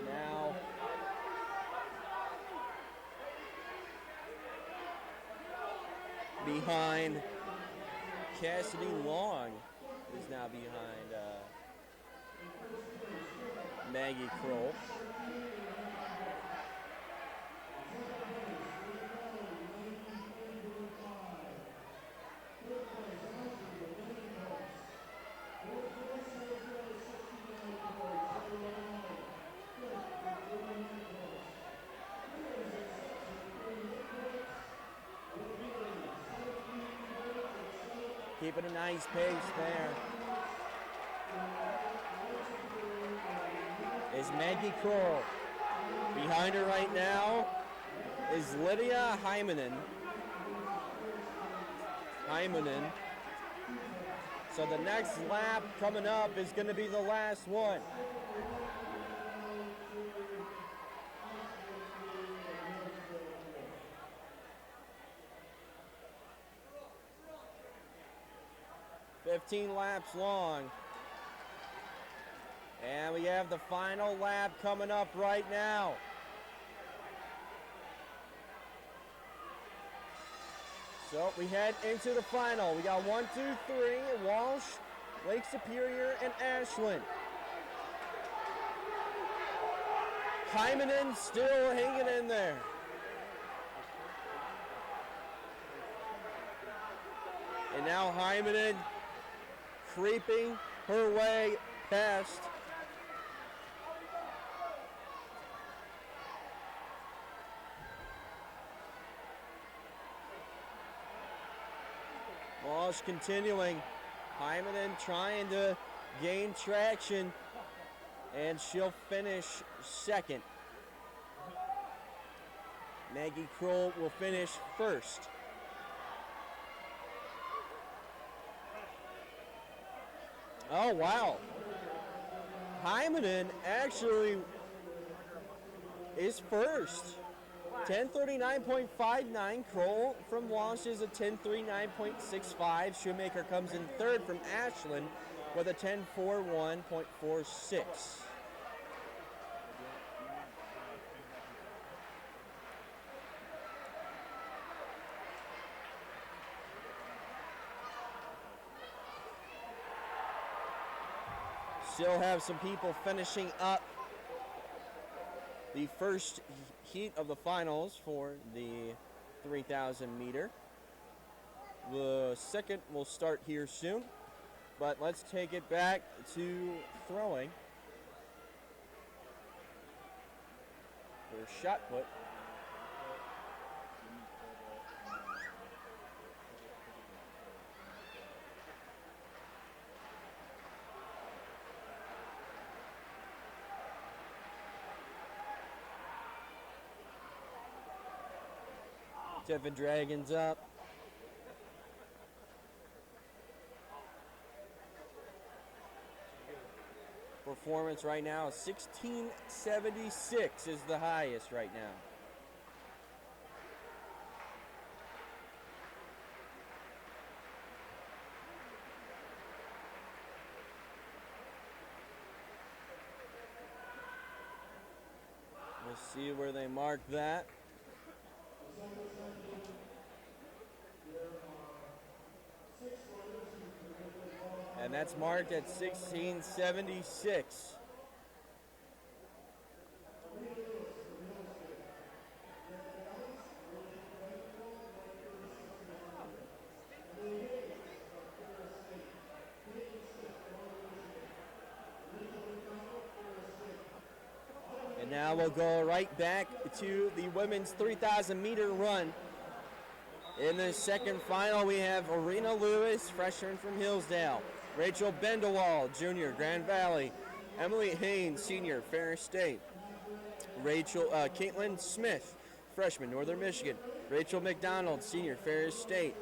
Now, behind Cassidy Long is now behind Maggie Kroll. keeping a nice pace there. Is Maggie Kroll. Behind her right now is Lydia Hymanen. So the next lap coming up is going to be the last one. "15 laps long." And we have the final lap coming up right now. So we head into the final. We got 1, 2, 3, Walsh, Lake Superior, and Ashland. Hymanen still hanging in there. And now Hymanen creeping her way past Walsh continuing. Hymanen trying to gain traction, and she'll finish second. Maggie Kroll will finish first. Oh, wow. Hymanen actually is first. 10:39.59. Kroll from Walsh is a 10:39.65. Shoemaker comes in third from Ashland with a 10:41.46. Still have some people finishing up the first heat of the finals for the 3,000 meter. The second will start here soon, but let's take it back to throwing for shot put. Tiffin Dragons up. Performance right now, 1676 is the highest right now. We'll see where they mark that. And that's marked at 1676. And now we'll go right back to the women's 3,000 meter run. In the second final, we have Arena Lewis, freshman from Hillsdale. Rachel Bendewall, junior, Grand Valley. Emily Haynes, senior, Ferris State. Caitlin Smith, freshman, Northern Michigan. Rachel McDonald, senior, Ferris State.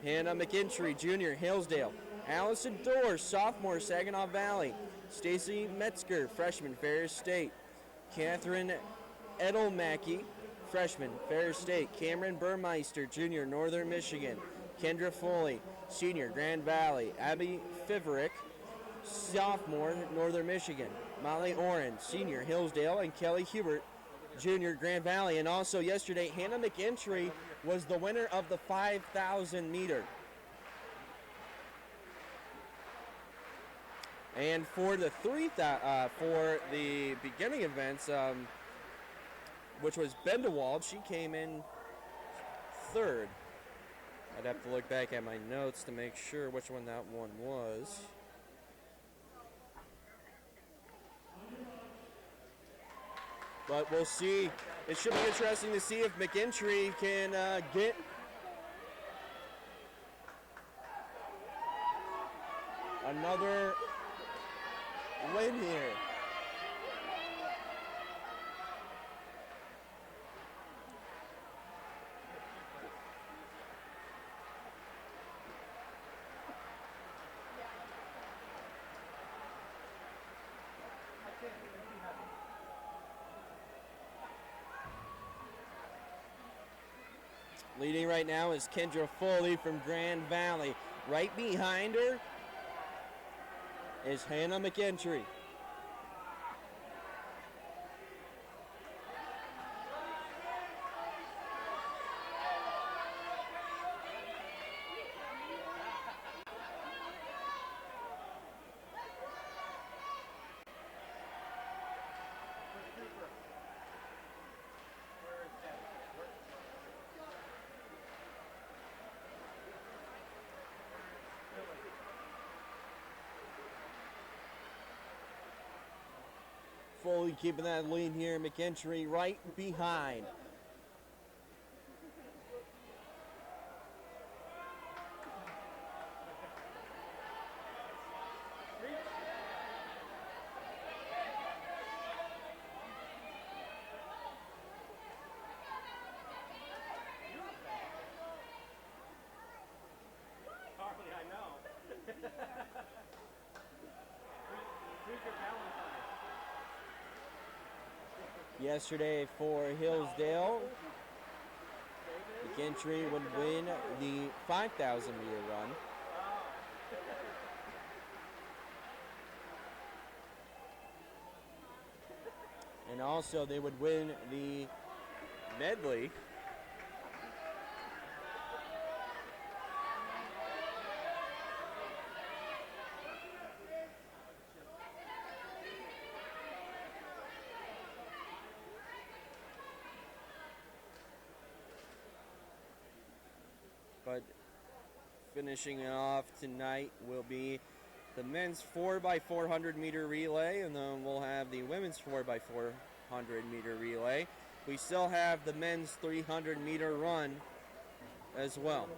Hannah McIntry, junior, Hillsdale. Allison Dorr, sophomore, Saginaw Valley. Stacy Metzger, freshman, Ferris State. Catherine Edelmacki, freshman, Ferris State. Cameron Burmeister, junior, Northern Michigan. Kendra Foley, senior, Grand Valley. Abby Fiverick, sophomore, Northern Michigan. Molly Oren, senior, Hillsdale. And Kelly Hubert, junior, Grand Valley. And also yesterday, Hannah McIntry was the winner of the 5,000 meter. And for the for the beginning events, which was Bendewald, she came in third. I'd have to look back at my notes to make sure which one that one was. But we'll see. It should be interesting to see if McIntry can get another win here. Leading right now is Kendra Foley from Grand Valley. Right behind her is Hannah McEntry. Foley keeping that lead here. McEntry right behind. Harley, I know. Who's your Valentine? Yesterday for Hillsdale, McEntry would win the 5,000 meter run. And also they would win the medley. But finishing it off tonight will be the men's 4x400 meter relay, and then we'll have the women's 4x400 meter relay. We still have the men's 300 meter run as well.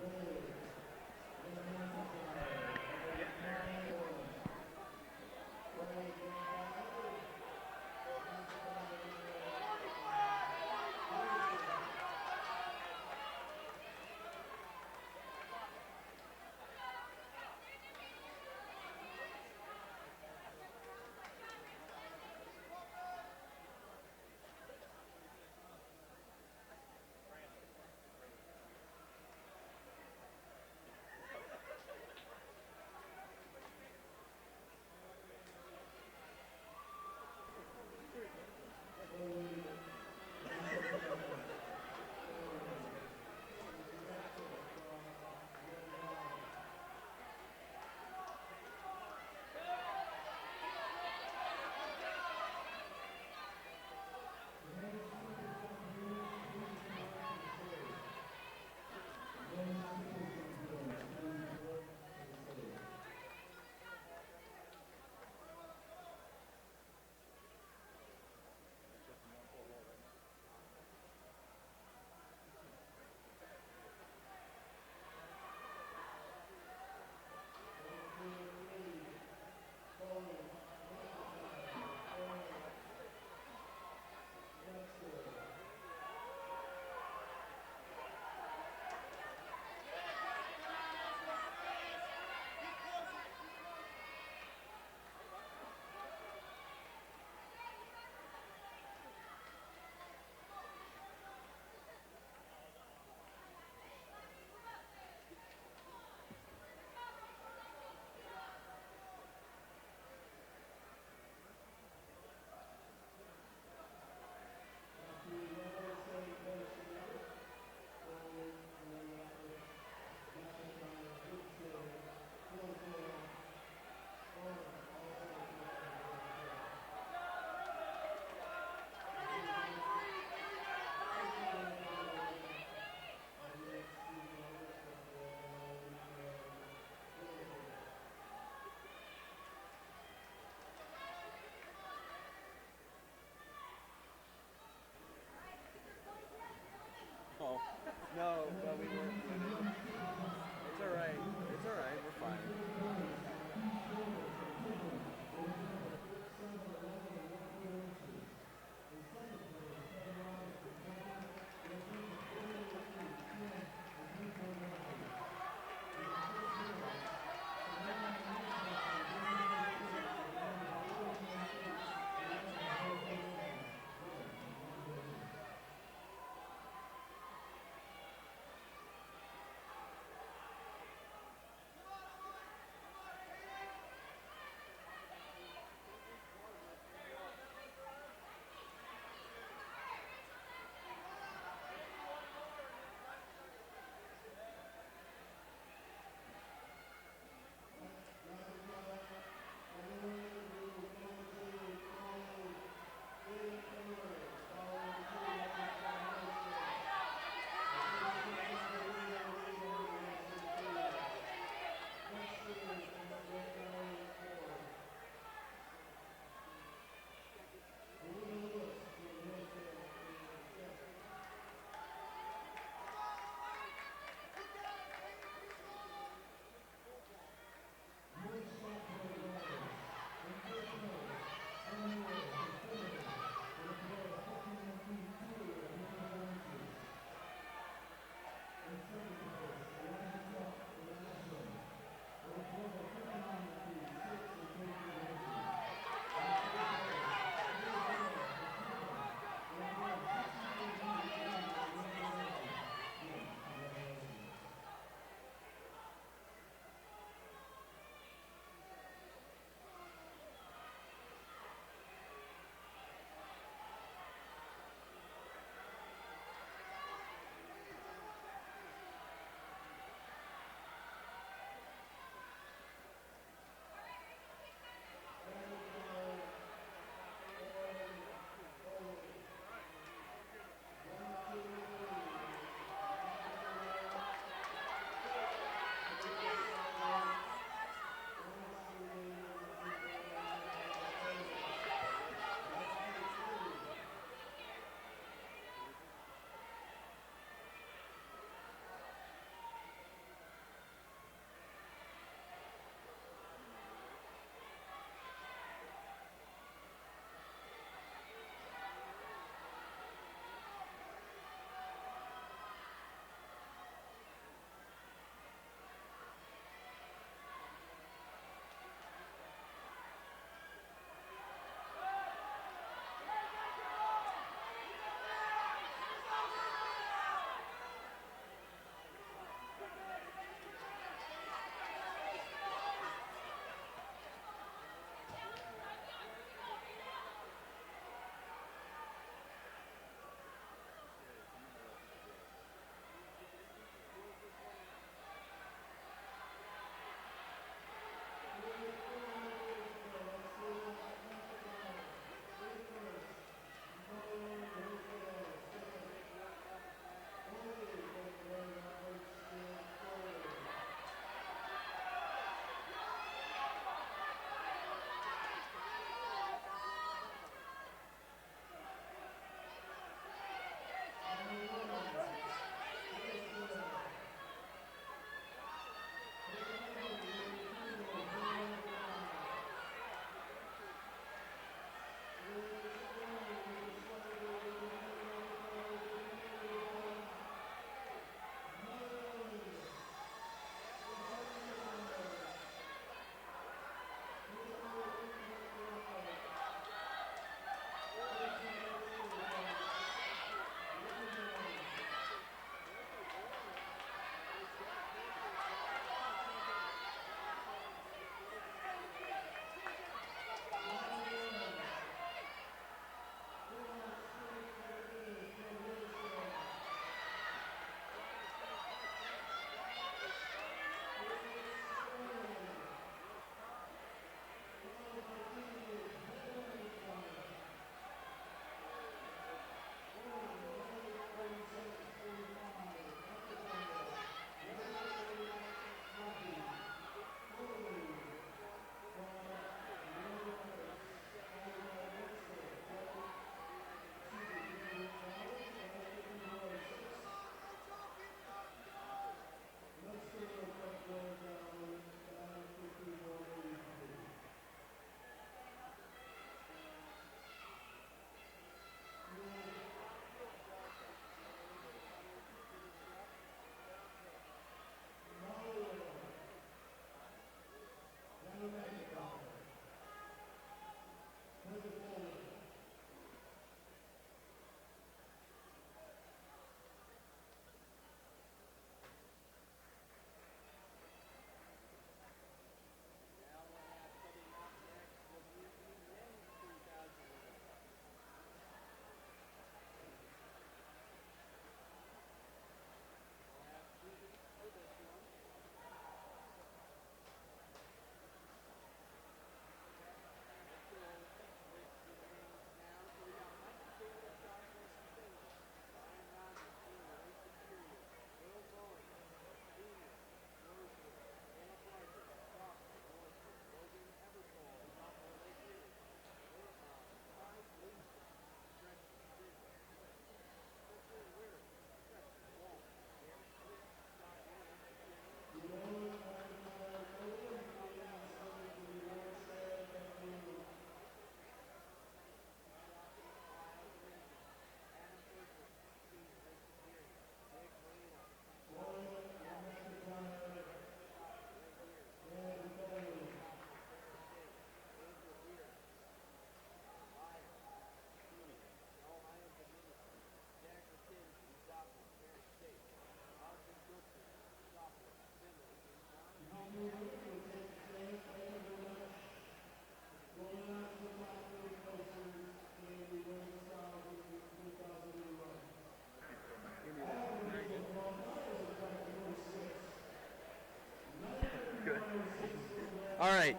All right.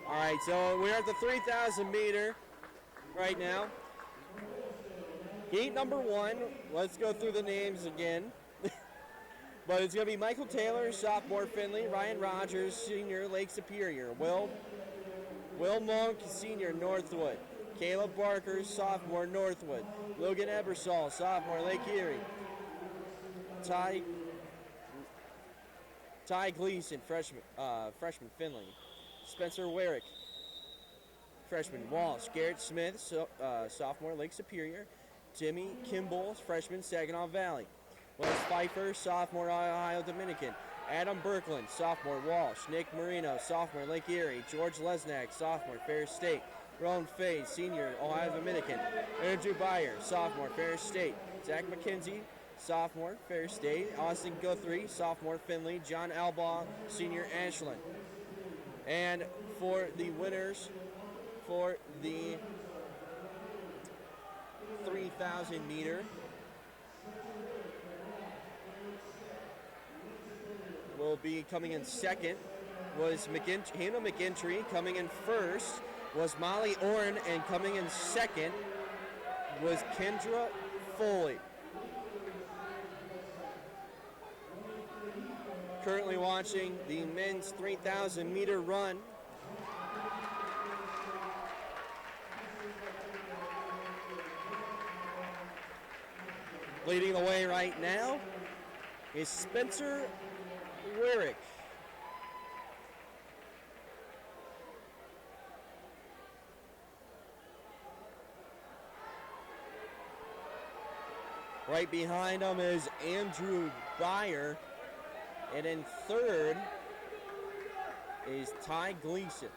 All right, so we're at the 3,000 meter right now. Heat number 1, let's go through the names again. But it's going to be Michael Taylor, sophomore Findlay, Ryan Rogers, senior Lake Superior, Will Monk, senior Northwood, Caleb Barker, sophomore Northwood, Logan Ebersol, sophomore Lake Erie, Ty Gleason, freshman Findlay, Spencer Werrick, freshman Walsh, Garrett Smith, sophomore Lake Superior, Timmy Kimball, freshman Saginaw Valley, Wes Pfeiffer, sophomore Ohio Dominican, Adam Birkland, sophomore Walsh, Nick Marino, sophomore Lake Erie, George Lesnack, sophomore Ferris State, Rowan Fay, senior Ohio Dominican, Andrew Byer, sophomore Ferris State, Zach McKenzie, sophomore Ferris State, Austin Guthrie, sophomore Findlay, John Albaugh, senior Ashland. And for the winners for the 3,000 meter, will be coming in second was Hannah McGinty. Coming in first was Molly Orrin, and coming in second was Kendra Foley. Currently watching the men's 3,000 meter run. Leading the way right now is Spencer Werrick. Right behind him is Andrew Byer. And in third is Ty Gleason.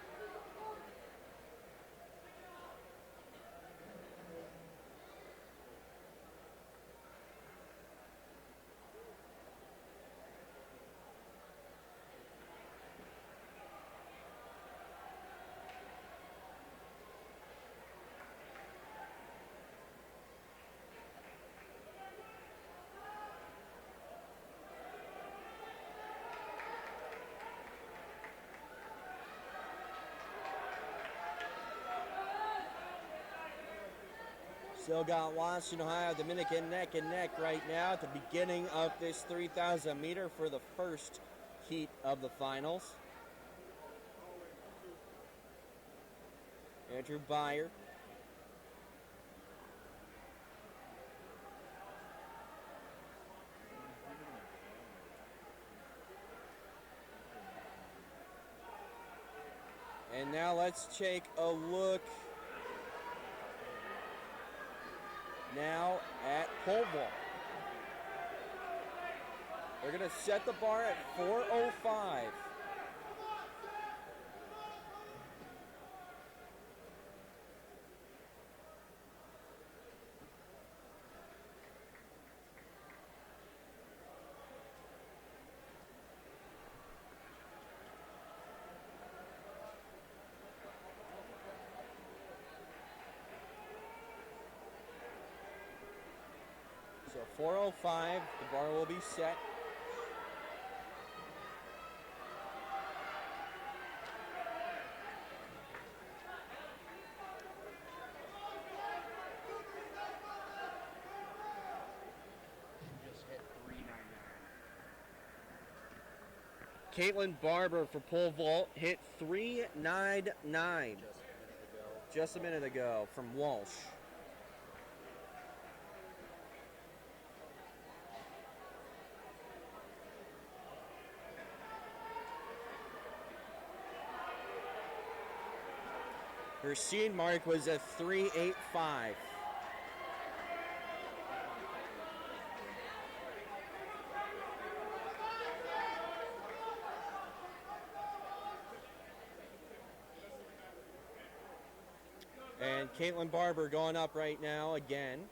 Still got Washington, Ohio, Dominican neck and neck right now at the beginning of this 3,000 meter for the first heat of the finals. Andrew Byer. And now let's take a look now at pole vault. They're going to set the bar at 4:05. So 4:05, the bar will be set. Caitlin Barber for pole vault hit 3:99 just a minute ago from Walsh. Her seed mark was a 3:85. And Caitlin Barber going up right now again.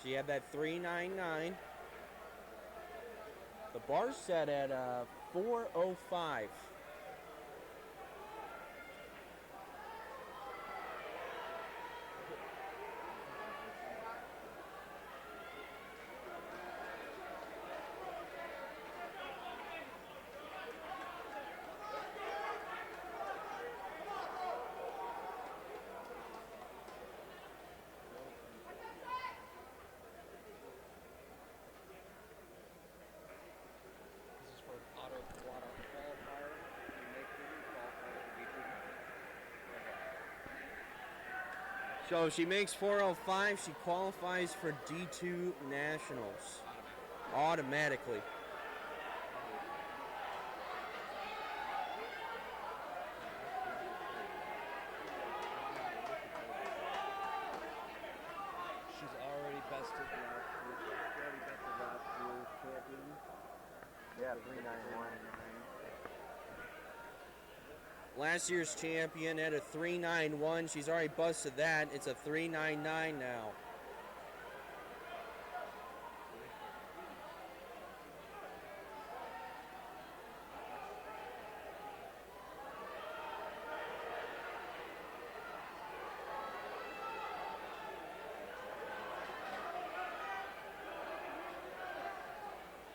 She had that 3:99. The bar's set at 4:05. So if she makes 4:05, she qualifies for D2 Nationals automatically. She's already bested last year. She already bested last year's champion. Yeah, 391. Last year's champion had a 391. She's already busted that. It's a 399 now.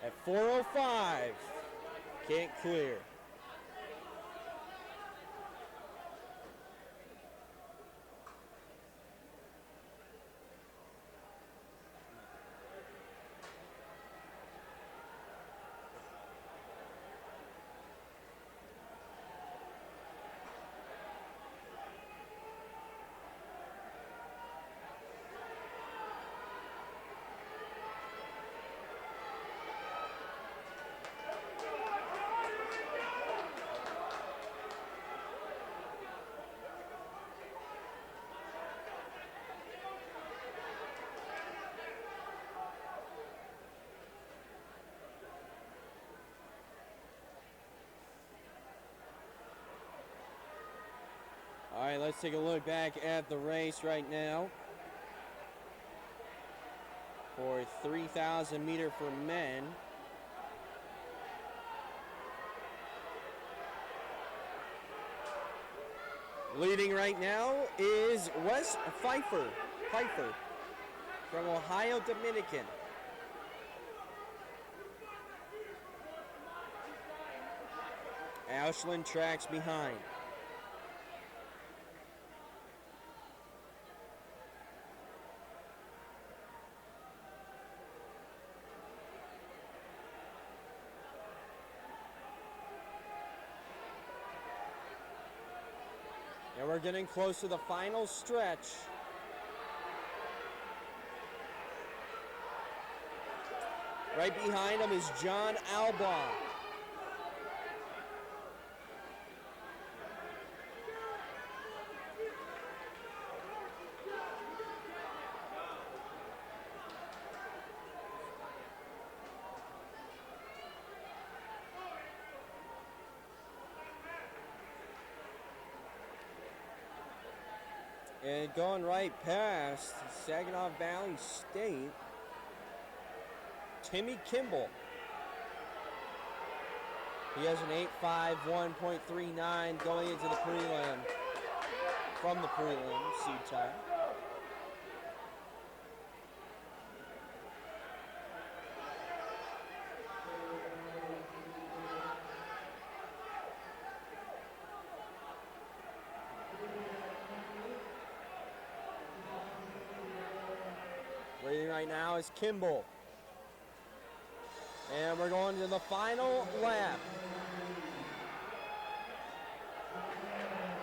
At 4:05, can't clear. All right, let's take a look back at the race right now. For 3,000 meter for men. Leading right now is Wes Pfeiffer from Ohio Dominican. Ashlyn tracks behind. And we're getting close to the final stretch. Right behind him is John Alba. And going right past Saginaw Valley State, Timmy Kimball. He has an 8.51.39 going into the prelim, from the prelim seed time. Leading right now is Kimball. And we're going to the final lap.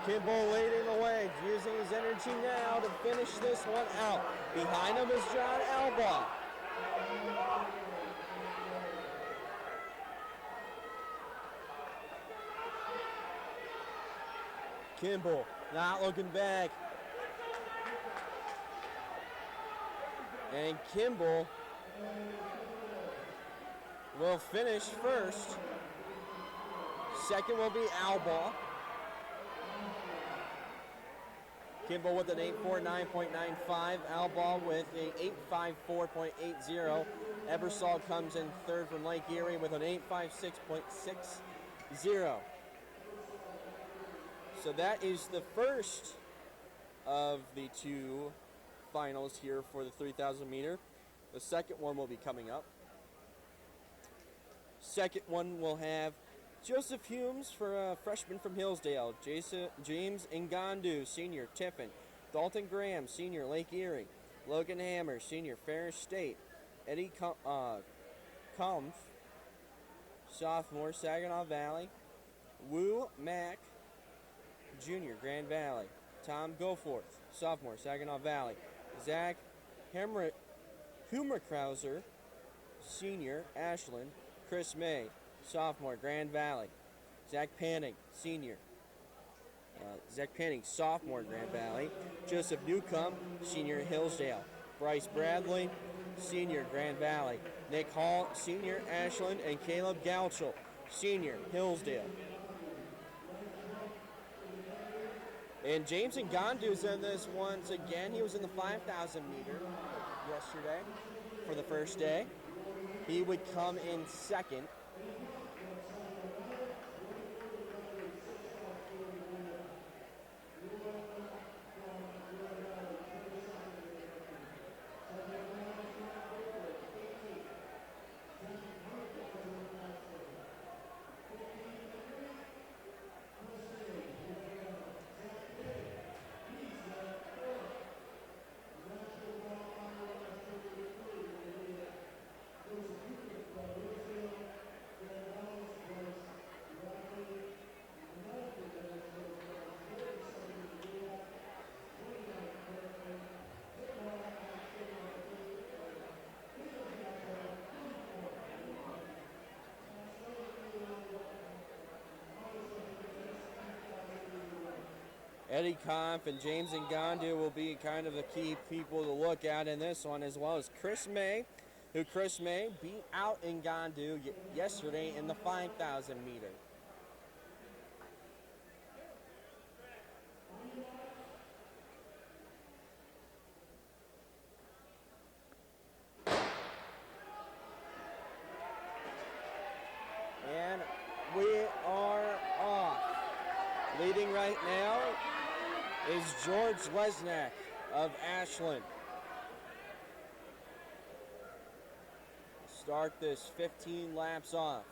Kimball leading the way, using his energy now to finish this one out. Behind him is John Alba. Kimball not looking back. And Kimball will finish first. Second will be Alba. Kimball with an 8.49.95. Alba with an 8.54.80. Ebersol comes in third from Lake Erie with an 8.56.60. So that is the first of the two finals here for the 3,000 meter. The second one will be coming up. Second one will have Joseph Humes for a freshman from Hillsdale, James Ngandu, senior, Tiffin, Dalton Graham, senior, Lake Erie, Logan Hammer, senior, Ferris State, Eddie Kampf, sophomore, Saginaw Valley, Wu Mack, junior, Grand Valley, Tom Goforth, sophomore, Saginaw Valley. Zach Humerkrauser, senior, Ashland. Chris May, sophomore, Grand Valley. Zach Panning, senior. Zach Panning, sophomore, Grand Valley. Joseph Newcomb, senior, Hillsdale. Bryce Bradley, senior, Grand Valley. Nick Hall, senior, Ashland. And Caleb Gauchel, senior, Hillsdale. And James Ngandu's in this once again. He was in the 5,000 meter yesterday for the first day. He would come in second. Eddie Kampf and James Ngandu will be kind of the key people to look at in this one, as well as Chris May, who Chris May beat out Ngandu yesterday in the 5,000 meter. And we are off. Leading right now is George Lesnak of Ashland. Start this 15 laps off.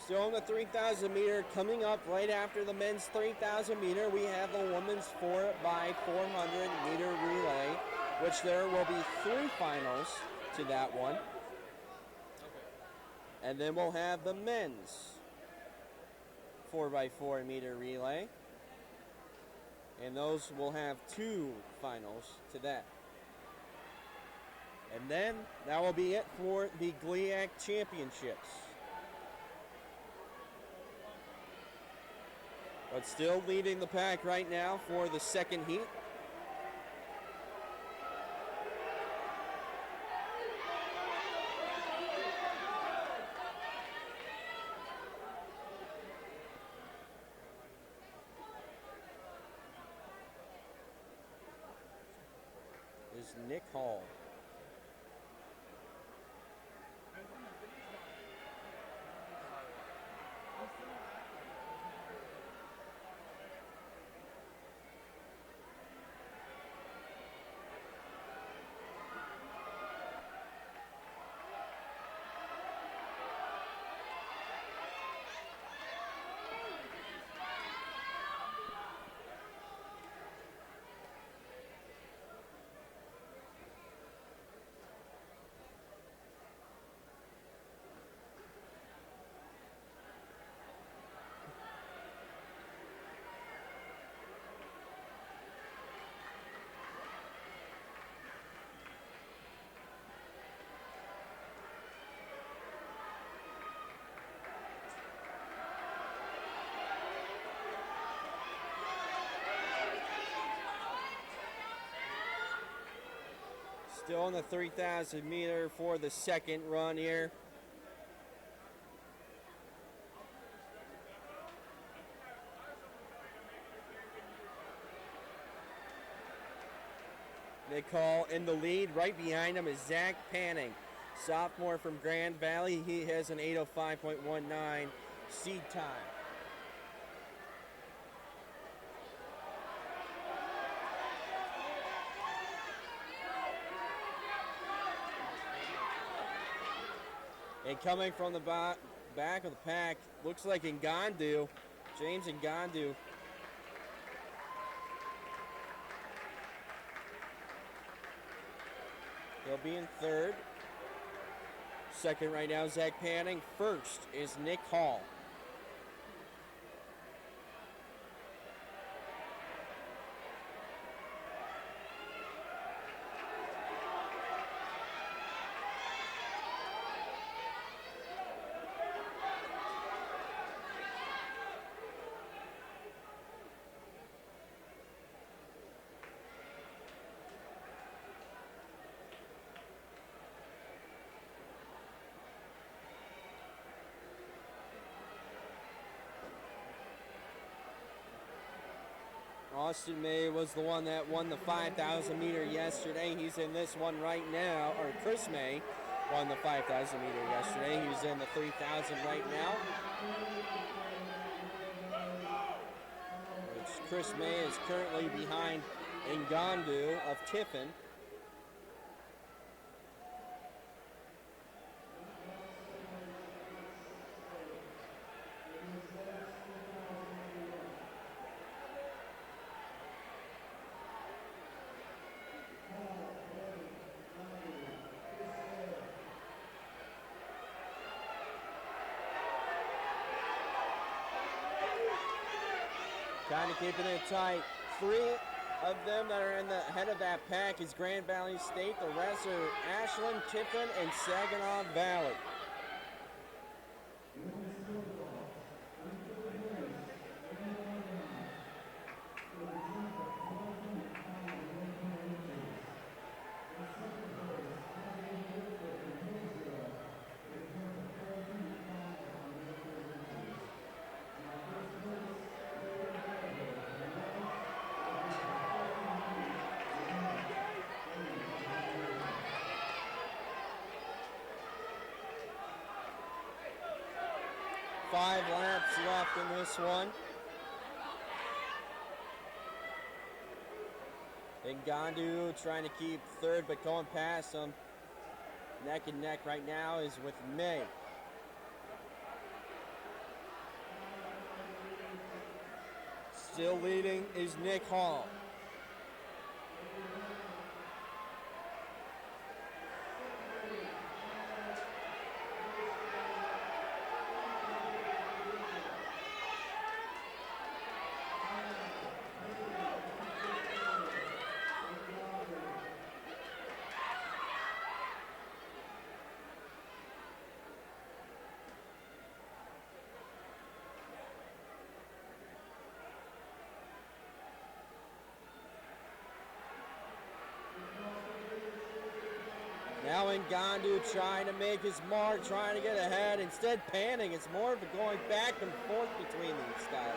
Still in the 3,000 meter, coming up right after the men's 3,000 meter, we have the women's 4x400 meter relay, which there will be 3 finals to that one. And then we'll have the men's 4x4 meter relay, and those will have 2 finals to that. And then that will be it for the GLIAC championships. But still leading the pack right now for the second heat. Is Nick Hall. Still in the 3,000 meter for the second run here. They call in the lead. Right behind him is Zach Panning, sophomore from Grand Valley. He has an 8:05.19 seed time. And coming from the back of the pack, looks like Ngandu, James Ngandu. He'll be in third. Second right now, Zach Panning. First is Nick Hall. Austin May was the one that won the 5,000 meter yesterday. He's in this one right now, or Chris May won the 5,000 meter yesterday. He's in the 3,000 right now. Which Chris May is currently behind Ngandu of Tiffin. Kind of keeping it tight. Three of them that are in the head of that pack is Grand Valley State. The rest are Ashland, Tiffin, and Saginaw Valley. Five laps left in this one. Ngandu trying to keep third, but going past him. Neck and neck right now is with May. Still leading is Nick Hall. Now Ngandu trying to make his mark, trying to get ahead. Instead, Panning. It's more of a going back and forth between these guys.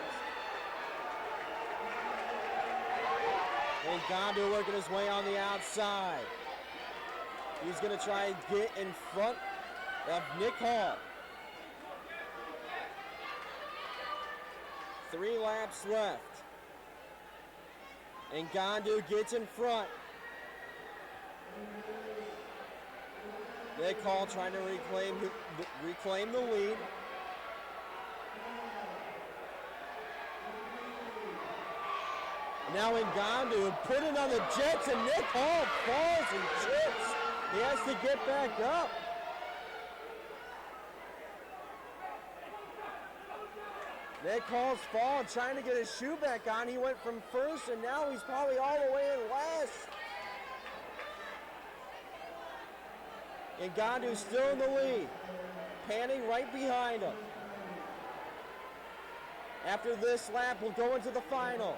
Ngandu working his way on the outside. He's going to try and get in front of Nick Hall. 3 laps left. Ngandu gets in front. Nick Hall trying to reclaim the lead. Now Ngandu putting on the jets, and Nick Hall falls and trips. He has to get back up. Nick Hall's falling, trying to get his shoe back on. He went from first, and now he's probably all the way in last. Ngandu still in the lead. Panning right behind him. After this lap, we'll go into the final.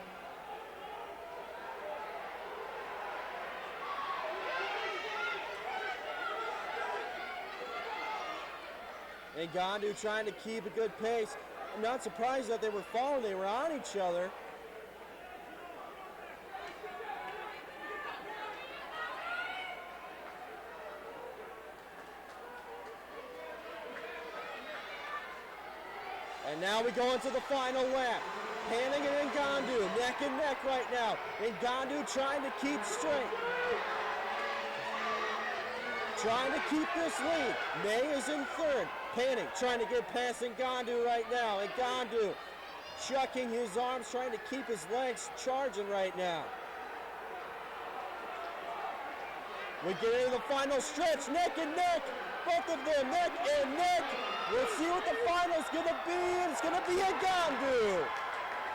Ngandu trying to keep a good pace. I'm not surprised that they were falling. They were on each other. And now we go into the final lap. Panning and Ngandu neck and neck right now. Ngandu trying to keep straight. Trying to keep this lead. May is in third. Panning trying to get past Ngandu right now. Ngandu chucking his arms, trying to keep his legs charging right now. We get into the final stretch. Nick and Nick, both of them, Nick and Nick. We'll see what the final's gonna be. It's gonna be Ngandu.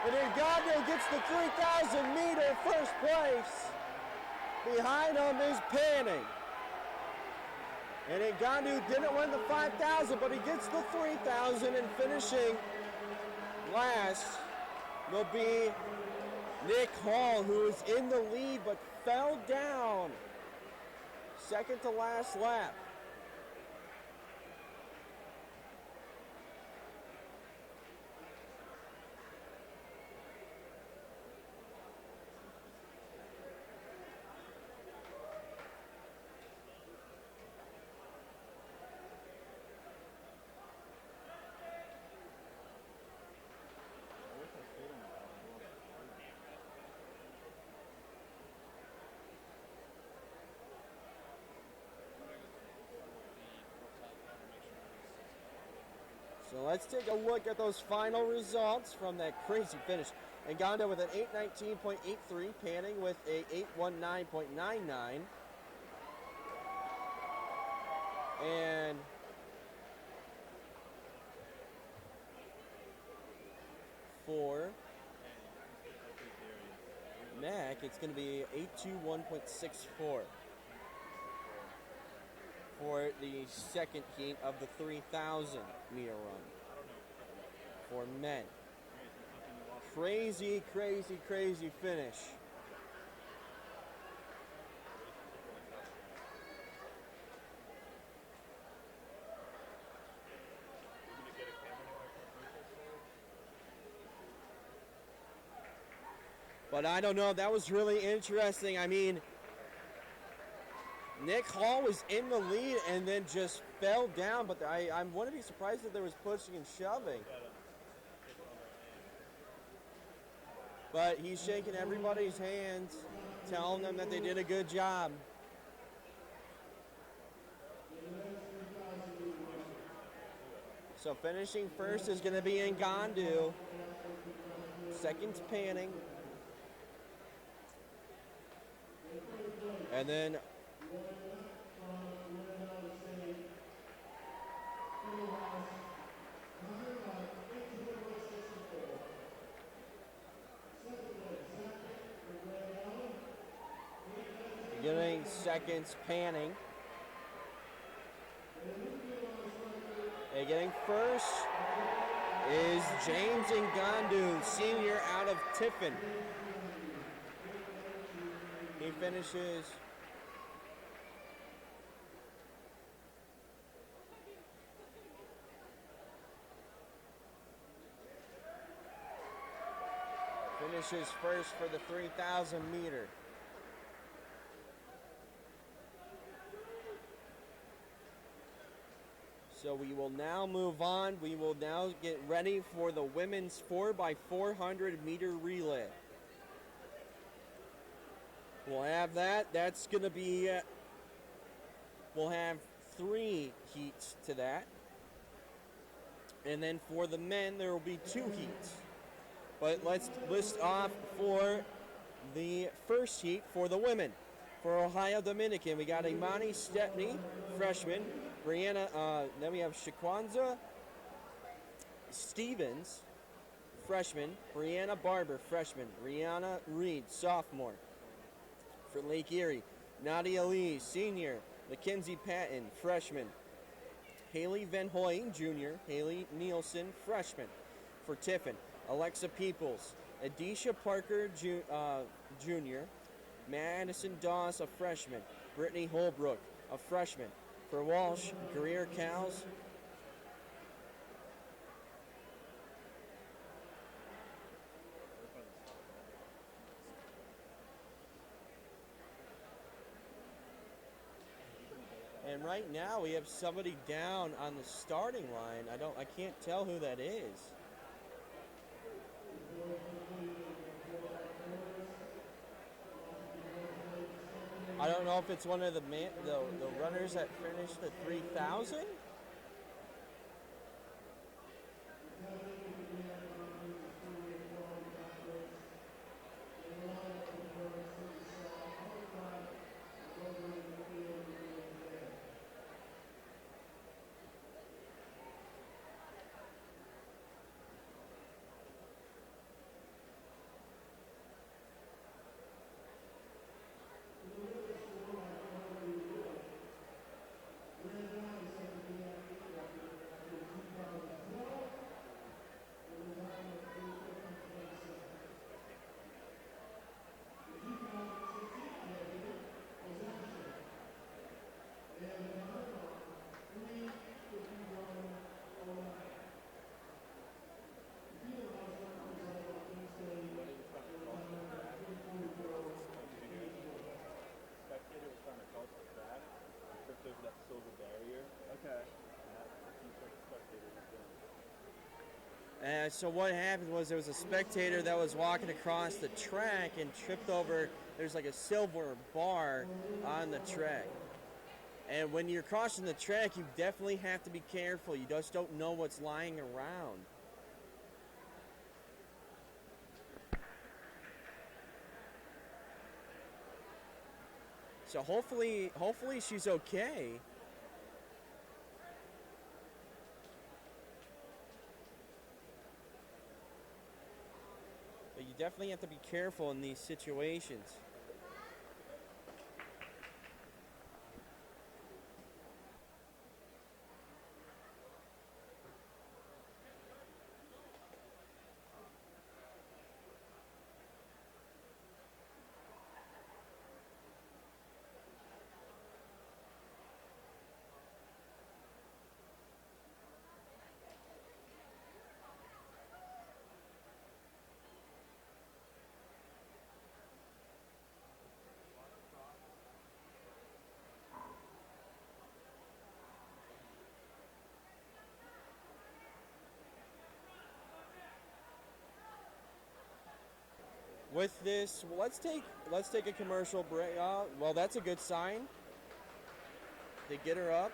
And Ngandu gets the 3,000 meter first place. Behind him is Panning. And Ngandu didn't win the 5,000, but he gets the 3,000, and finishing last will be Nick Hall, who is in the lead but fell down. Second to last lap. So let's take a look at those final results from that crazy finish. Ngandu with an 819.83, Panning with a 819.99. And for Mac, it's going to be 821.64 for the second heat of the 3,000 meter run for men. Crazy, crazy, crazy finish. But I don't know, that was really interesting. I mean, Nick Hall was in the lead and then just fell down, but I wouldn't be surprised if there was pushing and shoving. But he's shaking everybody's hands, telling them that they did a good job. So finishing first is going to be Ngandu. Second's Panning. And then getting seconds, Panning. And getting first is James Ngandu, senior out of Tiffin. He finishes first for the 3,000 meter. So we will now move on. We will now get ready for the women's 4x400 meter relay. We'll have that. That's going to be, we'll have 3 heats to that. And then for the men, there will be 2 heats. But let's list off for the first heat for the women. For Ohio Dominican, we got Imani Stepney, freshman. Brianna, then we have Shaquanza Stevens, freshman. Brianna Barber, freshman. Rihanna Reed, sophomore. For Lake Erie, Nadia Lee, senior. Mackenzie Patton, freshman. Haley Van Hoy, junior. Haley Nielsen, freshman. For Tiffin, Alexa Peoples, Adisha Parker, junior. Madison Dawes, a freshman. Brittany Holbrook, a freshman. For Walsh, Greer Cows. And right now we have somebody down on the starting line. I can't tell who that is. I don't know if it's one of the runners that finished the 3,000. Spectator was trying to cross the track and tripped over that silver barrier. Okay. And that seems like the spectator was doing. So what happened was there was a spectator that was walking across the track and tripped over. There's like a silver bar on the track. And when you're crossing the track, you definitely have to be careful. You just don't know what's lying around. So hopefully she's okay. But you definitely have to be careful in these situations. With this, let's take a commercial break. Well, that's a good sign. They get her up.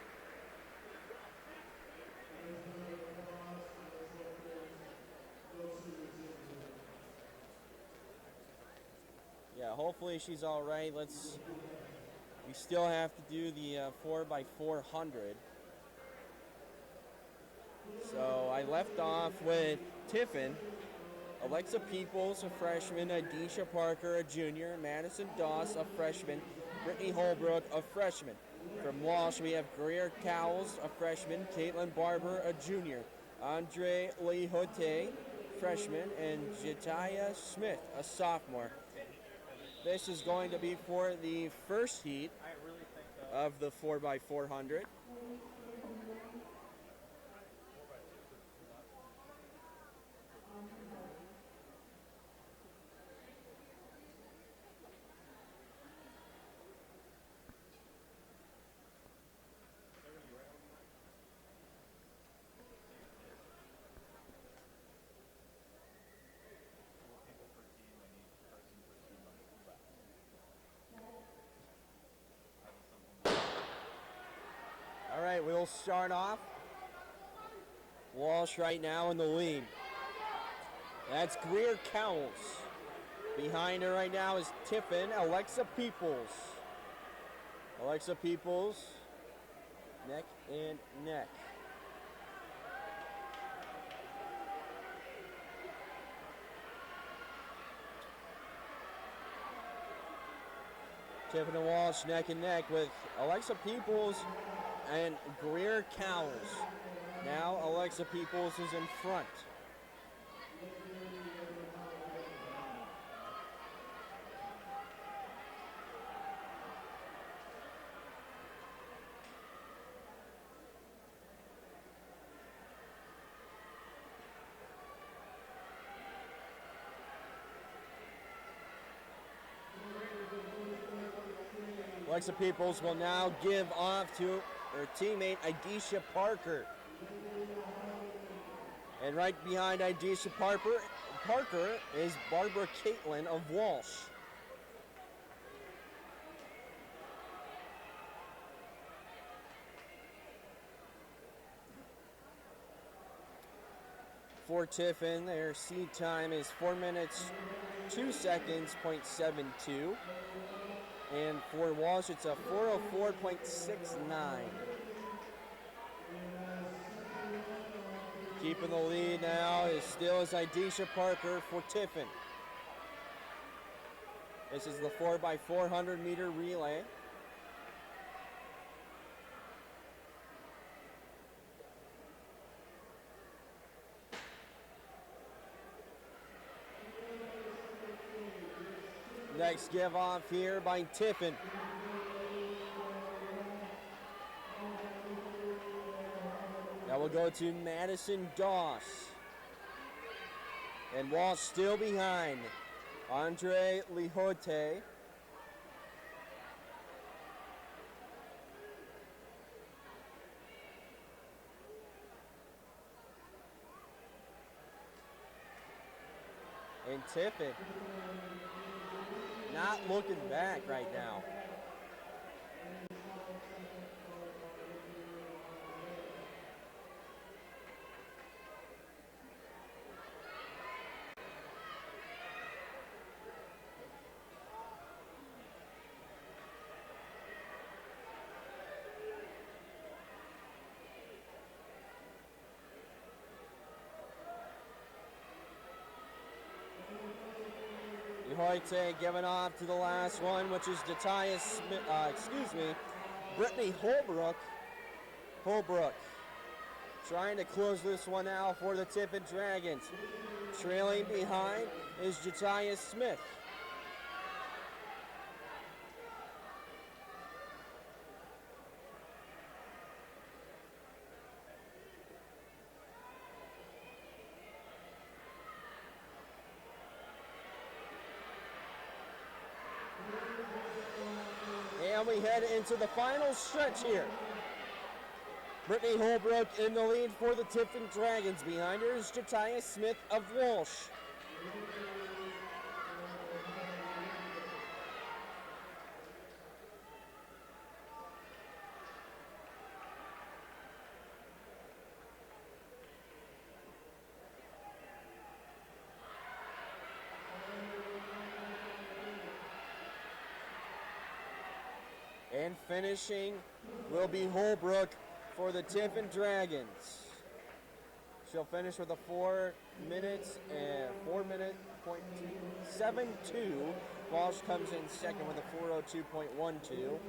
Yeah, hopefully she's all right. We still have to do the 4x400. So I left off with Tiffin, Alexa Peoples, a freshman, Adisha Parker, a junior, Madison Doss, a freshman, Brittany Holbrook, a freshman. From Walsh, we have Greer Cowles, a freshman, Caitlin Barber, a junior, Andre Lehote, freshman, and Jataya Smith, a sophomore. This is going to be for the first heat of the 4x400. All right, we'll start off. Walsh right now in the lead. That's Greer Cowles. Behind her right now is Tiffin, Alexa Peoples. Alexa Peoples, neck and neck. Tiffin and Walsh neck and neck with Alexa Peoples and Greer Cowles. Now Alexa Peoples is in front. Alexa Peoples will now give off to her teammate Adisha Parker. And right behind Adisha Parker is Barbara Caitlin of Walsh. For Tiffin, their seed time is 4 minutes, 2 seconds, .72. And for Walsh, it's a 4:04.69. Keeping the lead now is Adisha Parker for Tiffin. This is the 4x400 meter relay. Next give off here by Tiffin. That will go to Madison Doss. And Walsh still behind. Andre Lijote. And Tippett not looking back right now. Hoyte giving off to the last one, which is Brittany Holbrook. Holbrook trying to close this one out for the Tiffin Dragons. Trailing behind is Jatiah Smith. And we head into the final stretch here. Brittany Holbrook in the lead for the Tiffin Dragons. Behind her is Jatiah Smith of Walsh. And finishing will be Holbrook for the Tiffin Dragons. She'll finish with a 4 minutes and 4:72. Walsh comes in second with a 4:02.12.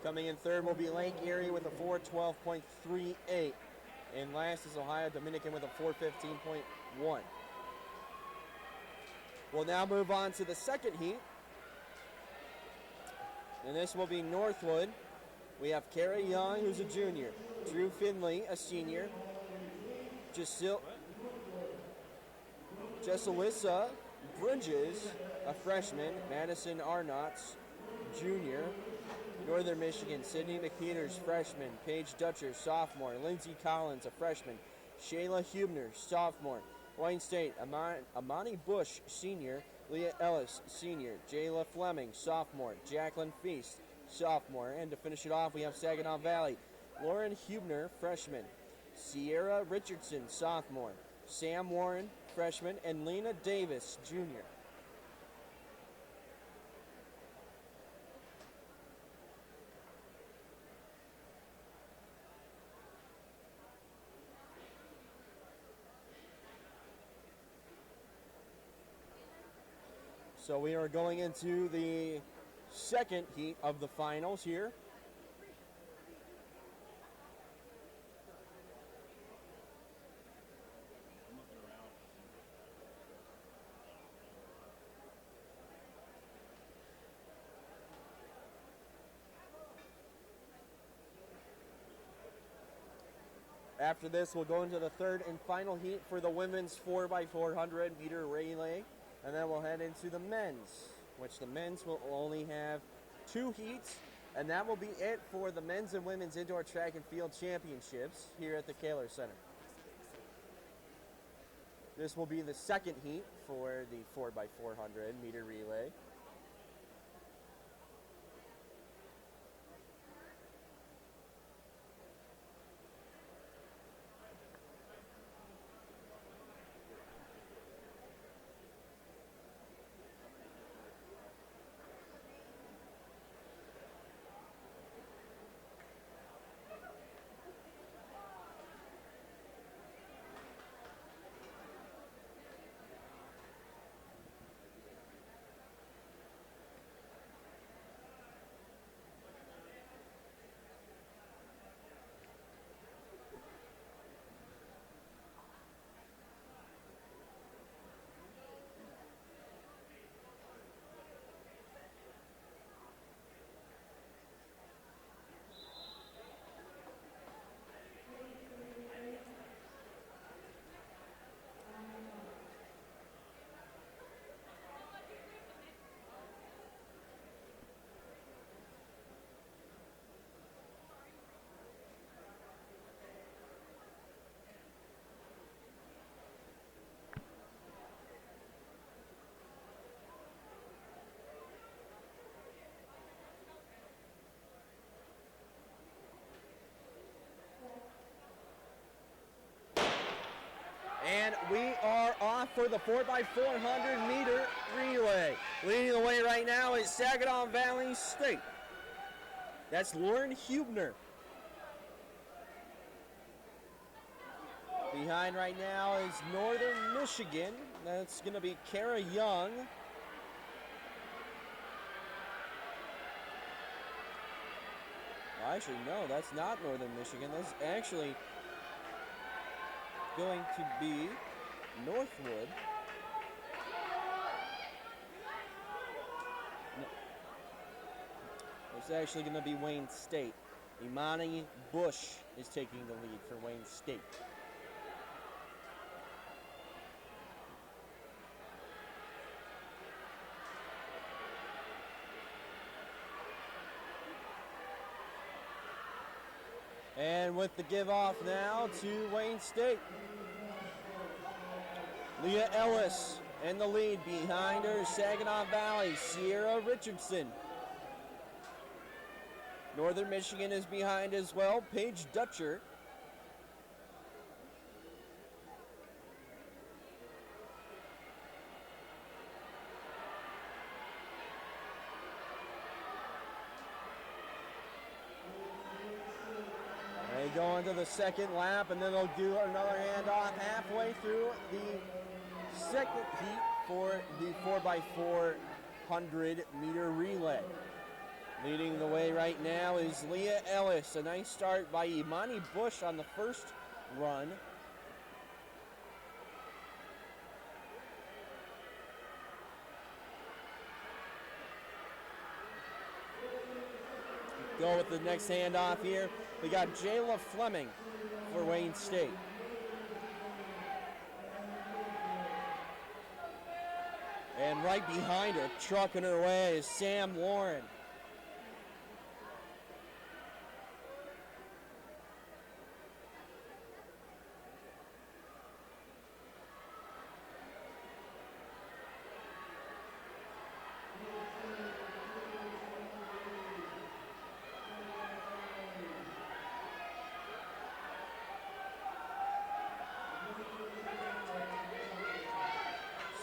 Coming in third will be Lake Erie with a 4:12.38. And last is Ohio Dominican with a 4:15.1. We'll now move on to the second heat. And this will be Northwood. We have Kara Young, who's a junior. Drew Findlay, a senior. Jessalissa Bridges, a freshman. Madison Arnott's junior. Northern Michigan, Sydney McPeters, freshman. Paige Dutcher, sophomore. Lindsey Collins, a freshman. Shayla Hubner, sophomore. Wayne State, Amani Bush, senior. Leah Ellis, senior. Jayla Fleming, sophomore. Jacqueline Feast, sophomore. And to finish it off, we have Saginaw Valley. Lauren Hubner, freshman. Sierra Richardson, sophomore. Sam Warren, freshman. And Lena Davis, junior. So we are going into the second heat of the finals here. After this, we'll go into the third and final heat for the women's 4x400 meter relay. And then we'll head into the men's, which the men's will only have 2 heats. And that will be it for the men's and women's indoor track and field championships here at the Kaler Center. This will be the second heat for the 4x400 meter relay. for the 4x400 meter relay. Leading the way right now is Saginaw Valley State. That's Lauren Hubner. Behind right now is Northern Michigan. That's going to be Kara Young. Actually, no, that's not Northern Michigan. That's actually going to be Northwood. No. It's actually going to be Wayne State. Imani Bush is taking the lead for Wayne State. And with the give off now to Wayne State. Leah Ellis in the lead. Behind her, Saginaw Valley, Sierra Richardson. Northern Michigan is behind as well, Paige Dutcher. They go into the second lap, and then they'll do another handoff halfway through the second heat for the 4x400 meter relay. Leading the way right now is Leah Ellis. A nice start by Imani Bush on the first run. Go with the next handoff here. We got Jayla Fleming for Wayne State. And right behind her, trucking her way, is Sam Warren.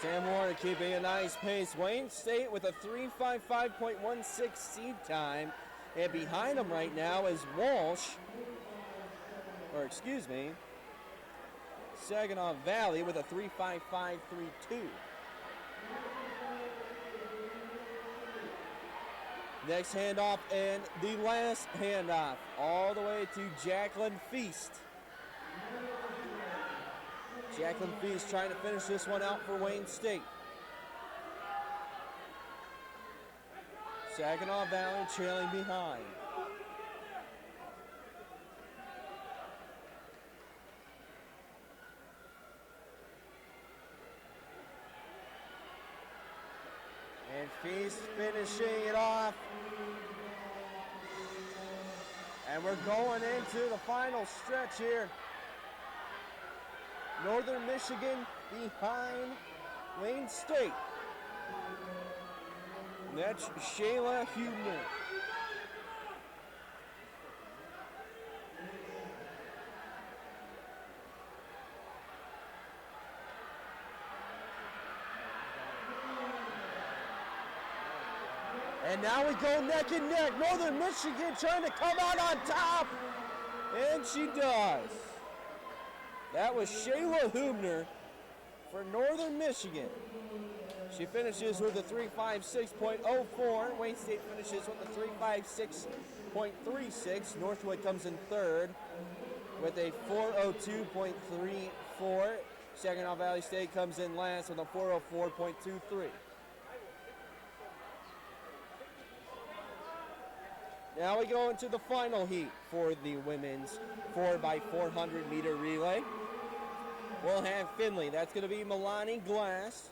Sam Warren keeping a nice pace. Wayne State with a 3:55.16 seed time. And behind them right now is Saginaw Valley with a 3:55.32. Next handoff and the last handoff all the way to Jacqueline Feast. Jacqueline Feast trying to finish this one out for Wayne State. Saginaw Valley trailing behind. And Feast finishing it off. And we're going into the final stretch here. Northern Michigan behind Wayne State. And that's Shayla Hubner. And now we go neck and neck. Northern Michigan trying to come out on top. And she does. That was Shayla Hubner for Northern Michigan. She finishes with a 3:56.04. Wayne State finishes with a 3:56.36. Northwood comes in third with a 4:02.34. Saginaw Valley State comes in last with a 4:04.23. Now we go into the final heat for the women's 4x400 meter relay. We'll have Findlay. That's going to be Milani Glass,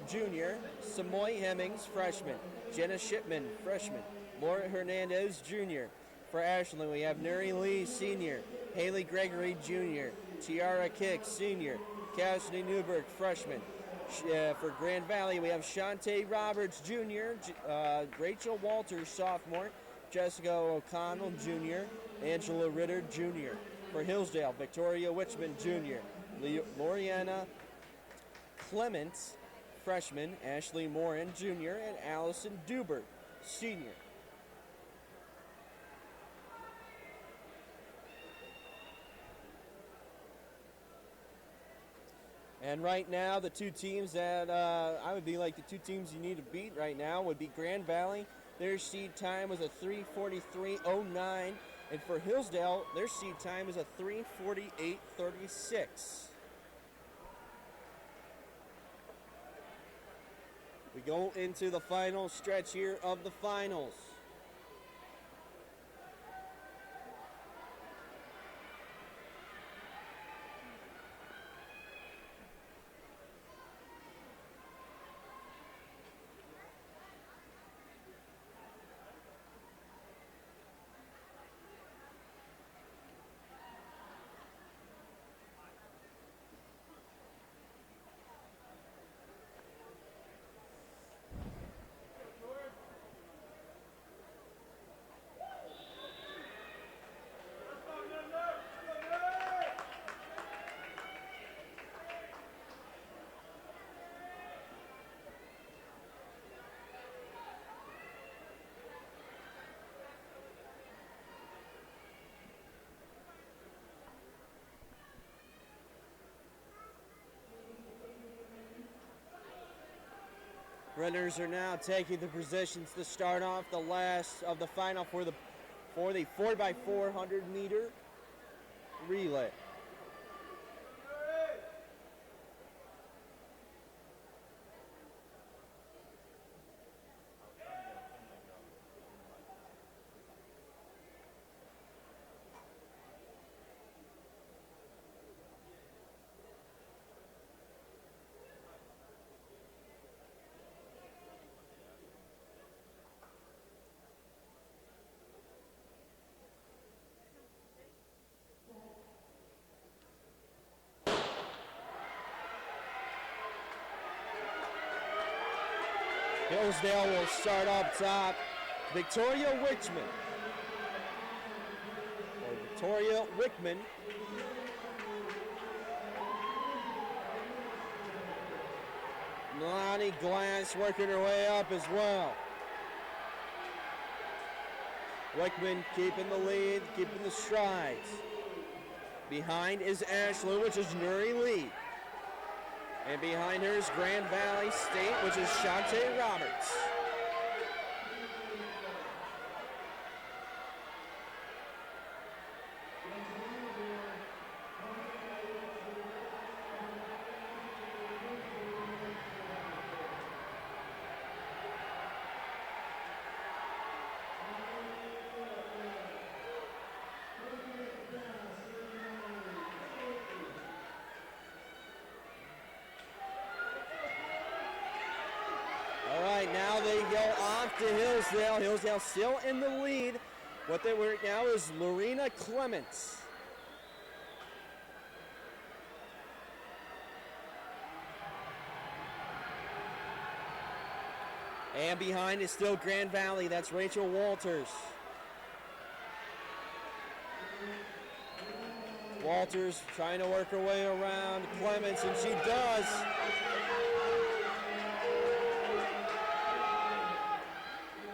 junior. Samoy Hemmings, freshman. Jenna Shipman, freshman. Laura Hernandez, junior. For Ashland, we have Nuri Lee, senior. Haley Gregory, junior. Tiara Kick, senior. Cassidy Newberg, freshman. For Grand Valley, we have Shantae Roberts, junior. Rachel Walters, sophomore. Jessica O'Connell, junior. Angela Ritter, junior. For Hillsdale, Victoria Wichman, junior. Loriana Clements, freshman, Ashley Morin, junior, and Allison Dubert, senior. And right now, the two teams that I would be like the two teams you need to beat right now would be Grand Valley. Their seed time was a 3:43.09. And for Hillsdale, their seed time is a 3:48.36. We go into the final stretch here of the finals. Runners are now taking the positions to start off the last of the final for the 4x400 meter relay. Hillsdale will start up top. Victoria Wickman. Melanie Glass working her way up as well. Wickman keeping the lead, keeping the strides. Behind is Ashland, which is Nuri Lee. And behind her is Grand Valley State, which is Shantae Roberts. Now they go off to Hillsdale. Hillsdale still in the lead. What they were now is Lorena Clements. And behind is still Grand Valley. That's Rachel Walters. Walters trying to work her way around Clements, and she does.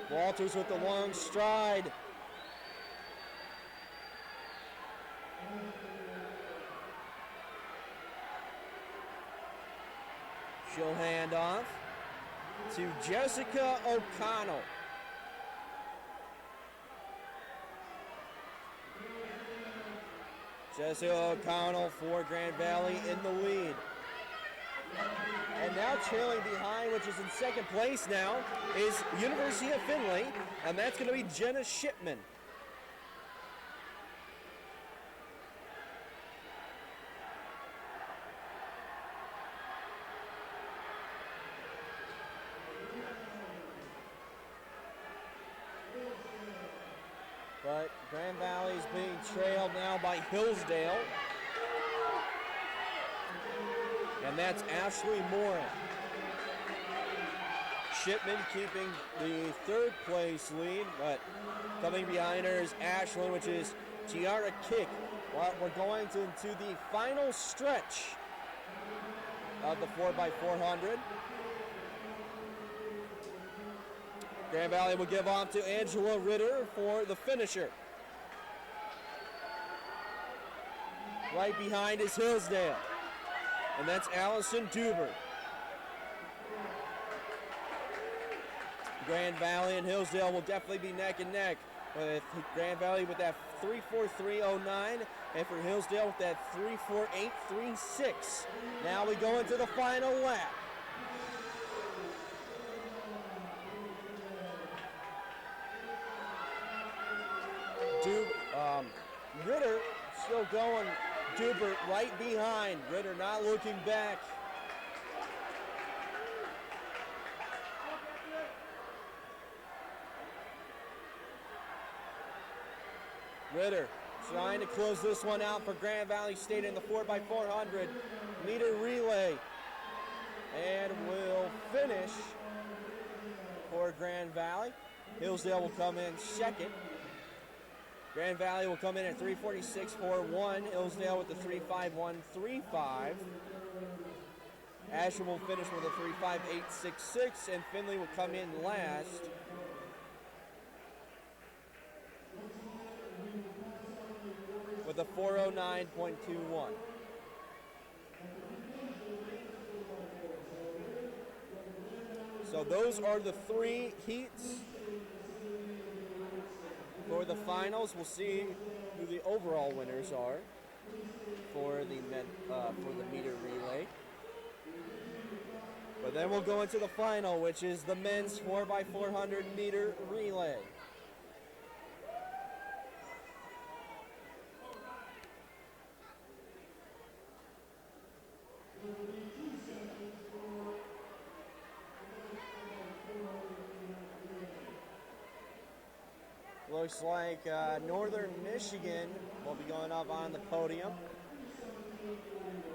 Walters with the long stride. She'll hand off to Jessica O'Connell. Jessica O'Connell for Grand Valley in the lead. And now trailing behind, which is in second place now, is University of Findlay, and that's going to be Jenna Shipman. But Grand Valley is being trailed now by Hillsdale. And that's Ashley Morin. Shipman keeping the third place lead, but coming behind her is Ashland, which is Tiara Kick. Well, we're going into the final stretch of the 4x400. Grand Valley will give off to Angela Ritter for the finisher. Right behind is Hillsdale, and that's Allison Duber. Grand Valley and Hillsdale will definitely be neck and neck, with Grand Valley with that 3:43.09 and for Hillsdale with that 3:48.36. Now we go into the final lap. Ritter still going. Dubert right behind. Ritter not looking back. Ritter trying to close this one out for Grand Valley State in the 4x400 meter relay. And will finish for Grand Valley. Hillsdale will come in second. Grand Valley will come in at 3:46.41. Hillsdale with the 3:51.35. Asher will finish with a 3:58.66, and Findlay will come in last. With a 4:09.21. So those are the three heats for the finals. We'll see who the overall winners are for the meter relay. But then we'll go into the final, which is the men's 4x400 meter relay. Looks like Northern Michigan will be going up on the podium.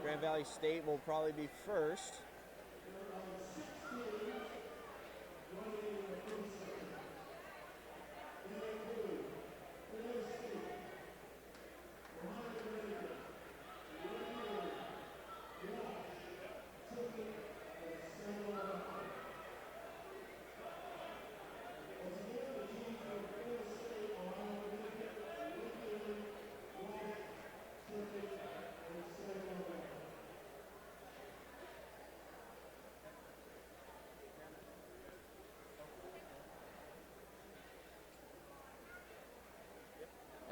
Grand Valley State will probably be first.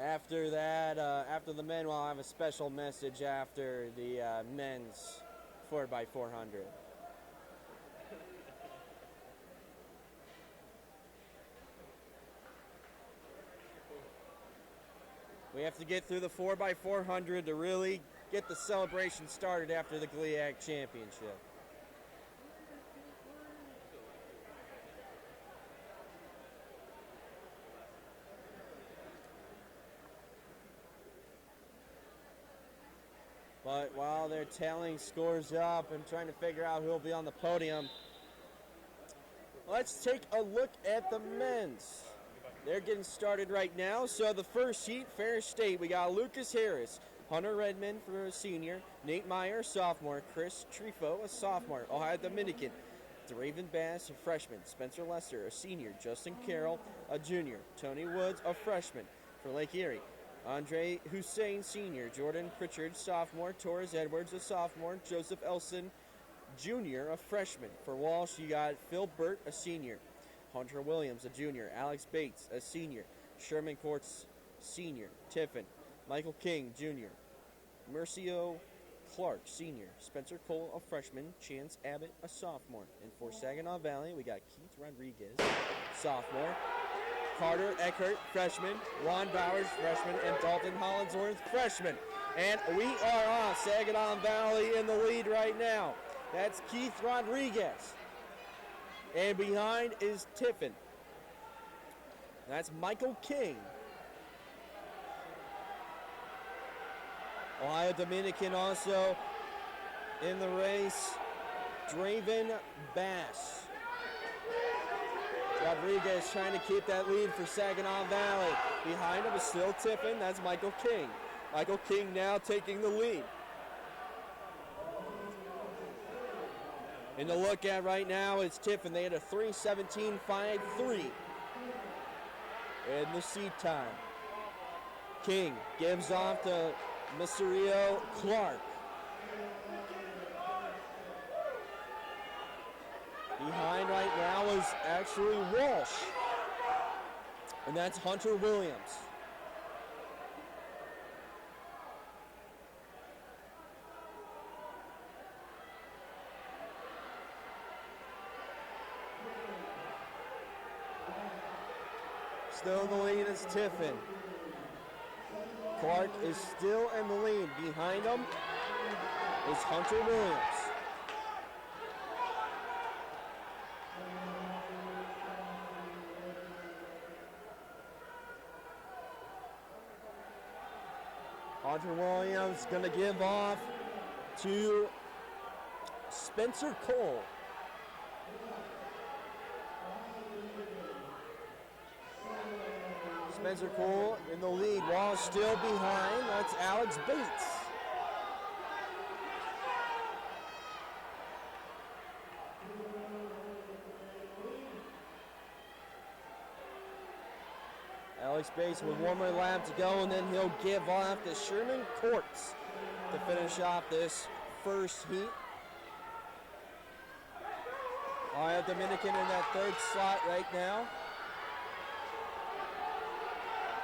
After that, after the men, we'll have a special message after the men's 4x400. We have to get through the 4x400 to really get the celebration started after the GLIAC championship. But while they're tallying scores up and trying to figure out who will be on the podium, let's take a look at the men's. They're getting started right now. So the first heat, Ferris State, we got Lucas Harris, Hunter Redmond for a senior, Nate Meyer, sophomore, Chris Trifo, a sophomore, Ohio Dominican, Draven Bass, a freshman, Spencer Lester, a senior, Justin Carroll, a junior, Tony Woods, a freshman for Lake Erie, Andre Hussein, senior, Jordan Pritchard, sophomore, Torres Edwards, a sophomore, Joseph Elson, junior, a freshman. For Walsh, you got Phil Burt, a senior, Hunter Williams, a junior, Alex Bates, a senior, Sherman Courts, senior, Tiffin, Michael King, junior, Mercio Clark, senior, Spencer Cole, a freshman, Chance Abbott, a sophomore. And for Saginaw Valley, we got Keith Rodriguez, sophomore, Carter Eckert, freshman, Ron Bowers, freshman, and Dalton Hollinsworth, freshman. And we are off. Saginaw Valley in the lead right now. That's Keith Rodriguez. And behind is Tiffin. That's Michael King. Ohio Dominican also in the race, Draven Bass. Rodriguez trying to keep that lead for Saginaw Valley. Behind him is still Tiffin. That's Michael King. Michael King now taking the lead. And to look at right now is Tiffin. They had a 3:17.53 in the seed time. King gives off to Mysterio Clark. Behind right now is actually Walsh. And that's Hunter Williams. Still in the lead is Tiffin. Clark is still in the lead. Behind him is Hunter Williams. Hunter Williams going to give off to Spencer Cole. Spencer Cole in the lead. Wall still behind. That's Alex Bates. Alex Bates with one more lap to go, and then he'll give off to Sherman Courts to finish off this first heat. I have Dominican in that third slot right now.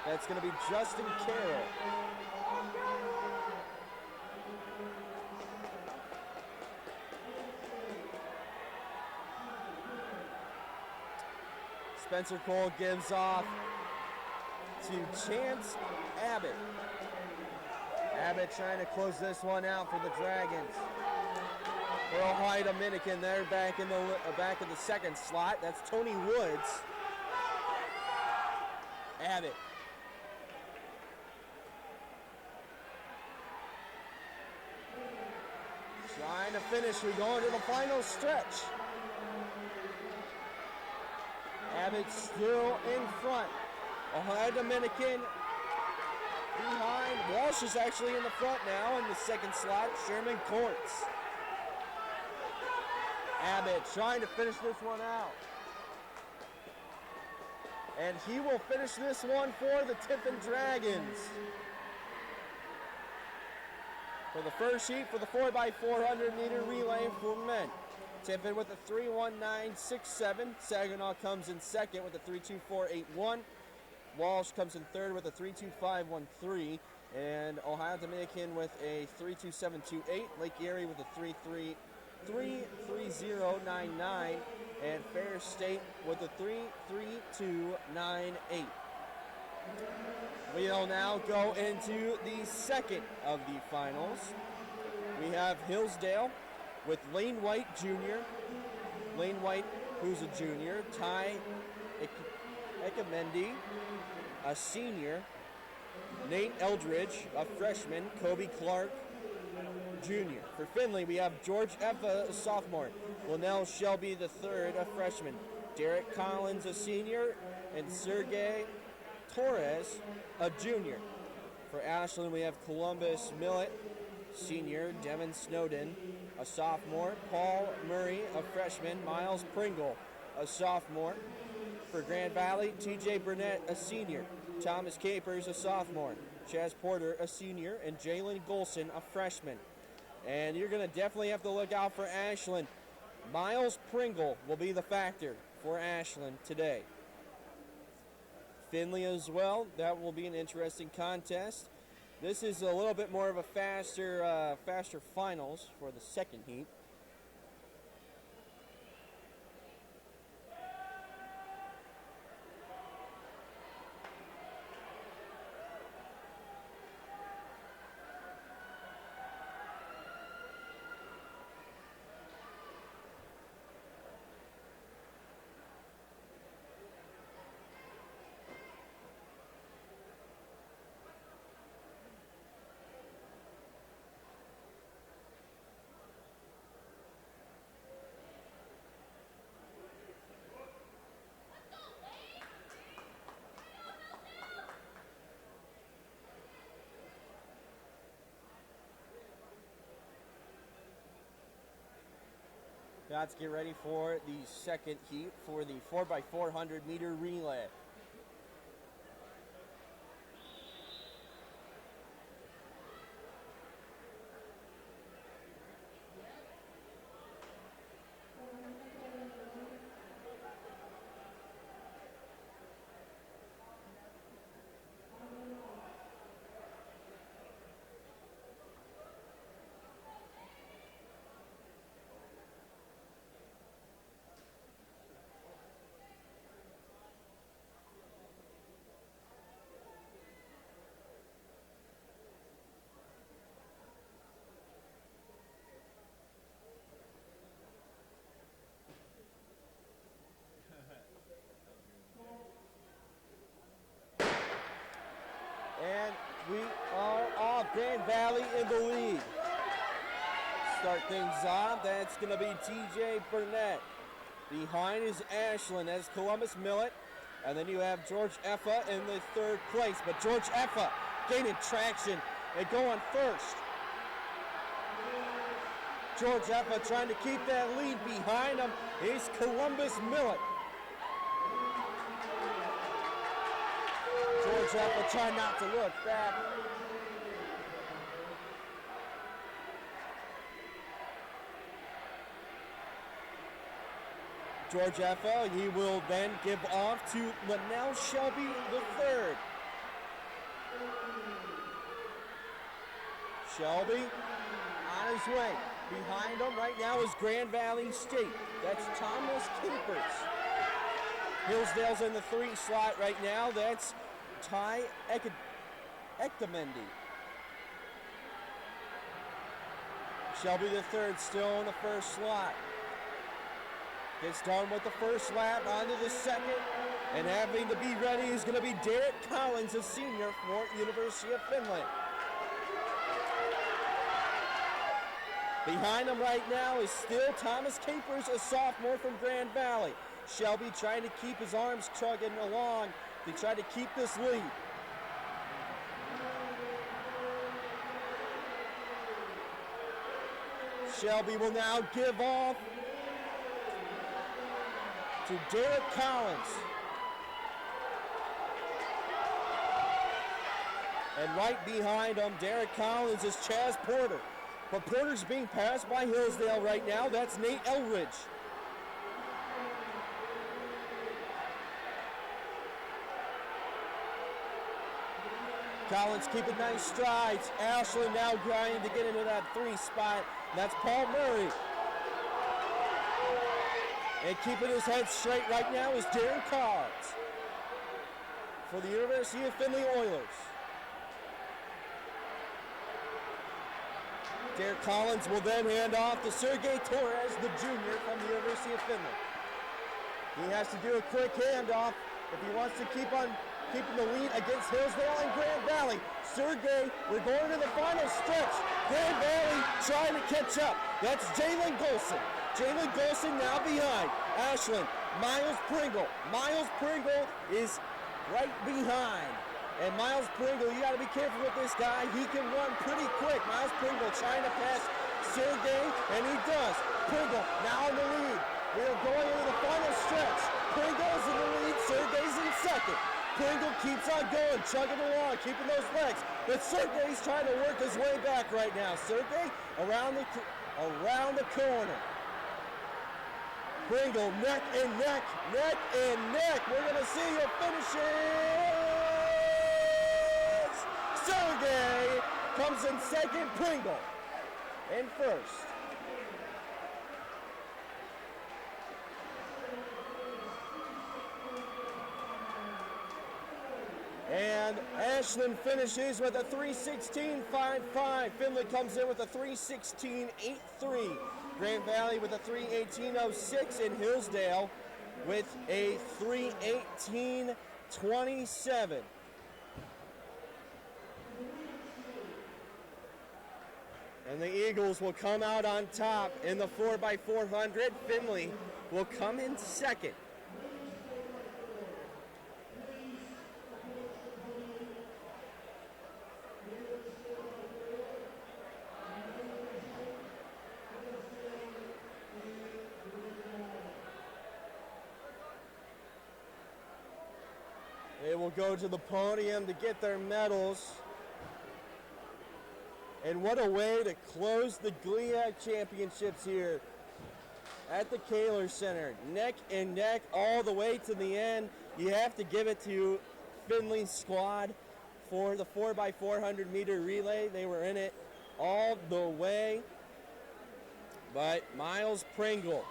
That's going to be Justin Carroll. Spencer Cole gives off to Chance Abbott. Abbott trying to close this one out for the Dragons. For Ohio Dominican, they're back in the second slot. That's Tony Woods. Abbott. Trying to finish. We're going to the final stretch. Abbott still in front. Ohio Dominican behind. Walsh is actually in the front now in the second slot. Sherman Courts. Abbott trying to finish this one out. And he will finish this one for the Tiffin Dragons. For the first heat for the 4x400 meter relay for men. Tiffin with a 3:19.67. Saginaw comes in second with a 3:24.81. Walsh comes in third with a 3:25.13. And Ohio Dominican with a 3:27.28. Lake Erie with a 3:30.99. And Fair State with a 3:32.98. We'll now go into the second of the finals. We have Hillsdale with Lane White Jr. Lane White, who's a junior. Ty Ekamendi, a senior. Nate Eldridge, a freshman. Kobe Clark, junior. For Findlay, we have George Effa, a sophomore. Linnell Shelby, the third, a freshman. Derek Collins, a senior. And Sergey Torres, a junior. For Ashland, we have Columbus Millett, senior. Devin Snowden, a sophomore. Paul Murray, a freshman. Miles Pringle, a sophomore. For Grand Valley, TJ Burnett, a senior. Thomas Capers, a sophomore. Chaz Porter, a senior. And Jalen Golson, a freshman. And you're going to definitely have to look out for Ashland. Miles Pringle will be the factor for Ashland today. Findlay as well. That will be an interesting contest. This is a little bit more of a faster finals for the second heat. Scots, get ready for the second heat for the 4x400 meter relay. And we are off. Grand Valley in the lead. Start things off. That's going to be TJ Burnett. Behind is Ashland. That's Columbus Millet. And then you have George Effa in the third place. But George Effa gaining traction and going first. George Effa trying to keep that lead. Behind him is Columbus Millet. George Effa trying not to look back. George Effa, he will then give off to Linnell Shelby the third. Shelby on his way. Behind him right now is Grand Valley State. That's Thomas Capers. Hillsdale's in the 3 slot right now. That's Ty Ectamendi. Shelby the third still in the first slot. Gets done with the first lap, onto the second, and having to be ready is going to be Derek Collins, a senior for University of Findlay. Behind him right now is still Thomas Capers, a sophomore from Grand Valley. Shelby trying to keep his arms chugging along to try to keep this lead. Shelby will now give off to Derek Collins. And right behind him, Derek Collins is Chaz Porter. But Porter's being passed by Hillsdale right now. That's Nate Elridge. Collins keeping nice strides. Ashland now grinding to get into that 3 spot. That's Paul Murray. And keeping his head straight right now is Darren Collins for the University of Findlay Oilers. Derek Collins will then hand off to Sergey Torres, the junior from the University of Findlay. He has to do a quick handoff if he wants to keep on keeping the lead against Hillsdale and Grand Valley. Sergey, we're going to the final stretch. Grand Valley trying to catch up. That's Jalen Golson. Jalen Golson now behind. Ashland, Miles Pringle. Miles Pringle is right behind. And Miles Pringle, you got to be careful with this guy. He can run pretty quick. Miles Pringle trying to pass Sergey, and he does. Pringle now in the lead. We are going into the final stretch. Pringle's in the lead. Sergey's in second. Pringle keeps on going, chugging along, keeping those legs. But Sergey's trying to work his way back right now. Sergey around the corner. Pringle neck and neck, neck and neck. We're going to see your finishes. Sergey comes in second, Pringle in first. And Ashland finishes with a 3:16.55. Findlay comes in with a 3:16.83. Grand Valley with a 3:18.06, and Hillsdale with a 3:18.27. And the Eagles will come out on top in the 4x400. Findlay will come in second. will go to the podium to get their medals. And what a way to close the GLIAC championships here at the Kaler Center. Neck and neck all the way to the end. You have to give it to Findlay's squad for the 4x400 meter relay. They were in it all the way. But Miles Pringle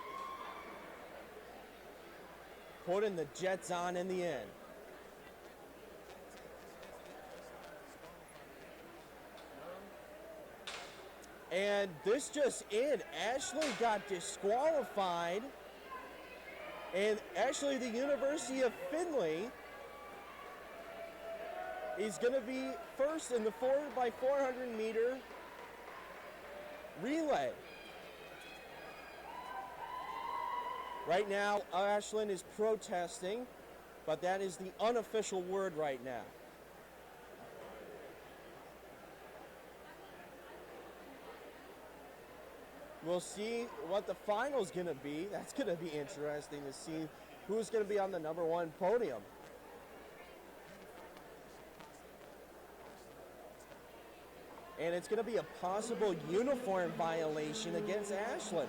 putting the Jets on in the end. And this just in, Ashley got disqualified, and actually the University of Findlay is going to be first in the 4x400 meter relay. Right now, Ashlyn is protesting, but that is the unofficial word right now. We'll see what the final's going to be. That's going to be interesting to see who's going to be on the number one podium. And it's going to be a possible uniform violation against Ashlyn.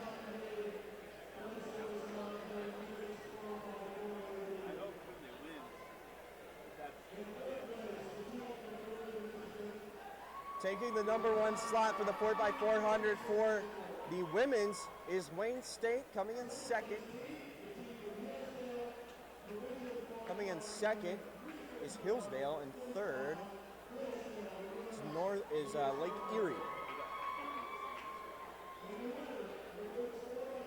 Taking the number one slot for the 4x400 for the women's is Wayne State, coming in second. Coming in second is Hillsdale, and third is Lake Erie.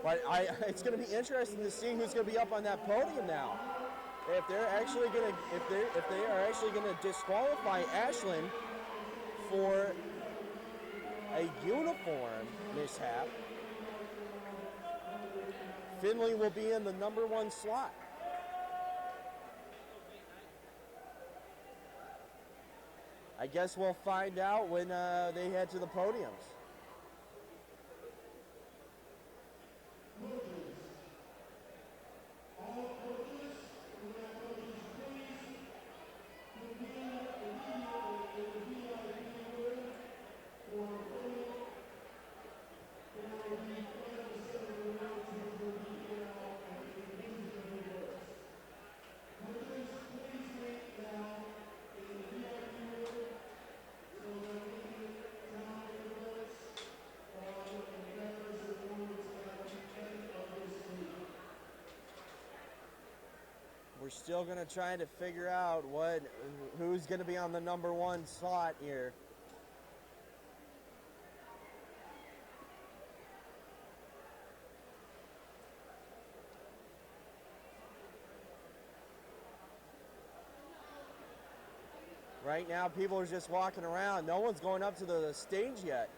But it's going to be interesting to see who's going to be up on that podium now. If they're actually going to, if they are actually going to disqualify Ashlyn for a uniform mishap, Findlay will be in the number one slot. I guess we'll find out when they head to the podiums. We're still going to try to figure out who's going to be on the number one slot here. Right now, people are just walking around. No one's going up to the stage yet.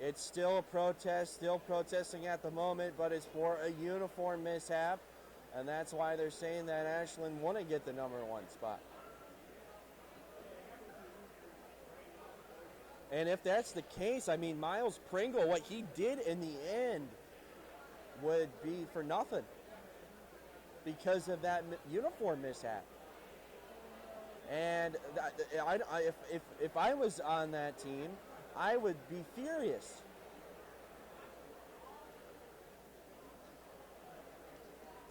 It's still a protest, still protesting at the moment, but it's for a uniform mishap, and that's why they're saying that Ashlyn wouldn't get the number one spot. And if that's the case, I mean, Miles Pringle, what he did in the end would be for nothing because of that uniform mishap. And if I was on that team, I would be furious.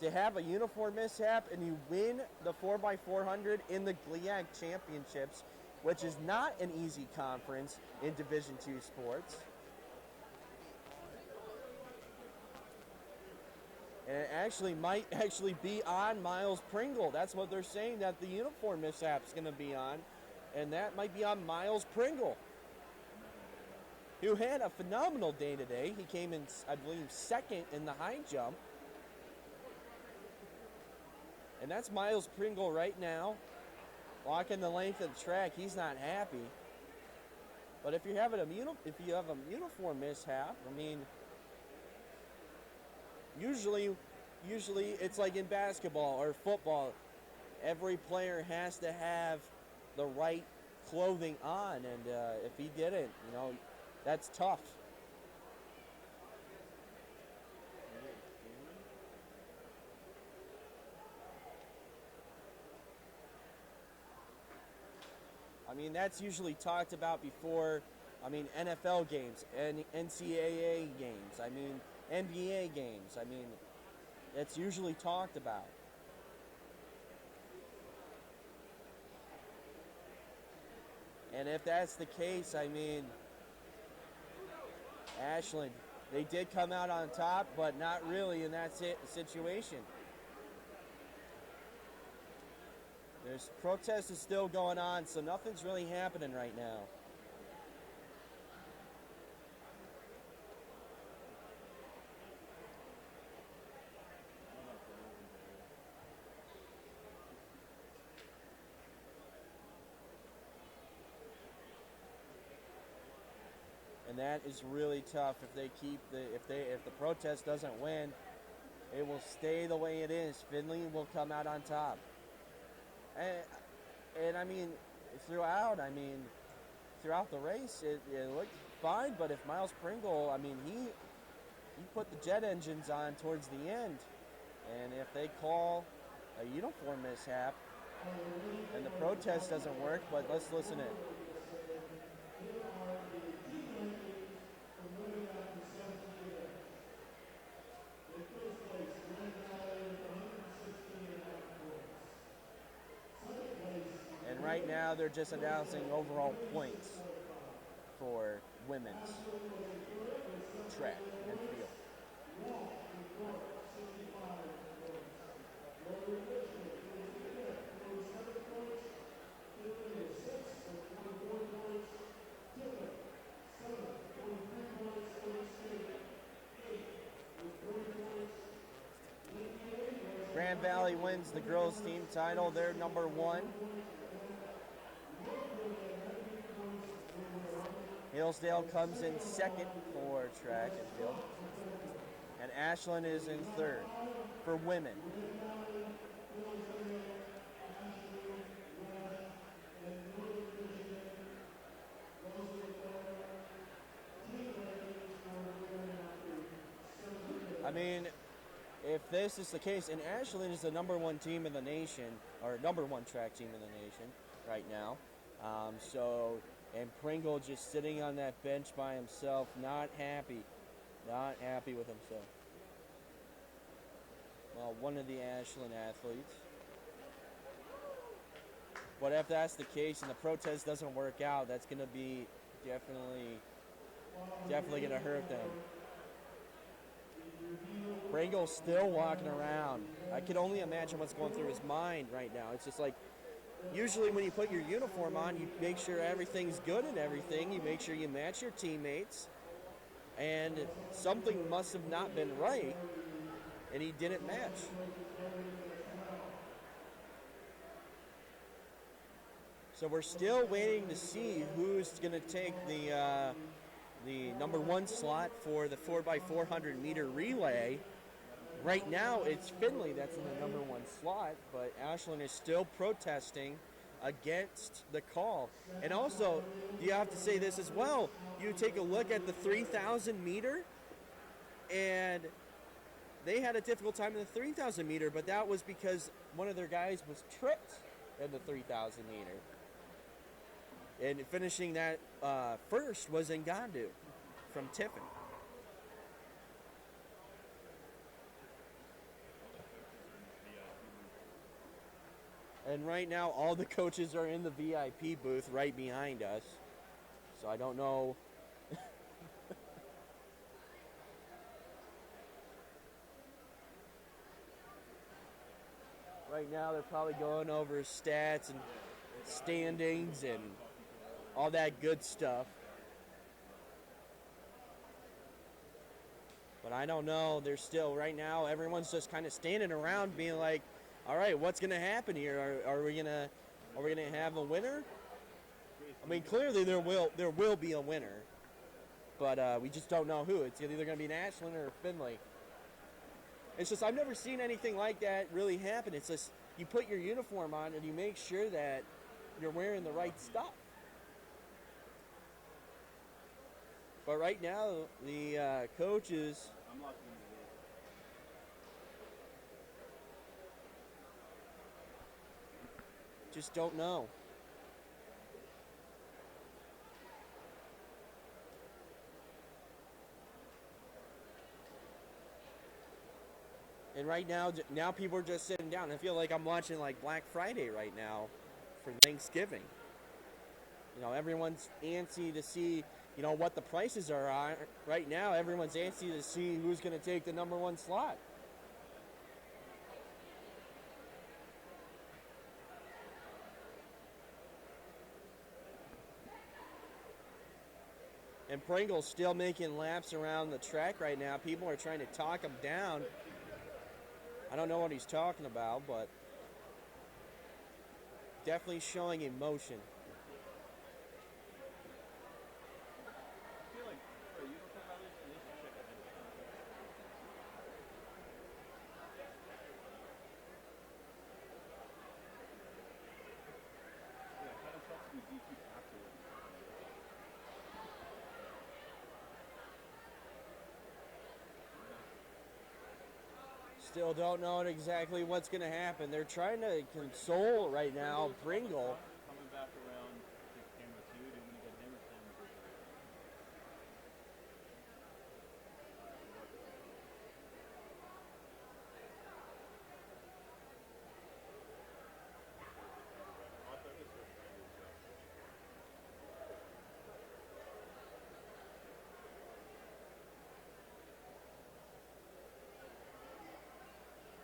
To have a uniform mishap and you win the 4x400 in the GLIAC championships, which is not an easy conference in Division II sports. And it actually might actually be on Miles Pringle. That's what they're saying, that the uniform mishap's going to be on. And that might be on Miles Pringle, who had a phenomenal day today. He came in, I believe, second in the high jump. And that's Miles Pringle right now, walking the length of the track. He's not happy. But if you have a uniform mishap, I mean, usually it's like in basketball or football. Every player has to have the right clothing on, and if he didn't, that's tough. mean, that's usually talked about before, I mean, NFL games, and NCAA games, I mean, NBA games. I mean, that's usually talked about. And if that's the case, I mean, Ashland, they did come out on top, but not really in that situation. There's protest is still going on, so nothing's really happening right now. And that is really tough if they keep if the protest doesn't win, it will stay the way it is. Findlay will come out on top. And I mean, throughout the race, it looked fine. But if Miles Pringle, I mean, he put the jet engines on towards the end, and if they call a uniform mishap and the protest doesn't work, but let's listen in. And right now they're just announcing overall points for women's track and field. Grand Valley wins the girls team title. They're number 1. Hillsdale comes in second for track and field. And Ashland is in third for women. I mean, if this is the case, and Ashland is the number 1 team in the nation, or number 1 track team in the nation right now. And Pringle just sitting on that bench by himself, not happy with himself. Well, one of the Ashland athletes. But if that's the case and the protest doesn't work out, that's going to be definitely going to hurt them. Pringle's still walking around. I can only imagine what's going through his mind right now. It's just like, usually when you put your uniform on, you make sure everything's good and everything. You make sure you match your teammates. And something must have not been right, and he didn't match. So we're still waiting to see who's going to take the number 1 slot for the 4x400 meter relay. Right now, it's Findlay that's in the number 1 slot, but Ashland is still protesting against the call. And also, you have to say this as well. You take a look at the 3,000 meter, and they had a difficult time in the 3,000 meter, but that was because one of their guys was tripped in the 3,000 meter. And finishing that first was Ngandu from Tiffin. And right now, all the coaches are in the VIP booth right behind us. So I don't know. Right now, they're probably going over stats and standings and all that good stuff. But I don't know. They're still, right now, everyone's just kind of standing around being like, all right, what's going to happen here? Are we gonna have a winner? I mean, clearly there will be a winner, but we just don't know who. It's either going to be an Ashland or Findlay. It's just I've never seen anything like that really happen. It's just you put your uniform on and you make sure that you're wearing the right stuff. But right now, the coaches. Just don't know. right now people are just sitting down. I feel like I'm watching like Black Friday right now for Thanksgiving. You know, everyone's antsy to see, you know, what the prices are on. Right now, everyone's antsy to see who's going to take the number one slot. And Pringle's still making laps around the track right now. People are trying to talk him down. I don't know what he's talking about, but definitely showing emotion. Still don't know exactly what's going to happen. They're trying to console right now Pringle. Coming back around to camera 2, do you want to get him or Sam?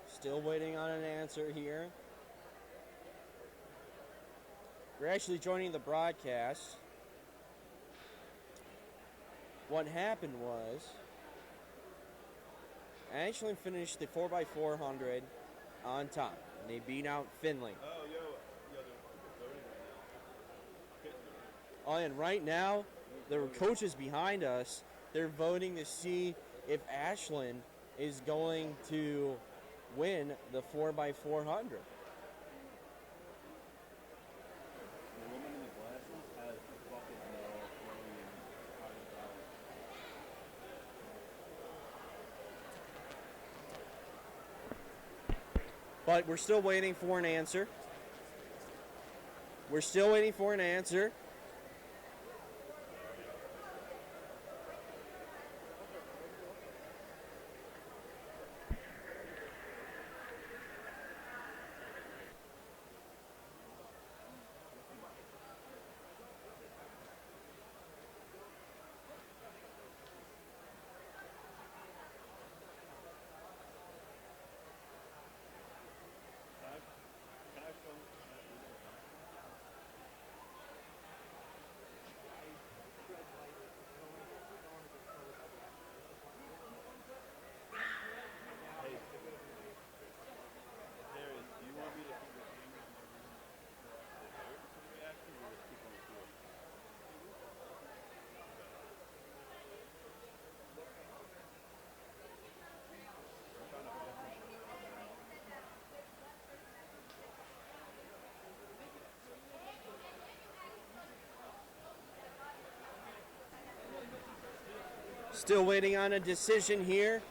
Still waiting on an answer here. We're actually joining the broadcast. What happened was, Ashland finished the 4x400 on top. They beat out Findlay. Oh, and right now, the coaches behind us, they're voting to see if Ashland is going to win the 4x400. But we're still waiting for an answer. We're still waiting for an answer. Still waiting on a decision here.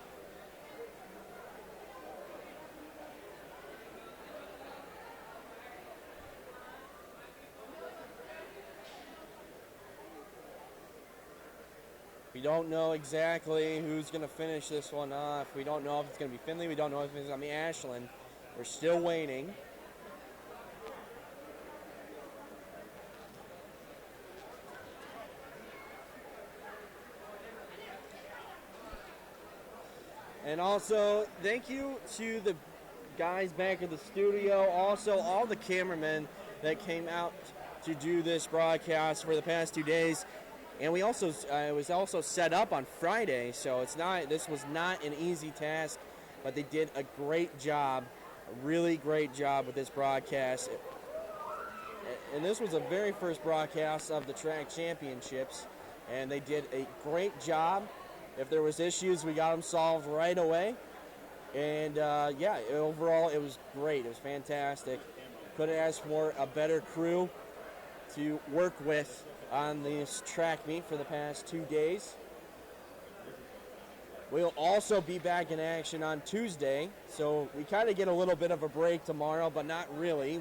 We don't know exactly who's going to finish this one off. We don't know if it's going to be Findlay. We don't know if it's going to be Ashland. We're still waiting. And also, thank you to the guys back in the studio, also all the cameramen that came out to do this broadcast for the past 2 days. And we also, it was also set up on Friday, so this was not an easy task, but they did a great job, a really great job with this broadcast. And this was the very first broadcast of the track championships, and they did a great job. If there was issues, we got them solved right away. And yeah, overall, it was great. It was fantastic. Couldn't ask for a better crew to work with on this track meet for the past 2 days. We'll also be back in action on Tuesday, so we kind of get a little bit of a break tomorrow, but not really.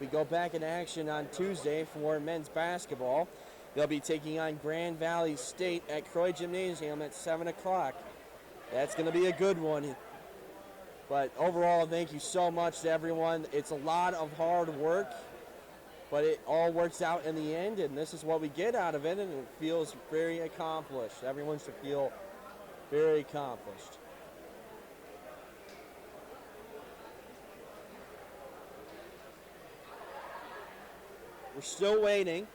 We go back in action on Tuesday for men's basketball. They'll be taking on Grand Valley State at Croy Gymnasium at 7 o'clock. That's going to be a good one. But overall, thank you so much to everyone. It's a lot of hard work, but it all works out in the end, and this is what we get out of it, and it feels very accomplished. Everyone should feel very accomplished. We're still waiting.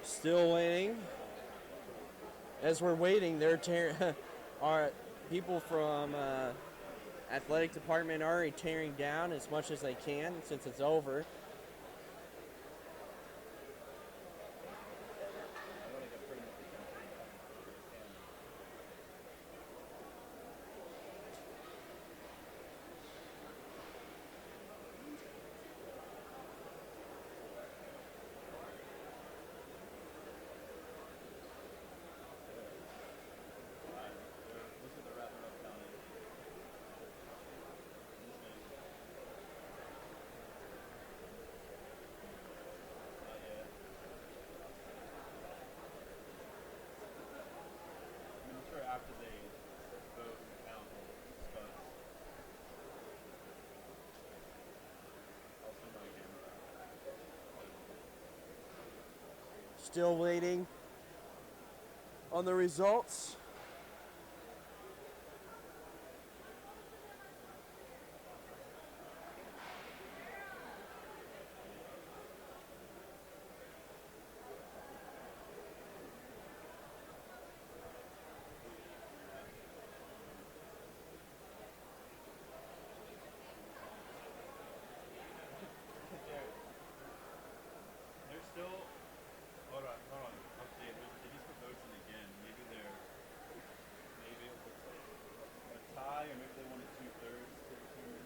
Still waiting. As we're waiting, our people from athletic department are already tearing down as much as they can since it's over. After they vote and count spots. I'll send my camera. Still waiting on the results. They're still. Hold on. Okay, they just put votes in again. Maybe it's a tie, or maybe they wanted 2/3 to determine.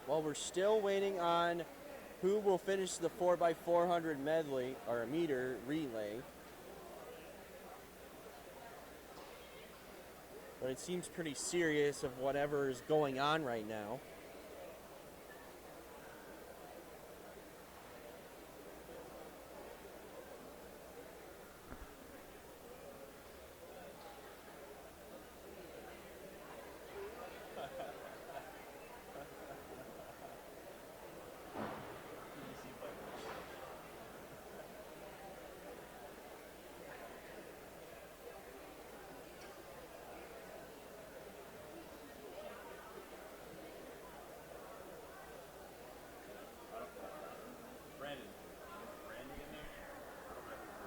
Well, we're still waiting on who will finish the 4x400 medley or meter relay. But it seems pretty serious of whatever is going on right now. Brandon. Randy in there? I don't know who's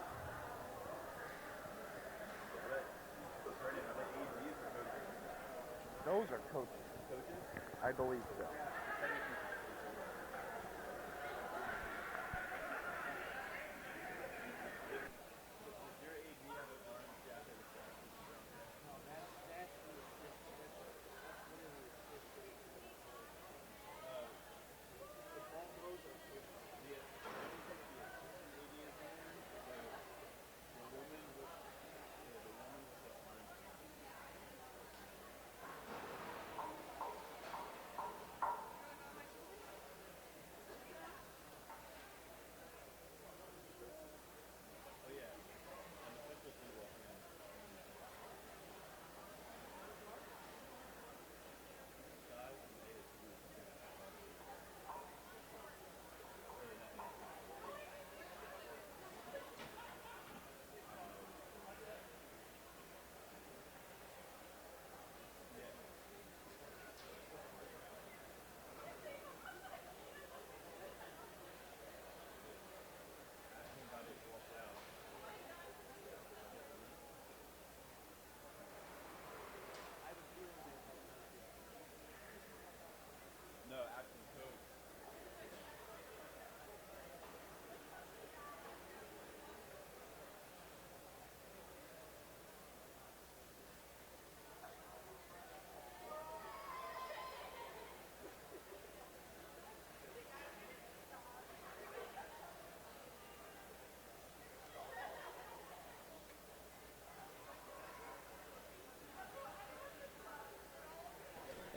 Brandon, are they ADs or coaches? Those are coaches. Coaches? I believe so. Does your AD have an orange jacket or something? No, that's the assistant. That's literally assistant. If all those are coaches. The assistant AD is wearing the woman with the orange jacket.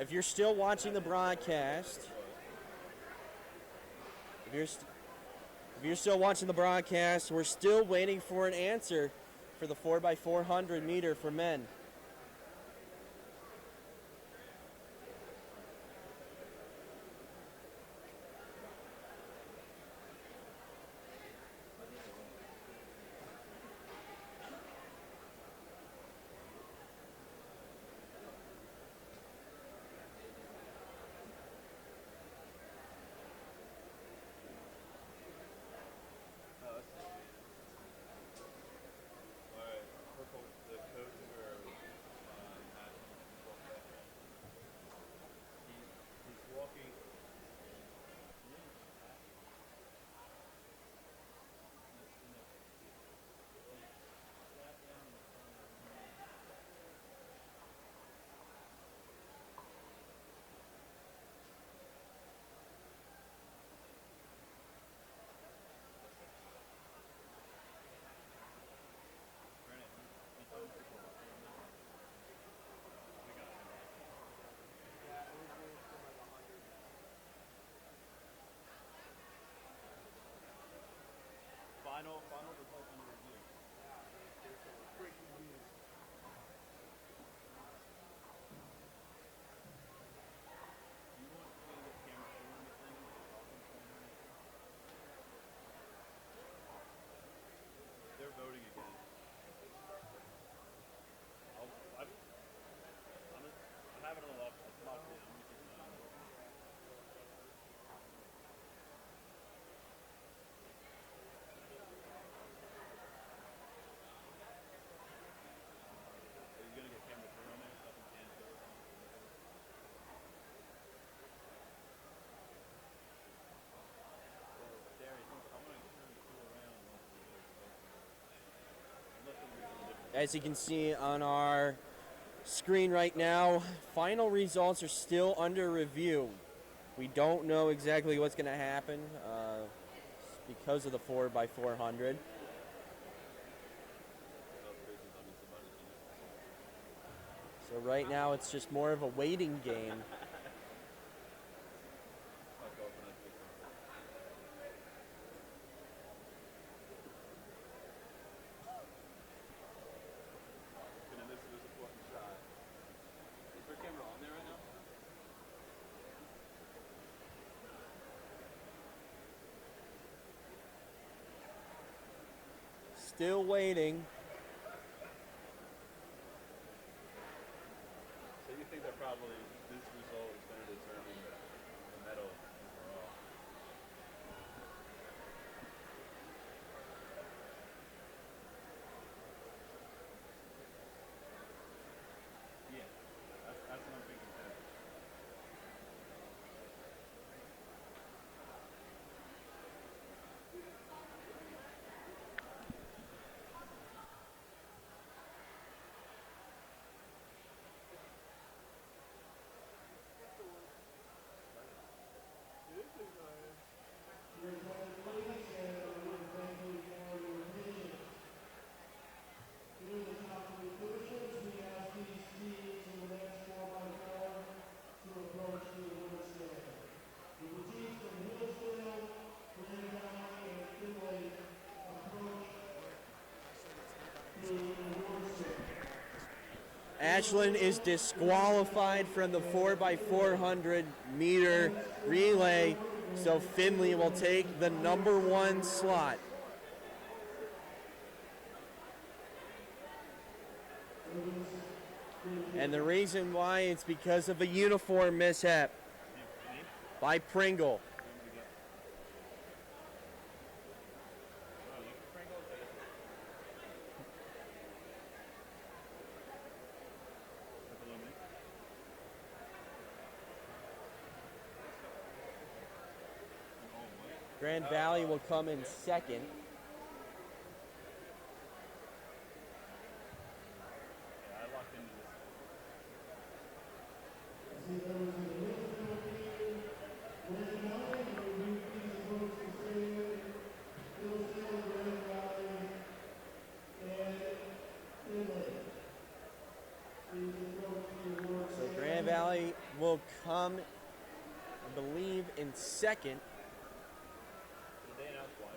If you're still watching the broadcast, if you're still watching the broadcast, we're still waiting for an answer for the 4x400 meter for men. Final result under review. Breaking news. Do you want me to get camera crew on this thing? They're voting again. I have it on the left. It's locked in. I'm gonna keep an eye on it. Are you gonna get camera crew on there? Nothing can do. Darius, I'm gonna turn the crew around once we get it. As you can see on our screen right now, final results are still under review. We don't know exactly what's going to happen because of the 4x400. So right now it's just more of a waiting game. Still waiting. So you think that probably this result is going to determine the medal overall? Yeah, that's what I'm thinking too. Ashland is disqualified from the 4x400 meter relay, so Findlay will take the number 1 slot. And the reason why is because of a uniform mishap by Pringle. Grand Valley will come in second. So Grand Valley will come, I believe, in second. Did they announce why?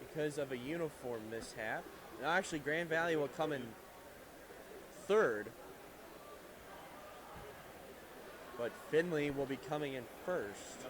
Because of a uniform mishap. Now, actually, Grand Valley will come in third, but Findlay will be coming in first.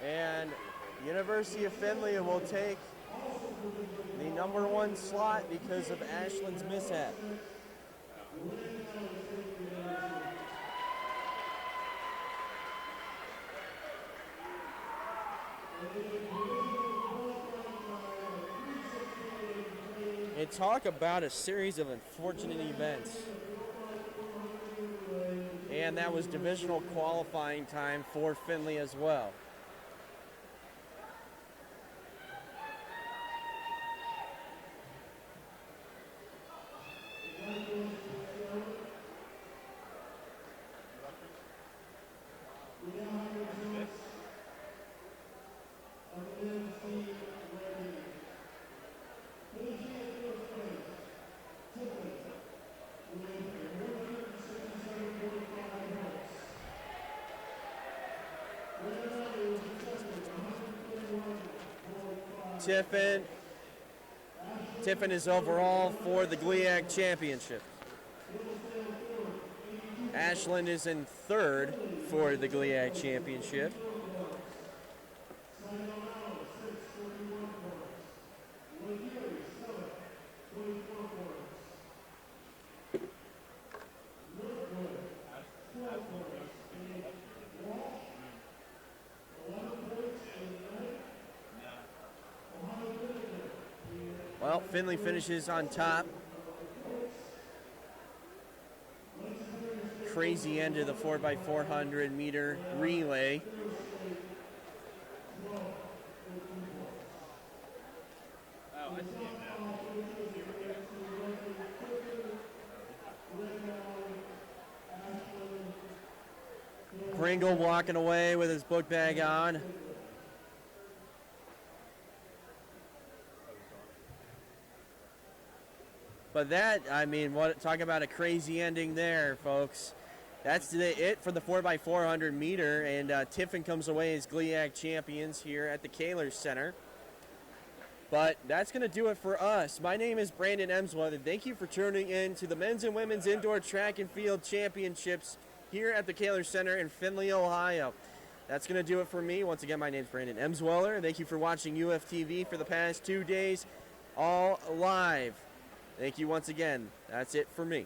And University of Findlay will take the #1 slot because of Ashland's mishap. And talk about a series of unfortunate events. And that was divisional qualifying time for Findlay as well. Tiffin is overall for the GLIAC championship. Ashland is in third for the GLIAC championship. Well, Findlay finishes on top. Crazy end of the 4x400 meter relay. Pringle walking away with his book bag on. But that, I mean, talk about a crazy ending there, folks. That's it for the 4x400 meter, and Tiffin comes away as GLIAC champions here at the Kaler Center. But that's going to do it for us. My name is Brandon Emsworth, and thank you for tuning in to the Men's and Women's Indoor Track and Field Championships here at the Kaler Center in Findlay, Ohio. That's going to do it for me. Once again, my name is Brandon Emsweller, and thank you for watching UFTV for the past 2 days, all live. Thank you once again. That's it for me.